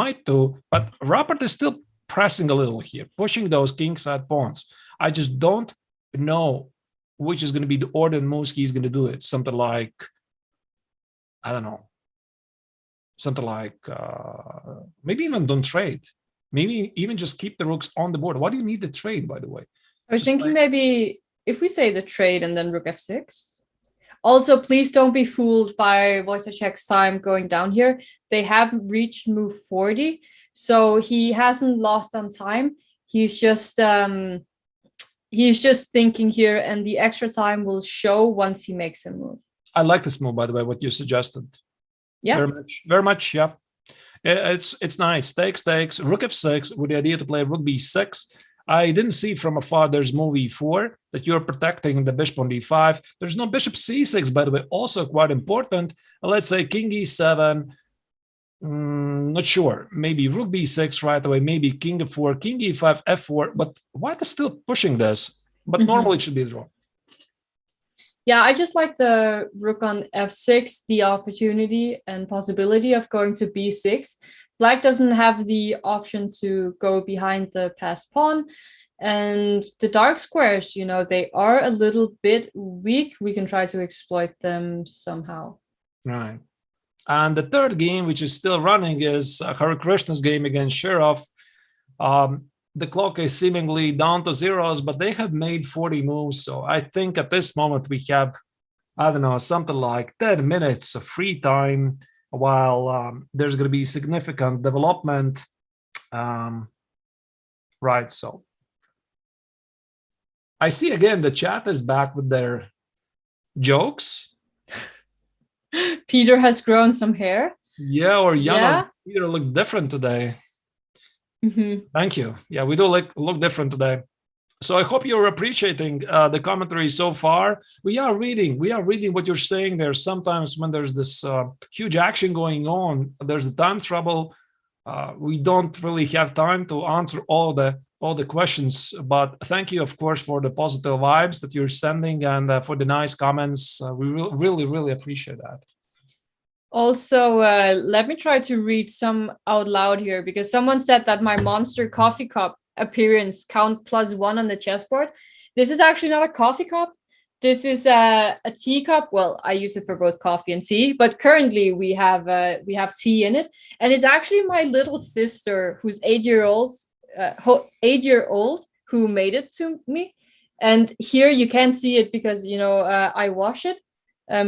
might do. But Rappert is still pressing a little here, pushing those kingside pawns. I just don't know which is going to be the order and moves he's going to do it. Something like, I don't know, something like maybe even don't trade. Maybe even just keep the rooks on the board. Why do you need the trade, by the way? I was thinking maybe if we say the trade and then rook f6. Also, please don't be fooled by Wojciech's time going down here. They have reached move 40, so he hasn't lost on time. He's just thinking here, and the extra time will show once he makes a move. I like this move, by the way, what you suggested. Yeah. Very much, yeah. It's nice. Takes, rook f6 with the idea to play rook b6. I didn't see from afar there's move e4 that you're protecting the bishop on d5. There's no bishop c6, by the way, also quite important. Let's say king e7. Not sure. Maybe rook b6 right away. Maybe king f4, king e5, f4. But white is still pushing this. But normally it should be a draw. Yeah, I just like the rook on f6, the opportunity and possibility of going to b6. Black doesn't have the option to go behind the passed pawn. And the dark squares, you know, they are a little bit weak. We can try to exploit them somehow. Right. And the third game, which is still running, is Hare Krishna's game against Shirov. The clock is seemingly down to zeros, but they have made 40 moves. So I think at this moment we have, I don't know, something like 10 minutes of free time while there's going to be significant development. Right, so I see again the chat is back with their jokes. Peter has grown some hair. Yeah, or Jan Yeah. and Peter look different today. Thank you. Yeah, we do look different today. So I hope you're appreciating the commentary so far. We are reading what you're saying there. Sometimes when there's this huge action going on, there's the time trouble. We don't really have time to answer all the questions. But thank you, of course, for the positive vibes that you're sending and for the nice comments. We really appreciate that. Also, let me try to read some out loud here, because someone said that my monster coffee cup appearance count +1 on the chessboard. This is actually not a coffee cup. This is a teacup. Well, I use it for both coffee and tea, but currently we have tea in it, and it's actually my little sister, who's 8-year-old, who made it to me. And here you can't see it because I wash it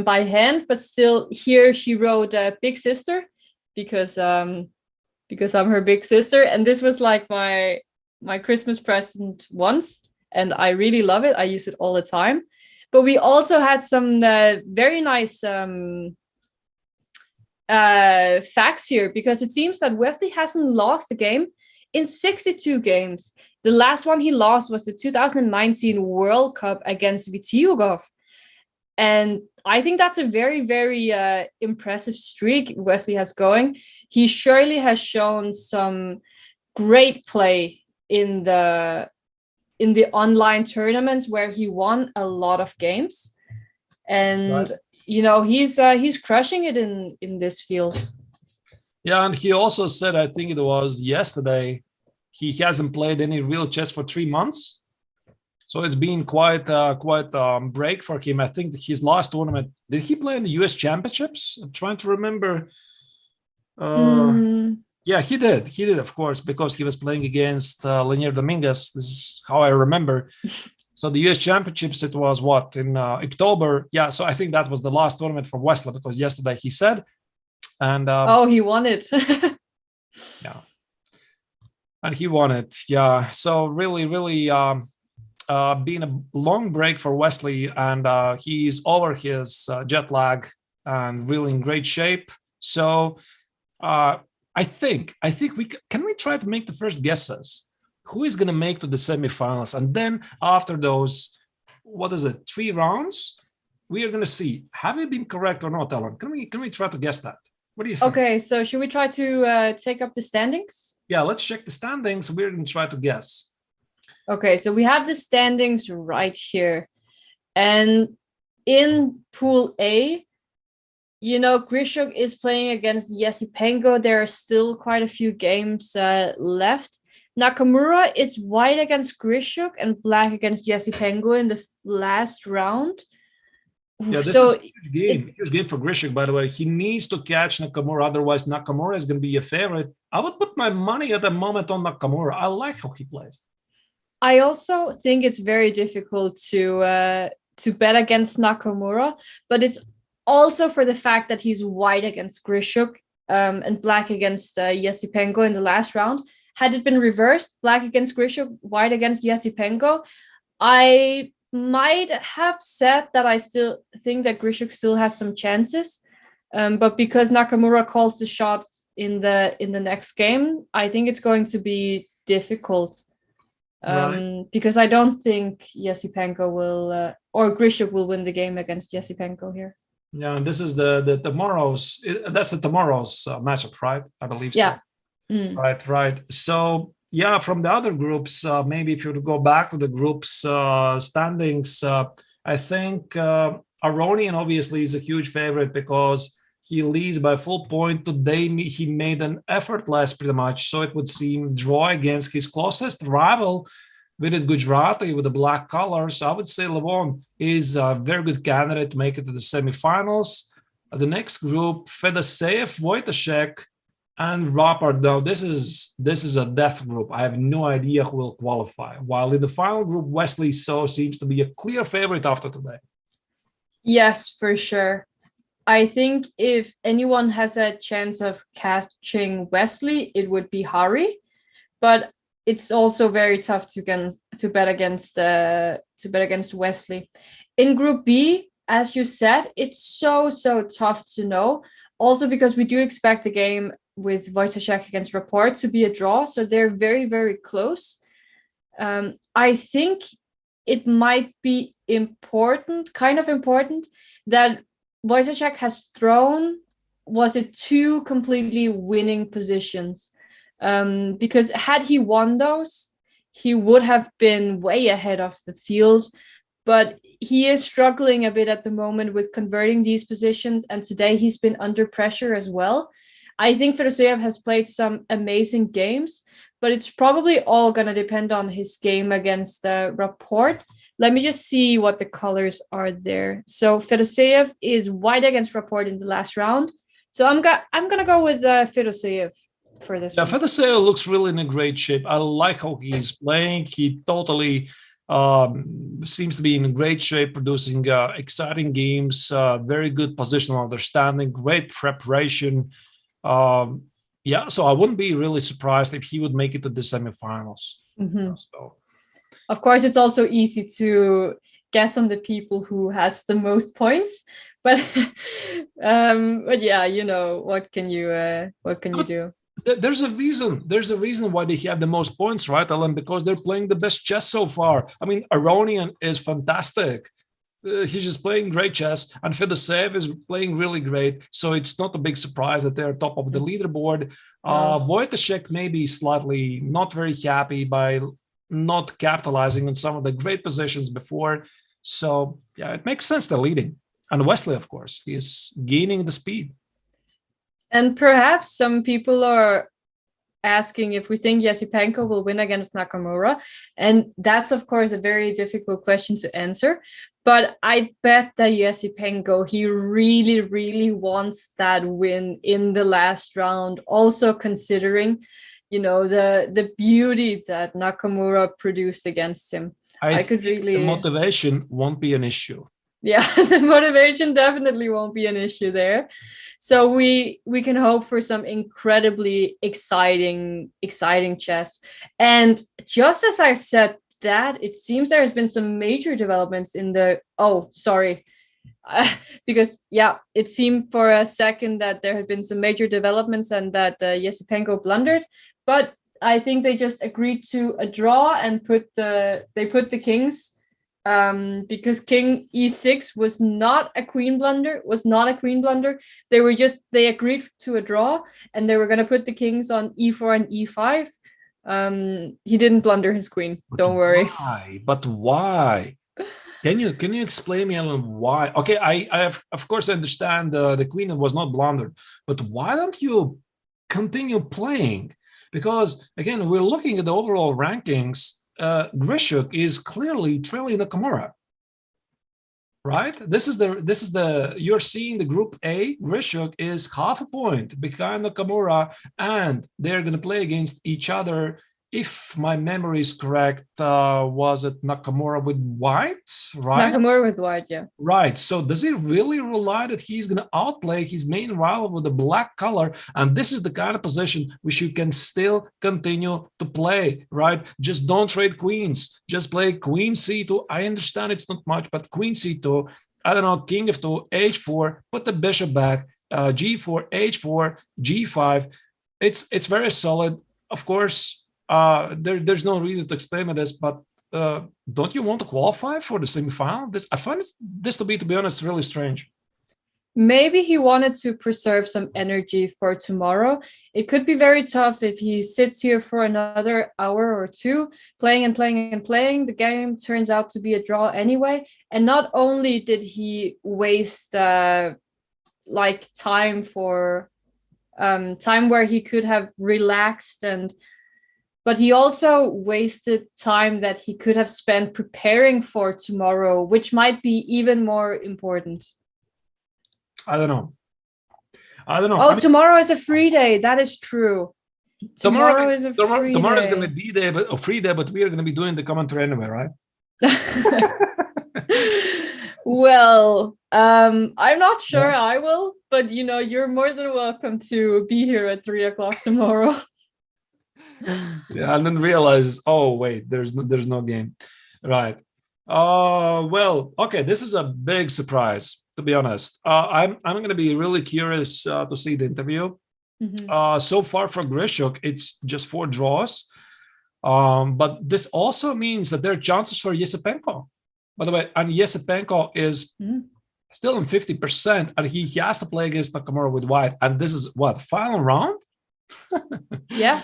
by hand, but still here she wrote big sister because I'm her big sister, and this was like my Christmas present once, and I really love it. I use it all the time. But we also had some very nice facts here, because it seems that Wesley hasn't lost a game in 62 games. The last one he lost was the 2019 World Cup against Vitiugov. And I think that's a very, very impressive streak Wesley has going. He surely has shown some great play in the online tournaments where he won a lot of games. And he's crushing it in this field. Yeah, and he also said, I think it was yesterday, he hasn't played any real chess for 3 months. So it's been quite a break for him. I think his last tournament, did he play in the US Championships? I'm trying to remember. Yeah, he did. He did, of course, because he was playing against Lenier Dominguez. This is how I remember. So the US Championships, it was what, in October? Yeah, so I think that was the last tournament for Wesley, because yesterday he said. And he won it. Yeah. And he won it. Yeah. So really been a long break for Wesley, and he's over his jet lag and really in great shape. So I think we try to make the first guesses. Who is going to make to the semifinals? And then after those, 3 rounds, we are going to see, have we been correct or not, Ellen? Can we try to guess that? What do you think? Okay, so should we try to take up the standings? Yeah, let's check the standings. We're going to try to guess. Okay, so we have the standings right here. And in Pool A, Grishuk is playing against Yesipenko. There are still quite a few games left. Nakamura is white against Grishuk and black against Yesipenko in the last round. Yeah, this is a huge game for Grishuk, by the way. He needs to catch Nakamura, otherwise Nakamura is going to be a favorite. I would put my money at the moment on Nakamura. I like how he plays. I also think it's very difficult to bet against Nakamura, but it's also for the fact that he's white against Grishuk and black against Yesipenko in the last round. Had it been reversed, black against Grishuk, white against Yesipenko, I might have said that I still think that Grishuk still has some chances. But because Nakamura calls the shots in the next game, I think it's going to be difficult. Right. Because I don't think Yesipenko will or Grishuk will win the game against Yesipenko here. Yeah, and this is the tomorrow's. That's the tomorrow's matchup, right? I believe so. Yeah. Right. So yeah, from the other groups, maybe if you would go back to the groups standings, I think Aronian obviously is a huge favorite because he leads by full point. Today, he made an effortless pretty much. So it would seem draw against his closest rival, Vidit Gujarati with the black colors. I would say Levon is a very good candidate to make it to the semifinals. The next group, Fedoseev, Wojtaszek, and Rapport. Now, this is a death group. I have no idea who will qualify. While in the final group, Wesley seems to be a clear favorite after today. Yes, for sure. I think if anyone has a chance of catching Wesley, it would be Hari, but it's also very tough to bet against Wesley. In Group B, as you said, it's so tough to know. Also because we do expect the game with Wojtaszek against Rapport to be a draw, so they're very, very close. I think it might be kind of important, that Wojtaszek has thrown, was it 2 completely winning positions? Because had he won those, he would have been way ahead of the field. But he is struggling a bit at the moment with converting these positions, and today he's been under pressure as well. I think Fedoseev has played some amazing games, but it's probably all going to depend on his game against Rapport. Let me just see what the colors are there. So Fedoseev is white against Rapport in the last round. So I'm gonna go with Fedoseev for this. Yeah, one. Fedoseev looks really in a great shape. I like how he's playing. He totally seems to be in great shape, producing exciting games, very good positional understanding, great preparation. Yeah, so I wouldn't be really surprised if he would make it to the semifinals. Mm-hmm. So. Of course, it's also easy to guess on the people who has the most points, but yeah, what can you do? There's a reason why they have the most points, right, Alan? Because they're playing the best chess so far. I mean, Aronian is fantastic. He's just playing great chess, and Fedoseev is playing really great. So it's not a big surprise that they're top of the leaderboard. Wojtaszek may be slightly not very happy by not capitalizing on some of the great positions before. So yeah, it makes sense they're leading. And Wesley, of course, is gaining the speed. And perhaps some people are asking if we think Yesipenko will win against Nakamura. And that's, of course, a very difficult question to answer. But I bet that Yesipenko, he really, really wants that win in the last round. Also considering, the beauty that Nakamura produced against him. I could really... The motivation won't be an issue. Yeah, the motivation definitely won't be an issue there. So we can hope for some incredibly exciting chess. And just as I said that, it seems there has been some major developments in the... Oh, sorry. Because, yeah, it seemed for a second that there had been some major developments and that Yesipenko blundered. But I think they just agreed to a draw and put the kings because king e6 was not a queen blunder. They agreed to a draw, and they were going to put the kings on e4 and e5. He didn't blunder his queen. Don't worry. Why? But why? Can you explain me a little why? Okay, I of course understand the queen was not blundered, but why don't you continue playing? Because again, we're looking at the overall rankings. Grishuk is clearly trailing Nakamura, right? This is the you're seeing the group A. Grishuk is half a point behind Nakamura, and they're going to play against each other. If my memory is correct, was it Nakamura with white, right? Nakamura with white, yeah. Right. So does he really rely that he's going to outplay his main rival with the black color? And this is the kind of position which you can still continue to play, right? Just don't trade queens. Just play queen c2. I understand it's not much, but queen c2, I don't know, king f2, h4, put the bishop back, g4, h4, g5. It's very solid. Of course, there's no reason to explain this, but don't you want to qualify for the semifinal? I find this to be honest, really strange. Maybe he wanted to preserve some energy for tomorrow. It could be very tough if he sits here for another hour or two, playing and playing and playing. The game turns out to be a draw anyway. And not only did he waste time for time where he could have relaxed, but he also wasted time that he could have spent preparing for tomorrow, which might be even more important. I don't know. Oh, tomorrow is a free day. That is true. Tomorrow is a free day. Tomorrow's going to be a free day, but we are going to be doing the commentary anyway, right? Well, I'm not sure I will, but you're more than welcome to be here at 3:00 tomorrow. Yeah, and then realize, oh wait, there's no game, right? Well, okay, this is a big surprise, to be honest. I'm going to be really curious to see the interview. Mm-hmm. So far for Grishuk, it's just 4 draws, but this also means that there are chances for Yesipenko. By the way, and Yesipenko is still in 50%, and he has to play against Nakamura with white. And this is what, final round? Yeah.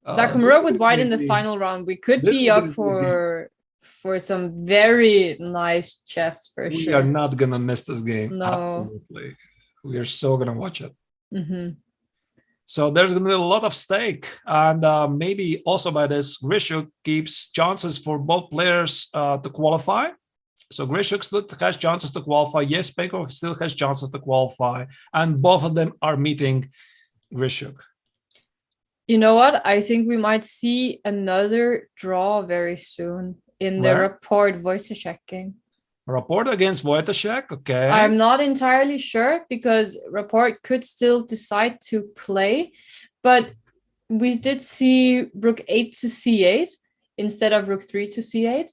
Nakamura with white in the final round. We could be up for some very nice chess for sure. We are not going to miss this game. No. Absolutely. We are so going to watch it. Mm-hmm. So there's going to be a lot of stake. And maybe also by this, Grishuk keeps chances for both players to qualify. So Grishuk still has chances to qualify. Yes, Penko still has chances to qualify. And both of them are meeting Grishuk. You know what? I think we might see another draw very soon in the Rapport Wojciech game. Rapport against Wojciech, okay. I'm not entirely sure because Rapport could still decide to play, but we did see Rook 8 to C8 instead of Rook 3 to C8.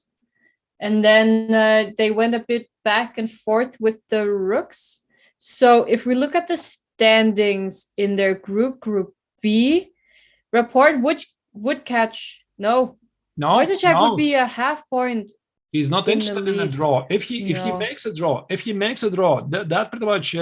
And then they went a bit back and forth with the rooks. So if we look at the standings in their group B, Rapport would catch Wojciech would be a half point. He's not interested in a draw. If he makes a draw, that pretty much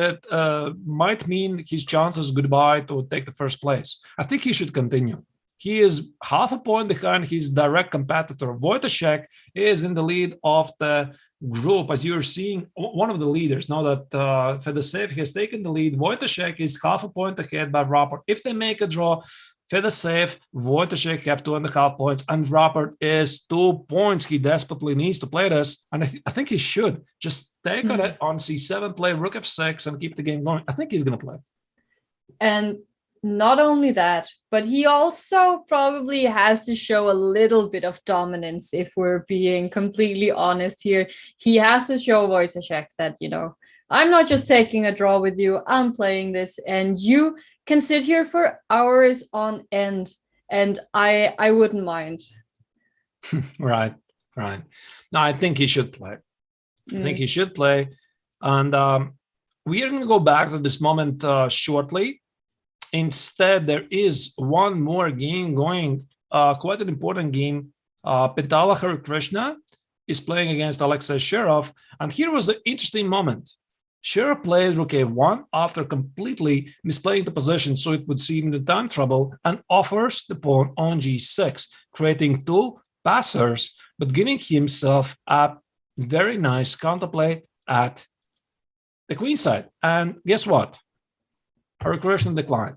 might mean his chances goodbye to take the first place. I think he should continue. He is half a point behind his direct competitor. Wojciech is in the lead of the group, as you're seeing, one of the leaders. Now that FIDE has taken the lead, Wojciech is half a point ahead by Rapport. If they make a draw, FIDE, Wojciech have 2.5 points, and Rapport is 2 points. He desperately needs to play this, and I think he should just take on it on C7, play Rook F6, and keep the game going. I think he's going to play. And not only that, but he also probably has to show a little bit of dominance. If we're being completely honest here, he has to show Wojciech that I'm not just taking a draw with you. I'm playing this, and you can sit here for hours on end, and I wouldn't mind. Right. No, I think he should play. I think he should play. And we are going to go back to this moment shortly. Instead, there is one more game going, quite an important game. Pitala Hare Krishna is playing against Alexei Sherov. And here was an interesting moment. Sherov played rook a1 after completely misplaying the position, so it would seem in time trouble, and offers the pawn on g6, creating two passers, but giving himself a very nice counterplay at the queen side. And guess what? Hare Krishna declined.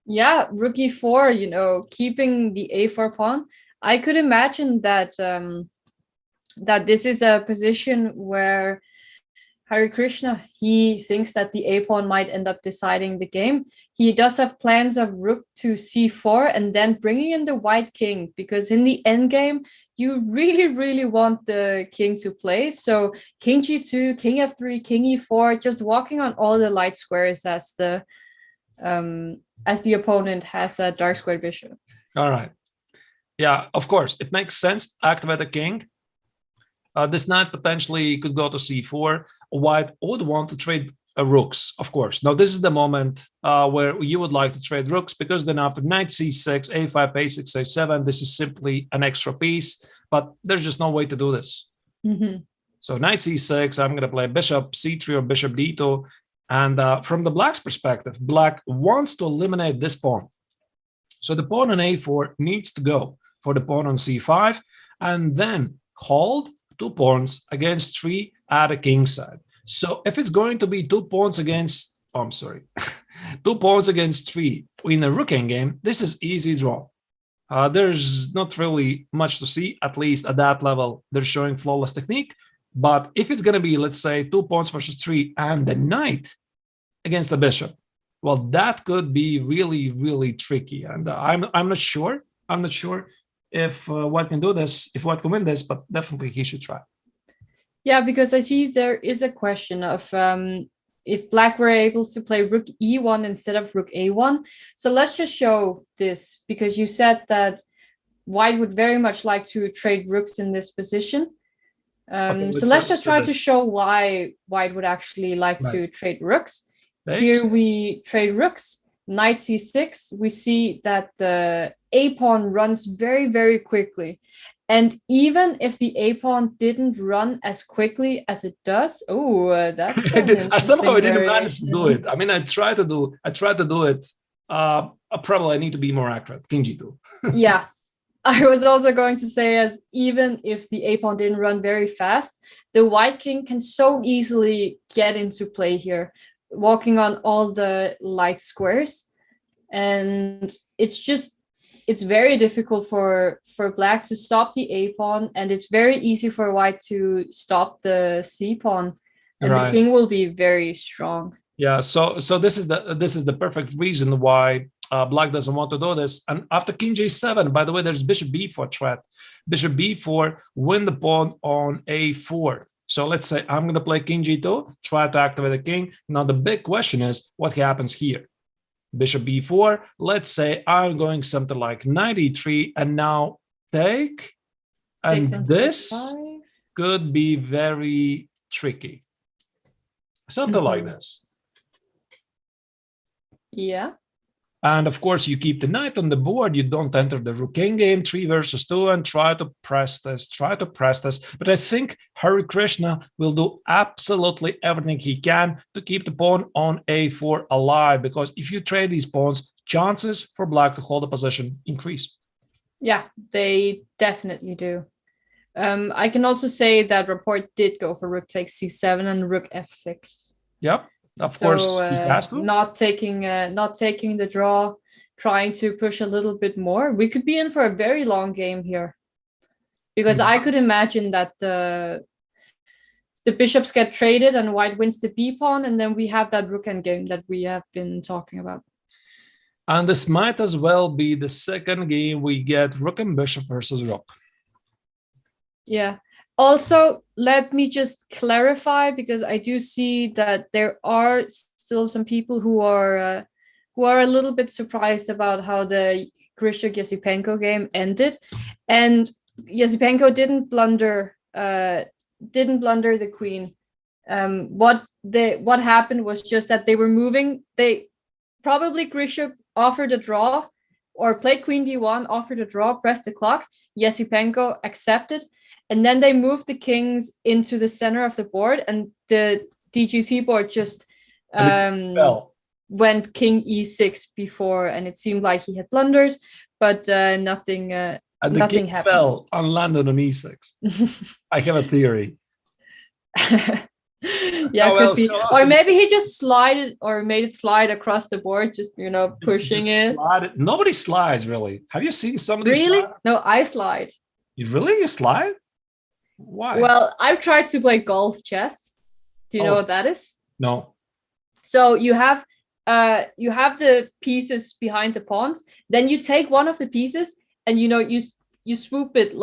Yeah, rook e4, keeping the a4 pawn. I could imagine that that this is a position where Hare Krishna, he thinks that the a pawn might end up deciding the game. He does have plans of rook to c4 and then bringing in the white king, because in the endgame, you really, really want the king to play. So king g2, king f3, king e4, just walking on all the light squares as the opponent has a dark squared bishop. All right. Yeah, of course, it makes sense to activate the king. This knight potentially could go to c4. White would want to trade rooks, of course. Now, this is the moment where you would like to trade rooks, because then after knight c6, a5, a6, a7, this is simply an extra piece, but there's just no way to do this. Mm-hmm. So knight c6, I'm going to play bishop c3 or bishop d2. And from the black's perspective, black wants to eliminate this pawn. So the pawn on a4 needs to go for the pawn on c5, and then hold 2 pawns against 3 at the king side. So if it's going to be 2 pawns against, 2 pawns against 3 in a rook endgame, this is easy draw. There's not really much to see, at least at that level. They're showing flawless technique. But if it's going to be, let's say, 2 pawns versus 3 and the knight against the bishop, well, that could be really, really tricky. And I'm not sure. I'm not sure if White can do this, if White can win this, but definitely he should try. Yeah, because I see there is a question of if Black were able to play rook e1 instead of rook a1. So let's just show this, because you said that White would very much like to trade rooks in this position. Okay, so let's just try to show why White would actually like to trade rooks. Thanks. Here we trade rooks, knight c6. We see that the a pawn runs very, very quickly. And even if the a pawn didn't run as quickly as it does, that's somehow I didn't manage to do it. I mean, I tried to do it. Probably I need to be more accurate. King g2. Yeah, I was also going to say, as even if the a pawn didn't run very fast, the white king can so easily get into play here, walking on all the light squares, and it's very difficult for Black to stop the a pawn, and it's very easy for White to stop the c pawn, and the king will be very strong. Yeah, so this is the perfect reason why Black doesn't want to do this. And after king j7, by the way, there's bishop b4 threat. Bishop b4, win the pawn on a4. So let's say I'm going to play king g2, try to activate the king. Now the big question is what happens here. Bishop b4, let's say I'm going something like knight e3 and now take. And this could be very tricky. Something like this. Yeah. And of course, you keep the knight on the board. You don't enter the rook game 3 versus 2 and try to press this. But I think Hare Krishna will do absolutely everything he can to keep the pawn on a4 alive, because if you trade these pawns, chances for Black to hold a position increase. Yeah, they definitely do. I can also say that Rapport did go for rook takes c7 and rook f6. Yep. Of course, he has to. Not taking the draw, trying to push a little bit more. We could be in for a very long game here, because I could imagine that the bishops get traded and White wins the b pawn, and then we have that rook endgame that we have been talking about. And this might as well be the second game we get rook and bishop versus rook. Yeah. Also, let me just clarify, because I do see that there are still some people who are a little bit surprised about how the Grishuk-Yasipenko game ended, and Yasipenko didn't blunder the queen. What happened was just that they were moving. Probably Grishuk offered a draw, or played queen d1, offered a draw, pressed the clock. Yasipenko accepted. and then they moved the kings into the center of the board, and the DGT board just went king e6 before, and it seemed like he had blundered, but nothing and the nothing king happened. fell and landed on e6. I have a theory. Yeah, could be. Or maybe he just slided or made it slide across the board, just pushing it. Nobody slides, really. Have you seen somebody really slide? No, I slide. You slide? Why? Well, I've tried to play golf chess. Do you know what that is? No. So you have the pieces behind the pawns, then you take one of the pieces and you swoop it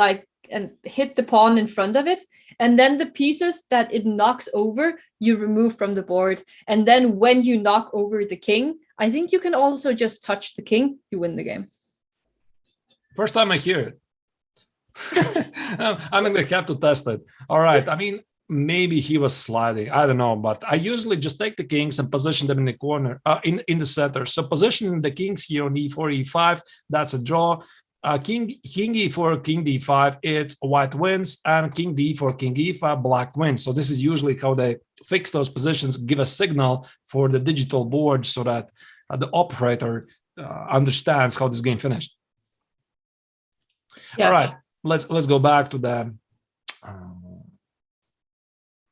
and hit the pawn in front of it, and then the pieces that it knocks over you remove from the board, and then when you knock over the king, I think you can also just touch the king, you win the game. First time I hear it. I'm gonna have to test it. All right. I mean, maybe he was sliding, I don't know, but I usually just take the kings and position them in the corner, in the center. So positioning the kings here on e4, e5, that's a draw. King e4, king d5, it's white wins, and king d4, king e5, black wins. So this is usually how they fix those positions, give a signal for the digital board so that the operator understands how this game finished. Yeah. All right, let's go back to the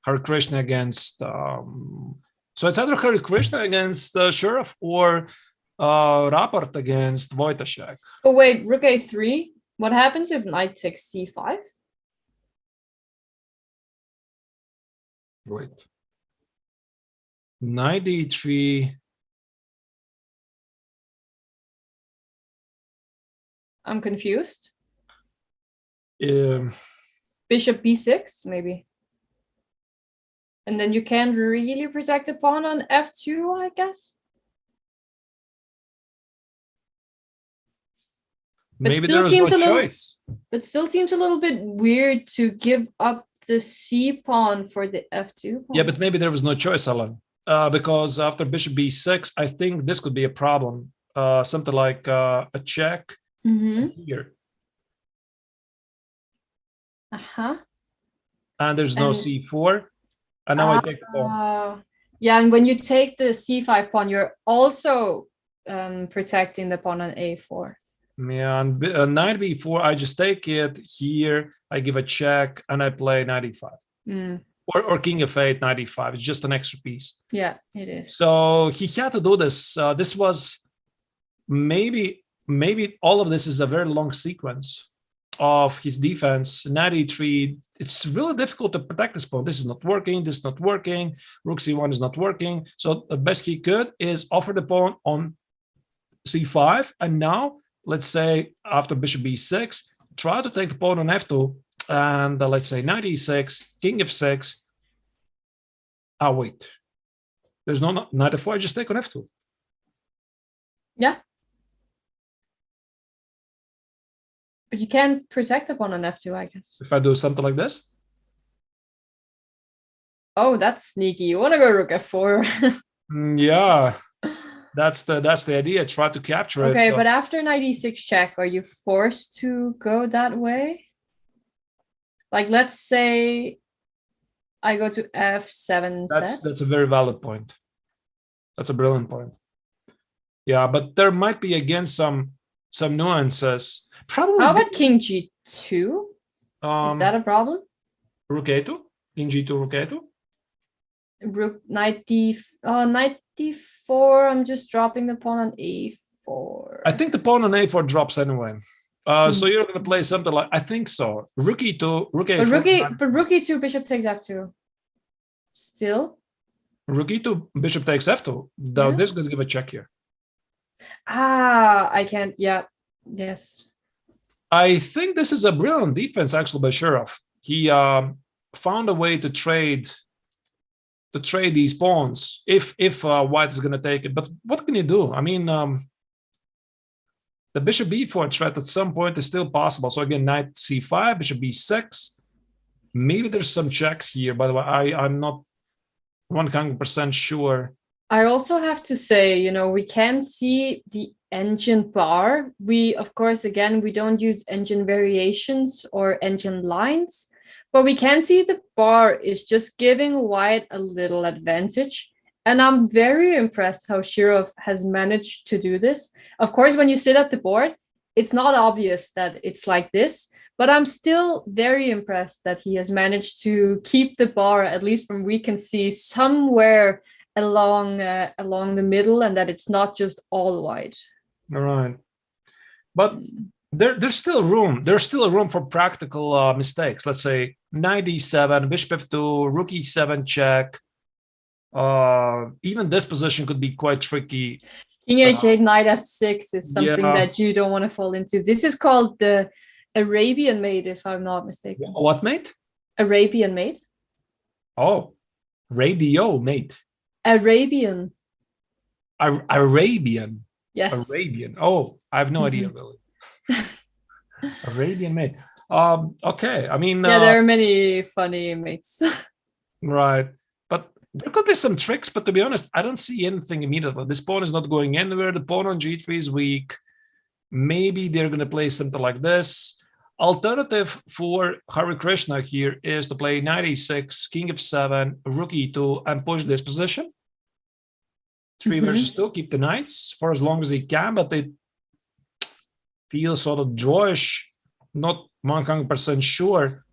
Hare Krishna against. So it's either Hare Krishna against Sheriff or Rapport against Wojtaszek. Oh wait, rook a3. What happens if knight takes c5? Wait. Knight d3. I'm confused. Bishop b6, maybe. And then you can't really protect the pawn on f2, I guess. But maybe there was no choice. But still seems a little bit weird to give up the c pawn for the f2 pawn. Yeah, but maybe there was no choice, Alan. Because after bishop b6, I think this could be a problem. Something like a check here. And there's no c4. And now I take the pawn. Yeah, and when you take the c5 pawn, you're also protecting the pawn on a4. Yeah, and knight b4, I just take it here. I give a check, and I play knight e5. Or king f8, knight e5. It's just an extra piece. Yeah, it is. So he had to do this. This was maybe all of this is a very long sequence of his defense. Knight e3, it's really difficult to protect this pawn. This is not working, this is not working, rook c1 is not working. So the best he could is offer the pawn on c5, and now let's say after bishop b6, try to take the pawn on f2, and let's say knight e6, king f6. Wait, there's no knight f4, I just take on f2. Yeah. But you can't protect the pawn on f2, I guess. If I do something like this? Oh, that's sneaky. You want to go rook f4. Yeah, that's the idea. Try to capture it. Okay, but after knight e6 check, are you forced to go that way? Like, let's say I go to f7 instead. That's a very valid point. That's a brilliant point. Yeah, but there might be again some nuances. Probably. How about king g2? Is that a problem? Rook a2, king g2, rook a2. Rook knight d4. I'm just dropping the pawn on a4. I think the pawn on a4 drops anyway. So you're going to play something like, I think so. Rook e2, rook a4. But rook e2, bishop takes f2. Still. Rook e2, bishop takes f2. Now this is going to give a check here. I can't. Yeah. Yes. I think this is a brilliant defense actually by Sheriff. He found a way to trade these pawns if white is going to take it. But what can you do? I mean, the bishop b4 threat at some point is still possible. So again, knight c5, bishop b6. Maybe there's some checks here. By the way, I'm not 100% sure. I also have to say, we can see the engine bar. We, of course, again, we don't use engine variations or engine lines, But we can see the bar is just giving white a little advantage. And I'm very impressed how Shirov has managed to do this. Of course, when you sit at the board, it's not obvious that it's like this, but I'm still very impressed that he has managed to keep the bar, at least from we can see, somewhere along the middle, and that it's not just all white. All right. But there's still room. There's still a room for practical mistakes. Let's say knight e7, bishop f2, rook e7 check. Even this position could be quite tricky. King h8, knight f6 is something that you don't want to fall into. This is called the Arabian mate, if I'm not mistaken. What mate? Arabian mate. Oh, radio mate. Arabian. Arabian. Yes. Arabian. Oh, I have no idea really. Arabian mate. Okay. I mean, yeah, there are many funny mates. Right. But there could be some tricks, but to be honest, I don't see anything immediately. This pawn is not going anywhere. The pawn on g3 is weak. Maybe they're going to play something like this. Alternative for Hare Krishna here is to play knight e6, king f7, rook e2, and push this position. 3 versus 2, keep the knights for as long as he can, but it feels sort of drawish, not 100% sure.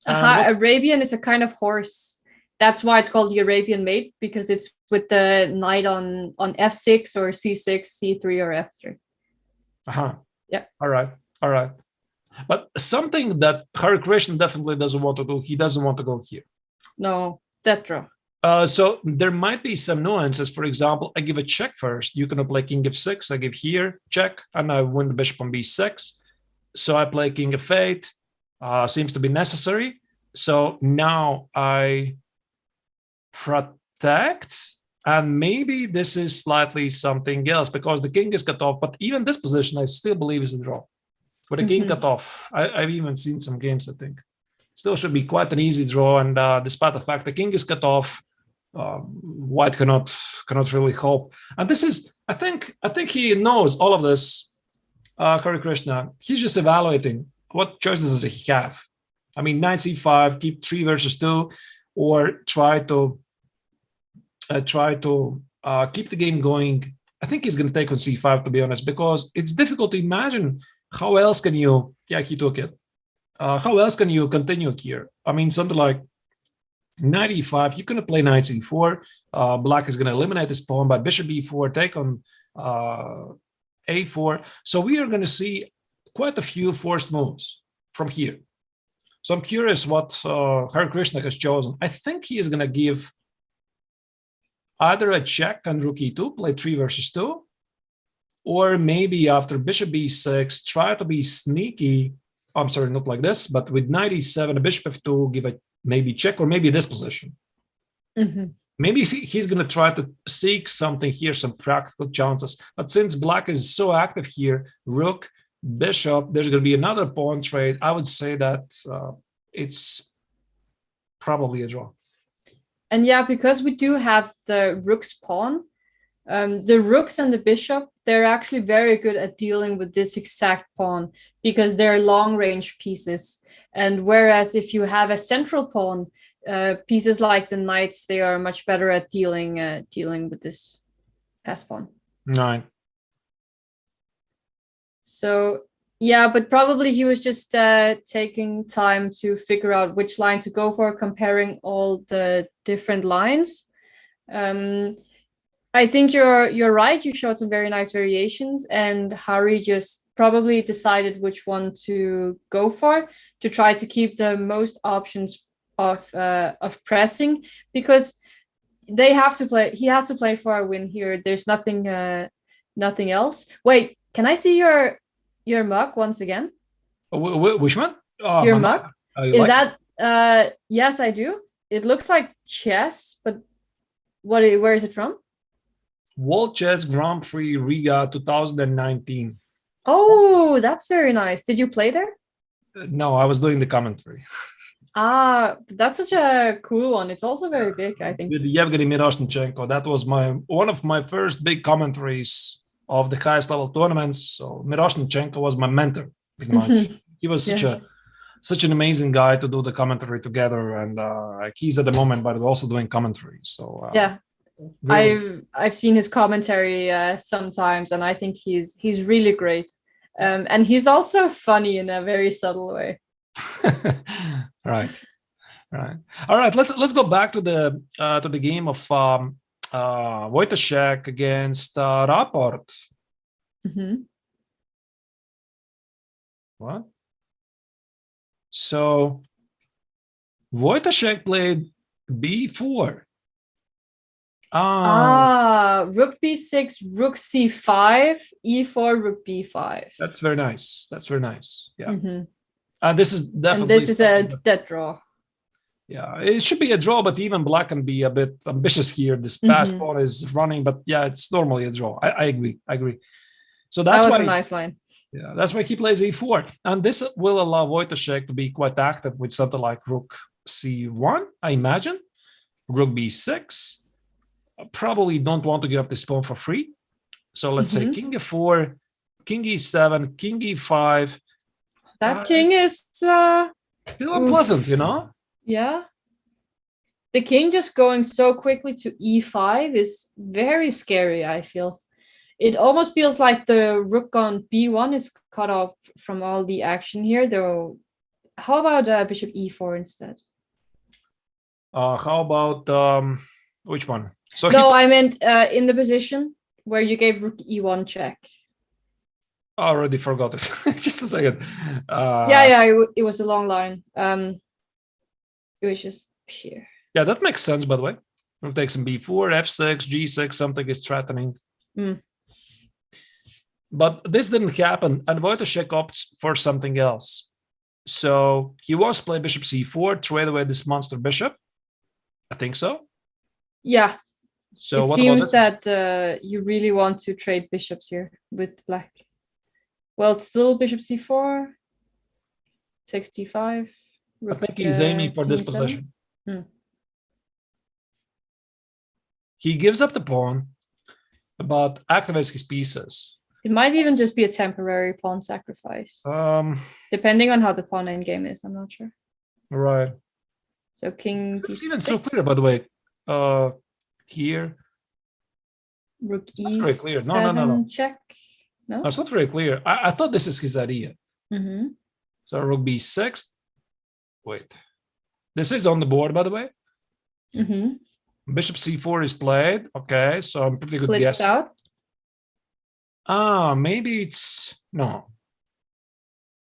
Arabian is a kind of horse. That's why it's called the Arabian mate, because it's with the knight on f6 or c6, c3, or f3. Yeah. All right. But something that Hare Krishna definitely doesn't want to do, he doesn't want to go here. No, that draw. So there might be some nuances. For example, I give a check first. You can play king f6. I give here, check, and I win the bishop on b6. So I play king f8. Seems to be necessary. So now I protect, and maybe this is slightly something else because the king is cut off. But even this position, I still believe is a draw. With the king cut off, I've even seen some games, I think. Still should be quite an easy draw, and despite the fact the king is cut off, white cannot really hope. And this is, I think he knows all of this, Hare Krishna. He's just evaluating what choices does he have. I mean, knight c5, keep 3 versus 2, or try to keep the game going. I think he's going to take on c5, to be honest, because it's difficult to imagine how else can you. Yeah, he took it. How else can you continue here? I mean, something like knight e5, you can play knight c4. Black is going to eliminate this pawn by bishop e4, take on a4. So we are going to see quite a few forced moves from here. So I'm curious what Hare Krishna has chosen. I think he is going to give either a check on rook e2, play 3 versus 2, or maybe after bishop b6, try to be sneaky. I'm sorry, not like this, but with knight e7, a bishop f2, give a maybe check, or maybe this position. Maybe he's going to try to seek something here, some practical chances. But since black is so active here, rook, bishop, there's going to be another pawn trade. I would say that it's probably a draw. And yeah, because we do have the rook's pawn, the rooks and the bishop, they're actually very good at dealing with this exact pawn because they're long-range pieces. And whereas if you have a central pawn, pieces like the knights, they are much better at dealing with this passed pawn. Right. So yeah, but probably he was just taking time to figure out which line to go for, comparing all the different lines. I think you're right. You showed some very nice variations, and Harry just probably decided which one to go for to try to keep the most options of pressing, because they have to play. He has to play for a win here. There's nothing else. Wait, can I see your mug once again? Which one? Your mug? Is that? Yes, I do. It looks like chess, but where is it from? World Chess Grand Prix Riga 2019. Oh, that's very nice. Did you play there? No, I was doing the commentary. That's such a cool one. It's also very big, I think. With Yevgeny Miroshnichenko. That was one of my first big commentaries of the highest level tournaments. So Miroshnichenko was my mentor, pretty much. He was such an amazing guy to do the commentary together, and he's at the moment, by the way, also doing commentary. So yeah, really. I've seen his commentary sometimes, and I think he's really great. And he's also funny in a very subtle way. Right. All right. Let's go back to the game of Wojciech against Rapport. What? So Wojciech played b4. Rook b6, rook c5, e4, rook b5. That's very nice. Yeah. This is definitely. And this is a dead draw. Yeah, it should be a draw, but even black can be a bit ambitious here. This pass pawn is running, but yeah, it's normally a draw. I agree. So that's that was why, a nice line. Yeah, that's why he plays e4, and this will allow Wojciech to be quite active with something like rook c1. I imagine rook b6. Probably don't want to give up this pawn for free. So let's say king f4, king e7, king e5. That king is still unpleasant, you know? Yeah. The king just going so quickly to e5 is very scary, I feel. It almost feels like the rook on b1 is cut off from all the action here, though. How about bishop e4 instead? How about which one? So no, I meant in the position where you gave rook e1 check. I already forgot it. Just a second. It was a long line. It was just here. Yeah, that makes sense, by the way. We'll take some b4, f6, g6, something is threatening. But this didn't happen, and Wojciech opts for something else. So he wants to play bishop c4, trade away this monster bishop. I think so. Yeah. So it what seems about that you really want to trade bishops here with black. Well, it's still bishop c4, takes d5. I think he's aiming for this position. He gives up the pawn, but activates his pieces. It might even just be a temporary pawn sacrifice. Depending on how the pawn endgame is, I'm not sure. Right. So king It's even so clear, by the way. Here. Rook e7 very clear. No. Check. No, it's not very clear. I thought this is his idea. So rook b6. Wait. This is on the board, by the way. Bishop c4 is played. Okay, so I'm pretty good guessing. Out. Maybe it's no.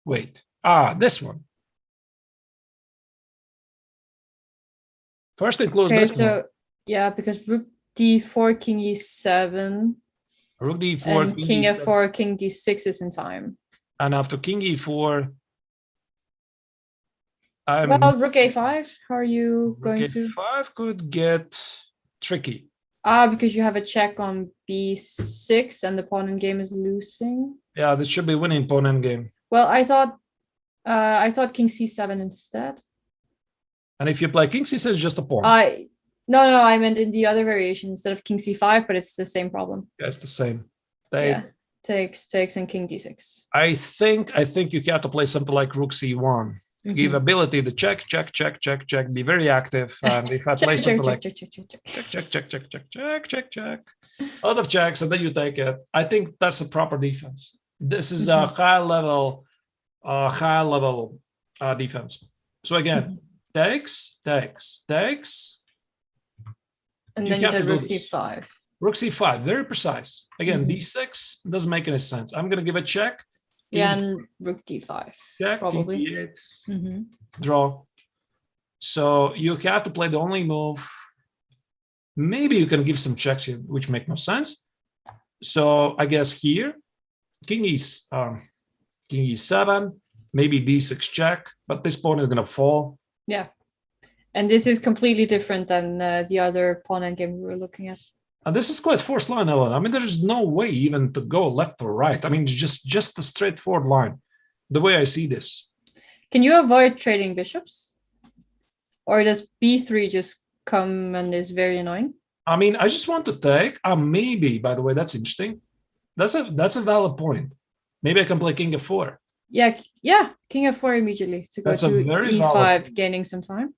Wait. This one. First include this one. Yeah, because rook d4, king e7. Rook d4, and king f4, king d6 is in time. And after king e4, well, rook a5. How are you going to? A5 could get tricky. Because you have a check on b6 and the pawn in game is losing. Yeah, this should be winning pawn in game. Well, I thought king c7 instead. And if you play king c6, it's just a pawn. No, I meant in the other variation instead of king c5, but it's the same problem. Yeah, it's the same. Takes and king d6. I think you have to play something like rook c1. Give ability to check, be very active. And if I play something like check, a lot of checks, and then you take it. I think that's a proper defense. This is a high level defense. So again, takes. And then you said rook c5. Rook c5, very precise. Again, d6 doesn't make any sense. I'm going to give a check. Yeah, and rook d5. Check, probably. King d8, draw. So you have to play the only move. Maybe you can give some checks here, which make no sense. So I guess here, king e7, maybe d6 check, but this pawn is going to fall. Yeah. And this is completely different than the other pawn endgame we were looking at. And this is quite forced line, Ellen. I mean, there's no way even to go left or right. I mean, just a straightforward line, the way I see this. Can you avoid trading bishops? Or does b3 just come and is very annoying? I mean, I just want to take, maybe, by the way, that's interesting. That's a valid point. Maybe I can play king f4. Yeah, king f4 immediately to go That's a to very e5, valid- gaining some time.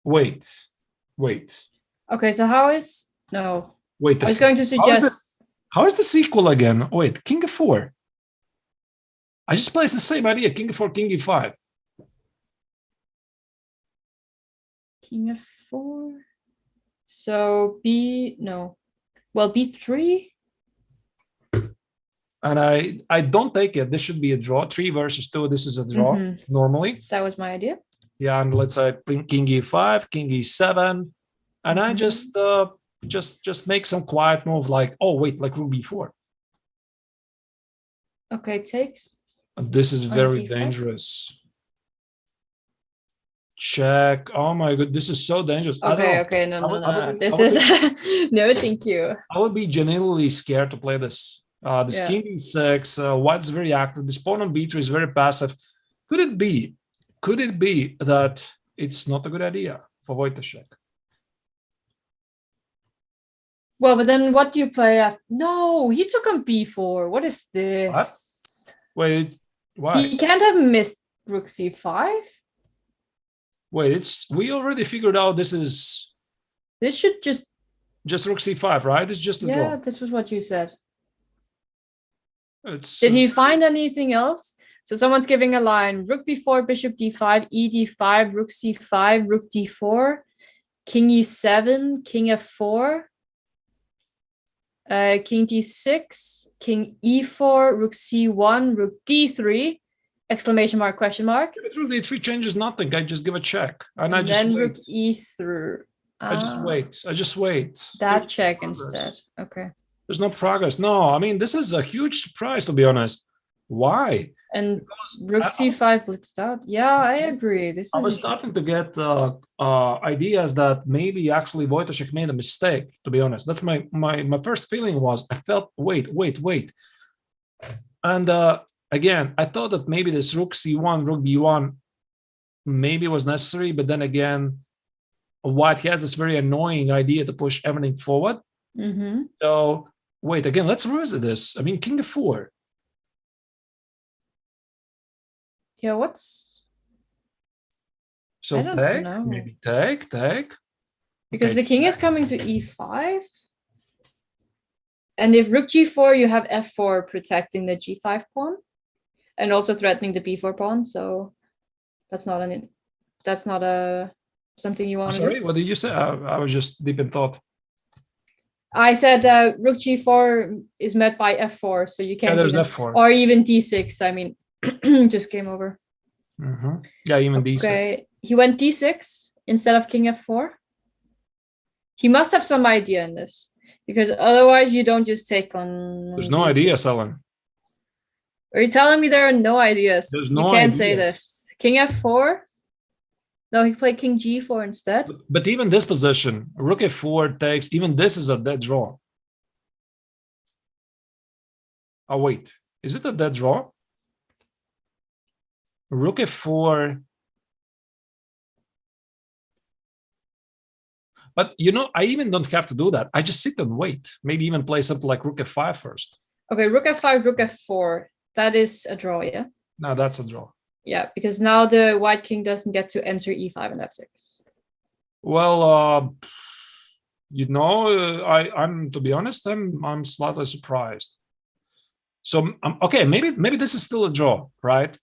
Wait. Okay, so how is no? Wait. I was going to suggest. How is the sequel again? Wait, king f4. I just placed the same idea. King f4, king e5. King f4. So b3. And I don't take it. This should be a draw. 3 versus 2. This is a draw normally. That was my idea. Yeah, and let's say king e5, king e7, and I just make some quiet move like, oh wait, like rook b4. Okay, takes. And this is very d5. dangerous. Check. Oh my god, this is so dangerous. Okay, no. This is no, thank you. I would be genuinely scared to play this. This king e6, white's very active. This pawn on b3 is very passive. Could it be that it's not a good idea for Wojciech? Well, but then what do you play after? No, he took on b4. What is this? What? Wait, why? He can't have missed rook c5. Wait, we already figured out this should just rook c5, right? It's just a draw. Yeah, this was what you said. Did he find anything else? So someone's giving a line: rook b4, bishop d5, e d5, rook c5, rook d4, king e7, king f4, king d6, king e4, rook c1, rook d3, exclamation mark, question mark. But rook d3 changes nothing. I just give a check, and I then just rook wait. e3. I just wait. That There's check no progress. instead. Okay. There's no progress. No, I mean, this is a huge surprise, to be honest. Why? And rook c5 blitzed out. Yeah, I agree. I was starting to get ideas that maybe actually Wojciech made a mistake, to be honest. That's my first feeling was, I felt, wait. And again, I thought that maybe this rook c1, rook b1 maybe was necessary, but then again, White has this very annoying idea to push everything forward. So wait, again, let's revisit this. I mean, king f4. Yeah, what's... So I don't take, know. maybe take. Because Okay, the king is coming to e5. And if rook g4, you have f4 protecting the g5 pawn. And also threatening the b4 pawn. So that's not something you want to do. Sorry, what did you say? I was just deep in thought. I said rook g4 is met by f4, so you can't there's even, f4. or even d6. I mean, just game over. Yeah, even d6. Okay, he went d6 instead of king f4. He must have some idea in this, because otherwise you don't just take on. There's no idea, Selen. Are you telling me there are no ideas? There's no you can't say ideas. this. King f4. No, he played king g4 instead. But even this position, rook f4 takes, even this is a dead draw. Oh, wait. Is it a dead draw? Rook f4. But, you know, I even don't have to do that. I just sit and wait. Maybe even play something like rook f5 first. Okay, rook f5, rook f4. That is a draw, yeah? No, that's a draw. Yeah, because now the white king doesn't get to enter e5 and f6. Well, you know, I'm to be honest, I'm slightly surprised. So okay, maybe this is still a draw, right?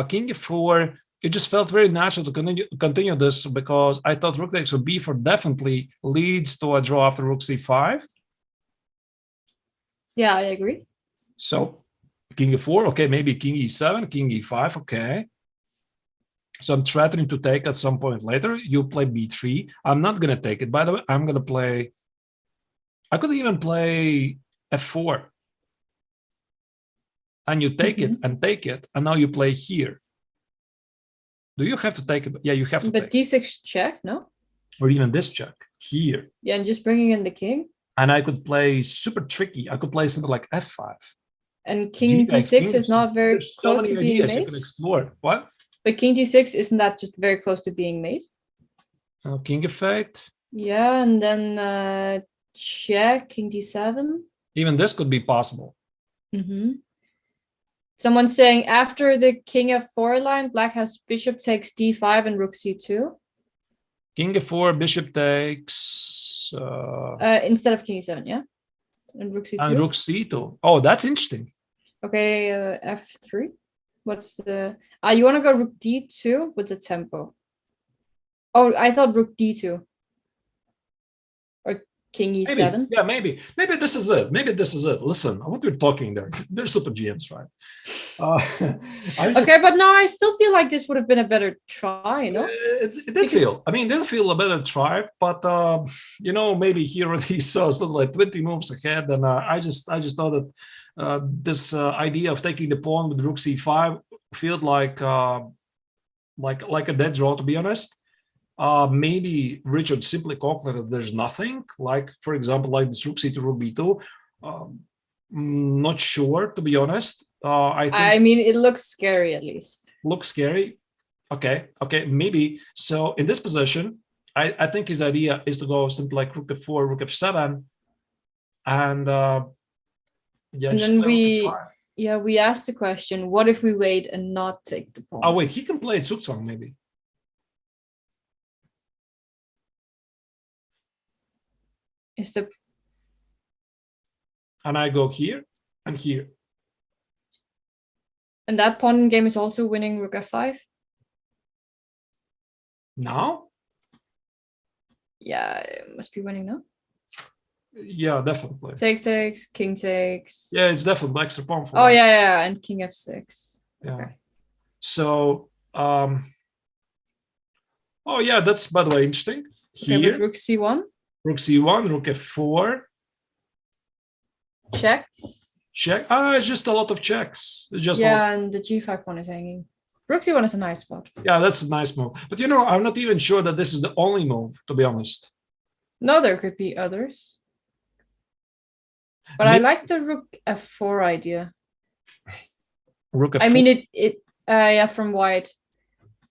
King f4. It just felt very natural to continue this because I thought rook takes on b4 definitely leads to a draw after rook c5. Yeah, I agree. So king e4, okay, maybe king e7, king e5, okay. So I'm threatening to take at some point later. You play b3. I'm not going to take it, by the way. I'm going to play... I could even play f4. And you take it and take it. And now you play here. Do you have to take it? Yeah, you have to But take d6 check, no? or even this check here. Yeah, and just bringing in the king. And I could play super tricky. I could play something like f5. And king d6 is not very There's so close many to being ideas you made. can explore. What? But king d6, isn't that just very close to being made? King of fate. Yeah, and then check, king d7. Even this could be possible. Mm-hmm. Someone's saying after the king f4 line, black has bishop takes d5 and rook c2. King f4, bishop takes... instead of king e7, yeah? And rook c2. And rook c2. Oh, that's interesting. Okay, f3. What's the... you want to go rook d2 with the tempo. Oh, I thought rook d2. Or king e7. Maybe. Maybe this is it. Listen, what we're talking there. They're super GMs, right? Okay, but no, I still feel like this would have been a better try, no? It did feel a better try, but maybe he already saw something like 20 moves ahead, and I just thought that this idea of taking the pawn with rook c5 felt like a dead draw, to be honest. Maybe Richard simply calculated there's nothing, like, for example, like this rook c2, rook b2. Not sure, to be honest. I mean, it looks scary, at least. Looks scary. Okay, maybe. So in this position, I think his idea is to go something like rook f4, rook f7, and and then we asked the question, what if we wait and not take the pawn? Oh wait, he can play Zugzwang maybe. And I go here and here. And that pawn game is also winning rook f5? Now? Yeah, it must be winning now. Yeah, definitely. Takes, king takes. Yeah, it's definitely extra pawn for that. Yeah, and king f6. Yeah. Okay. So, that's, by the way, interesting. Here, okay, rook c1. Rook c1, rook f4. Check. It's just a lot of checks. It's just and the g5 pawn is hanging. Rook c1 is a nice spot. Yeah, that's a nice move. But I'm not even sure that this is the only move, to be honest. No, there could be others. But I like the rook f4 idea. Rook f4. I mean, from white.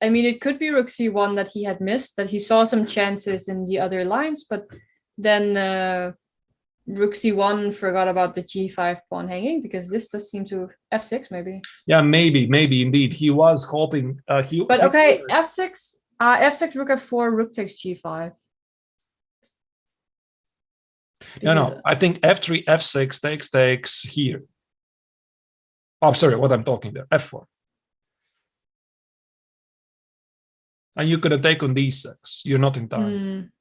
I mean, it could be rook c1 that he had missed, that he saw some chances in the other lines, but then rook c1 forgot about the g5 pawn hanging, because this does seem to f6 maybe. Yeah, maybe indeed. He was hoping. F6, rook f4, rook takes g5. No, I think f3, f6 takes here. Oh, sorry, what I'm talking there, f4. And you could have taken d6. You're not in time.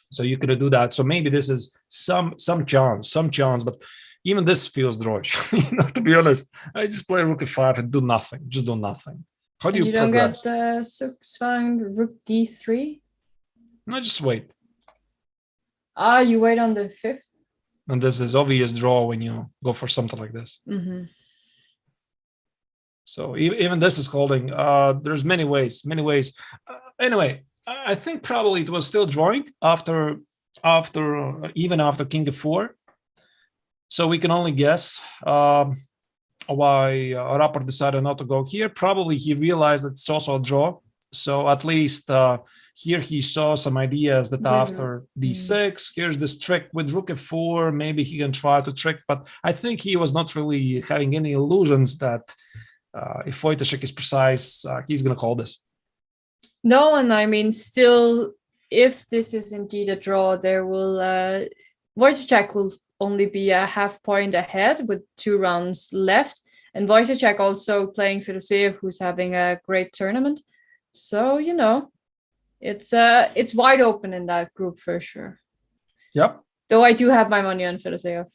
So you could do that. So maybe this is some chance, but even this feels drawish. To be honest, I just play rook f5 and do nothing. Just do nothing. How do you progress? You don't get Zugzwang, rook d3? No, just wait. You wait on the 5th? And this is obvious draw when you go for something like this. Mm-hmm. So even this is holding. There's many ways. Anyway, I think probably it was still drawing after king f4. So we can only guess why Rapport decided not to go here. Probably he realized that it's also a draw. So at least here he saw some ideas that after d6, here's this trick with rook f4. Maybe he can try to trick, but I think he was not really having any illusions that if Wojciech is precise, he's going to call this. No, and I mean, still, if this is indeed a draw, there will Wojciech will only be a half point ahead with 2 rounds left, and Wojciech also playing Fedoseev, who's having a great tournament. So it's wide open in that group for sure. Yep. Though I do have my money on Fedoseev.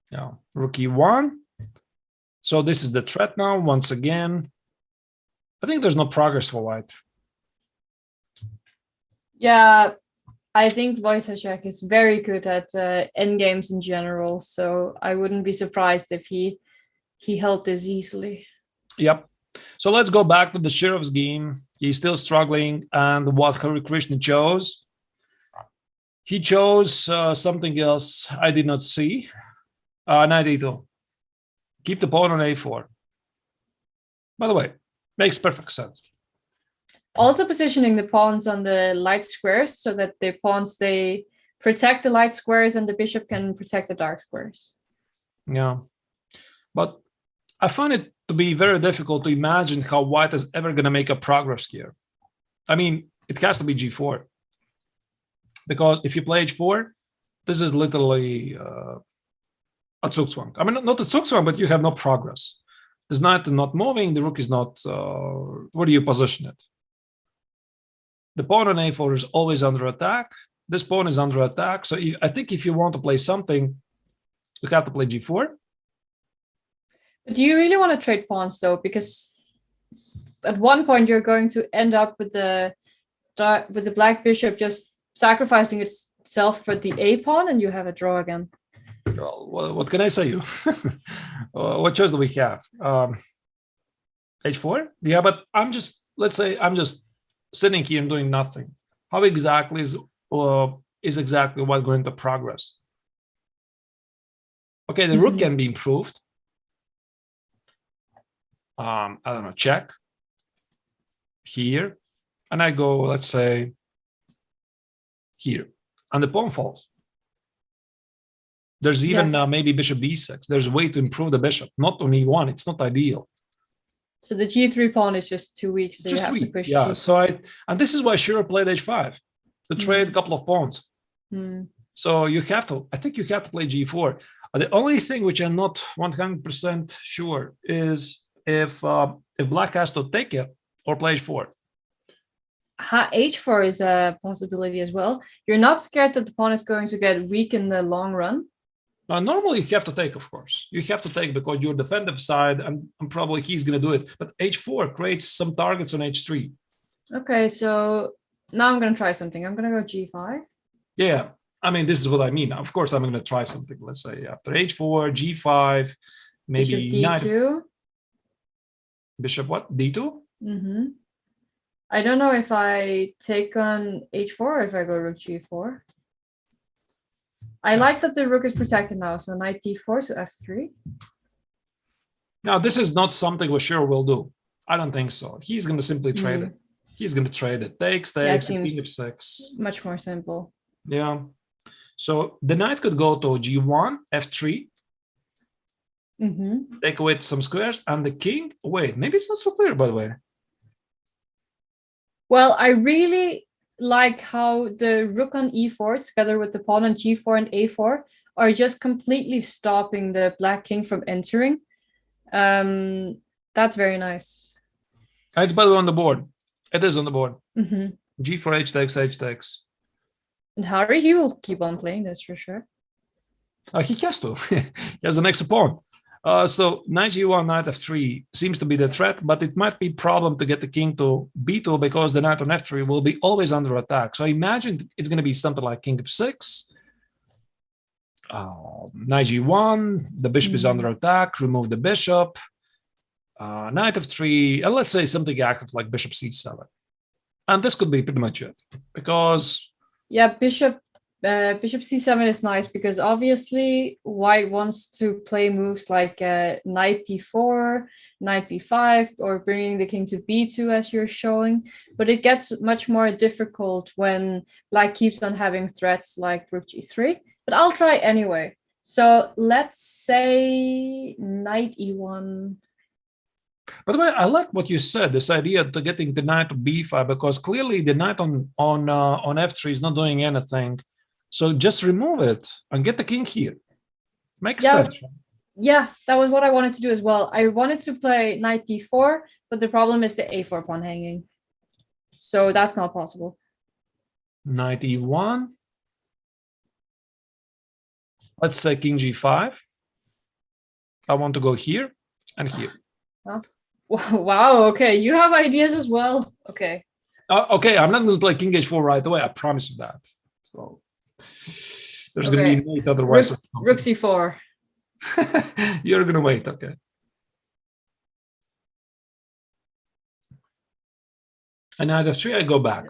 Yeah, rook e1. So this is the threat now. Once again, I think there's no progress for white. Yeah, I think Wojciech is very good at endgames in general, so I wouldn't be surprised if he held this easily. Yep. So let's go back to the Shirov's game. He's still struggling, and what Hare Krishna chose. He chose something else I did not see. Knight e2. Keep the pawn on a4. By the way, makes perfect sense. Also positioning the pawns on the light squares so that the pawns stay protect the light squares, and the bishop can protect the dark squares. Yeah, but I find it to be very difficult to imagine how white is ever going to make a progress here. I mean, it has to be g4. Because if you play h4, this is literally a zugzwang. I mean, not a zugzwang, but you have no progress. This knight is not moving, the rook is not, where do you position it? The pawn on a4 is always under attack. This pawn is under attack. So I think if you want to play something, you have to play g4. But do you really want to trade pawns though? Because at one point you're going to end up with the black bishop just sacrificing itself for the a pawn, and you have a draw again. Well, what can I say you? What choice do we have? h4? Yeah, but let's say I'm just sitting here and doing nothing. How exactly is exactly what going to progress? Okay, the rook can be improved. I don't know, check here, and I go, let's say, here, and the pawn falls. There's even maybe bishop b6. There's a way to improve the bishop, not on e1. It's not ideal. So the g3 pawn is just too weak, so just you have to push. Yeah. So and this is why Shearer played h5 to trade a couple of pawns. So you have to. I think you have to play g4. The only thing which I'm not 100% sure is if black has to take it or play h4. H4 is a possibility as well. You're not scared that the pawn is going to get weak in the long run? Normally you have to take, of course. You have to take because your defensive side, and probably he's going to do it. But h4 creates some targets on h3. Okay, so now I'm going to try something. I'm going to go g5. Yeah, I mean, this is what I mean. Of course, I'm going to try something. Let's say after h4, g5, maybe bishop d2. Bishop what? d2? I don't know if I take on h4 or if I go rook g4. I like that the rook is protected now, so knight d4 to f3. Now, this is not something what Shearer will do. I don't think so. He's going to simply trade it. He's going to trade it. Takes, king f6. Much more simple. Yeah. So the knight could go to g1, f3. Take away some squares, and the king. Wait, maybe it's not so clear, by the way. Well, I really like how the rook on e4 together with the pawn on g4 and a4 are just completely stopping the black king from entering. That's very nice. It's by the way on the board. It is on the board. G4, h takes, h takes. And Harry, he will keep on playing this for sure. He has to. He has the next pawn. So knight g1, knight f3 seems to be the threat, but it might be a problem to get the king to b2 because the knight on f3 will be always under attack. So I imagine it's going to be something like king f6, knight g1, the bishop is under attack, remove the bishop, knight f3, and let's say something active like bishop c7. And this could be pretty much it because... Yeah, bishop c7 is nice because obviously white wants to play moves like knight d4, knight b5, or bringing the king to b2 as you're showing. But it gets much more difficult when black keeps on having threats like rook g3. But I'll try anyway. So let's say knight e1. By the way, I like what you said, this idea to getting the knight to b5, because clearly the knight on f3 is not doing anything. So just remove it and get the king here. Makes sense. Yeah, that was what I wanted to do as well. I wanted to play knight d4, but the problem is the a4 pawn hanging. So that's not possible. Knight e1. Let's say king g5. I want to go here and here. Wow, okay. You have ideas as well. Okay. Okay, I'm not going to play king h4 right away. I promise you that. So there's going to be mate otherwise. Rook c4. You're going to wait, okay. And knight f3, I go back.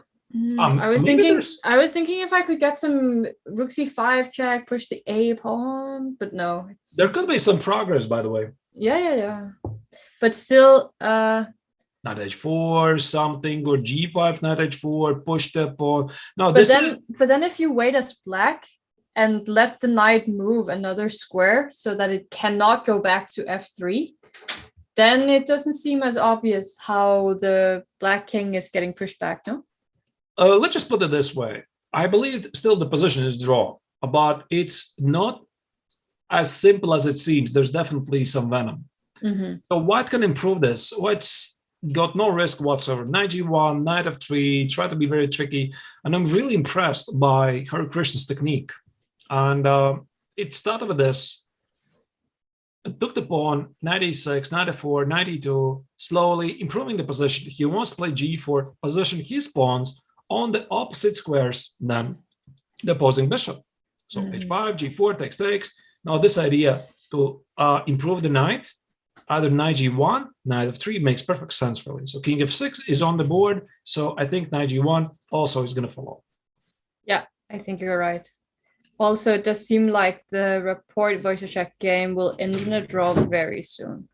I was thinking if I could get some rook c5 check, push the a pawn, but no. There could be some progress, by the way. Yeah. But still, knight h4 something, or g5, knight h4, push the pawn. No, but then if you wait as black and let the knight move another square so that it cannot go back to f3, then it doesn't seem as obvious how the black king is getting pushed back, no? Let's just put it this way. I believe still the position is draw, but it's not as simple as it seems. There's definitely some venom. So white can improve this. White's got no risk whatsoever. Knight g1, knight f3, try to be very tricky. And I'm really impressed by Harikrishna's technique. And it started with this. It took the pawn, knight e6, knight f4, knight e2, slowly improving the position. He wants to play g4, position his pawns on the opposite squares than the opposing bishop. So h5, g4, takes. Now this idea to improve the knight, either knight g1, knight f3 makes perfect sense really. So king f6 is on the board. So I think knight g1 also is going to follow. Yeah, I think you're right. Also, it does seem like the report Wojciech game will end in a draw very soon,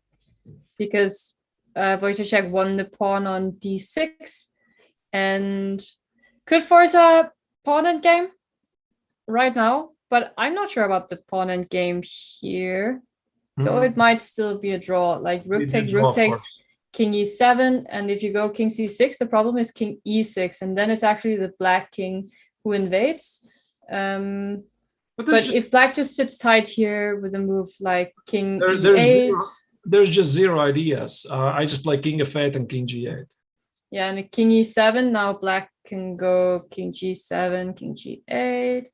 because Wojciech won the pawn on d6 and could force a pawn endgame right now, but I'm not sure about the pawn endgame here, though it might still be a draw. Like rook takes, king e7, and if you go king c6, the problem is king e6, and then it's actually the black king who invades. But if black just sits tight here with a move like king e8, there's just zero ideas. I just play king f8 and king g8. Yeah, and a king e7. Now black can go king g7, king g8.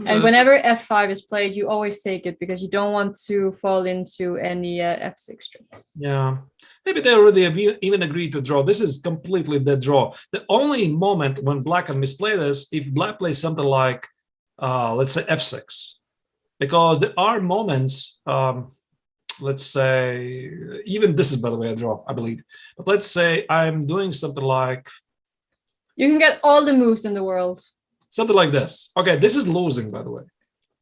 And whenever f5 is played, you always take it because you don't want to fall into any f6 tricks. Yeah, maybe they already have even agreed to draw. This is completely the draw. The only moment when black can misplay this, if black plays something like let's say f6, because there are moments, let's say, even this is, by the way, a draw, I believe. But let's say I'm doing something like... You can get all the moves in the world. Something like this. Okay, this is losing, by the way.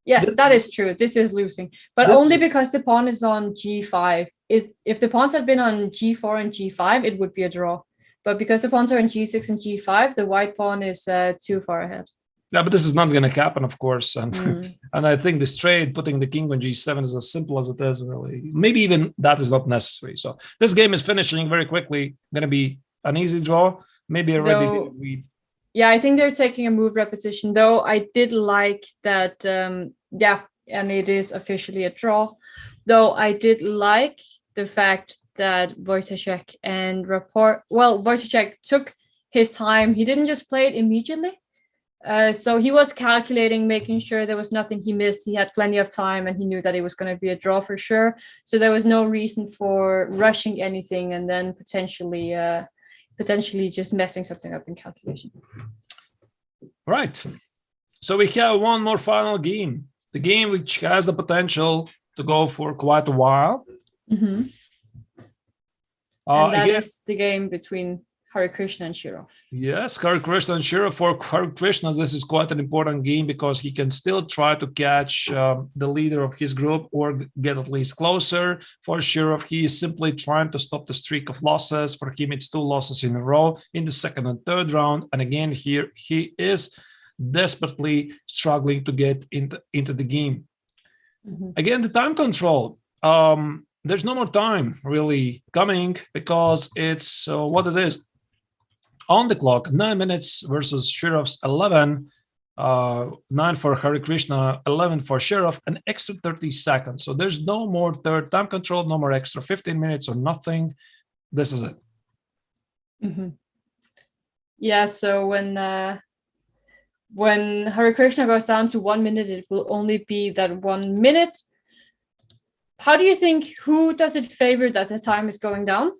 Yes, that is true. This is losing. But only because the pawn is on g5. If the pawns had been on g4 and g5, it would be a draw. But because the pawns are on g6 and g5, the white pawn is too far ahead. Yeah, but this is not going to happen, of course. And and I think the straight, putting the king on g7 is as simple as it is, really. Maybe even that is not necessary. So this game is finishing very quickly. Going to be an easy draw. Maybe already did read. Yeah, I think they're taking a move repetition, though I did like that. Yeah, and it is officially a draw. Though I did like the fact that Wojciech and Wojciech took his time. He didn't just play it immediately. So he was calculating, making sure there was nothing he missed. He had plenty of time and he knew that it was going to be a draw for sure. So there was no reason for rushing anything and then potentially just messing something up in calculation. Right. So we have one more final game. The game which has the potential to go for quite a while. And that is the game between Harikrishna and Shirov. Yes, Harikrishna and Shirov. For Harikrishna, this is quite an important game because he can still try to catch the leader of his group or get at least closer. For Shirov, he is simply trying to stop the streak of losses. For him, it's 2 losses in a row in the second and third round. And again, here he is desperately struggling to get into the game. Again, the time control. There's no more time really coming because it's what it is. On the clock, 9 minutes versus Shirov's 11, 9 for Harikrishna, 11 for Shirov, an extra 30 seconds. So there's no more third time control, no more extra 15 minutes or nothing. This is it. Yeah, so when Harikrishna goes down to 1 minute, it will only be that 1 minute. How do you think, who does it favor that the time is going down?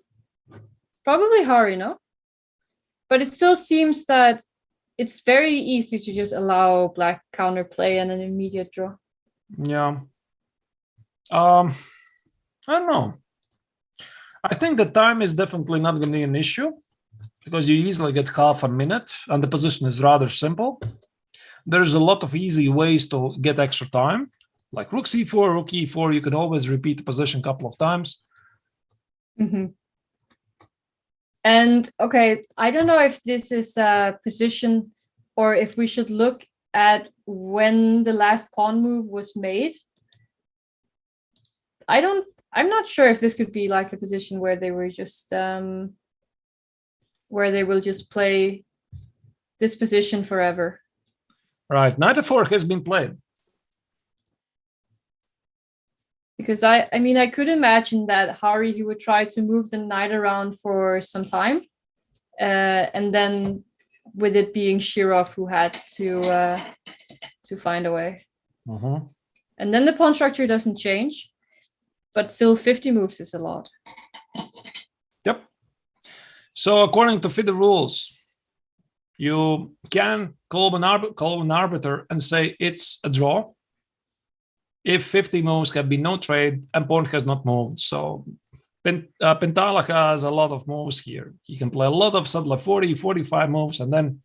Probably Hari, no? But it still seems that it's very easy to just allow black counterplay and an immediate draw. Yeah. I don't know. I think the time is definitely not going to be an issue because you easily get half a minute and the position is rather simple. There's a lot of easy ways to get extra time. Like rook c4, rook e4, you can always repeat the position a couple of times. And okay, I don't know if this is a position or if we should look at when the last pawn move was made. I'm not sure if this could be like a position where they were just where they will just play this position forever. Right, knight f4 has been played. Because I mean, I could imagine that Hari, he would try to move the knight around for some time, and then with it being Shirov who had to find a way. And then the pawn structure doesn't change, but still 50 moves is a lot. Yep. So according to FIDE rules, you can call an arbiter and say it's a draw if 50 moves have been no trade and pawn has not moved. So Pentala has a lot of moves here. He can play a lot of something like 40, 45 moves and then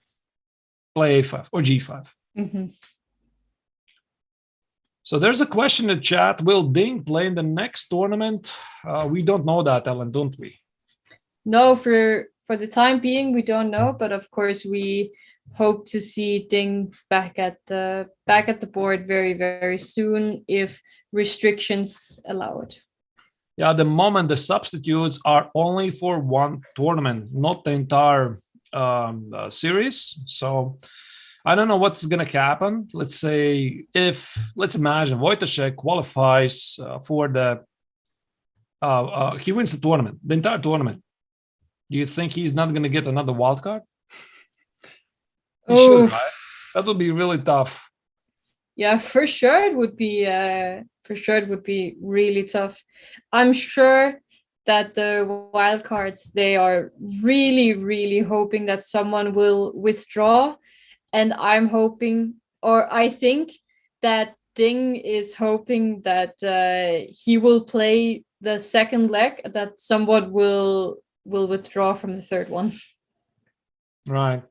play a5 or g5. So there's a question in the chat. Will Ding play in the next tournament? We don't know that, Ellen, don't we? No, for the time being, we don't know. But of course, we hope to see Ding back at the board very, very soon if restrictions allow it. Yeah, at the moment the substitutes are only for one tournament, not the entire series. So I don't know what's going to happen. Let's imagine Wojciech qualifies for the he wins the tournament, the entire tournament. Do you think he's not going to get another wild card? He should, right? That would be really tough. Yeah, for sure it would be really tough. I'm sure that the wildcards, they are really, really hoping that someone will withdraw. And I'm hoping, or I think that Ding is hoping that he will play the second leg, that someone will withdraw from the third one. Right.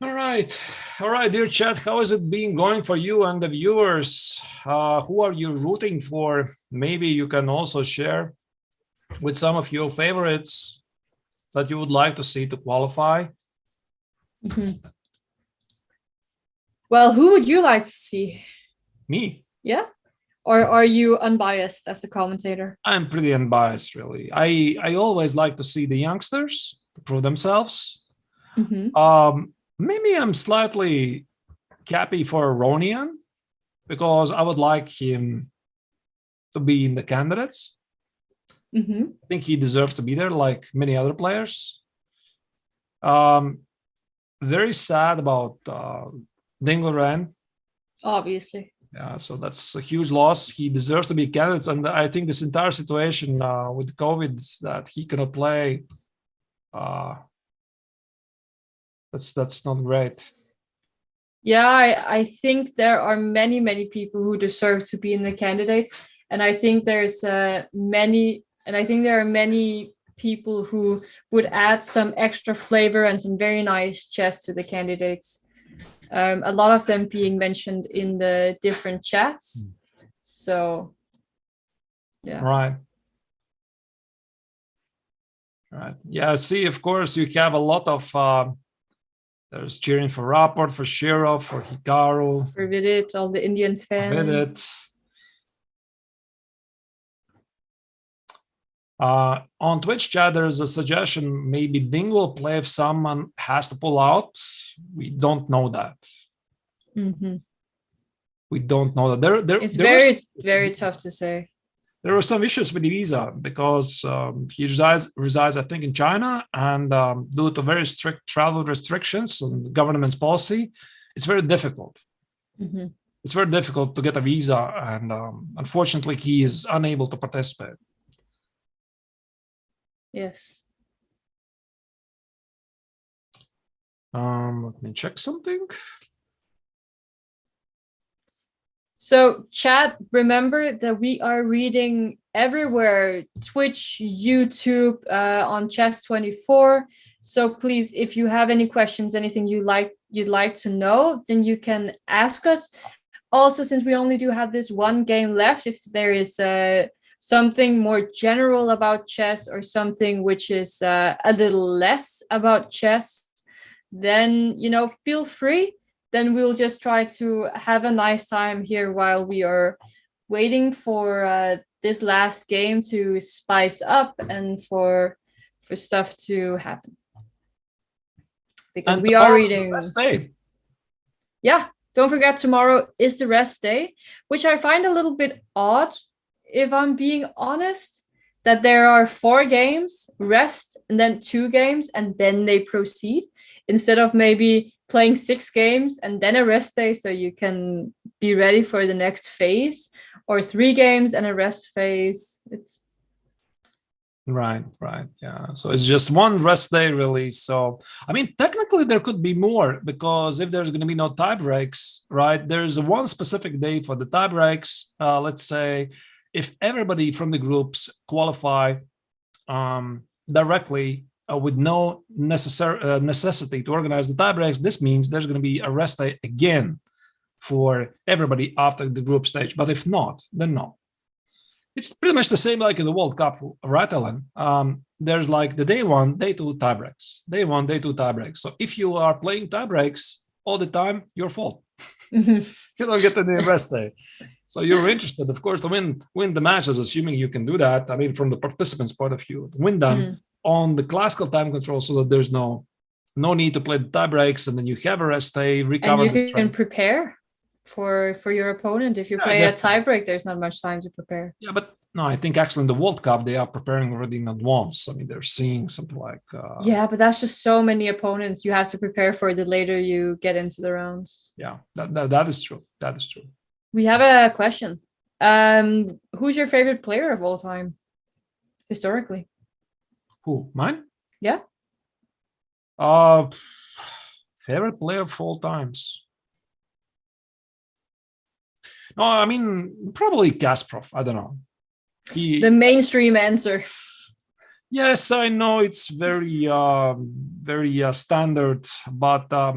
All right, dear chat, how is it been going for you and the viewers? Who are you rooting for? Maybe you can also share with some of your favorites that you would like to see to qualify. Well, who would you like to see? Me. Yeah? Or are you unbiased as the commentator? I'm pretty unbiased, really. I always like to see the youngsters prove themselves. Maybe I'm slightly happy for Aronian because I would like him to be in the candidates. I think he deserves to be there like many other players. Very sad about Ding Liren. Obviously. Yeah, so that's a huge loss. He deserves to be candidates. And I think this entire situation with COVID that he cannot play, that's not great. Yeah, I think there are many, many people who deserve to be in the candidates. And I think there are many people who would add some extra flavor and some very nice chess to the candidates. A lot of them being mentioned in the different chats. So, yeah. Right. Yeah, see, of course, you have a lot of, there's cheering for Rapport, for Shirov, for Hikaru. For Vidit, all the Indians fans. Vidit. On Twitch chat, there's a suggestion maybe Ding will play if someone has to pull out. We don't know that. We don't know that. It's very tough to say. There were some issues with the visa because he resides, I think, in China, and due to very strict travel restrictions and the government's policy, it's very difficult. It's very difficult to get a visa, and unfortunately, he is unable to participate. Yes. Let me check something. So chat, remember that we are reading everywhere, Twitch, YouTube, on Chess24. So please, if you have any questions, anything you'd like to know, then you can ask us. Also, since we only do have this one game left, if there is something more general about chess or something which is a little less about chess, then, feel free. Then we'll just try to have a nice time here while we are waiting for this last game to spice up and for stuff to happen. Because And we are tomorrow's the reading. rest day. Yeah, don't forget tomorrow is the rest day, which I find a little bit odd, if I'm being honest, that there are 4 games, rest, and then 2 games, and then they proceed, instead of maybe playing 6 games and then a rest day so you can be ready for the next phase, or 3 games and a rest phase. It's Right. Yeah. So it's just one rest day, really. So, I mean, technically there could be more, because if there's going to be no tie breaks, right, there's one specific day for the tie breaks. Let's say if everybody from the groups qualify directly with no necessity to organize the tie breaks, this means there's going to be a rest day again for everybody after the group stage. But if not, then no. It's pretty much the same like in the World Cup, right, Ellen? There's like the day 1, day 2 tie breaks. Day 1, day 2 tie breaks. So if you are playing tie breaks all the time, your fault. You don't get any rest day. So you're interested, of course, to win the matches, assuming you can do that. I mean, from the participants' point of view, to win them on the classical time control, so that there's no need to play the tie breaks, and then you have a rest day, recover and the you can strength. prepare for your opponent. If you play a tiebreak, there's not much time to prepare. Yeah, but no, I think actually in the World Cup they are preparing already in advance. I mean, they're seeing something like yeah, but that's just so many opponents you have to prepare for the later you get into the rounds. Yeah, that is true. That is true. We have a question. Who's your favorite player of all time, historically? Who? Mine? Yeah. Favorite player of all times. No, I mean, probably Kasparov. I don't know. The mainstream answer. Yes, I know it's very standard, but I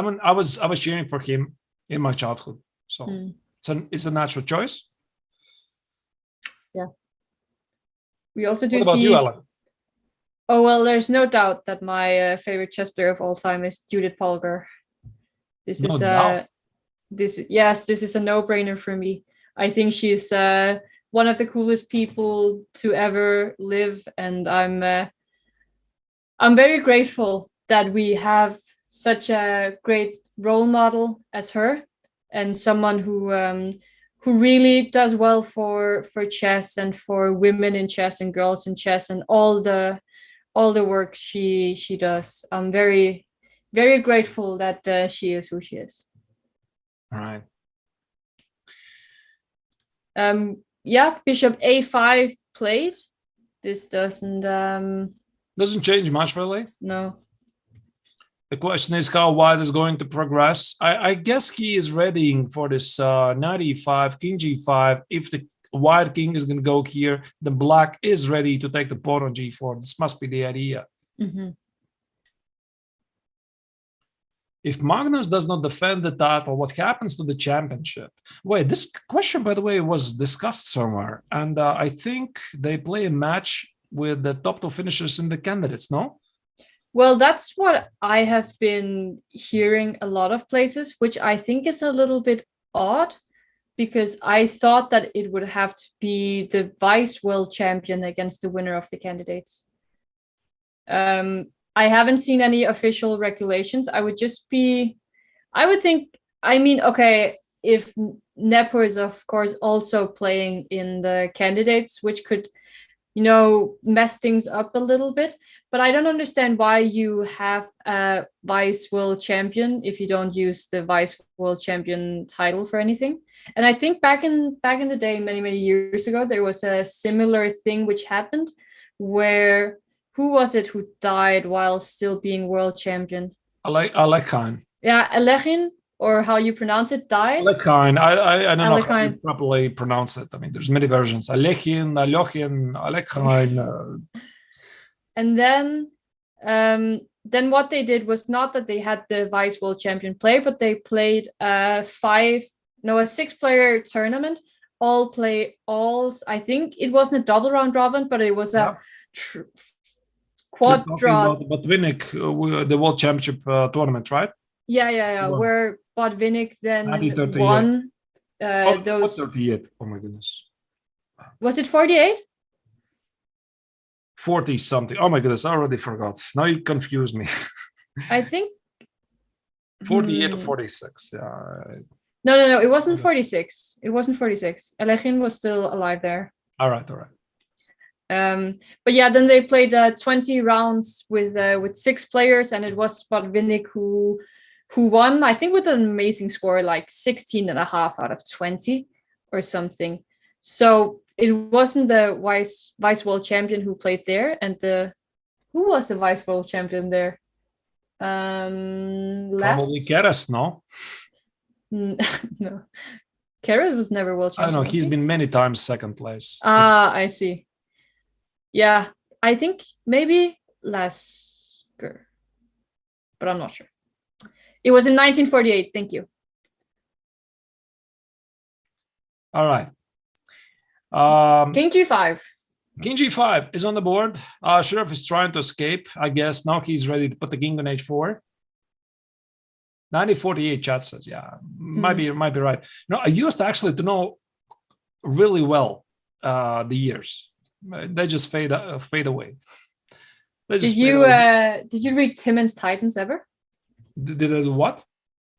mean, I was cheering for him in my childhood, so it's a natural choice. Yeah. We also do What about see. You, Ellen? Oh well, there's no doubt that my favorite chess player of all time is Judith Polgar. This is a no-brainer for me. I think she's one of the coolest people to ever live, and I'm very grateful that we have such a great role model as her, and someone who really does well for chess and for women in chess and girls in chess and all the work she does. I'm very, very grateful that she is who she is. All right. Yeah, bishop a5 played. This doesn't change much, really. No. The question is how white is going to progress. I guess he is readying for this knight e5, king g5. If the white king is going to go here, the black is ready to take the pawn on g4. This must be the idea. Mm-hmm. If Magnus does not defend the title, what happens to the championship? Wait, this question, by the way, was discussed somewhere. And I think they play a match with the top 2 finishers in the candidates, no? Well, that's what I have been hearing a lot of places, which I think is a little bit odd, because I thought that it would have to be the vice world champion against the winner of the candidates. I haven't seen any official regulations. I would think, okay, if Nepo is of course also playing in the candidates, which could, mess things up a little bit, but I don't understand why you have a vice world champion if you don't use the vice world champion title for anything. And I think back in the day, many years ago, there was a similar thing which happened where, who was it who died while still being world champion? Alekhine. Yeah, Alekhine, or how you pronounce it, died. Alekhine. I don't know how you properly pronounce it. I mean, there's many versions. Alekhine, Alekhine. And then what they did was not that they had the vice world champion play, but they played a 6-player tournament all play alls. I think it wasn't a double round robin, but it was a quad draw. Botvinnik, the World Championship tournament, right? Yeah. Wow. Where Botvinnik then 1938. won those. 38. Oh my goodness. Was it 48? 40 something. Oh my goodness, I already forgot. Now you confuse me. I think 48 to 46. Yeah. No. It wasn't 46. It wasn't 46. Elegin was still alive there. All right. But yeah, then they played 20 rounds with 6 players, and it was Botvinnik who won, I think, with an amazing score, like 16.5 out of 20 or something. So it wasn't the vice world champion who played there, and who was the vice world champion there? Probably Keres, no? No. Keres was never world champion. I don't know. He's been many times second place. I see. Yeah, I think maybe Lasker, but I'm not sure. It was in 1948. Thank you. All right. King G5. King G5 is on the board. Sheriff is trying to escape. I guess now he's ready to put the king on H4. 1948 chat says, yeah, might be right. No, I used actually to know really well the years. They just fade away. Did you read Timon's Titans ever? Did I do what?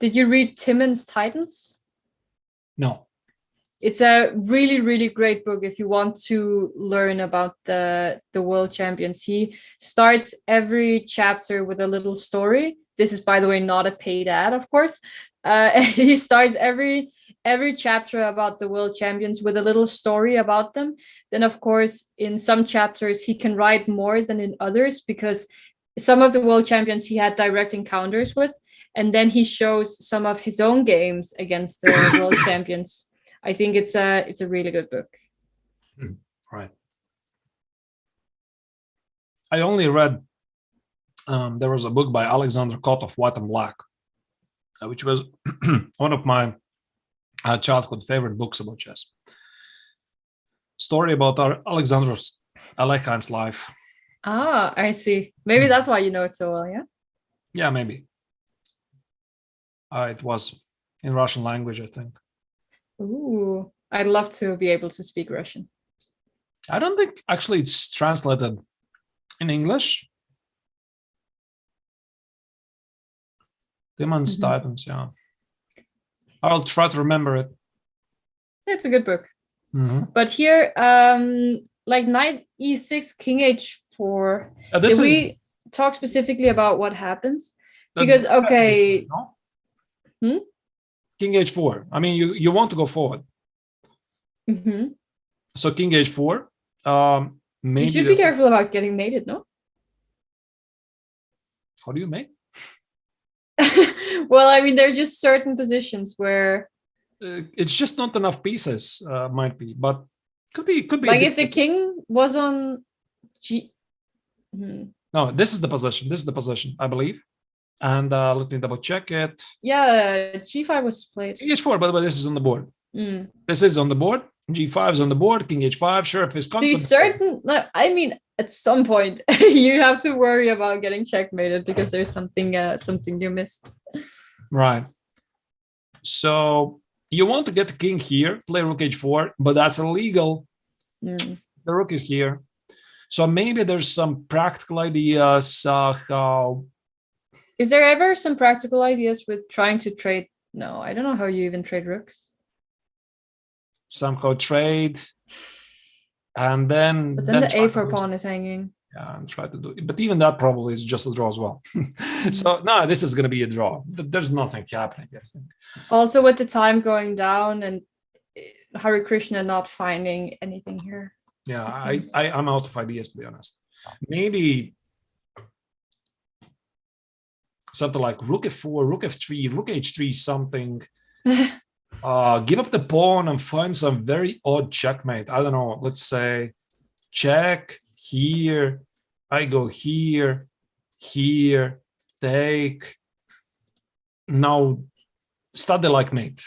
Did you read Timon's Titans? No. It's a really, really great book if you want to learn about the world champions. He starts every chapter with a little story. This is, by the way, not a paid ad, of course. He starts every chapter about the world champions with a little story about them. Then, of course, in some chapters, he can write more than in others because some of the world champions he had direct encounters with. And then he shows some of his own games against the world champions. I think it's a really good book. Right. I only read, there was a book by Alexander Kotov, White and Black, which was one of my childhood favorite books about chess. Story about Alexander Alekhine life. Ah, I see. Maybe that's why you know it so well, yeah? Yeah, maybe. It was in Russian language, I think. Ooh, I'd love to be able to speak Russian. I don't think actually it's translated in English. Timon's Titans, yeah. I'll try to remember it. It's a good book. But here, like knight e6, king h4. Did we talk specifically about what happens? Because, okay. No? King h4. I mean, you want to go forward. So king h4. Maybe you should be careful about getting mated, no? How do you mate? Well, I mean, there's just certain positions where it's just not enough pieces. Might be, but could be. Like if the king was on G. No, this is the position. This is the position, I believe. And let me double check it. Yeah, G5 was played. King h4, by the way, this is on the board. This is on the board. G5 is on the board. King h5. Sheriff is confident. See, certain. I mean, at some point, you have to worry about getting checkmated because there's something you missed. Right. So you want to get the king here, play rook h4, but that's illegal. The rook is here. So maybe there's some practical ideas how. Is there ever some practical ideas with trying to trade? No, I don't know how you even trade rooks. Somehow trade. And then. But then the a4 pawn is hanging. Yeah, and try to do it. But even that probably is just a draw as well. So, no, this is going to be a draw. There's nothing happening, I think. Also, with the time going down and Hare Krishna not finding anything here. Yeah, I'm out of ideas, to be honest. Maybe something like rook f4, rook f3, rook h3, something. Give up the pawn and find some very odd checkmate. I don't know. Let's say check here. I go here, take. Now study like mate.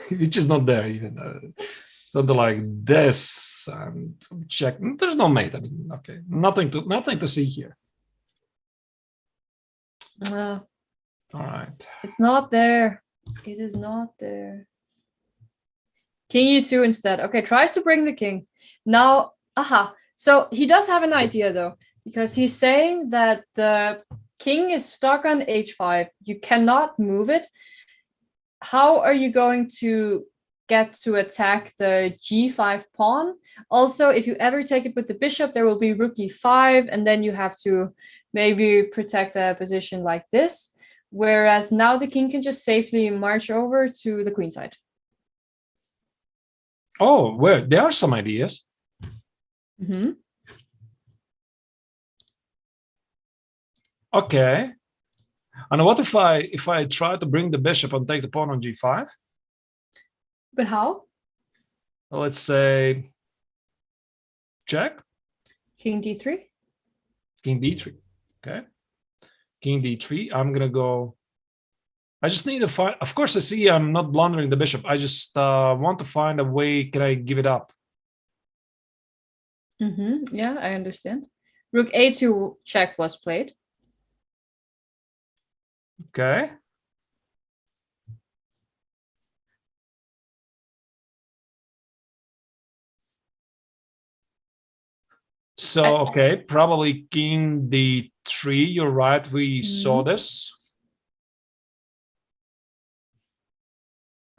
Which is not there even. Something like this and check. There's no mate. I mean, okay, nothing to see here. No, All right. it's not there. It is not there. King e2 instead. Okay, tries to bring the king. Now, aha. So he does have an idea though, because he's saying that the king is stuck on h5. You cannot move it. How are you going to get to attack the g5 pawn? Also, if you ever take it with the bishop, there will be rook e5, and then you have to maybe protect a position like this. Whereas now the king can just safely march over to the queen side. Oh, well, there are some ideas. Mm-hmm. Okay. And what if I try to bring the bishop and take the pawn on g5? But how? Well, let's say check. King d3. King d3. Okay. King d3. I'm gonna go. I just need to find. Of course, I see I'm not blundering the bishop. I just want to find a way. Can I give it up? Mm-hmm. Yeah, I understand. Rook a2 check was played. Okay. So, okay, probably king d3. You're right. We saw this.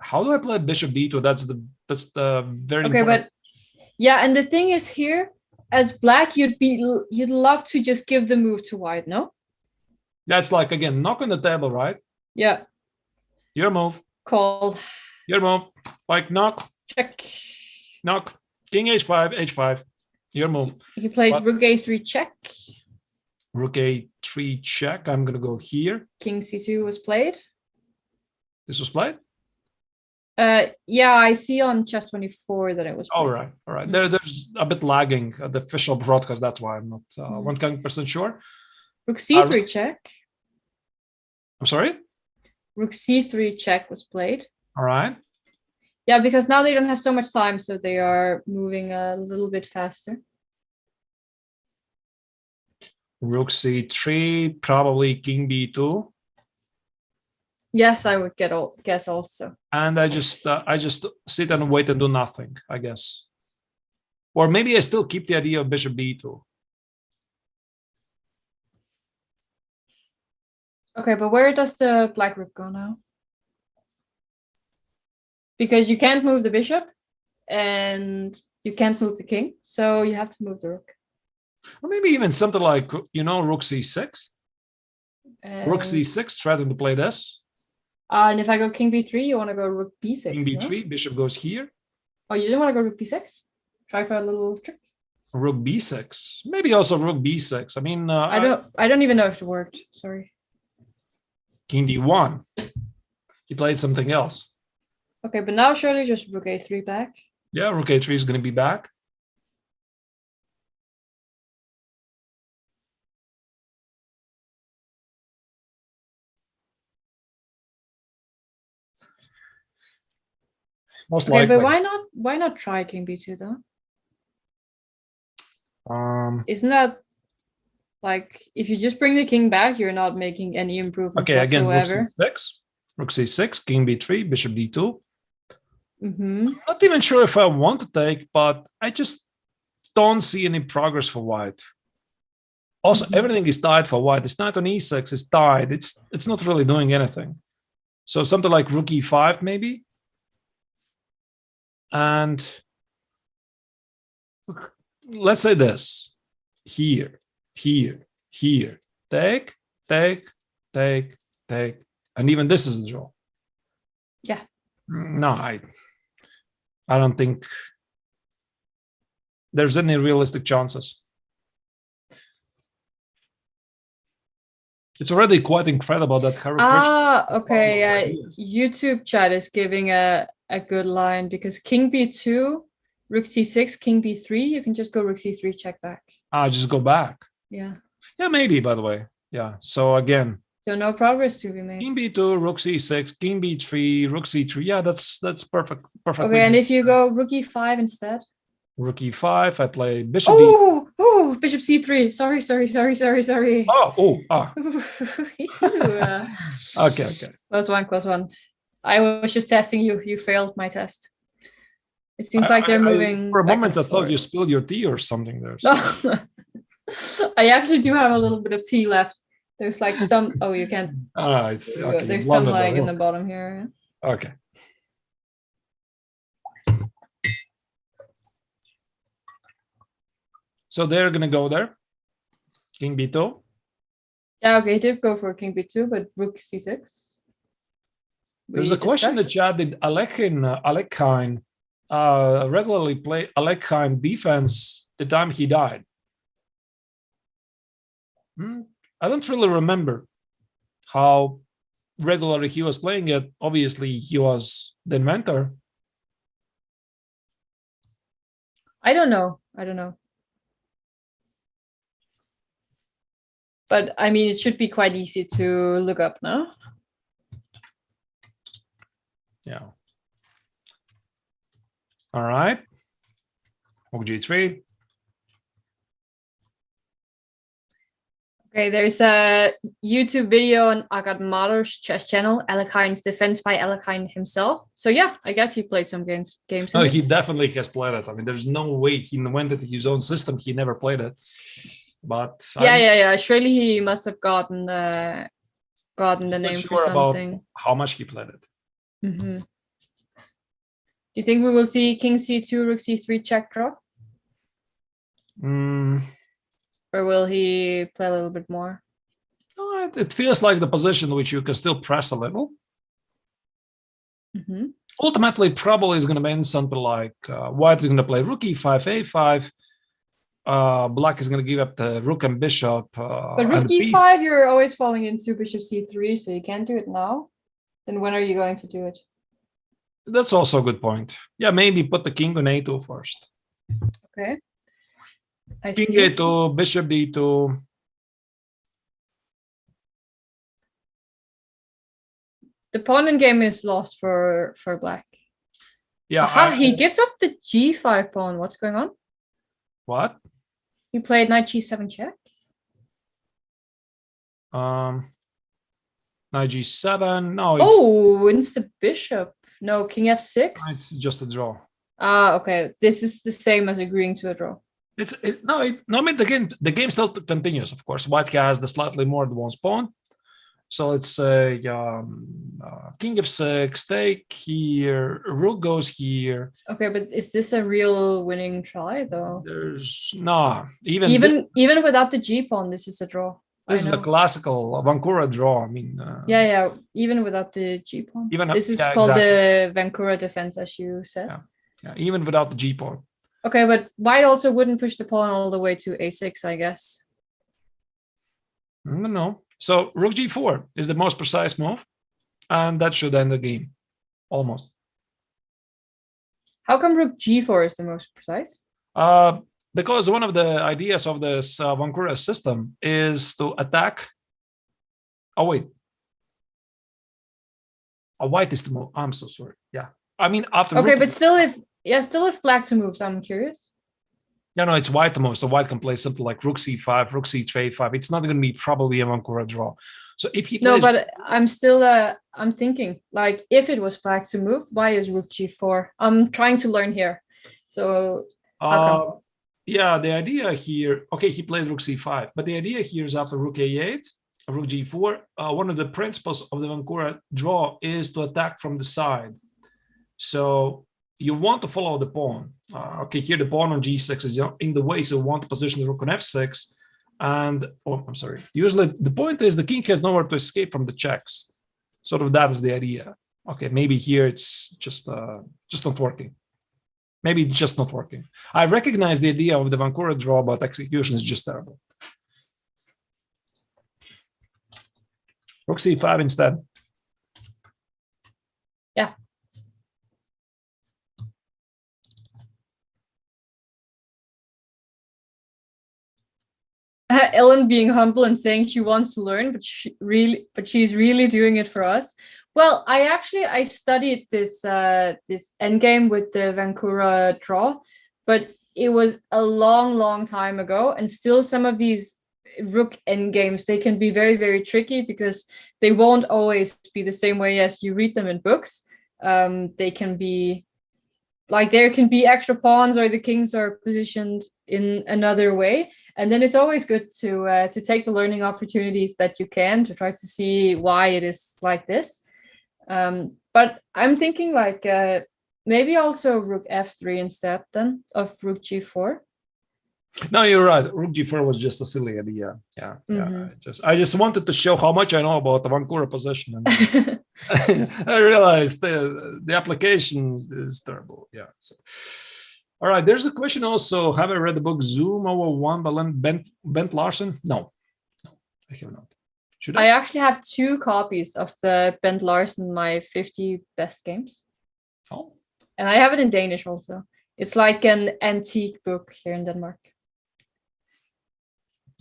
How do I play bishop d2? That's the very okay, important. but yeah, and the thing is here, as black, you'd love to just give the move to white, no? That's like, again, knock on the table, right? Yeah. Your move. Call. Your move. Like knock. Check. Knock. King h5, h5. Your move. You played rook a3 check. Rook a3 check. I'm going to go here. King c2 was played. This was played? Yeah, I see on chess24 that it was played. All right. All right. There's a bit lagging at the official broadcast. That's why I'm not 100% sure. Rook c3 check. I'm sorry? Rook c3 check was played. All right. Yeah, because now they don't have so much time, so they are moving a little bit faster. Rook c3, probably king b2. Yes, I would guess also. And I just sit and wait and do nothing, I guess. Or maybe I still keep the idea of bishop b2. Okay, but where does the black rook go now? Because you can't move the bishop and you can't move the king, so you have to move the rook. Or maybe even something like, rook c6. Rook c6, trying to play this. And if I go king b3, you want to go rook b6. King b3, no? bishop goes here. Oh, you didn't want to go rook b6? Try for a little trick. Rook b6, maybe also rook b6. I mean, I don't even know if it worked. Sorry. King d1. He played something else. Okay, but now surely just rook a3 back. Yeah, rook a3 is going to be back. Most okay, likely. but why not try king b2 though? Isn't that like if you just bring the king back, you're not making any improvement again, whatsoever? rook c6, king b3, bishop d2. I'm not even sure if I want to take, but I just don't see any progress for white. Also, everything is tied for white. This knight on e6 is tied. It's not really doing anything. So something like rook e5 maybe. And let's say this. Here. Take. And even this is a draw. Yeah. No, I don't think there's any realistic chances. It's already quite incredible that okay. YouTube chat is giving a good line because king b2, rook c6, king b3. You can just go rook c3, check back. Just go back. Yeah. Yeah, maybe. By the way, yeah. So again, So no progress to be made. King b2, rook c6, king b3, rook c3. Yeah, that's perfect. Perfectly. Okay, and if you go rook e5 instead. Rook e5, I play bishop d. Oh, bishop c3. Sorry. Oh. Okay. Close one. I was just testing you. You failed my test. It seems like they're moving. For a back moment, and I thought you forth. spilled your tea or something there. No. I actually do have a little bit of tea left. There's like some. Oh, you can't. It's okay. There's some like in the bottom here. Okay. So they're gonna go there. King b2. Yeah, okay, he did go for king b2, but rook c6. There's a question in the chat: did Alekhine regularly play Alekhine defense the time he died? I don't really remember how regularly he was playing it. Obviously, he was the inventor. I don't know. But I mean, it should be quite easy to look up now. Yeah. All right. Rook g3. Okay, there's a YouTube video on Agatmator's chess channel, Alekhine's Defense by Alekhine himself. So yeah, I guess he played some games. No, he definitely has played it. I mean, there's no way he invented his own system. He never played it. But yeah. Surely he must have gotten the name for something. About how much he played it. Do you think we will see king c2, rook c3 check draw? Or will he play a little bit more? No, it feels like the position which you can still press a little. Ultimately, probably is going to be something like white is going to play rook e5, a5. Black is going to give up the rook and bishop. But rook e5, you're always falling into bishop c3, so you can't do it now. Then when are you going to do it? That's also a good point. Yeah, maybe put the king on a2 first. Okay. King a2, bishop d2. The pawn in game is lost for black. Yeah. He gives up the g5 pawn. What's going on? What? He played knight g7 check. Knight g7. No. Wins the bishop. No, king f6. It's just a draw. Okay. This is the same as agreeing to a draw. I mean, the game still continues. Of course, white has the slightly more advanced pawn. So it's king f6, take here, rook goes here. Okay, but is this a real winning try though? There's no even without the g pawn, this is a draw. This is a classical Vancouver draw. I mean, yeah, even without the g pawn. This is called the Vancouver defense, as you said. Yeah, even without the g pawn. Okay, but white also wouldn't push the pawn all the way to a6, I guess. No. So rook g4 is the most precise move, and that should end the game, almost. How come rook g4 is the most precise? Because one of the ideas of this Vancouver system is to attack. Oh wait. White is the move. I'm so sorry. Yeah, I mean after. Okay, but still, if black to moves, I'm curious. No, it's white to move. So white can play something like rook c5, rook c3, a5. It's not going to be probably a Vancouver draw. So if he plays... No, but I'm still I'm thinking like if it was black to move, why is rook g4? I'm trying to learn here. So yeah, the idea here. Okay, he played rook c5, but the idea here is after rook a8, rook g4. One of the principles of the Vancouver draw is to attack from the side. So you want to follow the pawn. Okay, here the pawn on g6 is in the way, so you want to position the rook on f6. And, I'm sorry. Usually the point is the king has nowhere to escape from the checks. Sort of that is the idea. Okay, maybe here it's just not working. Maybe it's just not working. I recognize the idea of the Vancouver draw, but execution is just terrible. Rook c5 instead. Yeah. Ellen being humble and saying she wants to learn, but she's really doing it for us. Well, I studied this endgame with the Vancouver draw, but it was a long time ago, and still some of these rook endgames, they can be very, very tricky because they won't always be the same way as you read them in books. They can be like, there can be extra pawns, or the kings are positioned in another way, and then it's always good to take the learning opportunities that you can to try to see why it is like this. But I'm thinking like maybe also rook f3 instead then of rook g4. No, you're right. Rook g4 was just a silly idea. Yeah. I just wanted to show how much I know about the Vancouver position. And I realized the application is terrible. Yeah. So, all right. There's a question also. Have I read the book Zoom over one by Bent Larsen? No, I have not. Should I? I actually have 2 copies of the Bent Larsen, my 50 best games. Oh. And I have it in Danish also. It's like an antique book here in Denmark.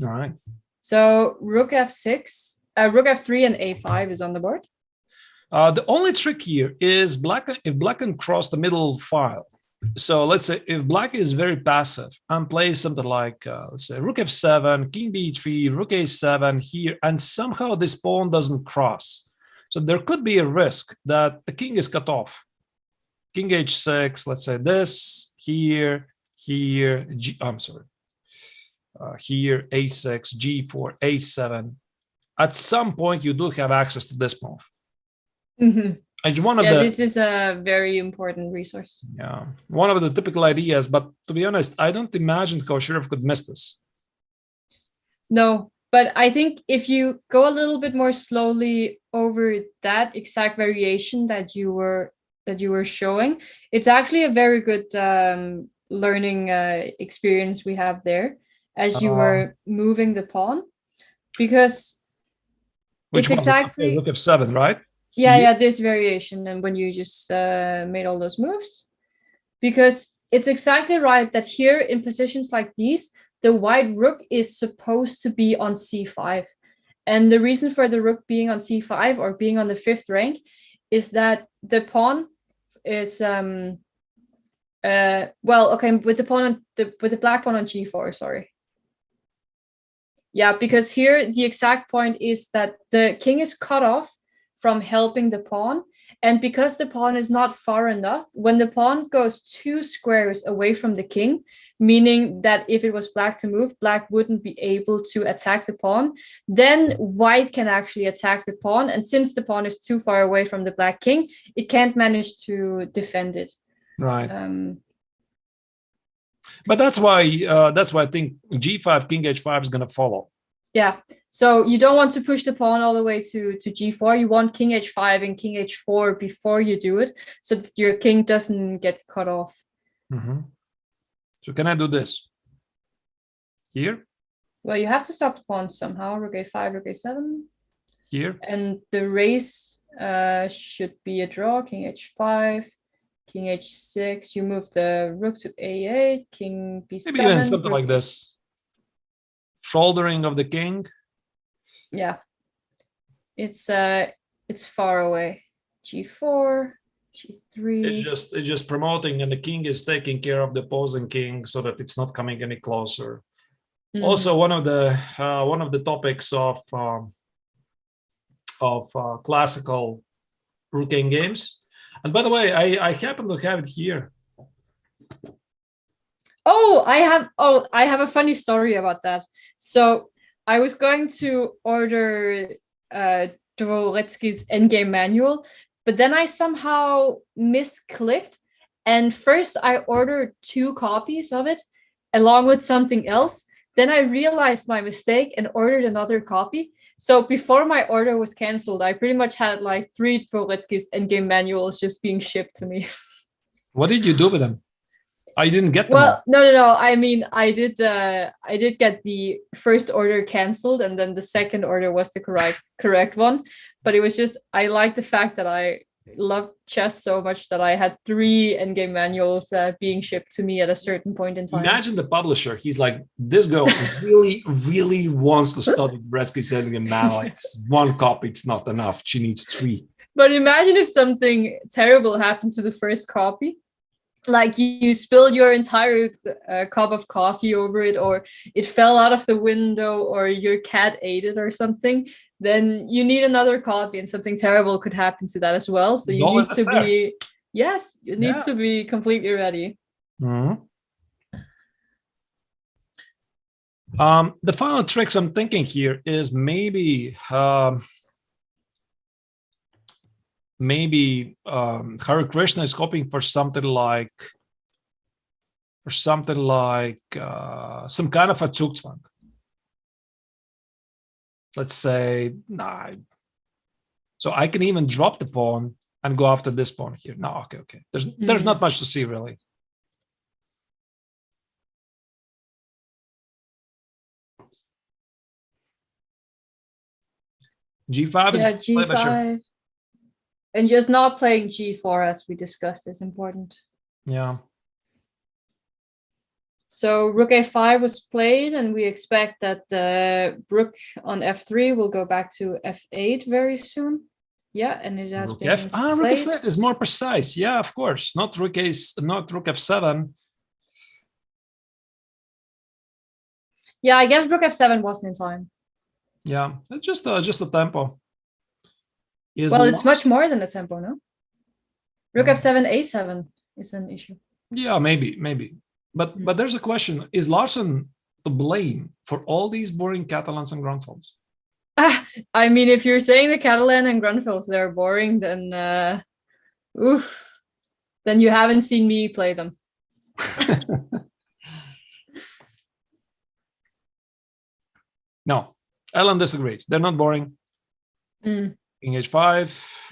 All right. So rook f6, rook f3 and a5 is on the board. The only trick here is if black can cross the middle file. So let's say if black is very passive and plays something like, let's say rook f7, king b3, rook a7 here, and somehow this pawn doesn't cross. So there could be a risk that the king is cut off. King h6, let's say this, here, here, here, a6, g4, a7. At some point, you do have access to this pawn. Mm-hmm. And this is a very important resource. Yeah, one of the typical ideas. But to be honest, I don't imagine Koshirov could miss this. No, but I think if you go a little bit more slowly over that exact variation that you were showing, it's actually a very good learning experience we have there as you were moving the pawn, because it's exactly look f7, right? Yeah, this variation, and when you just made all those moves, because it's exactly right that here in positions like these, the white rook is supposed to be on c5, and the reason for the rook being on c5 or being on the 5th rank is that the pawn is with the pawn on with the black pawn on g4, sorry. Yeah, because here the exact point is that the king is cut off from helping the pawn, and because the pawn is not far enough, when the pawn goes 2 squares away from the king, meaning that if it was black to move, black wouldn't be able to attack the pawn, then white can actually attack the pawn, and since the pawn is too far away from the black king, it can't manage to defend it. Right. But that's why I think g5, king h5 is going to follow. Yeah, so you don't want to push the pawn all the way to g4. You want king h5 and king h4 before you do it, so that your king doesn't get cut off. Mm-hmm. So can I do this here? Well, you have to stop the pawn somehow. Rook a5, rook a7. Here. And the race should be a draw. King h5, king h6. You move the rook to a8, king b7. Maybe even something like this. Shouldering of the king. Yeah, it's far away. G4, G3. It's just promoting, and the king is taking care of the opposing king so that it's not coming any closer. Mm-hmm. Also, one of the topics of classical rook game games. And by the way, I happen to have it here. I have a funny story about that. So I was going to order Dvoretsky's endgame manual, but then I somehow misclicked. And first I ordered 2 copies of it along with something else. Then I realized my mistake and ordered another copy. So before my order was canceled, I pretty much had like 3 Dvoretsky's endgame manuals just being shipped to me. What did you do with them? I didn't get them. Well, no. I mean, I did get the first order canceled, and then the second order was the correct one. But it was just, I like the fact that I loved chess so much that I had 3 endgame manuals being shipped to me at a certain point in time. Imagine the publisher. He's like, this girl really, really wants to study Bretsky's endgame manual. It's 1 copy. It's not enough. She needs 3. But imagine if something terrible happened to the first copy. Like you spilled your entire cup of coffee over it, or it fell out of the window, or your cat ate it or something, then you need another copy and something terrible could happen to that as well. So you need to be, yes, you need to be completely ready. Mm-hmm. The final tricks I'm thinking here is maybe Hare Krishna is hoping for something like some kind of a Zugzwang. Let's say, nah. So I can even drop the pawn and go after this pawn here. No, okay. There's not much to see really. G5 is G5. And just not playing G4 as we discussed is important. Yeah. So rook A5 was played, and we expect that the rook on F3 will go back to F8 very soon. Yeah, and it has been rook F8 is more precise. Yeah, of course. Not rook F7. Yeah, I guess rook F7 wasn't in time. Yeah, it's just a tempo. Well, it's much more than a tempo, no? Rook F7, A7 is an issue. Yeah, maybe. But there's a question. Is Larsen to blame for all these boring Catalans and Grunfelds? I mean, if you're saying the Catalan and Grunfelds, they're boring, then then you haven't seen me play them. No, Ellen disagrees. They're not boring. King H5.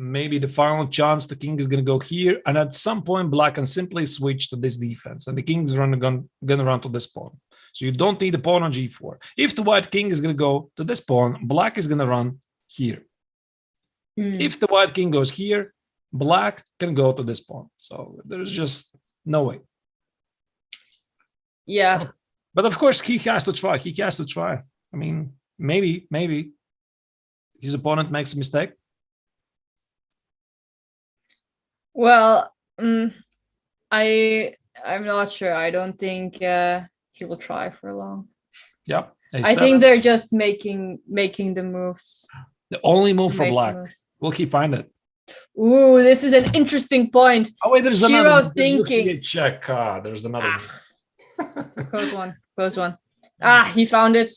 Maybe the final chance the king is going to go here, and at some point black can simply switch to this defense, and the king's going to run to this pawn. So you don't need the pawn on G4. If the white king is going to go to this pawn, black is going to run here. If the white king goes here, black can go to this pawn. So there's just no way. Yeah. But of course he has to try. I mean, maybe his opponent makes a mistake. Well, I'm not sure. I don't think he will try for long. Yep. I think they're just making the moves. The only move for black. Will he find it? Ooh, this is an interesting point. Oh wait, there's Shiro another thinking. Check. There's another. Close one. He found it.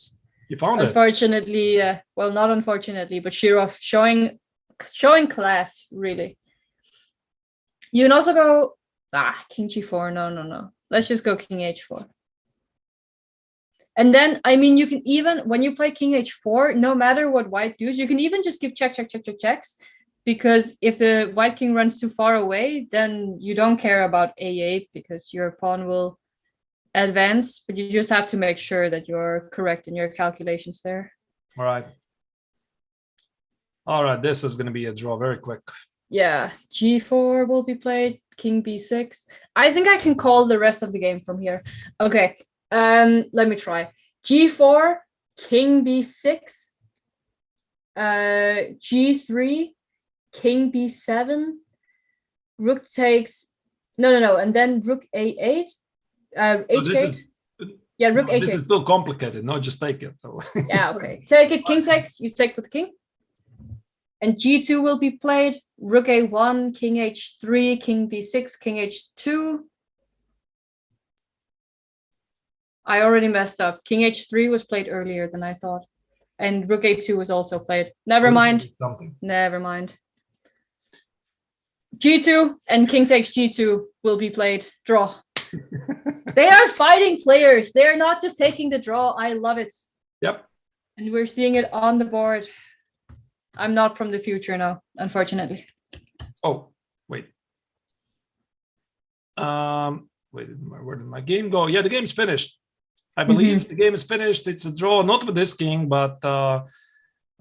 He found it. Unfortunately, well, not unfortunately, but Shiro showing class really. You can also go King G4. No. Let's just go King H4. And then, I mean, you can even, when you play King H4, no matter what white does, you can even just give checks. Because if the white king runs too far away, then you don't care about A8 because your pawn will advance. But you just have to make sure that you're correct in your calculations there. All right. This is going to be a draw very quick. Yeah, G4 will be played, King B6. I think I can call the rest of the game from here. Okay, let me try. G4, King B6, G3, King B7, Rook takes, no, and then Rook A8, H8. Yeah, Rook A8. This is still complicated. No, just take it. So. Yeah, okay. Take it, King takes, you take with the king. And G2 will be played, Rook A1, King H3, King B6, King H2. I already messed up. King H3 was played earlier than I thought. And Rook A2 was also played. Never mind. G2 and King takes G2 will be played. Draw. They are fighting players. They are not just taking the draw. I love it. Yep. And we're seeing it on the board. I'm not from the future now, unfortunately. Oh, wait. Where did my game go? Yeah, the game's finished. I believe the game is finished. It's a draw, not with this king, but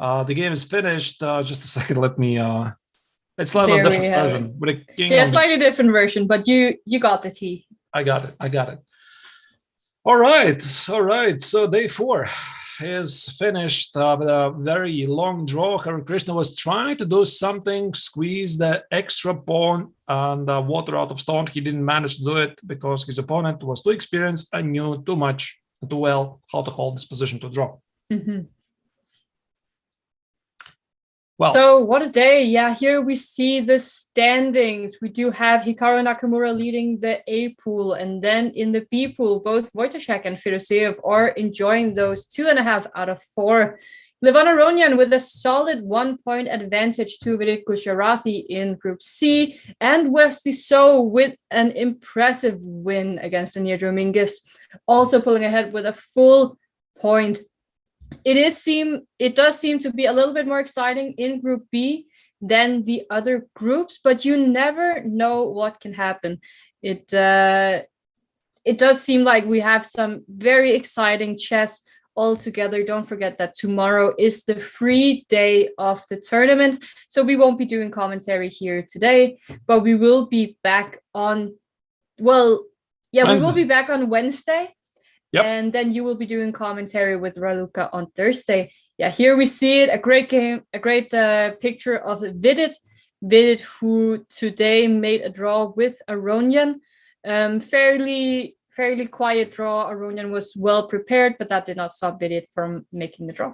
The game is finished. Just a second, let me... it's like a different version. With a king yeah, slightly different version, but you got the tea. I got it. All right. So day 4 is finished with a very long draw. Hare Krishna was trying to do something, squeeze the extra pawn and water out of stone. He didn't manage to do it because his opponent was too experienced and knew too well how to hold this position to draw. Mm-hmm. Well, so what a day. Yeah, here we see the standings. We do have Hikaru Nakamura leading the A pool, and then in the B pool, both Wojciech and Fedoseev are enjoying those 2.5 out of 4. Levon Aronian with a solid 1-point advantage to Vidit Gujarati in Group C, and Wesley So with an impressive win against Anir Dominguez, also pulling ahead with a full point. It does seem to be a little bit more exciting in Group B than the other groups, but you never know what can happen. It does seem like we have some very exciting chess all together. Don't forget that tomorrow is the free day of the tournament, so we won't be doing commentary here today, but we will be back on, we will be back on Wednesday. Yep. And then you will be doing commentary with Raluca on Thursday. Yeah, here we see it. A great game, a great picture of Vidit, who today made a draw with Aronian. Fairly quiet draw. Aronian was well prepared, but that did not stop Vidit from making the draw.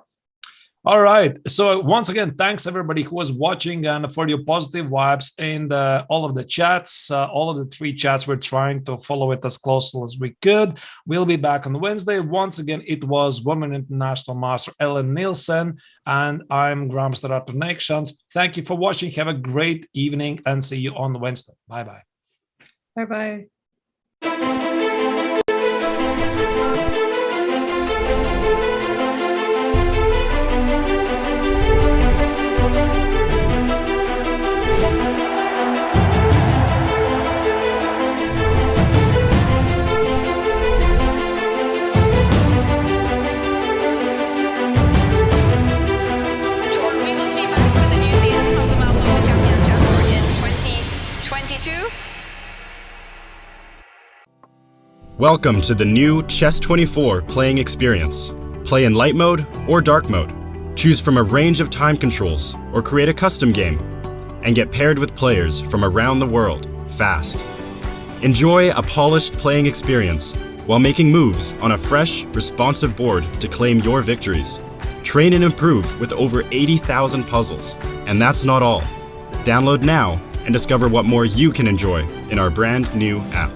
All right. So once again, thanks everybody who was watching and for your positive vibes in all of the chats. All of the 3 chats, we're trying to follow it as closely as we could. We'll be back on Wednesday. Once again, it was Women International Master Ellen Nilssen, and I'm Grandmaster Arturs Neiksans. Thank you for watching. Have a great evening and see you on Wednesday. Bye-bye. Bye-bye. Welcome to the new Chess24 playing experience. Play in light mode or dark mode. Choose from a range of time controls or create a custom game. And get paired with players from around the world, fast. Enjoy a polished playing experience while making moves on a fresh, responsive board to claim your victories. Train and improve with over 80,000 puzzles. And that's not all. Download now and discover what more you can enjoy in our brand new app.